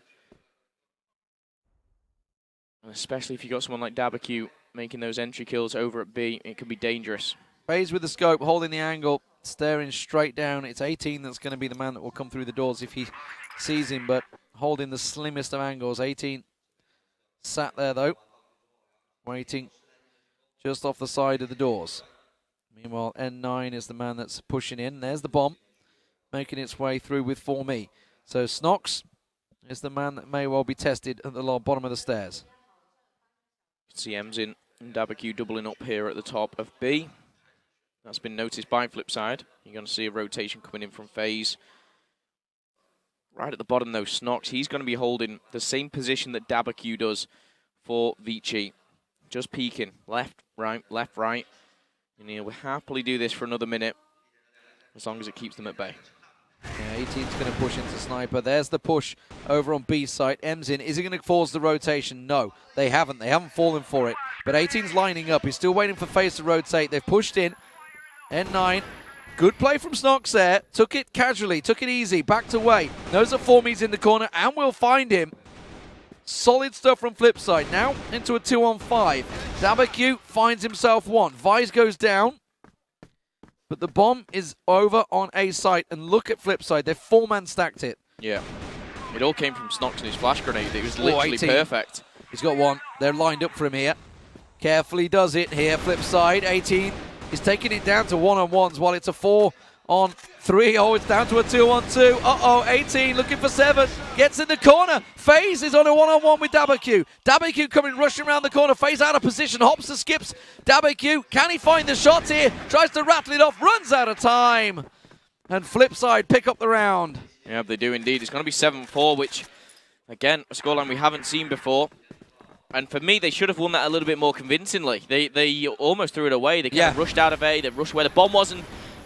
And especially if you got someone like Dabaqu making those entry kills over at B, it can be dangerous. FaZe with the scope, holding the angle, staring straight down. It's 18 that's going to be the man that will come through the doors if he sees him, but holding the slimmest of angles. 18 sat there, though, waiting just off the side of the doors. Meanwhile, N9 is the man that's pushing in. There's the bomb. making its way through with 4Me. So Snox is the man that may well be tested at the bottom of the stairs. See Emzin and Dabaku doubling up here at the top of B. That's been noticed by Flipside. You're going to see a rotation coming in from FaZe. Right at the bottom, though, Snox, he's going to be holding the same position that Dabaku does for Vici. Just peeking. Left, right, left, right. And he'll happily do this for another minute, as long as it keeps them at bay. Yeah, 18's going to push into Sniper. There's the push over on B site. Emzin, is he going to force the rotation? No, they haven't. They haven't fallen for it. But 18's lining up. He's still waiting for FaZe to rotate. They've pushed in. N9. Good play from Snox there. Took it casually. Took it easy. Backed away. Knows that 4Me's in the corner and will find him. Solid stuff from Flipside. Now into a 2-on-5. Dabaku finds himself one. Vice goes down. But the bomb is over on A site, and look at Flipside. They've 4-man stacked it. Yeah. It all came from Snox and his flash grenade. It was literally perfect. He's got one. They're lined up for him here. Carefully does it here. Flipside. 18 is taking it down to 1-on-1s while it's a 4-on-3. Oh, it's down to a 2-on-2. Uh-oh, 18 looking for 7. Gets in the corner. FaZe is on a 1-on-1 with Dabaku. Dabaku coming rushing around the corner. FaZe out of position. Hops and skips. Dabaku, can he find the shot here? Tries to rattle it off. Runs out of time. And Flipside pick up the round. Yeah, they do indeed. It's going to be 7-4, which, again, a scoreline we haven't seen before. And for me, they should have won that a little bit more convincingly. They almost threw it away. They kind of rushed out of A. They rushed where the bomb was. And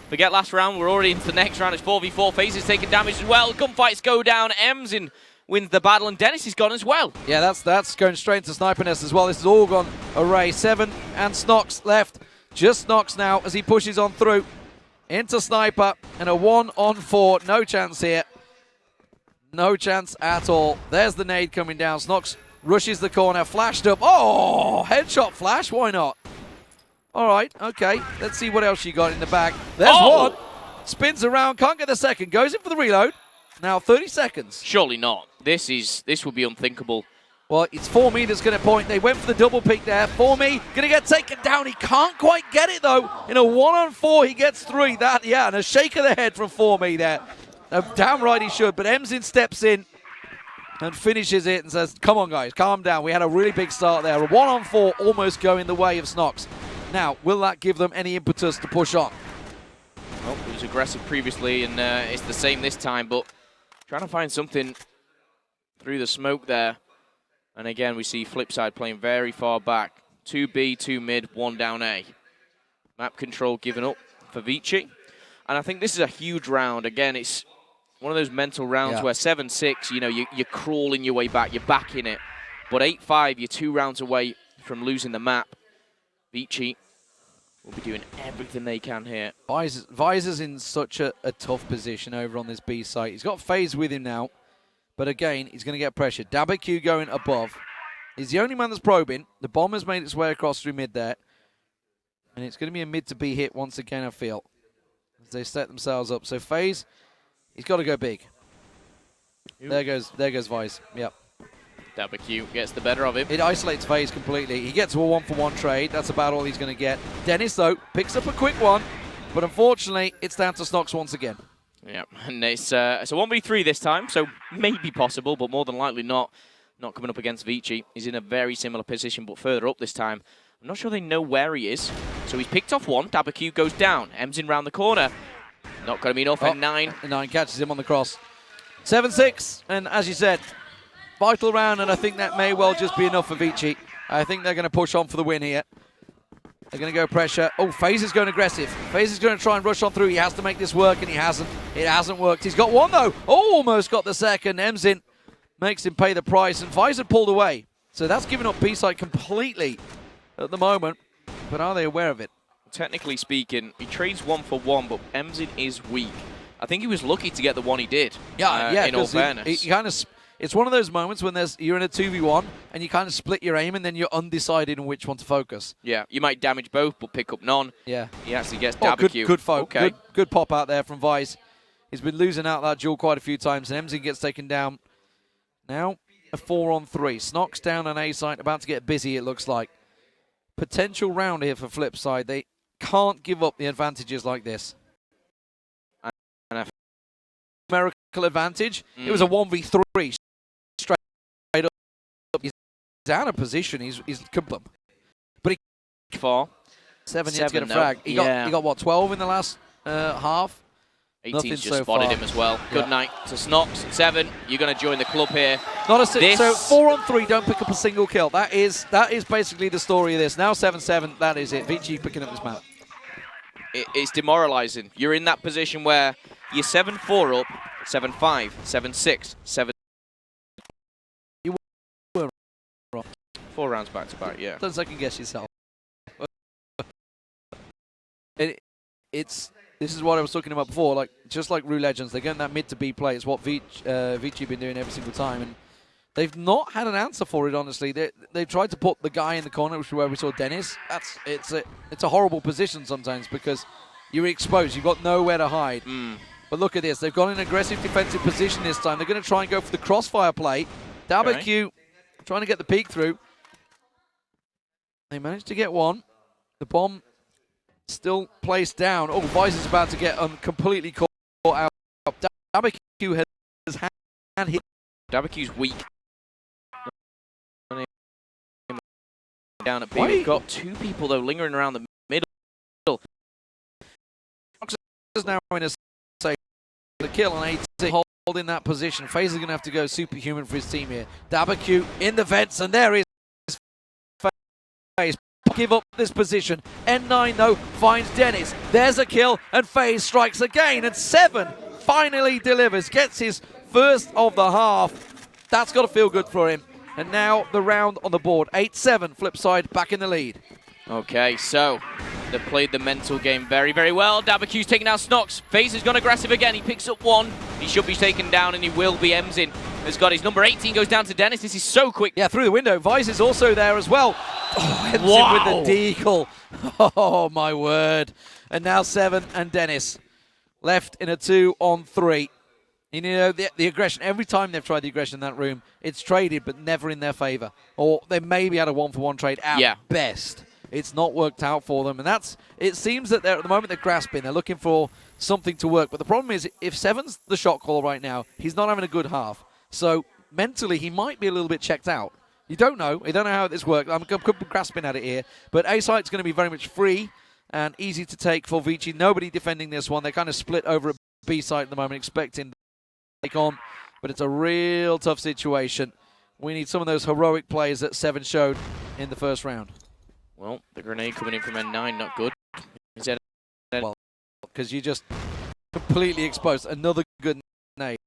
forget last round. We're already into the next round. It's 4v4. FaZe is taking damage as well. Gunfights go down. Emzin wins the battle. And Dennis is gone as well. Yeah, that's going straight into Sniper Nest as well. This has all gone array. 7 and Snox left. Just Snox now as he pushes on through into Sniper. And a 1-on-4. No chance here. No chance at all. There's the nade coming down. Snox rushes the corner, flashed up. Oh, headshot flash, why not? All right, okay. Let's see what else you got in the bag. There's one. Spins around, can't get the second. Goes in for the reload. Now 30 seconds. Surely not. This would be unthinkable. Well, it's 4Me that's going to point. They went for the double peek there. 4Me going to get taken down. He can't quite get it, though. In a 1-on-4, he gets 3. And a shake of the head from 4Me there. Damn right he should, but Emzin steps in and finishes it and says, come on, guys, calm down. We had a really big start there. A 1-on-4 almost going the way of Snox. Now, will that give them any impetus to push on? Well, it was aggressive previously, and it's the same this time, but trying to find something through the smoke there. And again, we see Flipside playing very far back. 2B, 2 mid, 1 down A. Map control given up for Vici. And I think this is a huge round. Again, it's one of those mental rounds where 7-6, you know, you're crawling your way back, you're back in it. But 8-5, you're 2 rounds away from losing the map. Vici will be doing everything they can here. Visor's in such a tough position over on this B site. He's got FaZe with him now. But again, he's going to get pressure. Dabaku going above. He's the only man that's probing. The bomb has made its way across through mid there. And it's going to be a mid to B hit once again, I feel, as they set themselves up. So FaZe, he's got to go big. There goes Vice. Yep. Dabaku gets the better of him. It isolates FaZe completely. He gets a 1-for-1 trade. That's about all he's going to get. Dennis, though, picks up a quick one. But unfortunately, it's down to Snox once again. Yeah, and it's a 1v3 this time, so maybe possible, but more than likely not. Not coming up against Vici. He's in a very similar position, but further up this time. I'm not sure they know where he is. So he's picked off one. Dabaku goes down. Emzin round the corner. Not going to be enough. And 9. And 9 catches him on the cross. 7-6. And as you said, vital round, and I think that may well just be enough for Vici. I think they're going to push on for the win here. They're going to go pressure. Oh, FaZe is going aggressive. FaZe is going to try and rush on through. He has to make this work, and he hasn't. It hasn't worked. He's got one, though. Oh, almost got the second. Emzin makes him pay the price, and FaZe had pulled away. So that's given up B-side completely at the moment. But are they aware of it? Technically speaking, he trades 1-for-1, but Emzin is weak. I think he was lucky to get the one he did. In all fairness. He kind of... It's one of those moments when you're in a 2v1 and you kind of split your aim and then you're undecided on which one to focus. Yeah, you might damage both but pick up none. Yeah. He actually gets Dabaku. Good folk. Okay. Good pop out there from Vice. He's been losing out that duel quite a few times, and Emzin gets taken down. Now a 4-on-3. Snox down on A site, about to get busy, it looks like. Potential round here for Flipside. They can't give up the advantages like this. numerical advantage. It was a 1v3 straight up. He's out of position. He's but he far 7 yet to get a frag. He got what, 12 in the last half. 18's just spotted him as well. Good night to Snox. 7, you're going to join the club here. Not a so 4 on 3, don't pick up a single kill. That is basically the story of this. Now 7-7, that is it. Vici picking up this map. It's demoralizing. You're in that position where you're 7-4 up, 7-5, 7-6, 7. You were wrong. 4 rounds back to back, yeah. Don't second guess yourself. This is what I was talking about before. Like just like Rue Legends, they're getting that mid to B play. It's what Vici been doing every single time, and they've not had an answer for it. Honestly, they've tried to put the guy in the corner, which is where we saw Dennis. It's a horrible position sometimes because you're exposed. You've got nowhere to hide. But look at this. They've got an aggressive defensive position this time. They're going to try and go for the crossfire play. WQ trying to get the peek through. They managed to get one. The bomb still placed down. Oh, Vice is about to get completely caught out. WQ has hand hit. WQ's weak. Down at B. We've got 2 people, though, lingering around the middle. Fox is now in a safe. The kill on 8, holding that position. FaZe is going to have to go superhuman for his team here. WQ in the vents, and there is FaZe. Give up this position. N9 though finds Dennis. There's a kill and FaZe strikes again, and 7 finally delivers, gets his first of the half. That's got to feel good for him. And now the round on the board. 8-7, Flipside back in the lead. Okay, so they played the mental game very, very well. WQ's taking down Snox. FaZe has gone aggressive again. He picks up 1. He should be taken down, and he will be. Emzin has got his number 18, goes down to Dennis. This is so quick. Yeah, through the window. Vice is also there as well. Oh, Emzin with the deagle. Oh, my word. And now 7 and Dennis left in a 2-on-3. You know, the aggression, every time they've tried the aggression in that room, it's traded, but never in their favor. Or they maybe had a 1-for-1 trade at best. It's not worked out for them, and it seems that at the moment they're grasping. They're looking for something to work. But the problem is, if 7's the shot caller right now, he's not having a good half. So mentally, he might be a little bit checked out. You don't know. You don't know how this works. I'm grasping at it here. But A site's going to be very much free and easy to take for Vici. Nobody defending this one. They're kind of split over at B site at the moment, expecting to take on. But it's a real tough situation. We need some of those heroic plays that 7 showed in the first round. Well, the grenade coming in from N9, not good. Well, because you just completely exposed. Another good grenade.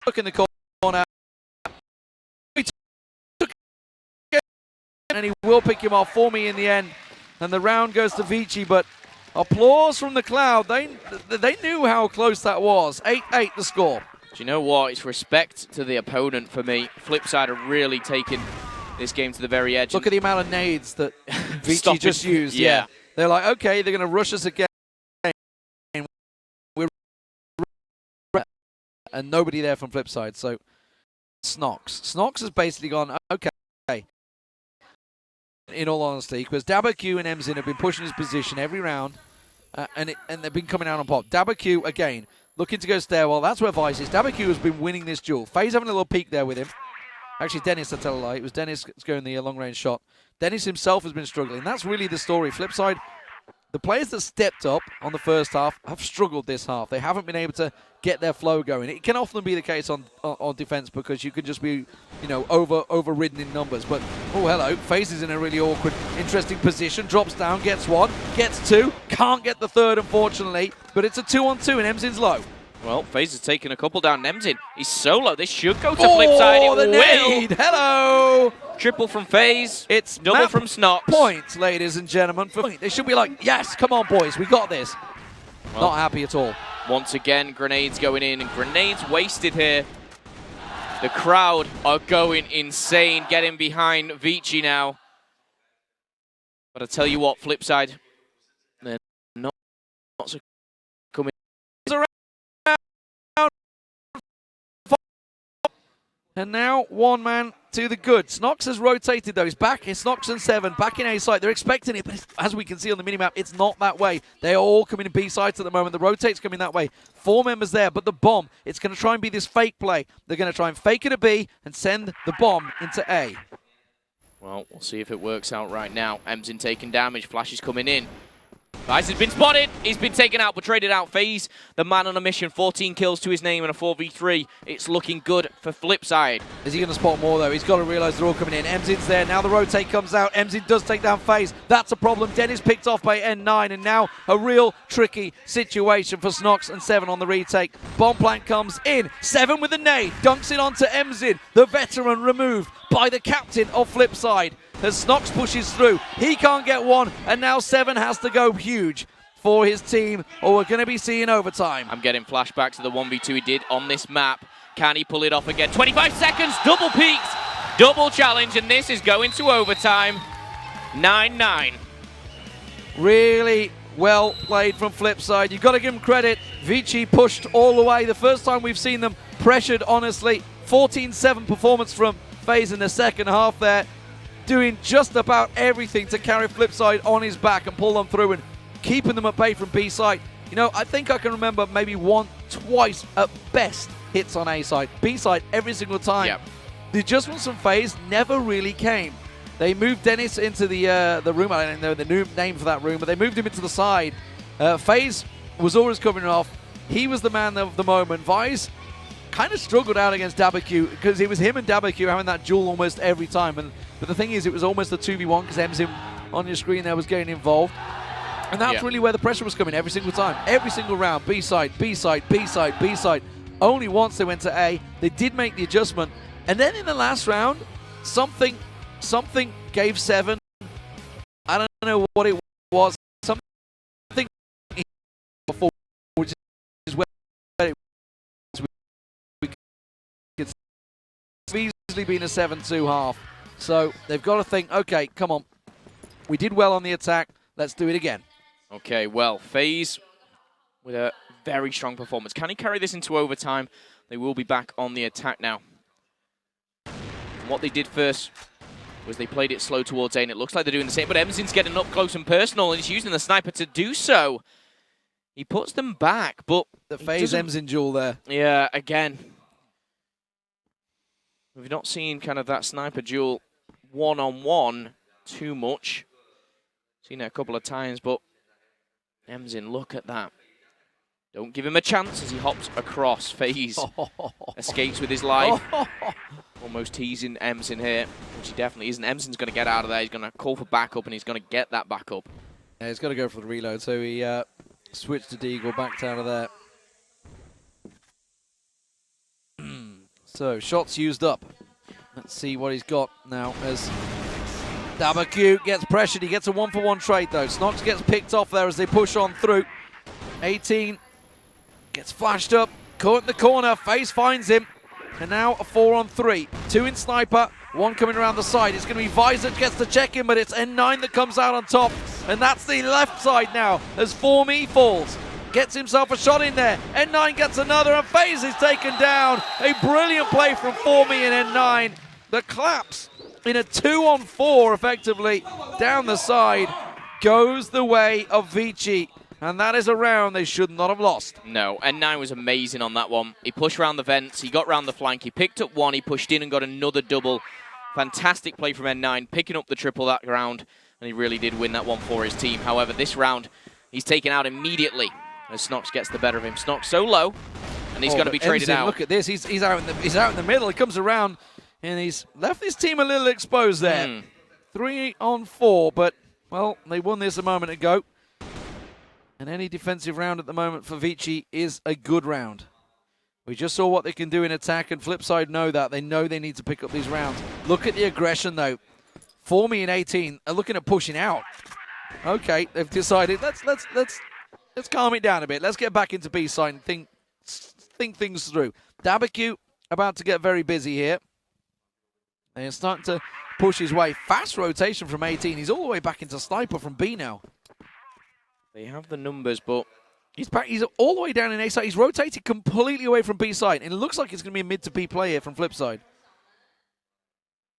Look in the corner. And he will pick him off for me in the end. And the round goes to Vici, but applause from the crowd. They knew how close that was. 8-8 the score. Do you know what? It's respect to the opponent for me. Flipside are really taking this game to the very edge. Look at the amount of nades that Vici just used. Yeah. They're like, okay, they're going to rush us again. And nobody there from Flipside. So Snox has basically gone, okay. In all honesty, because WQ and Emzin have been pushing his position every round, and they've been coming out on pop. WQ, again, looking to go stairwell. That's where Vice is. WQ has been winning this duel. FaZe having a little peek there with him. Actually, Dennis, I tell a lie. It was Dennis that's going the long-range shot. Dennis himself has been struggling. That's really the story. Flipside, the players that stepped up on the first half have struggled this half. They haven't been able to get their flow going. It can often be the case on defense because you can just be, overridden in numbers. But, oh, hello. FaZe is in a really awkward, interesting position. Drops down, gets 1, gets 2. Can't get the 3rd, unfortunately. But it's a 2-on-2 and Emzin's low. Well, FaZe has taken a couple down. Emzin, he's solo. This should go to Flipside. It the nade. Hello. Triple from FaZe. It's double from Snox. Points, ladies and gentlemen. They should be like, yes, come on, boys. We got this. Well, not happy at all. Once again, grenades going in, and grenades wasted here. The crowd are going insane, getting behind Vici now. But I tell you what, Flipside, they're not so coming. And now 1 man to the good. Snox has rotated though. He's back. It's Snox and 7 back in A site. They're expecting it, but as we can see on the minimap, it's not that way. They are all coming in B sites at the moment. The rotate's coming that way. 4 members there, but the bomb, it's going to try and be this fake play. They're going to try and fake it a B and send the bomb into A. Well, we'll see if it works out right now. Emzin taking damage. Flash is coming in. Vice has been spotted. He's been taken out, but traded out. FaZe, the man on a mission. 14 kills to his name and a 4v3. It's looking good for Flipside. Is he going to spot more, though? He's got to realize they're all coming in. Emzin's there. Now the rotate comes out. Emzin does take down FaZe. That's a problem. Dennis picked off by N9, and now a real tricky situation for Snox and 7 on the retake. Bomb plant comes in. 7 with a nade. Dunks it onto Emzin. The veteran removed by the captain of Flipside. As Snox pushes through, he can't get one, and now 7 has to go huge for his team, or we're going to be seeing overtime. I'm getting flashbacks to the 1v2 he did on this map. Can he pull it off again? 25 seconds, double peaked, double challenge, and this is going to overtime. 9-9. Really well played from Flipside. You've got to give him credit. Vici pushed all the way. The first time we've seen them pressured, honestly. 14-7 performance from FaZe in the second half there. Doing just about everything to carry Flipside on his back and pull them through and keeping them at bay from B side. You know, I think I can remember maybe twice at best hits on A side. B side every single time. Yep. The adjustments from FaZe never really came. They moved Dennis into the room. I don't know the new name for that room, but they moved him into the side. FaZe was always covering off. He was the man of the moment. Vice kind of struggled out against Dabaku because it was him and Dabaku having that duel almost every time. But the thing is, it was almost a 2v1 because Emzin on your screen there was getting involved. And that's really where the pressure was coming every single time. Every single round. B side, B side, B side, B side. Only once they went to A. They did make the adjustment. And then in the last round, something gave 7. I don't know what it was. Something before, which is where it was. Easily been a 7-2 half. So they've got to think, okay, come on. We did well on the attack. Let's do it again. Okay, well, FaZe with a very strong performance. Can he carry this into overtime? They will be back on the attack now. What they did first was they played it slow towards A, and it looks like they're doing the same, but Emzin's getting up close and personal, and he's using the sniper to do so. He puts them back, but... The FaZe Emzin duel there. Yeah, again. We've not seen kind of that sniper duel one-on-one too much. Seen it a couple of times, but Emzin, look at that. Don't give him a chance as he hops across. FaZe escapes with his life. Almost teasing Emzin here, which he definitely isn't. Emzin's going to get out of there. He's going to call for backup, and he's going to get that backup. Yeah, he's got to go for the reload, so he switched to Deagle, backed out of there. So, shots used up. Let's see what he's got now as Dabaku gets pressured. He gets a 1-for-1 trade, though. Snox gets picked off there as they push on through. 18 gets flashed up, caught in the corner. FaZe finds him. And now a 4-on-3. 2 in sniper, 1 coming around the side. It's going to be Vice that gets the check-in, but it's N9 that comes out on top. And that's the left side now as Formy falls. Gets himself a shot in there. N9 gets another, and FaZe is taken down. A brilliant play from Formy and N9. The claps in a 2-on-4, effectively, down the side, goes the way of Vici. And that is a round they should not have lost. No, N9 was amazing on that one. He pushed around the vents, he got around the flank, he picked up 1, he pushed in and got another double. Fantastic play from N9, picking up the triple that round, and he really did win that one for his team. However, this round, he's taken out immediately as Snox gets the better of him. Snox so low, and he's going to be traded out. Look at this, he's out in the middle, he comes around, and he's left his team a little exposed there. 3-on-4, but, well, they won this a moment ago. And any defensive round at the moment for Vici is a good round. We just saw what they can do in attack, and Flipside know that. They know they need to pick up these rounds. Look at the aggression, though. Formy and 18 are looking at pushing out. Okay, they've decided, let's calm it down a bit. Let's get back into B side and think things through. Dabaku about to get very busy here. They're starting to push his way. Fast rotation from 18. He's all the way back into sniper from B now. They have the numbers, but he's back. He's all the way down in A side. He's rotated completely away from B side, and it looks like it's going to be a mid to B play here from Flipside.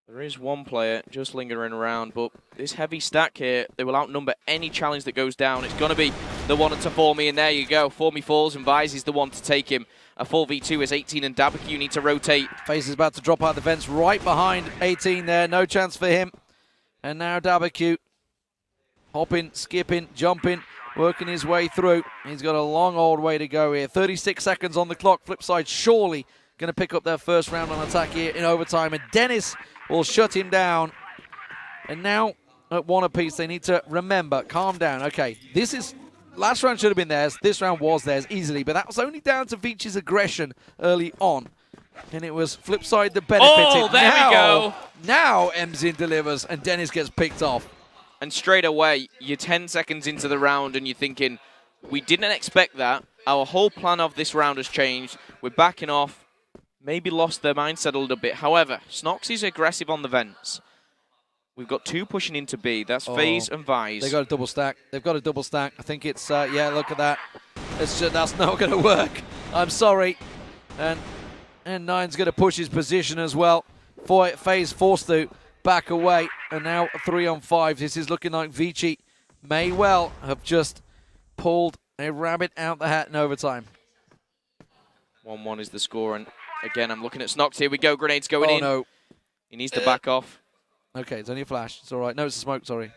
There is one player just lingering around, but this heavy stack here, they will outnumber any challenge that goes down. It's going to be the one to Formy, and there you go. Formy falls, and Vise is the one to take him. A full V2 is 18, and Dabaku need to rotate. FaZe is about to drop out the fence right behind 18 there. No chance for him. And now Dabaku hopping, skipping, jumping, working his way through. He's got a long old way to go here. 36 seconds on the clock. Flipside surely going to pick up their first round on attack here in overtime. And Dennis will shut him down. And now at one apiece, they need to remember, calm down. Okay, this is, last round should have been theirs. This round was theirs easily, but that was only down to Vinci's aggression early on. And it was Flipside that benefited. Oh, there we go. Now Emzin delivers and Dennis gets picked off. And straight away, you're 10 seconds into the round and you're thinking, we didn't expect that. Our whole plan of this round has changed. We're backing off. Maybe lost their mindset a little bit. However, Snox is aggressive on the vents. We've got two pushing into B. That's FaZe and Vise. They got a double stack. They've got a double stack. I think it's, yeah, look at that. That's not going to work. I'm sorry. And Nine's going to push his position as well. FaZe forced to back away. And now 3-on-5. This is looking like Vici may well have just pulled a rabbit out the hat in overtime. 1-1 is the score. And again, I'm looking at Snox. Here we go. Grenades going in. No. He needs to back off. Okay, it's only a flash. It's all right. No, it's a smoke, sorry.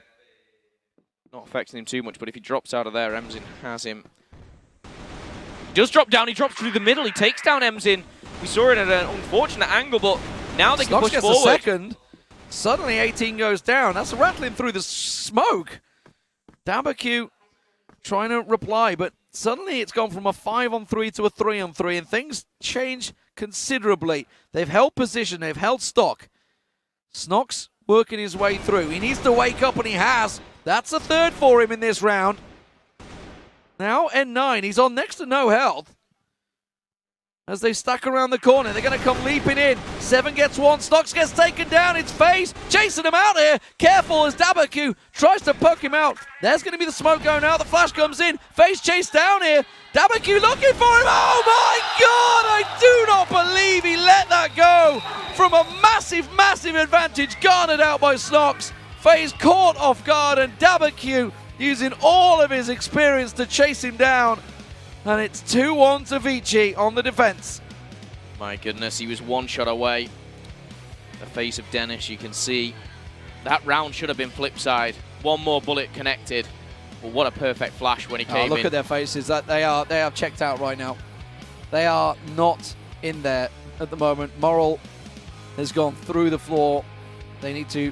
Not affecting him too much, but if he drops out of there, Emzin has him. He does drop down. He drops through the middle. He takes down Emzin. We saw it at an unfortunate angle, but now they can Snox push gets forward. a second. Suddenly 18 goes down. That's rattling through the smoke. Dabaku trying to reply, but suddenly it's gone from a 5-on-3 to a 3-on-3, and things change considerably. They've held position. They've held stock. Snox working his way through. He needs to wake up, and he has. That's a third for him in this round. Now N9, he's on next to no health. As they stack around the corner, they're going to come leaping in. 7 gets 1, Snox gets taken down. It's FaZe chasing him out here. Careful as Dabaku tries to poke him out. There's going to be the smoke going out. The flash comes in. FaZe chased down here. Dabaku looking for him. Oh my God! I do not believe he let that go from a massive, massive advantage garnered out by Snox. FaZe caught off guard, and Dabaku using all of his experience to chase him down. And it's 2-1 to Vici on the defense. My goodness, he was one shot away. The face of Dennis, you can see. That round should have been Flipside. One more bullet connected. But what a perfect flash when he came in. Look at their faces. That they are checked out right now. They are not in there at the moment. Moral has gone through the floor. They need to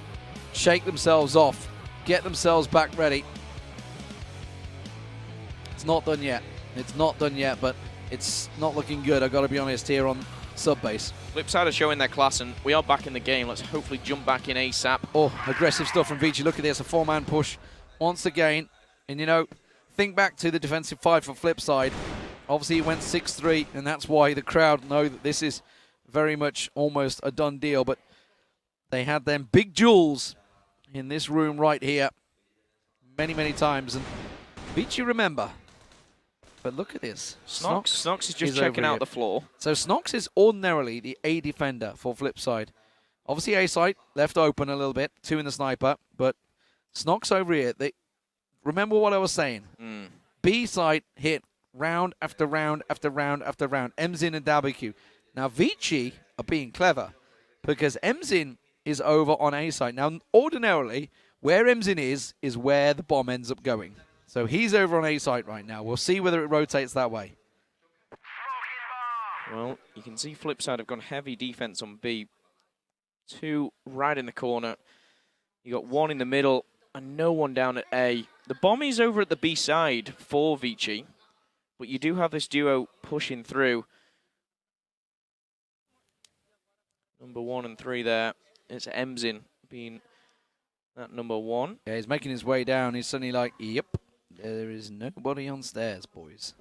shake themselves off, get themselves back ready. It's not done yet. It's not done yet, but it's not looking good. I've got to be honest here on sub-base. Flipside are showing their class, and we are back in the game. Let's hopefully jump back in ASAP. Oh, aggressive stuff from Vici. Look at this, a 4-man push once again. And, you know, think back to the defensive 5 for Flipside. Obviously, it went 6-3, and that's why the crowd know that this is very much almost a done deal. But they had them big jewels in this room right here many, many times. And Vici, remember. But look at this. Snox is just checking out the floor. So Snox is ordinarily the A defender for Flipside. Obviously A site left open a little bit, 2 in the sniper, but Snox over here, remember what I was saying. B site hit round after round after round after round. Emzin and Dabaku. Now Vici are being clever because Emzin is over on A site. Now ordinarily, where Emzin is where the bomb ends up going. So he's over on A site right now. We'll see whether it rotates that way. Well, you can see Flipside have gone heavy defense on B. 2 right in the corner. You got 1 in the middle and no one down at A. The bomb is over at the B side for Vici, but you do have this duo pushing through. Number 1 and 3 there. It's Emzin being that number 1. Yeah, he's making his way down. He's suddenly like, yep. There is nobody on stairs, boys.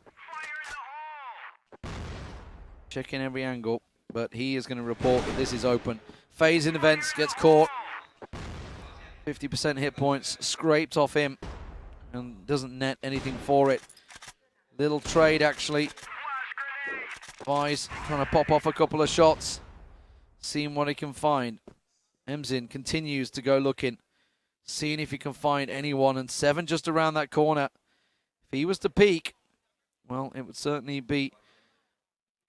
Checking every angle, but he is going to report that this is open. FaZe in events, gets caught. 50% hit points scraped off him and doesn't net anything for it. Little trade, actually. Vise trying to pop off a couple of shots. Seeing what he can find. Emzin continues to go looking, seeing if he can find anyone, and 7 just around that corner. If he was to peek, well, it would certainly be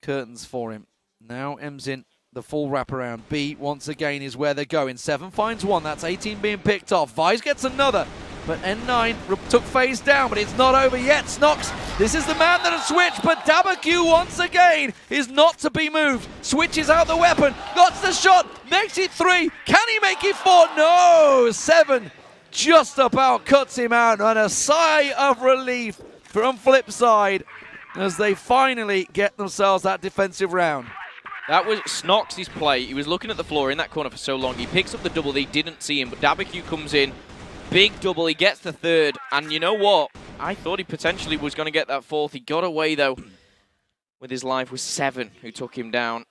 curtains for him. Now Emzin, the full wraparound. B once again is where they're going. 7 finds 1. That's 18 being picked off. Vise gets another. But N9 took FaZe down, but it's not over yet. Snox, this is the man that has switched, but Dabaku once again is not to be moved. Switches out the weapon, got the shot, makes it 3. Can he make it 4? No! 7 just about cuts him out, and a sigh of relief from Flipside as they finally get themselves that defensive round. That was Snox's play. He was looking at the floor in that corner for so long. He picks up the double. They didn't see him, but Dabaku comes in. Big double. He gets the 3rd. And you know what? I thought he potentially was going to get that 4th. He got away, though, with his life with 7, who took him down.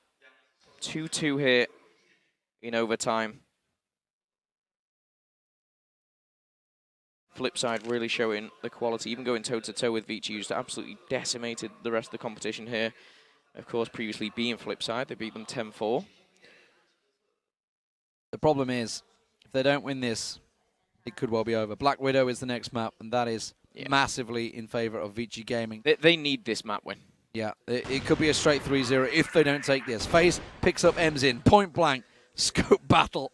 2-2 here in overtime. Flipside really showing the quality, even going toe-to-toe with Vici, who's absolutely decimated the rest of the competition here. Of course, previously being Flipside, they beat them 10-4. The problem is, if they don't win this, it could well be over. Black Widow is the next map, and that is massively in favor of Vici Gaming. They need this map win. Yeah, it could be a straight 3-0 if they don't take this. FaZe picks up Emzin, point blank, scope battle,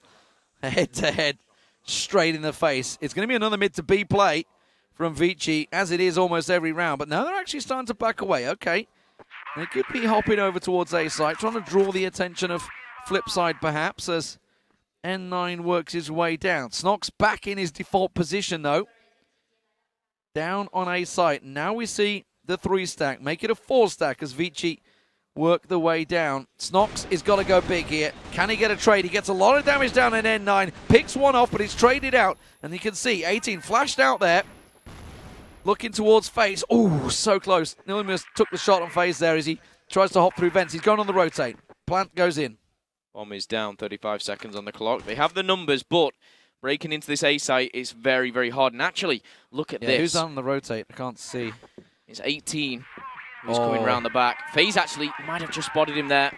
head-to-head, straight in the face. It's going to be another mid to B play from Vici, as it is almost every round. But now they're actually starting to back away. Okay, they could be hopping over towards A site, trying to draw the attention of Flipside perhaps, as N9 works his way down. Snox back in his default position, though. Down on A site. Now we see the 3-stack. Make it a 4-stack as Vici work the way down. Snox has got to go big here. Can he get a trade? He gets a lot of damage down in N9. Picks one off, but it's traded out. And you can see 18 flashed out there. Looking towards FaZe. Oh, so close. Nillimus took the shot on FaZe there as he tries to hop through vents. He's going on the rotate. Plant goes in. Bomb is down, 35 seconds on the clock. They have the numbers, but breaking into this A site is very, very hard. And actually, look at this. Who's on the rotate? I can't see. It's 18 who's coming round the back. FaZe actually might have just spotted him there.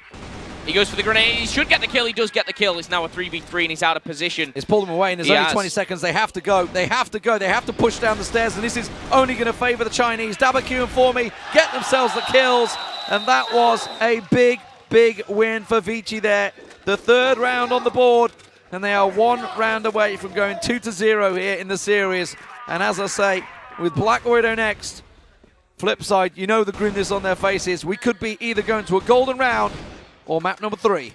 He goes for the grenade. He should get the kill. He does get the kill. It's now a 3v3 and he's out of position. It's pulled him away and there's only 20 seconds. They have to go. They have to go. They have to push down the stairs, and this is only going to favor the Chinese. Dabaku and Formi get themselves the kills, and that was a big, big win for Vici there. The 3rd round on the board, and they are 1 round away from going 2-0 here in the series. And as I say, with Black Widow next, Flipside, you know the grimness on their faces. We could be either going to a golden round or map number 3.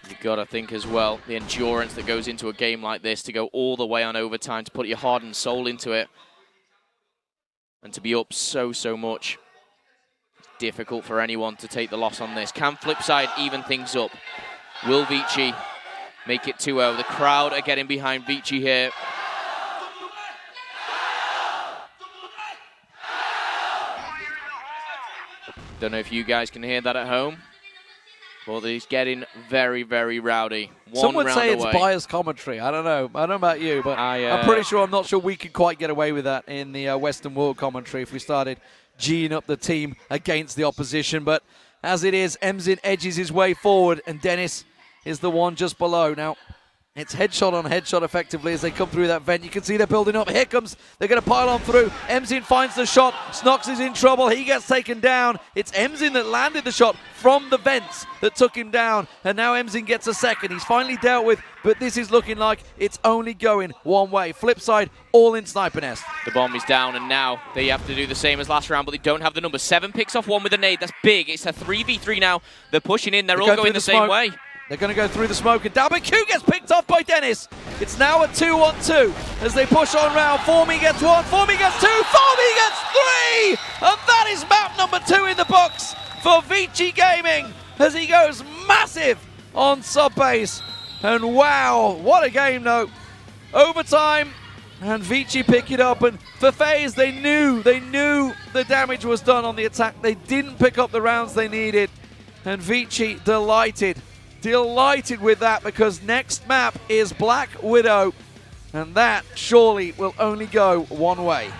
You've got to think as well, the endurance that goes into a game like this, to go all the way on overtime, to put your heart and soul into it, and to be up so much. Difficult for anyone to take the loss on this. Can Flipside even things up? Will Vici make it 2-0? The crowd are getting behind Vici here. Don't know if you guys can hear that at home. Well, he's getting very, very rowdy. Some would say it's biased commentary. I don't know. I don't know about you, but I'm pretty sure, I'm not sure we could quite get away with that in the Western world commentary if we started G'ing up the team against the opposition. But as it is, Emzin edges his way forward, and Dennis is the one just below. Now, it's headshot on headshot effectively as they come through that vent. You can see they're building up. Here comes, they're going to pile on through. Emzin finds the shot. Snox is in trouble. He gets taken down. It's Emzin that landed the shot from the vents that took him down. And now Emzin gets a second. He's finally dealt with, but this is looking like it's only going one way. Flipside, all in Sniper Nest. The bomb is down, and now they have to do the same as last round, but they don't have the number. 7 picks off 1 with a nade. That's big. It's a 3v3 now. They're pushing in. They're all going the same way. They're going to go through the smoke, and Dabaku gets picked off by Dennis. It's now a 2-on-2 as they push on round. Formi gets 1, Formi gets 2, Formi gets 3! And that is map number 2 in the books for Vici Gaming as he goes massive on sub-base. And wow, what a game though. Overtime, and Vici pick it up. And for FaZe, they knew the damage was done on the attack. They didn't pick up the rounds they needed. And Vici delighted with that, because next map is Black Widow, and that surely will only go one way.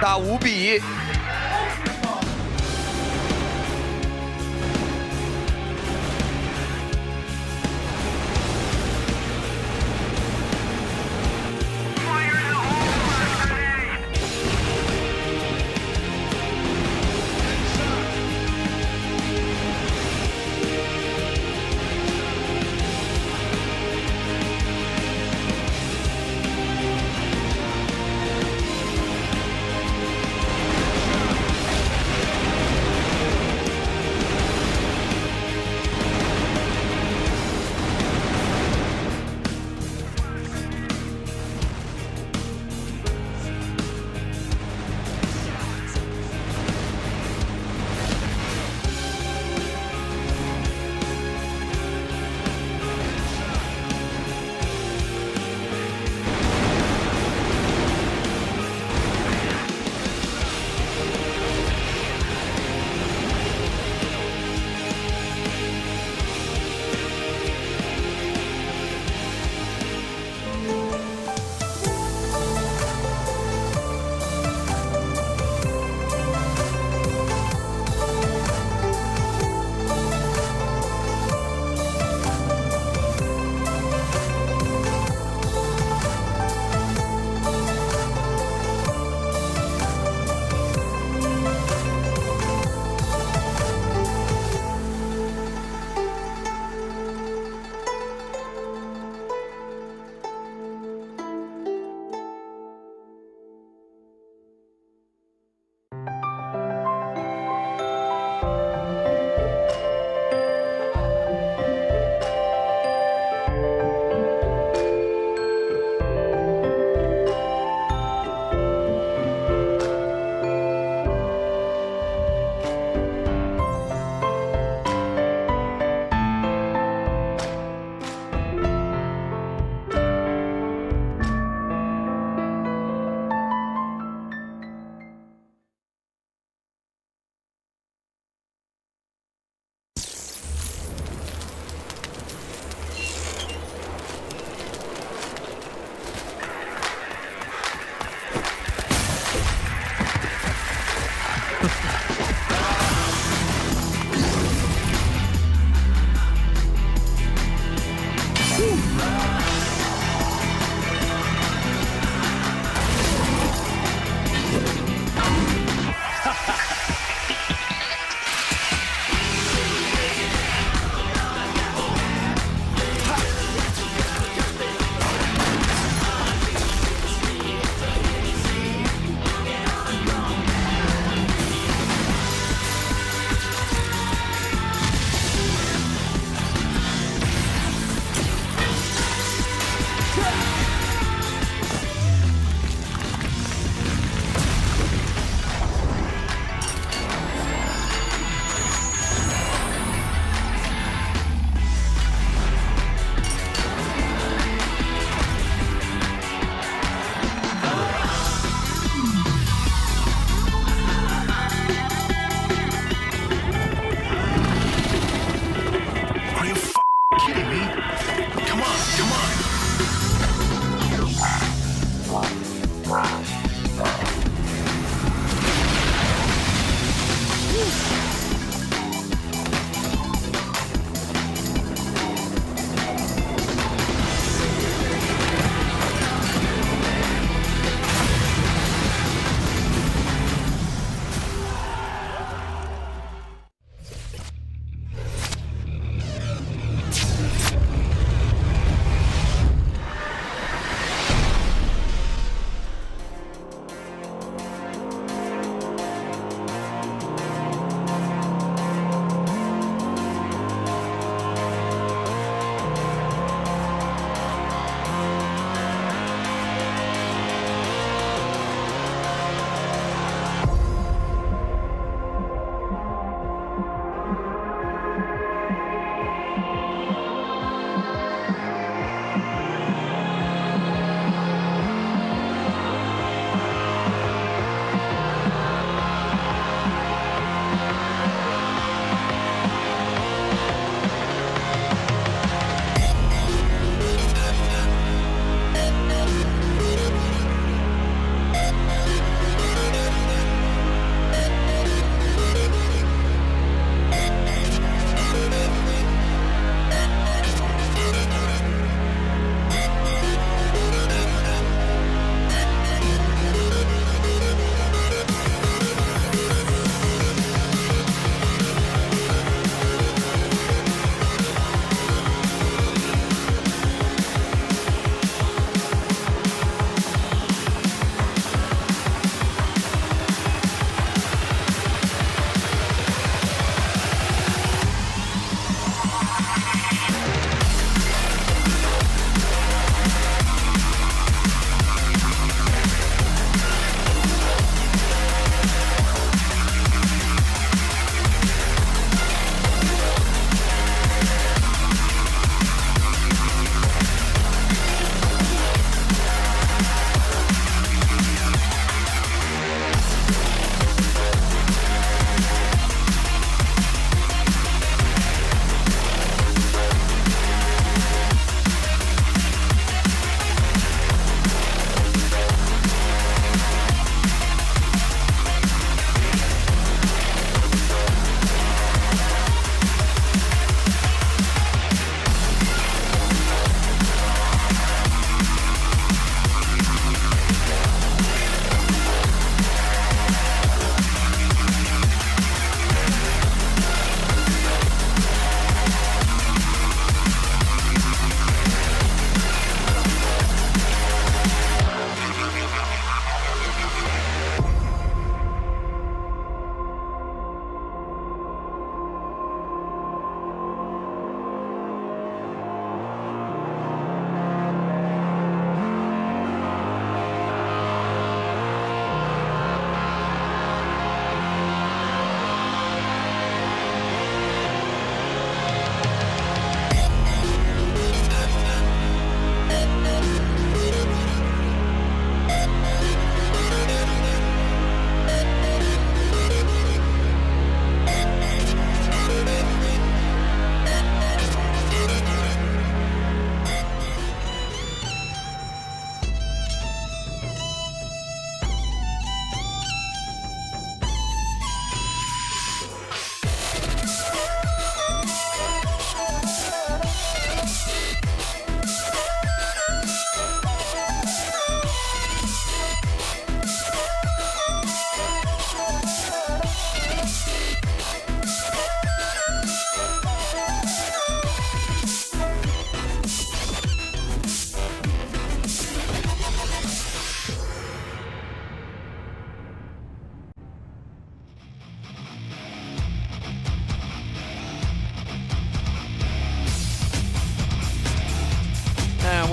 打5比。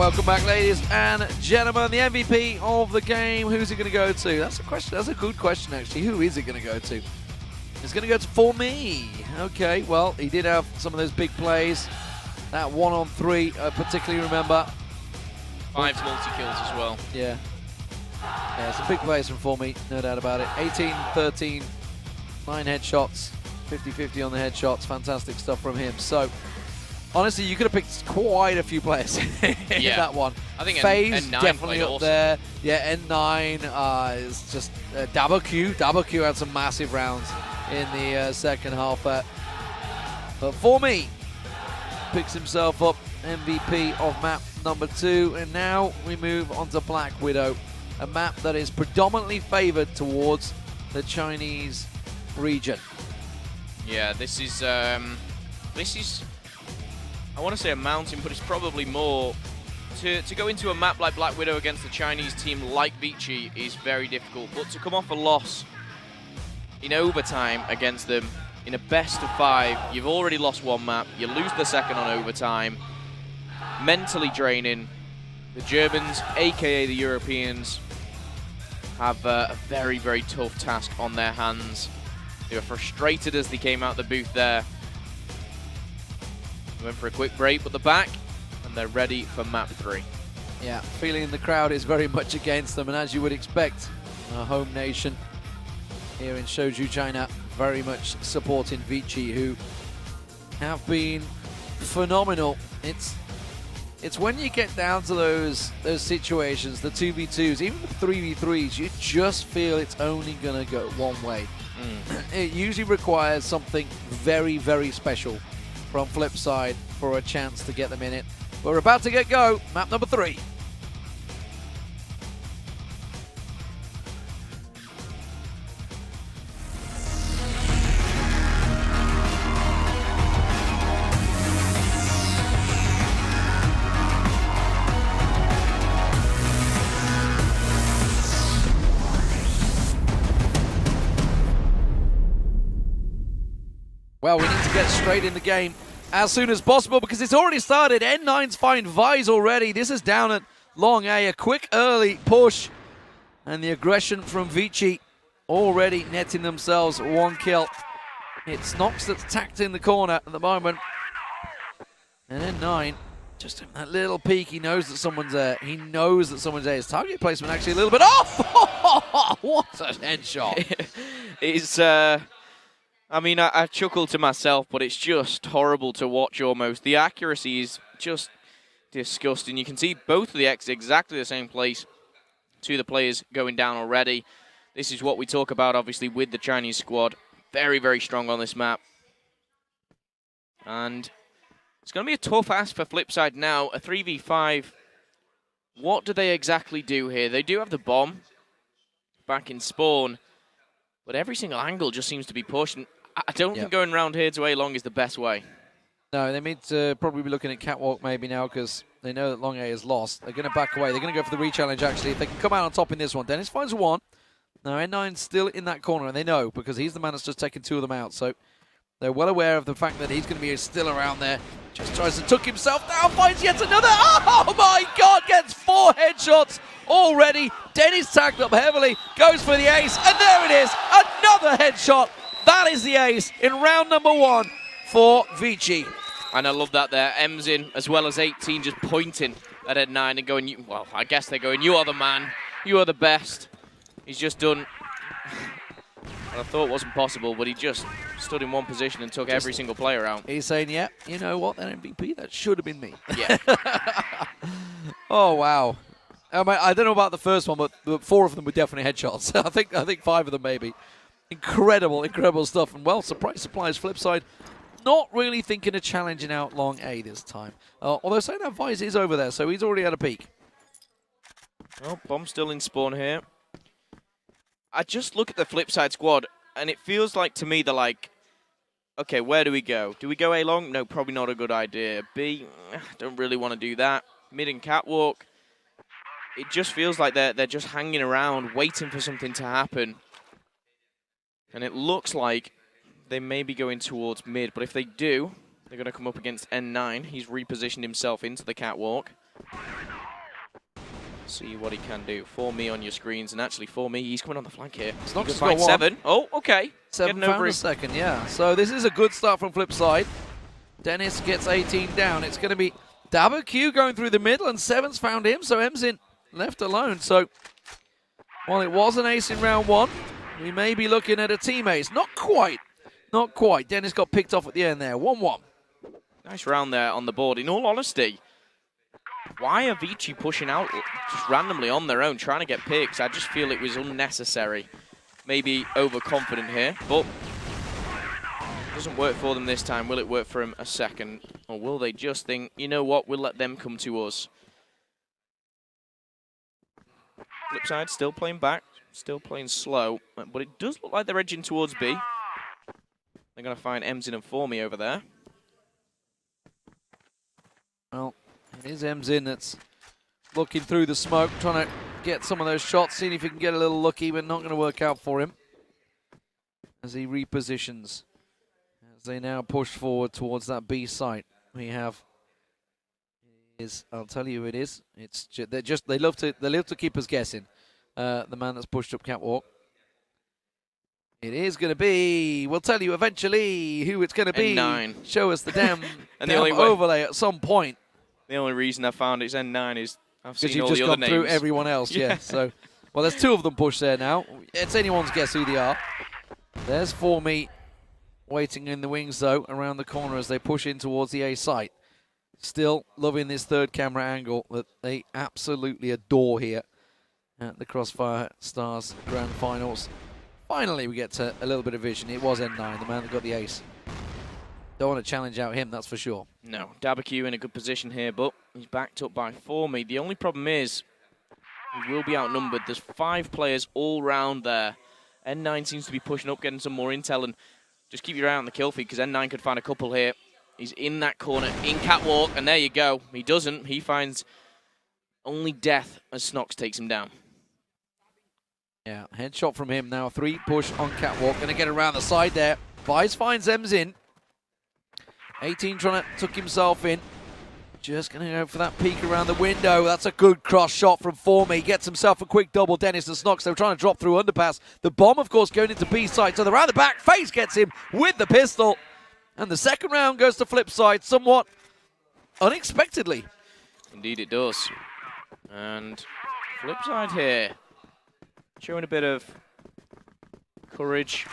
welcome back, ladies and gentlemen. The MVP of the game, who's it going to go to? That's a question. That's a good question, actually. Who is it going to go to? It's going to go to For Me. Okay, well, he did have some of those big plays. That 1-on-3, I particularly remember. 5 multi-kills as well. Yeah. Yeah, some big plays from For Me, no doubt about it. 18, 13, 9 headshots, 50-50 on the headshots. Fantastic stuff from him. So, honestly, you could have picked quite a few players in that one. I think FaZe N9 definitely up awesome. there. Yeah, N9 is just Double Q. Double Q had some massive rounds in the second half. But For Me picks himself up MVP of map number 2. And now we move on to Black Widow, a map that is predominantly favored towards the Chinese region. Yeah, this is I want to say a mountain, but it's probably more. To go into a map like Black Widow against a Chinese team like Vici is very difficult, but to come off a loss in overtime against them in a best of 5, you've already lost one map, you lose the second on overtime, mentally draining. The Germans, aka the Europeans, have a very, very tough task on their hands. They were frustrated as they came out the booth there. They went for a quick break, but they're back, and they're ready for map 3. Yeah, feeling the crowd is very much against them, and as you would expect, our home nation here in Shoju, China, very much supporting Vici, who have been phenomenal. It's when you get down to those situations, the 2v2s, even the 3v3s, you just feel it's only going to go one way. It usually requires something very, very special from Flipside for a chance to get them in it. We're about to get go. Map number 3. Well, we need to get straight in the game as soon as possible because it's already started. N9's find Vise already. This is down at Long A. A quick early push. And the aggression from Vici already netting themselves 1 kill. It's Nox that's tacked in the corner at the moment. And N9, just that little peek, he knows that someone's there. He knows that someone's there. His target placement actually a little bit off. What a headshot. It's... I mean, I chuckled to myself, but it's just horrible to watch almost. The accuracy is just disgusting. You can see both of the X exactly the same place. 2 of the players going down already. This is what we talk about, obviously, with the Chinese squad. Very, very strong on this map. And it's going to be a tough ask for Flipside now. A 3v5. What do they exactly do here? They do have the bomb back in spawn, but every single angle just seems to be pushed. And I don't think going around here to A-Long is the best way. No, they need to probably be looking at Catwalk maybe now because they know that Long A is lost. They're going to back away. They're going to go for the re-challenge, actually. If they can come out on top in this one. Dennis finds 1. Now, N9's still in that corner, and they know because he's the man that's just taken 2 of them out. So they're well aware of the fact that he's going to be still around there. Just tries to tuck himself down, finds yet another. Oh, my God, gets 4 headshots already. Dennis tagged up heavily, goes for the ace, and there it is. Another headshot. That is the ace in round number 1 for Vici. And I love that there. M's in, as well as 18, just pointing at N9 and going, well, I guess they're going, you are the man. You are the best. He's just done what I thought wasn't possible, but he just stood in one position and took every single player out. He's saying, yeah, you know what, that MVP, that should have been me. Yeah. Oh, wow. I don't know about the first one, but 4 of them were definitely headshots. I think 5 of them maybe. Incredible, incredible stuff. And well, surprise, Flipside, not really thinking of challenging out Long A this time. Although saying that Vice is over there, so he's already had a peek. Well, bomb still in spawn here. I just look at the Flipside squad, and it feels like to me they're like, okay, where do we go? Do we go A-Long? No, probably not a good idea. B, don't really want to do that. Mid and Catwalk. It just feels like they're just hanging around, waiting for something to happen. And it looks like they may be going towards mid, but if they do, they're going to come up against N9. He's repositioned himself into the Catwalk. See what he can do. For me on your screens, and actually for me, he's coming on the flank here. Snox has find got 7. Oh, okay. 7 Getting over found a it. second, yeah. So this is a good start from Flipside. Dennis gets 18 down. It's going to be Dabberq going through the middle, and 7's found him, so Emzin left alone. So while it was an ace in round 1, we may be looking at a team ace. Not quite. Not quite. Dennis got picked off at the end there. 1-1. Nice round there on the board. In all honesty, why are Vici pushing out just randomly on their own, trying to get picks? I just feel it was unnecessary. Maybe overconfident here, but it doesn't work for them this time. Will it work for him a second? Or will they just think, you know what, we'll let them come to us? Flipside still playing back, still playing slow, but it does look like they're edging towards B. They're going to find Emzin and Formy over there. Well, it is Emzin that's looking through the smoke, trying to get some of those shots, seeing if he can get a little lucky, but not going to work out for him as he repositions. As they now push forward towards that B site, we have I'll tell you who it is. It's they love to keep us guessing. The man that's pushed up catwalk. It is going to be. We'll tell you eventually who it's going to be. N9. Show us the damn, and damn overlay at some point. The only reason I found it's N9 is I've seen you've all just the other gone names. through everyone else. Yeah. So, well, there's 2 of them pushed there now. It's anyone's guess who they are. There's Formy waiting in the wings though, around the corner as they push in towards the A site. Still loving this third camera angle that they absolutely adore here at the Crossfire Stars Grand Finals. Finally, we get to a little bit of vision. It was N9, the man that got the ace. Don't want to challenge out him, that's for sure. No, Dabberq in a good position here, but he's backed up by Formy. The only problem is he will be outnumbered. There's 5 players all round there. N9 seems to be pushing up, getting some more intel, and just keep your eye on the kill feed because N9 could find a couple here. He's in that corner, in catwalk, and there you go. He doesn't. He finds only death as Snox takes him down. Yeah, headshot from him now. 3 push on catwalk. Going to get around the side there. Vice finds Emzin. 18 trying to tuck himself in. Just going to go for that peek around the window. That's a good cross shot from Formy. Gets himself a quick double. Dennis and Snox, they're trying to drop through underpass. The bomb, of course, going into B side. So they're around the back. FaZe gets him with the pistol. And the second round goes to Flipside somewhat unexpectedly. Indeed it does. And Flipside here, showing a bit of courage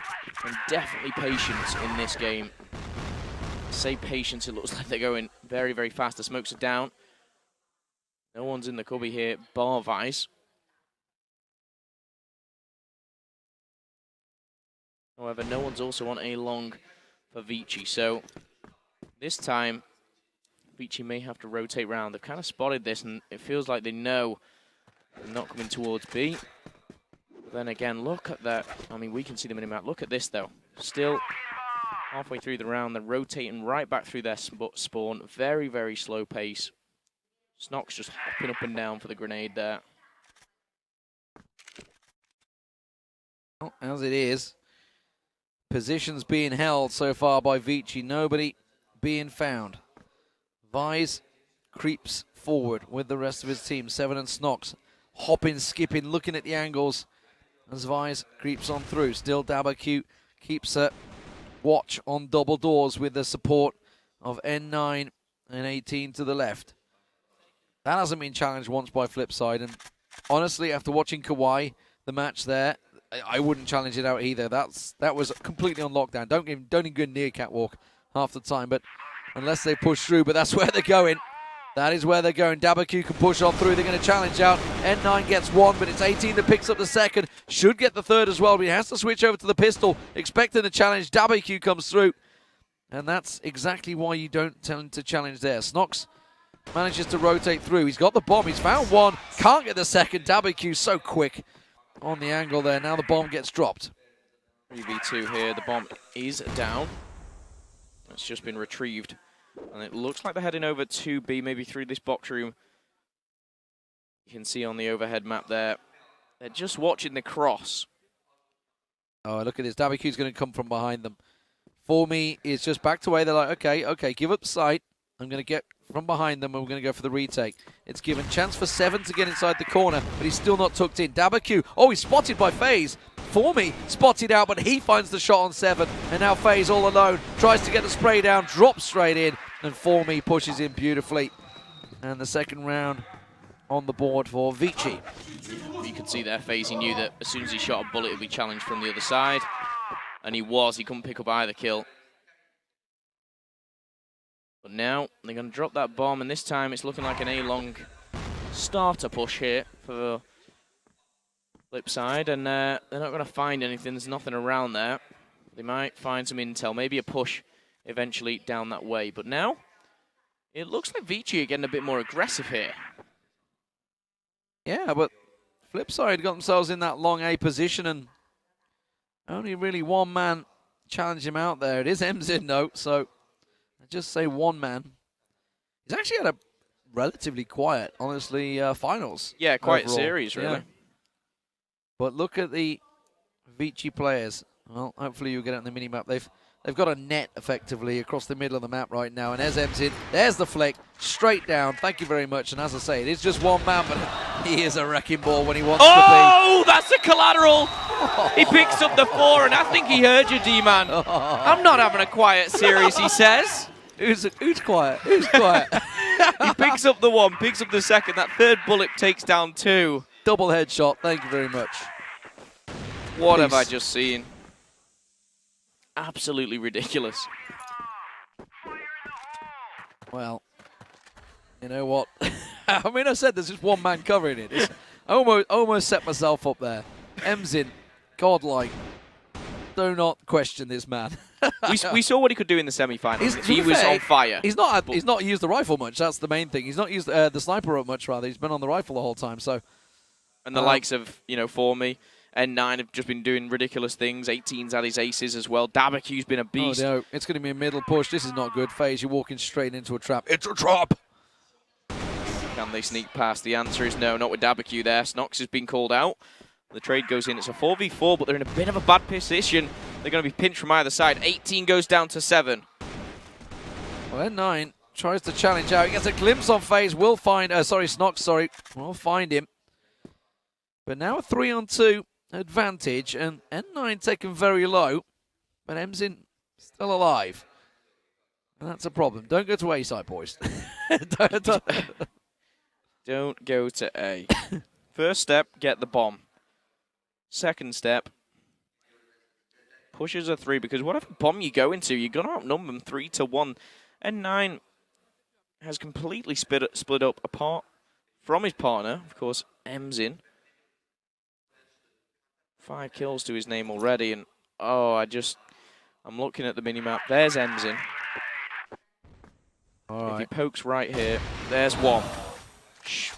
and definitely patience in this game. Say patience, it looks like they're going very, very fast. The smokes are down. No one's in the cubby here, bar Vice. However, no one's also on A long for Vici, so this time Vici may have to rotate round. They've kind of spotted this, and it feels like they know they're not coming towards B. But then again, look at that. I mean, we can see the minimap. Look at this, though. Still halfway through the round, they're rotating right back through their spawn. Very, very slow pace. Snox just hopping up and down for the grenade there. Well, as it is, positions being held so far by Vici. Nobody being found. Vise creeps forward with the rest of his team. 7 and Snox hopping, skipping, looking at the angles as Vise creeps on through. Still Dabberq keeps a watch on double doors with the support of N9 and 18 to the left. That hasn't been challenged once by Flipside, and honestly, after watching Kawhi, the match there, I wouldn't challenge it out either. That was completely on lockdown. Don't even go near catwalk half the time, but unless they push through, but that's where they're going. That is where they're going. Dabberq can push on through. They're going to challenge out. N9 gets 1, but it's 18 that picks up the second. Should get the third as well, but he has to switch over to the pistol, expecting the challenge. Dabberq comes through, and that's exactly why you don't tell him to challenge there. Snox manages to rotate through. He's got the bomb. He's found 1. Can't get the second. Dabberq so quick on the angle there. Now the bomb gets dropped. 3v2 here. The bomb is down. It's just been retrieved. And it looks like they're heading over to B, maybe through this box room. You can see on the overhead map there. They're just watching the cross. Oh, look at this. Dabberq's going to come from behind them. Formy is just backed away. They're like, okay, give up sight. I'm going to get from behind them, and we're going to go for the retake. It's given chance for 7 to get inside the corner, but he's still not tucked in. Dabaku, oh, he's spotted by FaZe. Formy spotted out, but he finds the shot on 7, and now FaZe all alone, tries to get the spray down, drops straight in, and Formy pushes in beautifully. And the second round on the board for Vici. You could see there, FaZe, he knew that as soon as he shot a bullet, it would be challenged from the other side. And he couldn't pick up either kill. But now they're going to drop that bomb, and this time it's looking like an A-long starter push here for flip side, and they're not going to find anything. There's nothing around there. They might find some intel, maybe a push eventually down that way. But now it looks like Vici are getting a bit more aggressive here. Yeah, but flip side got themselves in that long A position, and only really one man challenged him out there. It is MZ though, so just say one man. He's actually had a relatively quiet, honestly, finals. Yeah, quiet overall. series, really. Yeah. But look at the Vici players. Well, hopefully you'll get it on the mini-map. They've got a net, effectively, across the middle of the map right now. And as M's in, there's the flick, straight down. Thank you very much. And as I say, it is just one man, but he is a wrecking ball when he wants to be. Oh, that's a collateral. He picks up the 4, and I think he heard you, D-Man. I'm not having a quiet series, he says. Who's quiet? Who's quiet? He picks up the 1, picks up the 2nd. That 3rd bullet takes down 2. Double headshot. Thank you very much. What have I just seen? Absolutely ridiculous. Well, you know what? I mean, I said there's just one man covering it. It's almost set myself up there. Emzin, godlike. Do not question this man. we saw what he could do in the semi-finals. He was on fire. He's not used the rifle much. That's the main thing. He's not used the sniper much, rather. He's been on the rifle the whole time. So, and the likes of, Formy and 9 have just been doing ridiculous things. 18's had his aces as well. Dabaku's been a beast. Oh no, it's going to be a middle push. This is not good. FaZe, you're walking straight into a trap. It's a trap. Can they sneak past? The answer is no, not with Dabaku there. Snox has been called out. The trade goes in. It's a 4v4, but they're in a bit of a bad position. They're going to be pinched from either side. 18 goes down to 7. Well, N9 tries to challenge out. He gets a glimpse on FaZe. Will find, Snox, we'll find him. But now a 3-on-2 advantage, and N9 taken very low, but Emzin still alive. And that's a problem. Don't go to A side, boys. Don't go to A. First step, get the bomb. Second step, pushes a 3, because whatever bomb you go into, you're going to outnumber them 3-1. N9 has completely split up apart from his partner. Of course, Emzin. 5 kills to his name already, and I'm looking at the minimap. There's Emzin. If he pokes right here, there's 1.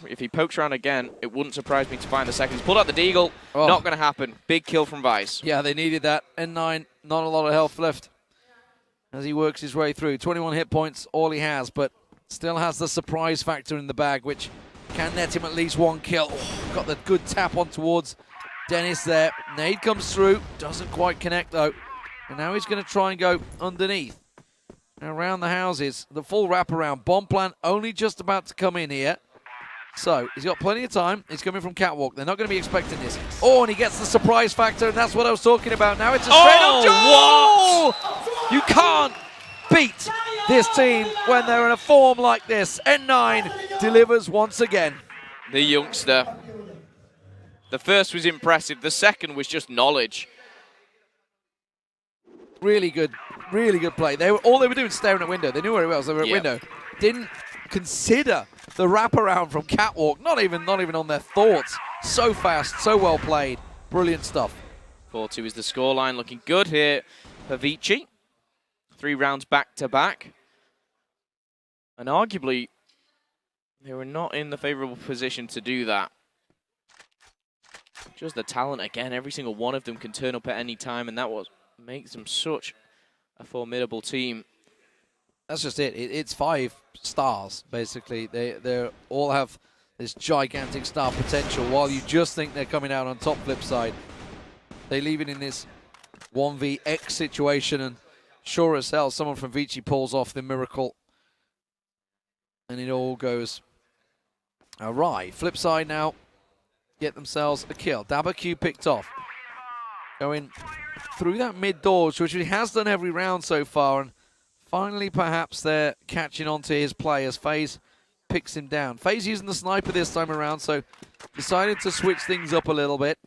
If he pokes around again, it wouldn't surprise me to find the second. He's pulled out the deagle. Oh. Not going to happen. Big kill from Vice. Yeah, they needed that. N9, not a lot of health left as he works his way through. 21 hit points, all he has, but still has the surprise factor in the bag, which can net him at least 1 kill. Oh, got the good tap on towards Dennis there. Nade comes through. Doesn't quite connect, though. And now he's going to try and go underneath. Around the houses. The full wraparound. Bomb plant only just about to come in here. So, he's got plenty of time. He's coming from catwalk. They're not going to be expecting this. Oh, and he gets the surprise factor, and that's what I was talking about. Now it's a straight-up jump! What? You can't beat this team when they're in a form like this. N9 delivers once again. The youngster. The first was impressive. The second was just knowledge. Really good play. All they were doing was staring at window. They knew where it was. They were at window. Didn't consider the wraparound from catwalk. Not even on their thoughts. So fast, so well played. Brilliant stuff. 4-2 is the scoreline. Looking good here for Vici. 3 rounds back to back. And arguably, they were not in the favorable position to do that. Just the talent again. Every single one of them can turn up at any time, and that makes them such a formidable team. That's just it. It's 5 stars, basically. They all have this gigantic star potential. While you just think they're coming out on top, flip side, they leave it in this 1vX situation, and sure as hell, someone from Vici pulls off the miracle and it all goes awry. Flip side now, get themselves a kill. Dabaku picked off. Going through that mid doors, which he has done every round so far, and finally perhaps they're catching on to his play as FaZe picks him down. FaZe using the sniper this time around, so decided to switch things up a little bit.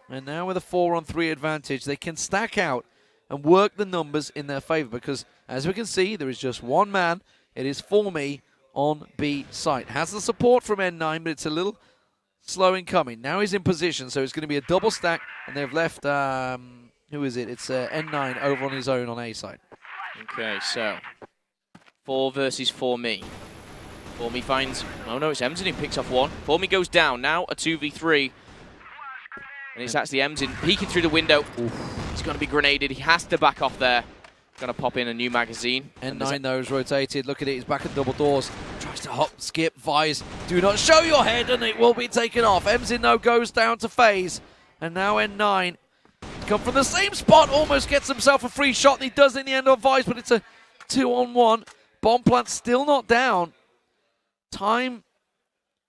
And now with a 4-on-3 advantage, they can stack out and work the numbers in their favor, because as we can see, there is just one man. It is Formy on B site. Has the support from N9, but it's a little slow in coming. Now he's in position, so it's going to be a double stack, and they've left, who is it? It's N9 over on his own on A side. Okay, so 4 versus Formy. Formy finds, oh no, it's Emzin who picks off one. Formy goes down, now a 2v3. And it's actually Emzin peeking through the window. Oof. He's going to be grenaded. He has to back off there. Going to pop in a new magazine. N9 though is rotated. Look at it. He's back at double doors. Tries to hop, skip, Vise. Do not show your head and it will be taken off. Emzin though goes down to FaZe. And now N9 come from the same spot. Almost gets himself a free shot. And he does in the end on Vise, but it's a 2-on-1. Bomb plant still not down. Time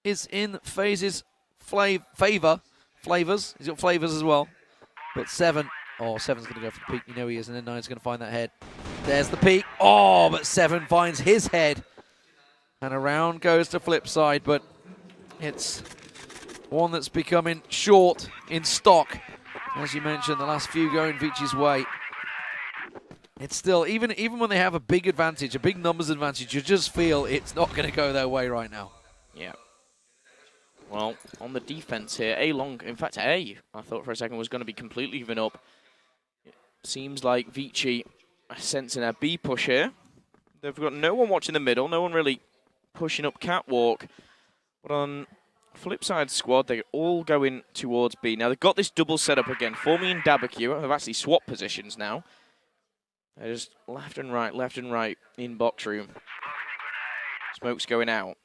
is in FaZe's favor. Flavors. He's got flavors as well. But 7. Oh, 7's going to go for the peak. You know he is. And then 9's going to find that head. There's the peak. Oh, but 7 finds his head. And around goes to flip side. But it's one that's becoming short in stock. As you mentioned, the last few going Vici's way. It's still, even when they have a big advantage, a big numbers advantage, you just feel it's not going to go their way right now. Yeah. Well, on the defense here, A-Long, in fact, I thought for a second was going to be completely given up. It seems like Vici are sensing a B push here. They've got no one watching the middle, no one really pushing up catwalk. But on Flipside squad, they're all going towards B. Now, they've got this double setup again. Formy and Dabaku have actually swapped positions now. They're just left and right in box room. Smoke's going out.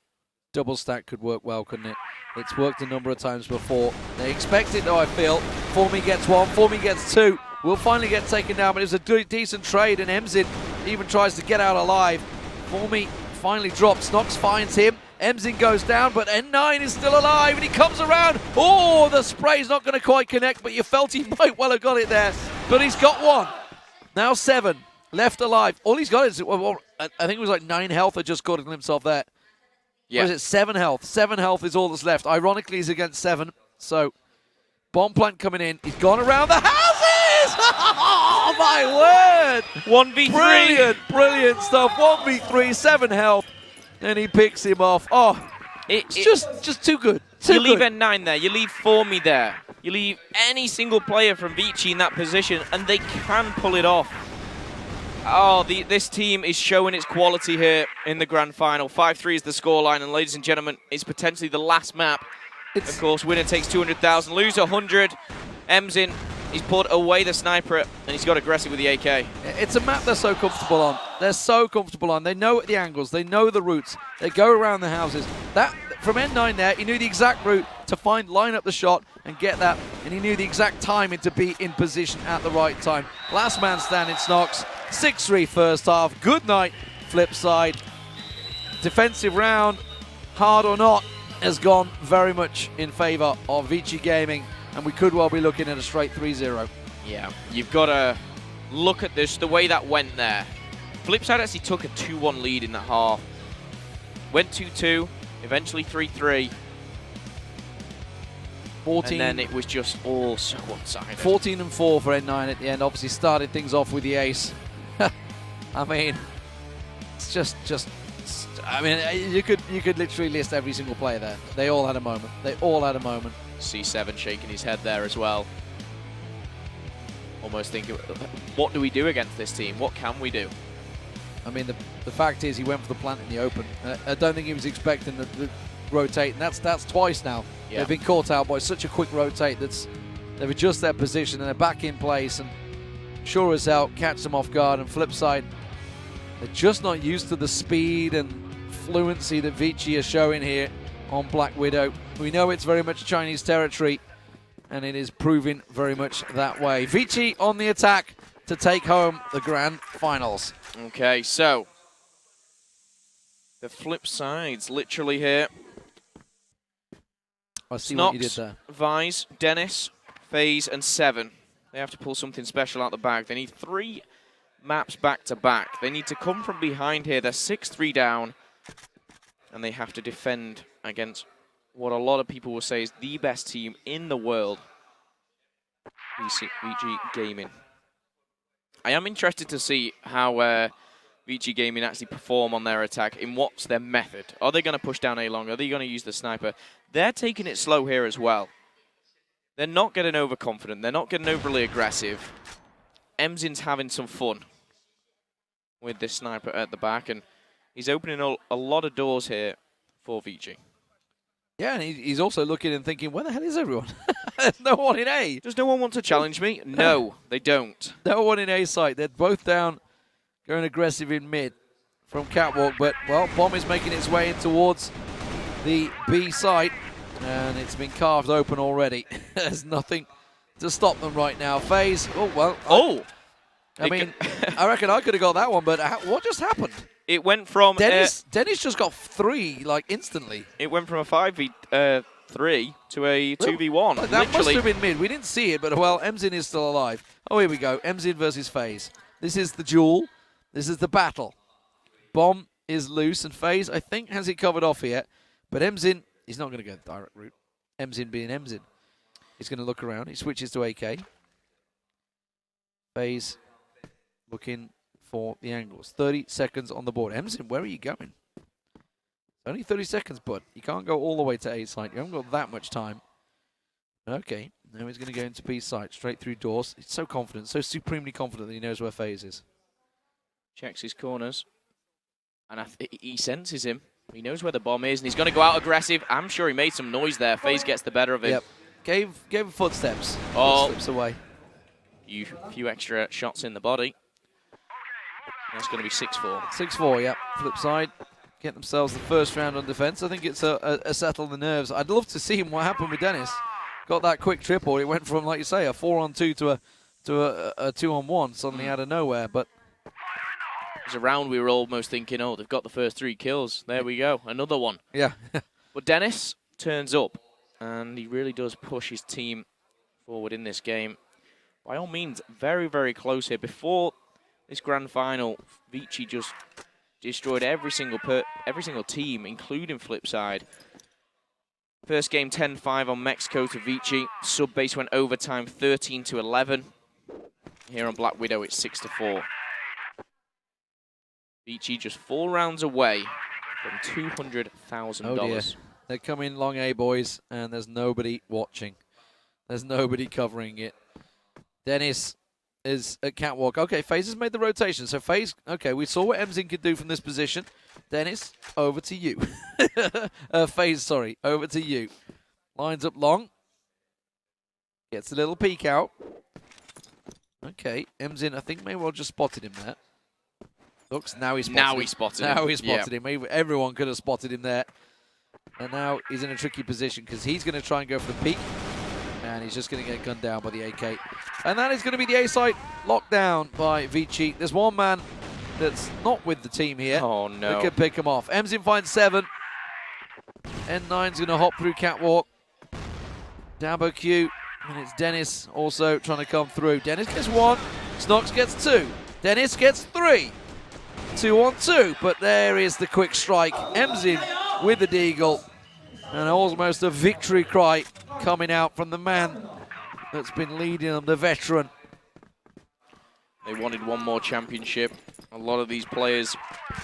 Double stack could work well, couldn't it? It's worked a number of times before. They expect it, though, I feel. Formy gets 1, Formy gets 2. Will finally get taken down, but it was a decent trade, and Emzin even tries to get out alive. Formy finally drops. Snox finds him. Emzin goes down, but N9 is still alive, and he comes around. Oh, the spray's not going to quite connect, but you felt he might well have got it there. But he's got 1. Now 7 left alive. All he's got is, well, I think it was like 9 health. I just caught himself there. Yeah. Or is it 7 health? 7 health is all that's left. Ironically, he's against 7. So, bomb plant coming in. He's gone around the houses! Oh, my word! 1v3. Brilliant stuff. 1v3, 7 health. And he picks him off. Oh, it's just too good. You leave N9 there. You leave Formy there. You leave any single player from Vici in that position, and they can pull it off. Oh, this team is showing its quality here in the grand final. 5-3 is the scoreline, and ladies and gentlemen, it's potentially the last map. Of course, winner takes 200,000, loser 100. Emzin, he's put away the sniper, and he's got aggressive with the AK. It's a map they're so comfortable on. They're so comfortable on. They know the angles. They know the routes. They go around the houses. That from N9 there, he knew the exact route to line up the shot and get that, and he knew the exact timing to be in position at the right time. Last man standing, Snox. 6-3 first half. Good night, flip side. Defensive round, hard or not, has gone very much in favor of Vici Gaming, and we could well be looking at a straight 3-0. Yeah, you've got to look at this, the way that went there. Flipside actually took a 2-1 lead in the half. Went 2-2, eventually 3-3. 14. And then it was just all so one-sided. 14-4 for N9 at the end. Obviously started things off with the ace. I mean, it's just. I mean, you could literally list every single player there. They all had a moment. They all had a moment. C7 shaking his head there as well. Almost thinking, what do we do against this team? What can we do? I mean, the fact is he went for the plant in the open. I don't think he was expecting the rotate, and that's twice now. Yeah. They've been caught out by such a quick rotate they've adjusted their position and they're back in place, and sure as hell catch them off guard. And flip side, they're just not used to the speed and fluency that Vici are showing here on Black Widow. We know it's very much Chinese territory, and it is proving very much that way. Vici on the attack to take home the grand finals. Okay, so The flip sides, literally here. I see what you did there. Vise, Dennis, FaZe, and Seven. They have to pull something special out the bag. They need 3 maps back to back. They need to come from behind here. They're 6-3 down, and they have to defend against what a lot of people will say is the best team in the world, VG Gaming. I am interested to see how VG Gaming actually perform on their attack. In what's their method? Are they going to push down A long? Are they going to use the sniper? They're taking it slow here as well. They're not getting overconfident. They're not getting overly aggressive. Emzin's having some fun with this sniper at the back, and he's opening a lot of doors here for VG. Yeah, and he's also looking and thinking, where the hell is everyone? There's no one in A. Does no one want to challenge me? No, they don't. No one in A site. They're both down, going aggressive in mid from Catwalk. But, well, Bomb is making its way in towards the B site, and it's been carved open already. There's nothing to stop them right now. FaZe, oh, well. Oh! I mean, I reckon I could have got that one, but what just happened? It went from... Dennis just got 3, like, instantly. It went from a 5v3 to a 2v1. Like, that must have been mid. We didn't see it, but, well, Emzin is still alive. Oh, here we go. Emzin versus FaZe. This is the duel. This is the battle. Bomb is loose, and FaZe, I think, has it covered off here. But Emzin, he's not going to go the direct route. Emzin being Emzin. He's going to look around. He switches to AK. FaZe looking for the angles. 30 seconds on the board. Emzin, where are you going? Only 30 seconds, bud. You can't go all the way to A site. You haven't got that much time. Okay, now he's going to go into B site, straight through doors. He's so confident, so supremely confident that he knows where FaZe is. Checks his corners. And he senses him. He knows where the bomb is, and he's going to go out aggressive. I'm sure he made some noise there. FaZe gets the better of him. Yep. Gave him footsteps. Oh. Slips away. Few extra shots in the body. That's going to be 6-4. 6-4, yeah. Flip side. Get themselves the first round on defense. I think it's a settle the nerves. I'd love to see him what happened with Dennis. Got that quick triple. It went from, like you say, a 4-on-2 to a 2-on-1 suddenly out of nowhere. But it was a round we were almost thinking, oh, they've got the first 3 kills. There we go. Another one. Yeah. But Dennis turns up, and he really does push his team forward in this game. By all means, very, very close here. Before this grand final, Vici just destroyed every single team, including Flipside. First game 10-5 on Mexico to Vici. Sub-base went overtime 13-11. Here on Black Widow, it's 6-4. Vici just 4 rounds away from $200,000. Oh dear. They're coming long A, boys, and there's nobody watching. There's nobody covering it. Dennis is at Catwalk. Okay, FaZe has made the rotation. So FaZe, okay, we saw what Emzin could do from this position. Dennis, over to you. FaZe, sorry, over to you. Lines up long. Gets a little peek out. Okay, Emzin, I think may well just spotted him there. Looks, now he spotted him. Now he spotted him. Everyone could have spotted him there. And now he's in a tricky position because he's going to try and go for the peek. And he's just going to get gunned down by the AK. And that is going to be the A site locked down by Vici. There's one man that's not with the team here. Oh, no. That could pick him off. Emzin finds 7. N9's going to hop through Catwalk. Dabo Q. And it's Dennis also trying to come through. Dennis gets 1. Snox gets 2. Dennis gets 3. 2-on-2. But there is the quick strike. Emzin with the deagle. And almost a victory cry coming out from the man that's been leading them, the veteran. They wanted one more championship. A lot of these players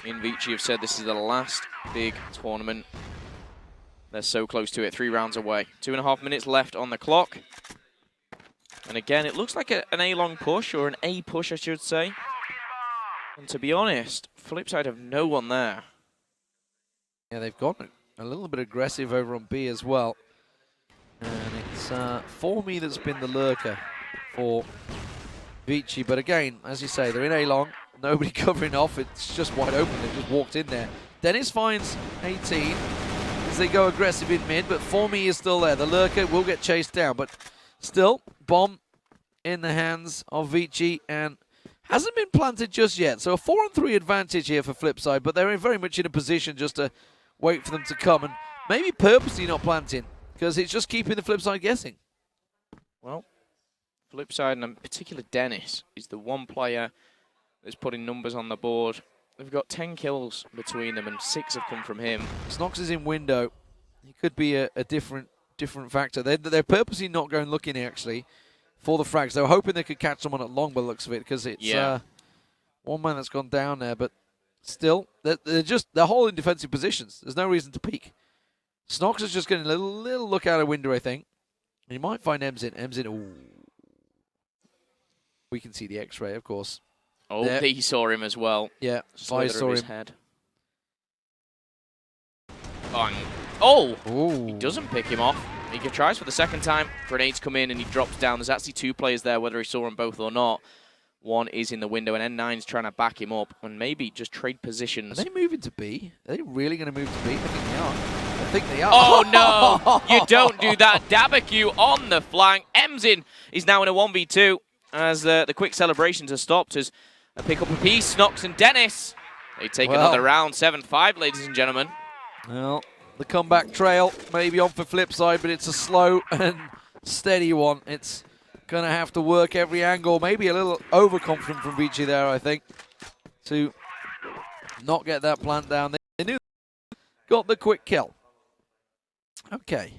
in Vici have said this is the last big tournament. They're so close to it, 3 rounds away. 2.5 minutes left on the clock. And again, it looks like an A-long push, or an A push, I should say. And to be honest, Flipside have no one there. Yeah, they've gone a little bit aggressive over on B as well. And it's Formy that's been the lurker for Vici. But again, as you say, they're in A-long. Nobody covering off. It's just wide open. They've just walked in there. Dennis finds 18 as they go aggressive in mid, but Formy is still there. The lurker will get chased down, but still, bomb in the hands of Vici. And hasn't been planted just yet. So a 4-3 advantage here for Flipside, but they're very much in a position just to wait for them to come and maybe purposely not planting because it's just keeping the Flipside guessing. Well, Flipside, and in particular Dennis, is the one player that's putting numbers on the board. They've got 10 kills between them, and 6 have come from him. Snox is in window. He could be a different factor. They're purposely not going looking actually for the frags. They were hoping they could catch someone at long by the looks of it because it's one man that's gone down there, but still, they're holding defensive positions. There's no reason to peek. Snox is just getting a little look out of window, I think. And you might find Emzin. Emzin, ooh. We can see the X-ray, of course. Oh, there. he saw him as well. Yeah, I saw him. Head. Oh! Ooh. He doesn't pick him off. He tries for the second time. Grenades come in and he drops down. There's actually 2 players there, whether he saw them both or not. One is in the window, and N9's trying to back him up and maybe just trade positions. Are they moving to B? Are they really going to move to B? I think they are. I think they are. Oh, no! You don't do that. Dabaku on the flank. Emzin is now in a 1v2 as the quick celebrations are stopped as a pick up a piece. Snox and Dennis. They take another round. 7-5, ladies and gentlemen. Well, the comeback trail may be on for Flipside, but it's a slow and steady one. It's going to have to work every angle. Maybe a little overconfident from Vici there, I think, to not get that plant down. They knew got the quick kill. Okay.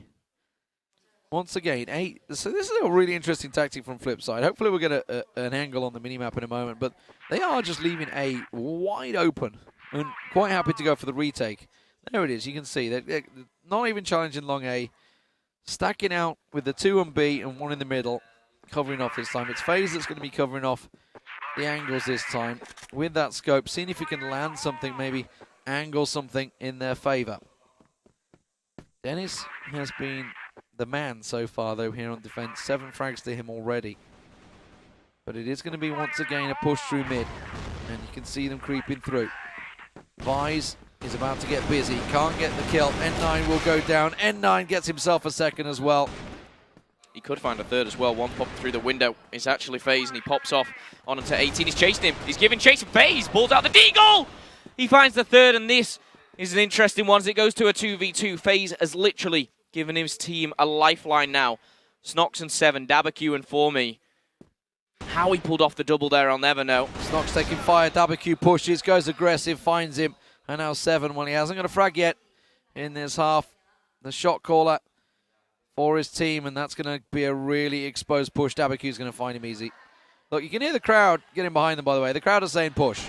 Once again, so this is a really interesting tactic from Flipside. Hopefully we'll get an angle on the minimap in a moment, but they are just leaving A wide open and quite happy to go for the retake. There it is, you can see. They're not even challenging long A. Stacking out with the 2 on B and 1 in the middle, covering off this time. It's FaZe that's going to be covering off the angles this time with that scope, seeing if he can land something, maybe angle something in their favor. Dennis has been the man so far, though, here on defense. 7 frags to him already. But it is going to be, once again, a push through mid. And you can see them creeping through. Vise is about to get busy. Can't get the kill. N9 will go down. N9 gets himself a second as well. He could find a third as well. One popped through the window. It's actually FaZe, and he pops off on into 18. He's chasing him. He's giving chase. FaZe pulls out the deagle. He finds the third, and this is an interesting one as it goes to a 2v2. FaZe has literally given his team a lifeline now. Snox and 7, Dabaku and Formy. How he pulled off the double there, I'll never know. Snox taking fire. Dabaku pushes, goes aggressive, finds him. And now 7, well, he hasn't got a frag yet in this half. The shot caller for his team, and that's going to be a really exposed push. Dabaku's going to find him easy. Look, you can hear the crowd getting behind them, by the way. The crowd are saying push.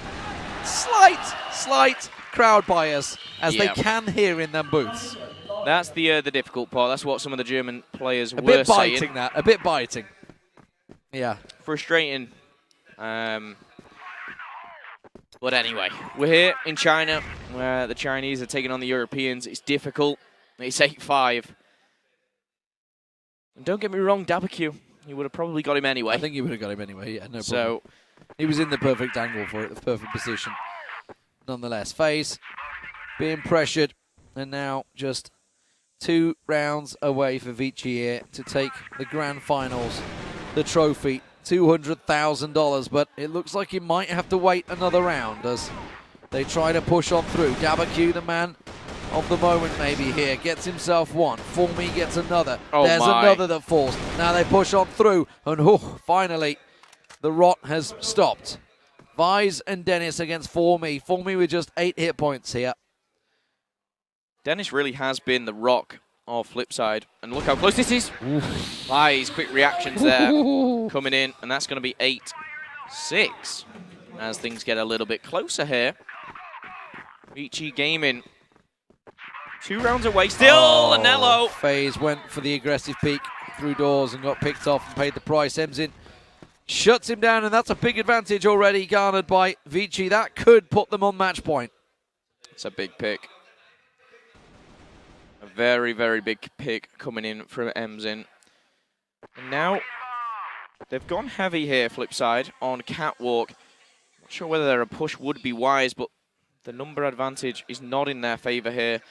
Slight crowd bias, as they can hear in them booths. That's the difficult part. That's what some of the German players were saying. A bit biting, that. A bit biting. Yeah. Frustrating. But anyway, we're here in China, where the Chinese are taking on the Europeans. It's difficult. It's 8-5. And don't get me wrong, Dabaku, you would have probably got him anyway. I think you would have got him anyway, yeah, no problem. So he was in the perfect angle for it, the perfect position. Nonetheless, FaZe being pressured, and now just 2 rounds away for Vici here to take the grand finals, the trophy, $200,000, but it looks like he might have to wait another round as they try to push on through. Dabaku, the man of the moment maybe here, gets himself one. Formy gets another. There's another that falls. Now they push on through, and finally the rot has stopped. Vise and Dennis against Formy. Formy with just 8 hit points here. Dennis really has been the rock of Flipside. And look how close this is. Vise, quick reactions there coming in, and that's going to be 8-6 as things get a little bit closer here. Vici Gaming 2 rounds away. Still Anello. FaZe went for the aggressive peek through doors and got picked off and paid the price. Emzin shuts him down, and that's a big advantage already garnered by Vici. That could put them on match point. It's a big pick. A very, very big pick coming in from Emzin. And now they've gone heavy here, Flipside, on Catwalk. Not sure whether a push would be wise, but the number advantage is not in their favor here.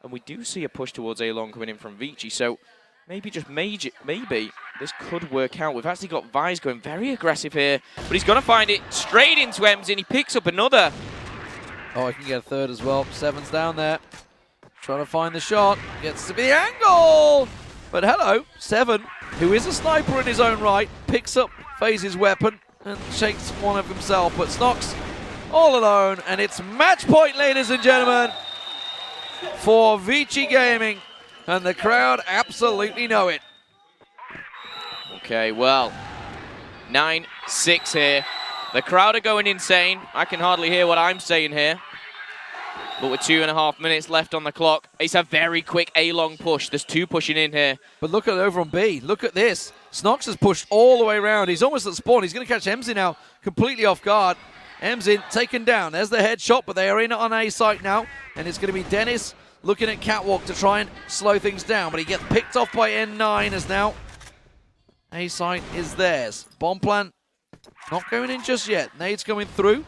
And we do see a push towards A-Long coming in from Vici. So maybe, just maybe, this could work out. We've actually got Vise going very aggressive here, but he's going to find it straight into Emsin. He picks up another. Oh, I can get a third as well. Seven's down there. Trying to find the shot. Gets to the angle. But hello, Seven, who is a sniper in his own right, picks up FaZe's weapon and shakes one of himself. But Snox all alone, and it's match point, ladies and gentlemen, for Vici Gaming. And the crowd absolutely know it. Okay, well, 9-6 here. The crowd are going insane. I can hardly hear what I'm saying here. But with 2.5 minutes left on the clock, it's a very quick A-long push. There's two pushing in here. But look at over on B. Look at this. Snox has pushed all the way around. He's almost at spawn. He's going to catch Emsin now, completely off guard. Emsin taken down. There's the headshot, but they are in on A site now. And it's going to be Dennis looking at Catwalk to try and slow things down. But he gets picked off by N9 as now A site is theirs. Bomb plant not going in just yet. Nade's coming through.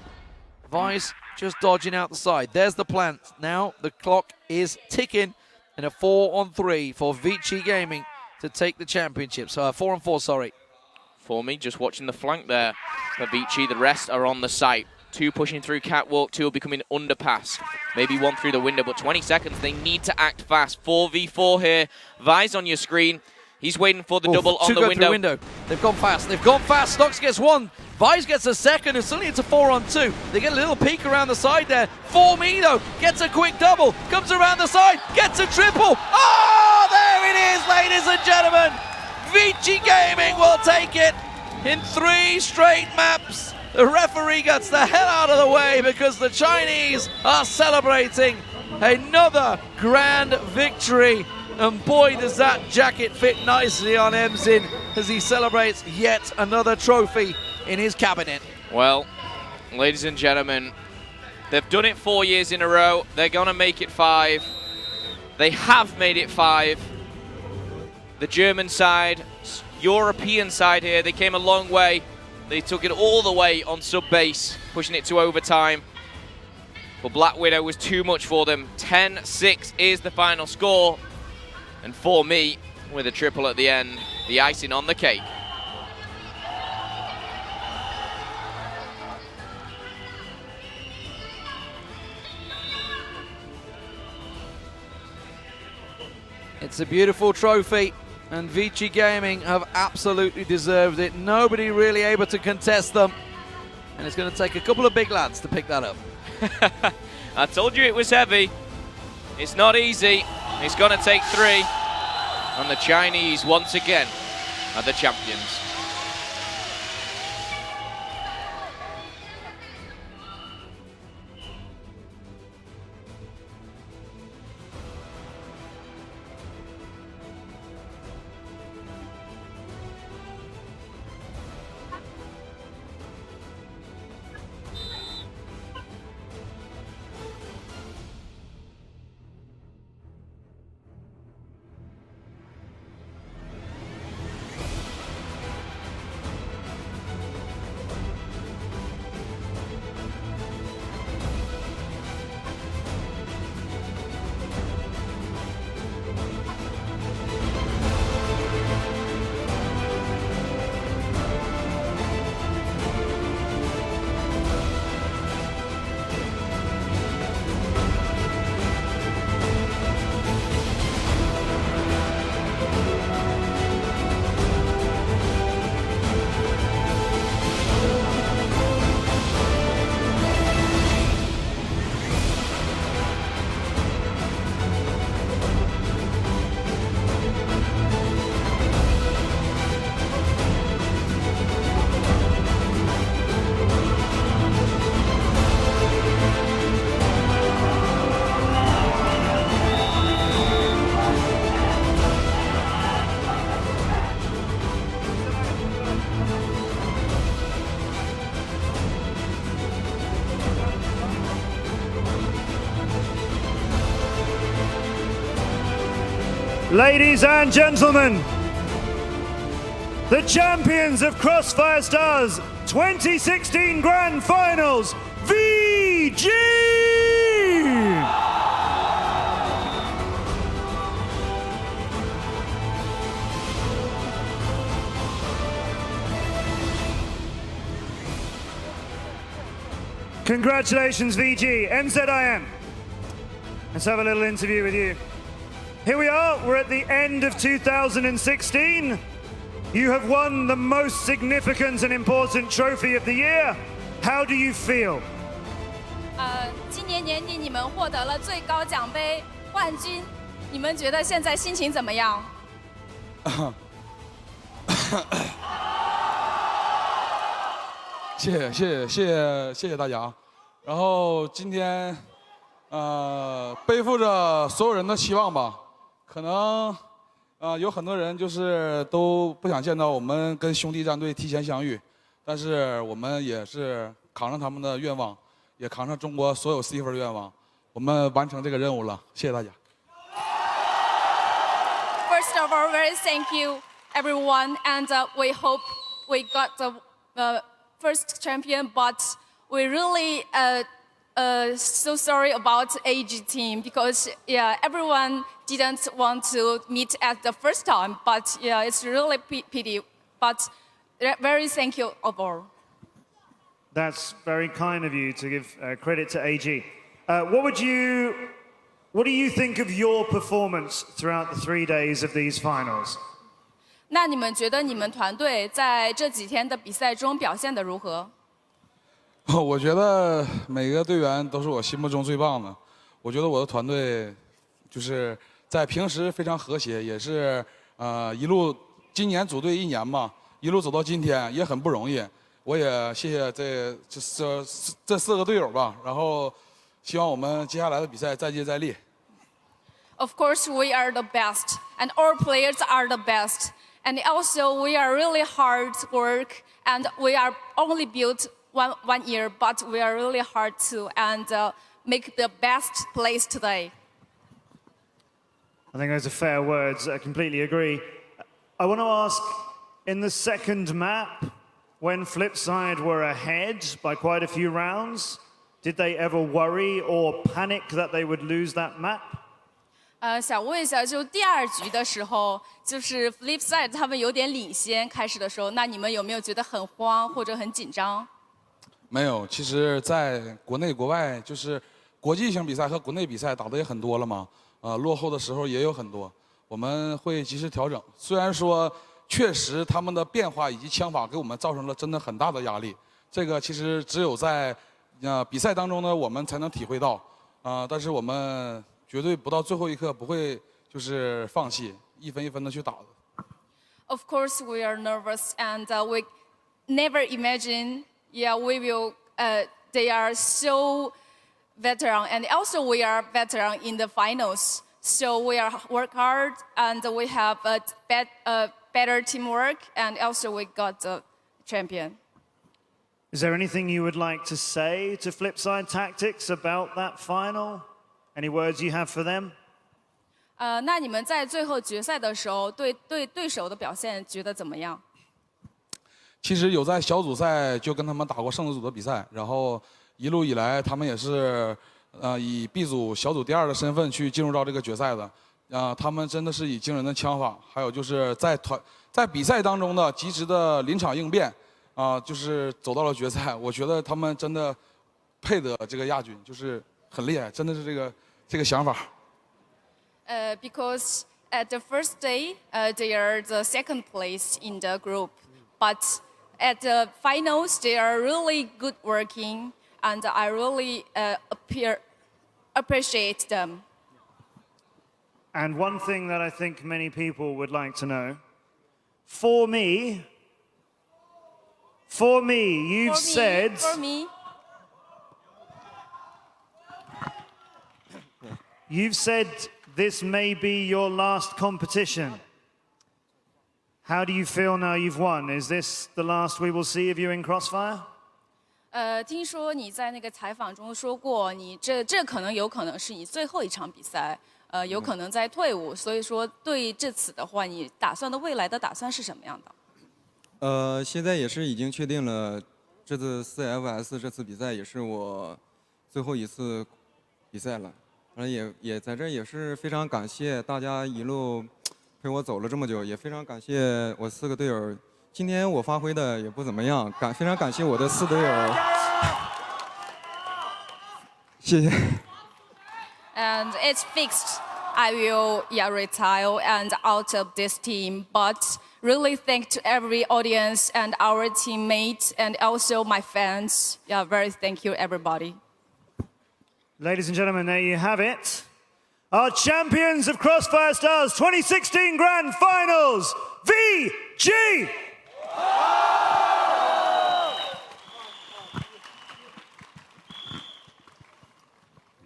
Vice just dodging out the side. There's the plant. Now the clock is ticking in a 4-on-3 for Vici Gaming to take the championship. So 4-on-4, sorry. For me, just watching the flank there for Vici. The rest are on the site. Two pushing through Catwalk, two will be coming underpass. Maybe one through the window, but 20 seconds. They need to act fast. 4v4 here. Vice on your screen. He's waiting for the double on the window. They've gone fast. They've gone fast. Snox gets one. Vise gets a second, and suddenly it's a 4-on-2. They get a little peek around the side there. For me, though, gets a quick double. Comes around the side, gets a triple. Oh, there it is, ladies and gentlemen. Vici Gaming will take it in 3 straight maps. The referee gets the hell out of the way because the Chinese are celebrating another grand victory. And boy, does that jacket fit nicely on Emsin as he celebrates yet another trophy in his cabinet. Well, ladies and gentlemen, they've done it 4 years in a row. They're going to make it 5. They have made it 5. The German side, European side here, they came a long way. They took it all the way on sub-base, pushing it to overtime. But Black Widow was too much for them. 10-6 is the final score. And for me, with a triple at the end, the icing on the cake. It's a beautiful trophy, and Vici Gaming have absolutely deserved it. Nobody really able to contest them. And it's going to take a couple of big lads to pick that up. I told you it was heavy. It's not easy. It's going to take 3. And the Chinese, once again, are the champions. Ladies and gentlemen, the champions of Crossfire Stars 2016 Grand Finals, VG! Congratulations, VG. NZIM. Let's have a little interview with you. Here we are. We're at the end of 2016. You have won the most significant and important trophy of the year. How do you feel? 今年年底你们获得了最高奖杯冠军，你们觉得现在心情怎么样？谢谢大家。然后今天，背负着所有人的期望吧，可能有很多人就是都不想见到我们跟兄弟战队提前相遇，但是我们也是扛上他们的愿望，也扛上中国所有 CFS 的愿望，我们完成这个任务了。谢谢大家。First of all, very thank you everyone, and we hope we got the first champion, but we really so sorry about AG team because everyone didn't want to meet at the first time, but it's really pity. But very thank you of all. That's very kind of you to give credit to AG. What do you think of your performance throughout the 3 days of these finals? 那你们觉得你们团队在这几天的比赛中表现得如何？我觉得每个队员都是我心目中最棒的。我觉得我的团队就是在平时非常和谐，也是一路今年组队1年嘛，一路走到今天也很不容易。我也谢谢这4个队友吧，然后希望我们接下来的比赛再接再厉。Of course, we are the best, and all players are the best. And also, we are really hard work, and we are only built one year, but we are really hard to and make the best place today. I think those are fair words. I completely agree. I want to ask, in the second map, when Flipside were ahead by quite a few rounds, did they ever worry or panic that they would lose that map? 想问一下，就第2局的时候，就是 Flipside 他们有点领先开始的时候，那你们有没有觉得很慌或者很紧张？没有，其实在国内国外就是国际性比赛和国内比赛打的也很多了嘛，落后的时候也有很多，我们会及时调整。虽然说确实他们的变化以及枪法给我们造成了真的很大的压力，这个其实只有在比赛当中呢我们才能体会到，但是我们绝对不到最后一刻不会就是放弃，一分一分的去打的。Of course, we are nervous, and we never imagine. Yeah, we will. They are so veteran, and also we are veteran in the finals. So we are work hard, and we have a better teamwork, and also we got the champion. Is there anything you would like to say to Flipside Tactics about that final? Any words you have for them? 那你们在最后决赛的时候，对对手的表现觉得怎么样？其实有在小组赛就跟他们打过胜子组的比赛，然后一路以来他们也是以 B 组小组第2的身份去进入到这个决赛的，他们真的是以惊人的枪法，还有就是在比赛当中的及时的临场应变，就是走到了决赛。我觉得他们真的配得这个亚军，就是很厉害，真的是这个想法。Because at the first day, they are the second place in the group, but at the finals, they are really good working, and I really appreciate them. And one thing that I think many people would like to know, for me, you've said. For me. You've said this may be your last competition. How do you feel now you've won? Is this the last we will see of you in Crossfire? 听说你在那个采访中说过，你这有可能是你最后一场比赛，有可能在退伍，所以说对这次的话，你打算的未来的打算是什么样的？现在也是已经确定了，这次 CFS 这次比赛也是我最后一次比赛了。也在这也是非常感谢大家一路陪我走了这么久，也非常感谢我4个队友。今天我发挥的也不怎么样，非常感谢我的4队友。谢谢。 And it's fixed. I will retire and out of this team. But really thank to every audience and our teammates and also my fans. Yeah, very thank you everybody. Ladies and gentlemen, there you have it. Our champions of Crossfire Stars 2016 Grand Finals, VG!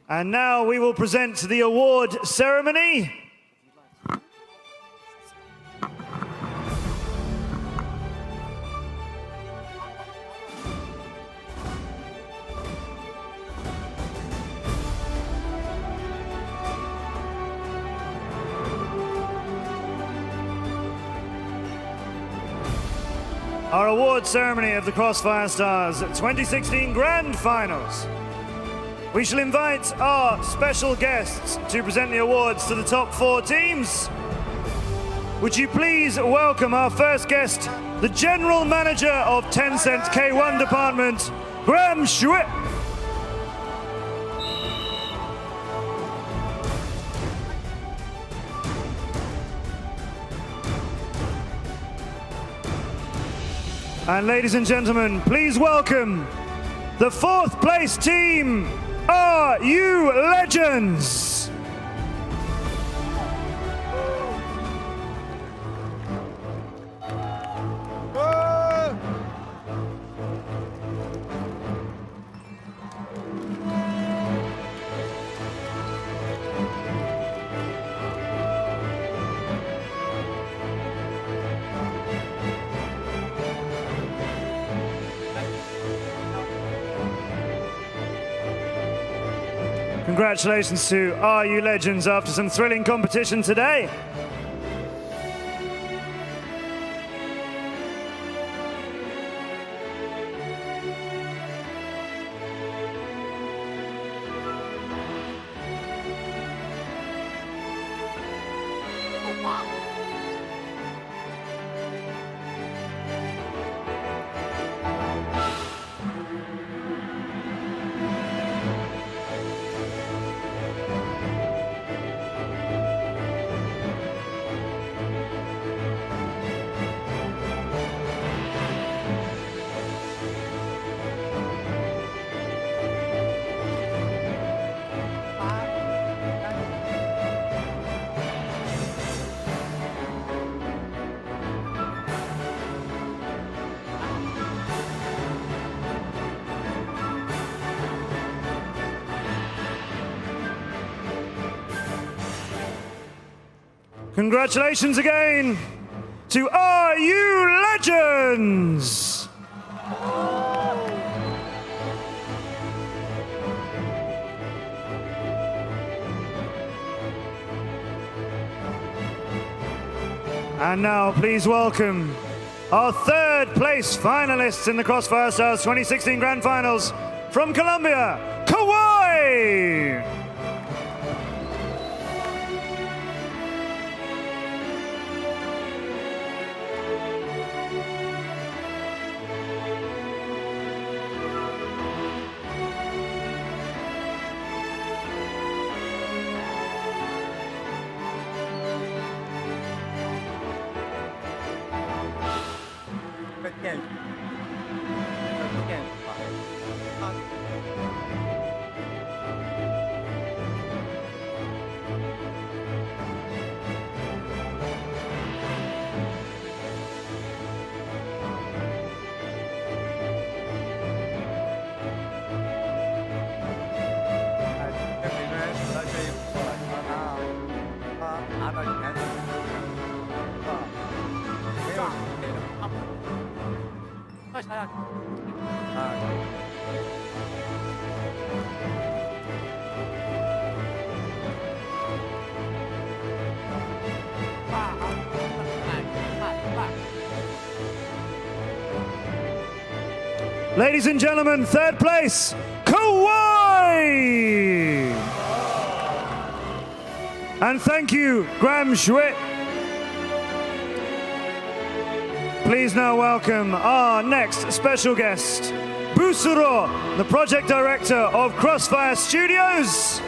And now we will present the award ceremony. Our award ceremony of the Crossfire Stars 2016 Grand Finals. We shall invite our special guests to present the awards to the top 4 teams. Would you please welcome our first guest, the General Manager of Tencent K1 Department, Graham Schwitt. And ladies and gentlemen, please welcome the 4th place team, Are You Legends? Congratulations to Are You Legends after some thrilling competition today. Congratulations again to Are You Legends? And now please welcome our 3rd place finalists in the Crossfire Stars 2016 Grand Finals from Colombia, Kauai! Ladies and gentlemen, 3rd place, Kauai! And thank you, Graham Schwitt. Please now welcome our next special guest, Busuro, the project director of Crossfire Studios.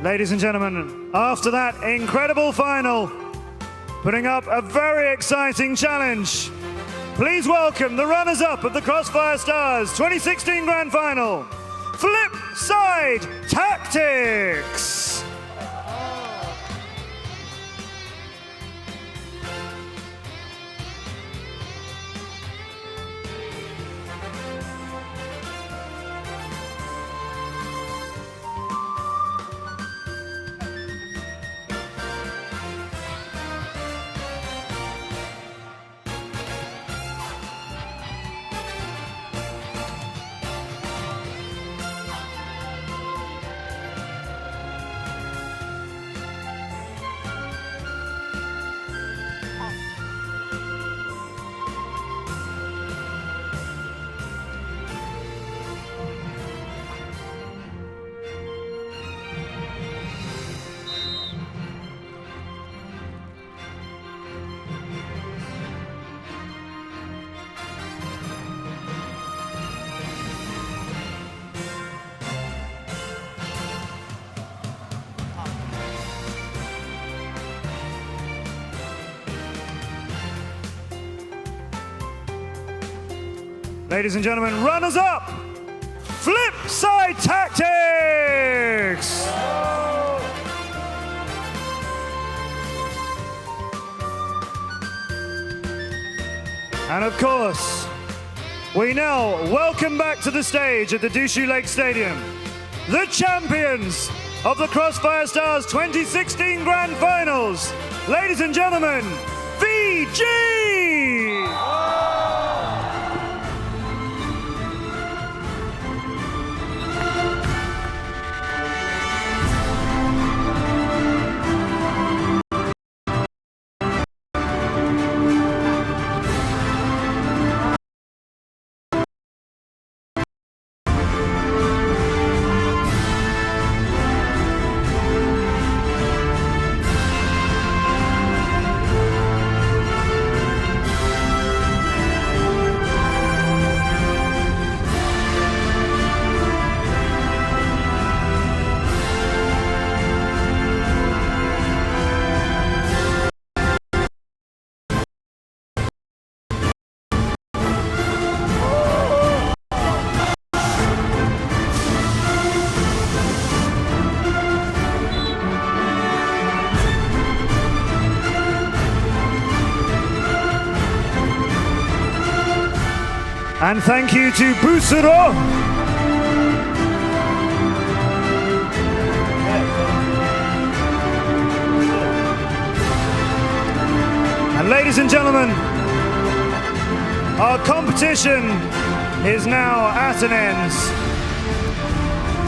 Ladies and gentlemen, after that incredible final, putting up a very exciting challenge, please welcome the runners-up of the Crossfire Stars 2016 Grand Final, Flip Side Tactics. Ladies and gentlemen, runners up, Flip Side Tactics. And of course, we now welcome back to the stage at the Dushu Lake Stadium, the champions of the Crossfire Stars 2016 Grand Finals. Ladies and gentlemen, VG! And thank you to Busuro. And ladies and gentlemen, our competition is now at an end.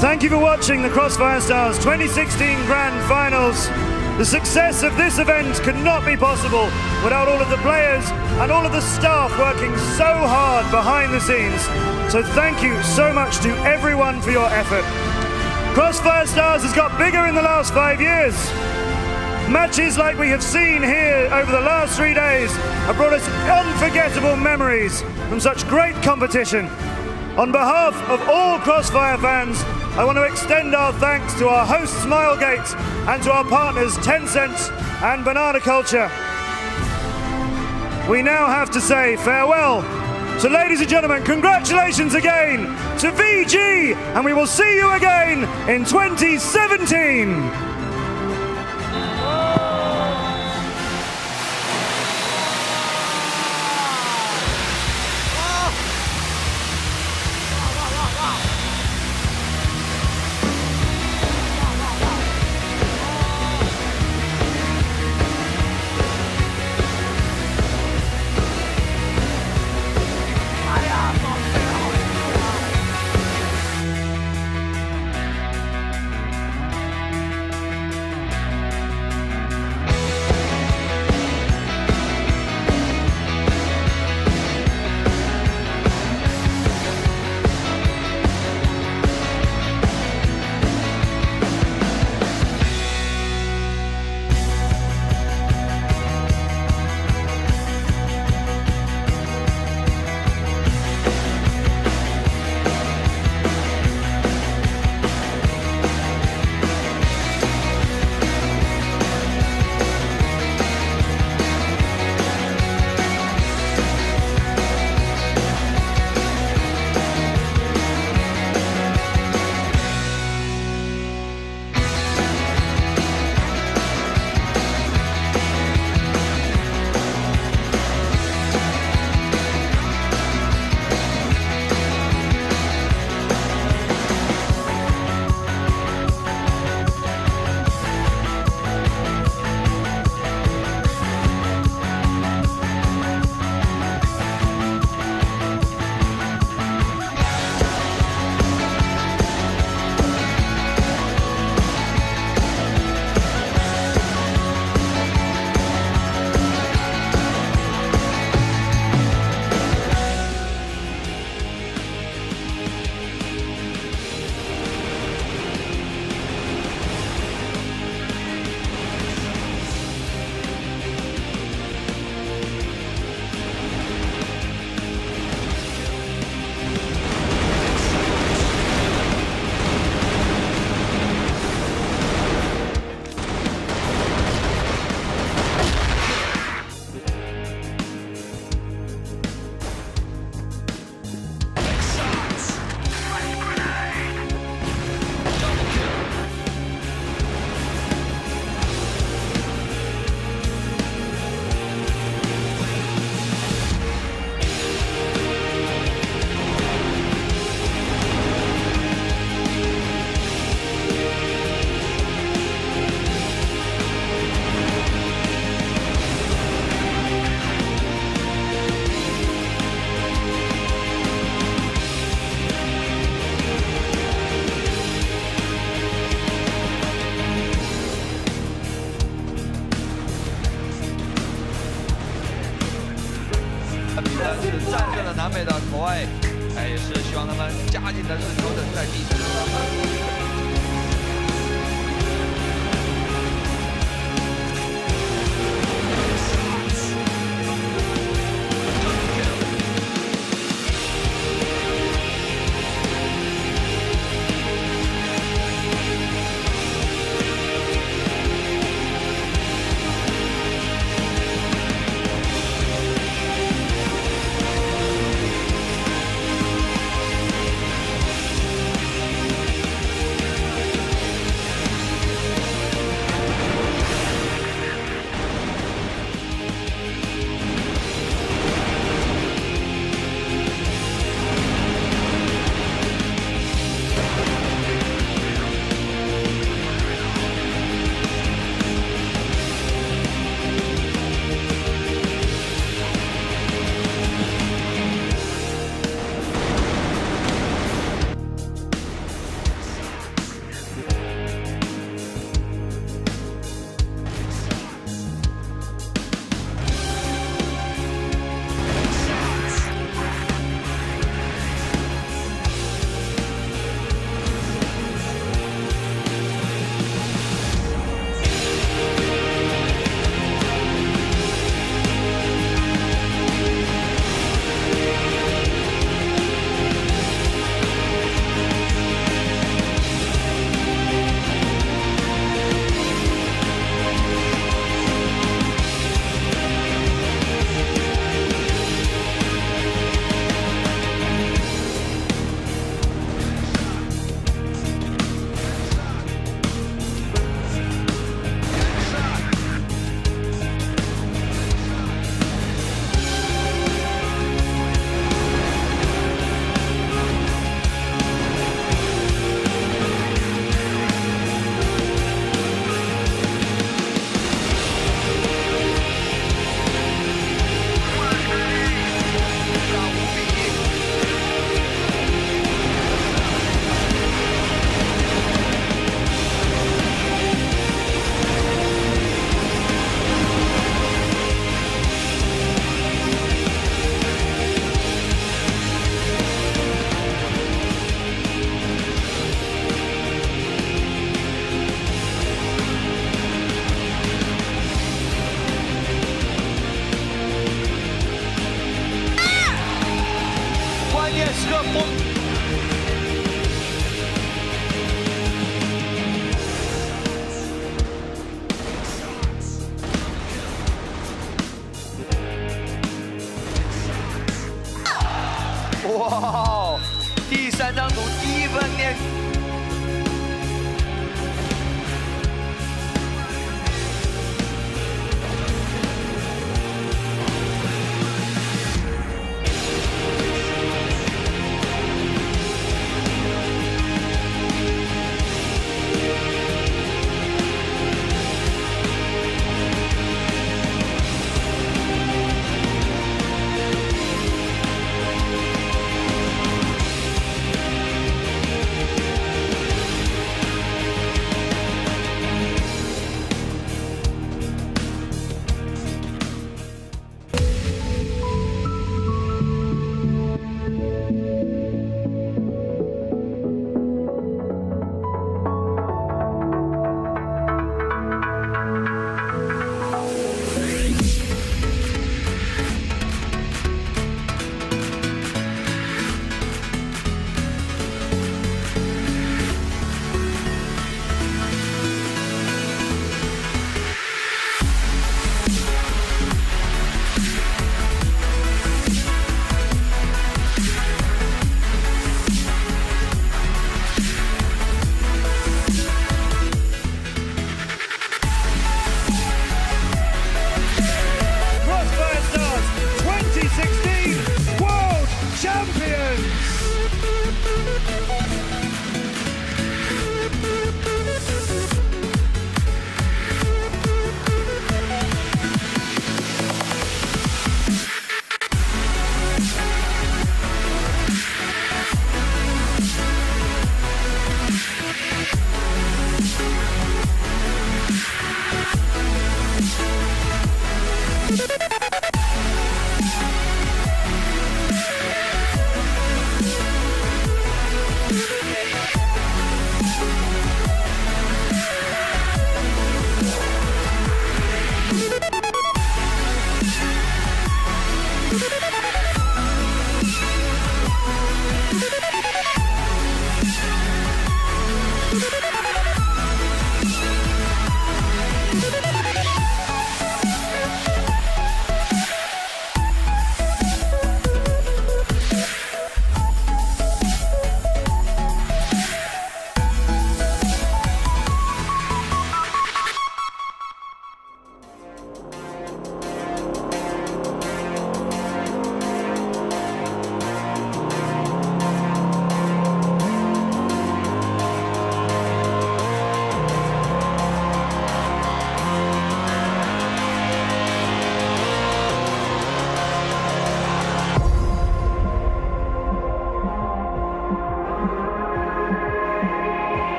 Thank you for watching the Crossfire Stars 2016 Grand Finals. The success of this event could not be possible without all of the players and all of the staff working so hard behind the scenes. So thank you so much to everyone for your effort. Crossfire Stars has got bigger in the last 5 years. Matches like we have seen here over the last 3 days have brought us unforgettable memories from such great competition. On behalf of all Crossfire fans, I want to extend our thanks to our host Smilegate and to our partners Tencent and Banana Culture. We now have to say farewell. So ladies and gentlemen, congratulations again to VG, and we will see you again in 2017. 加紧的是调整在地上。哇，第3张图第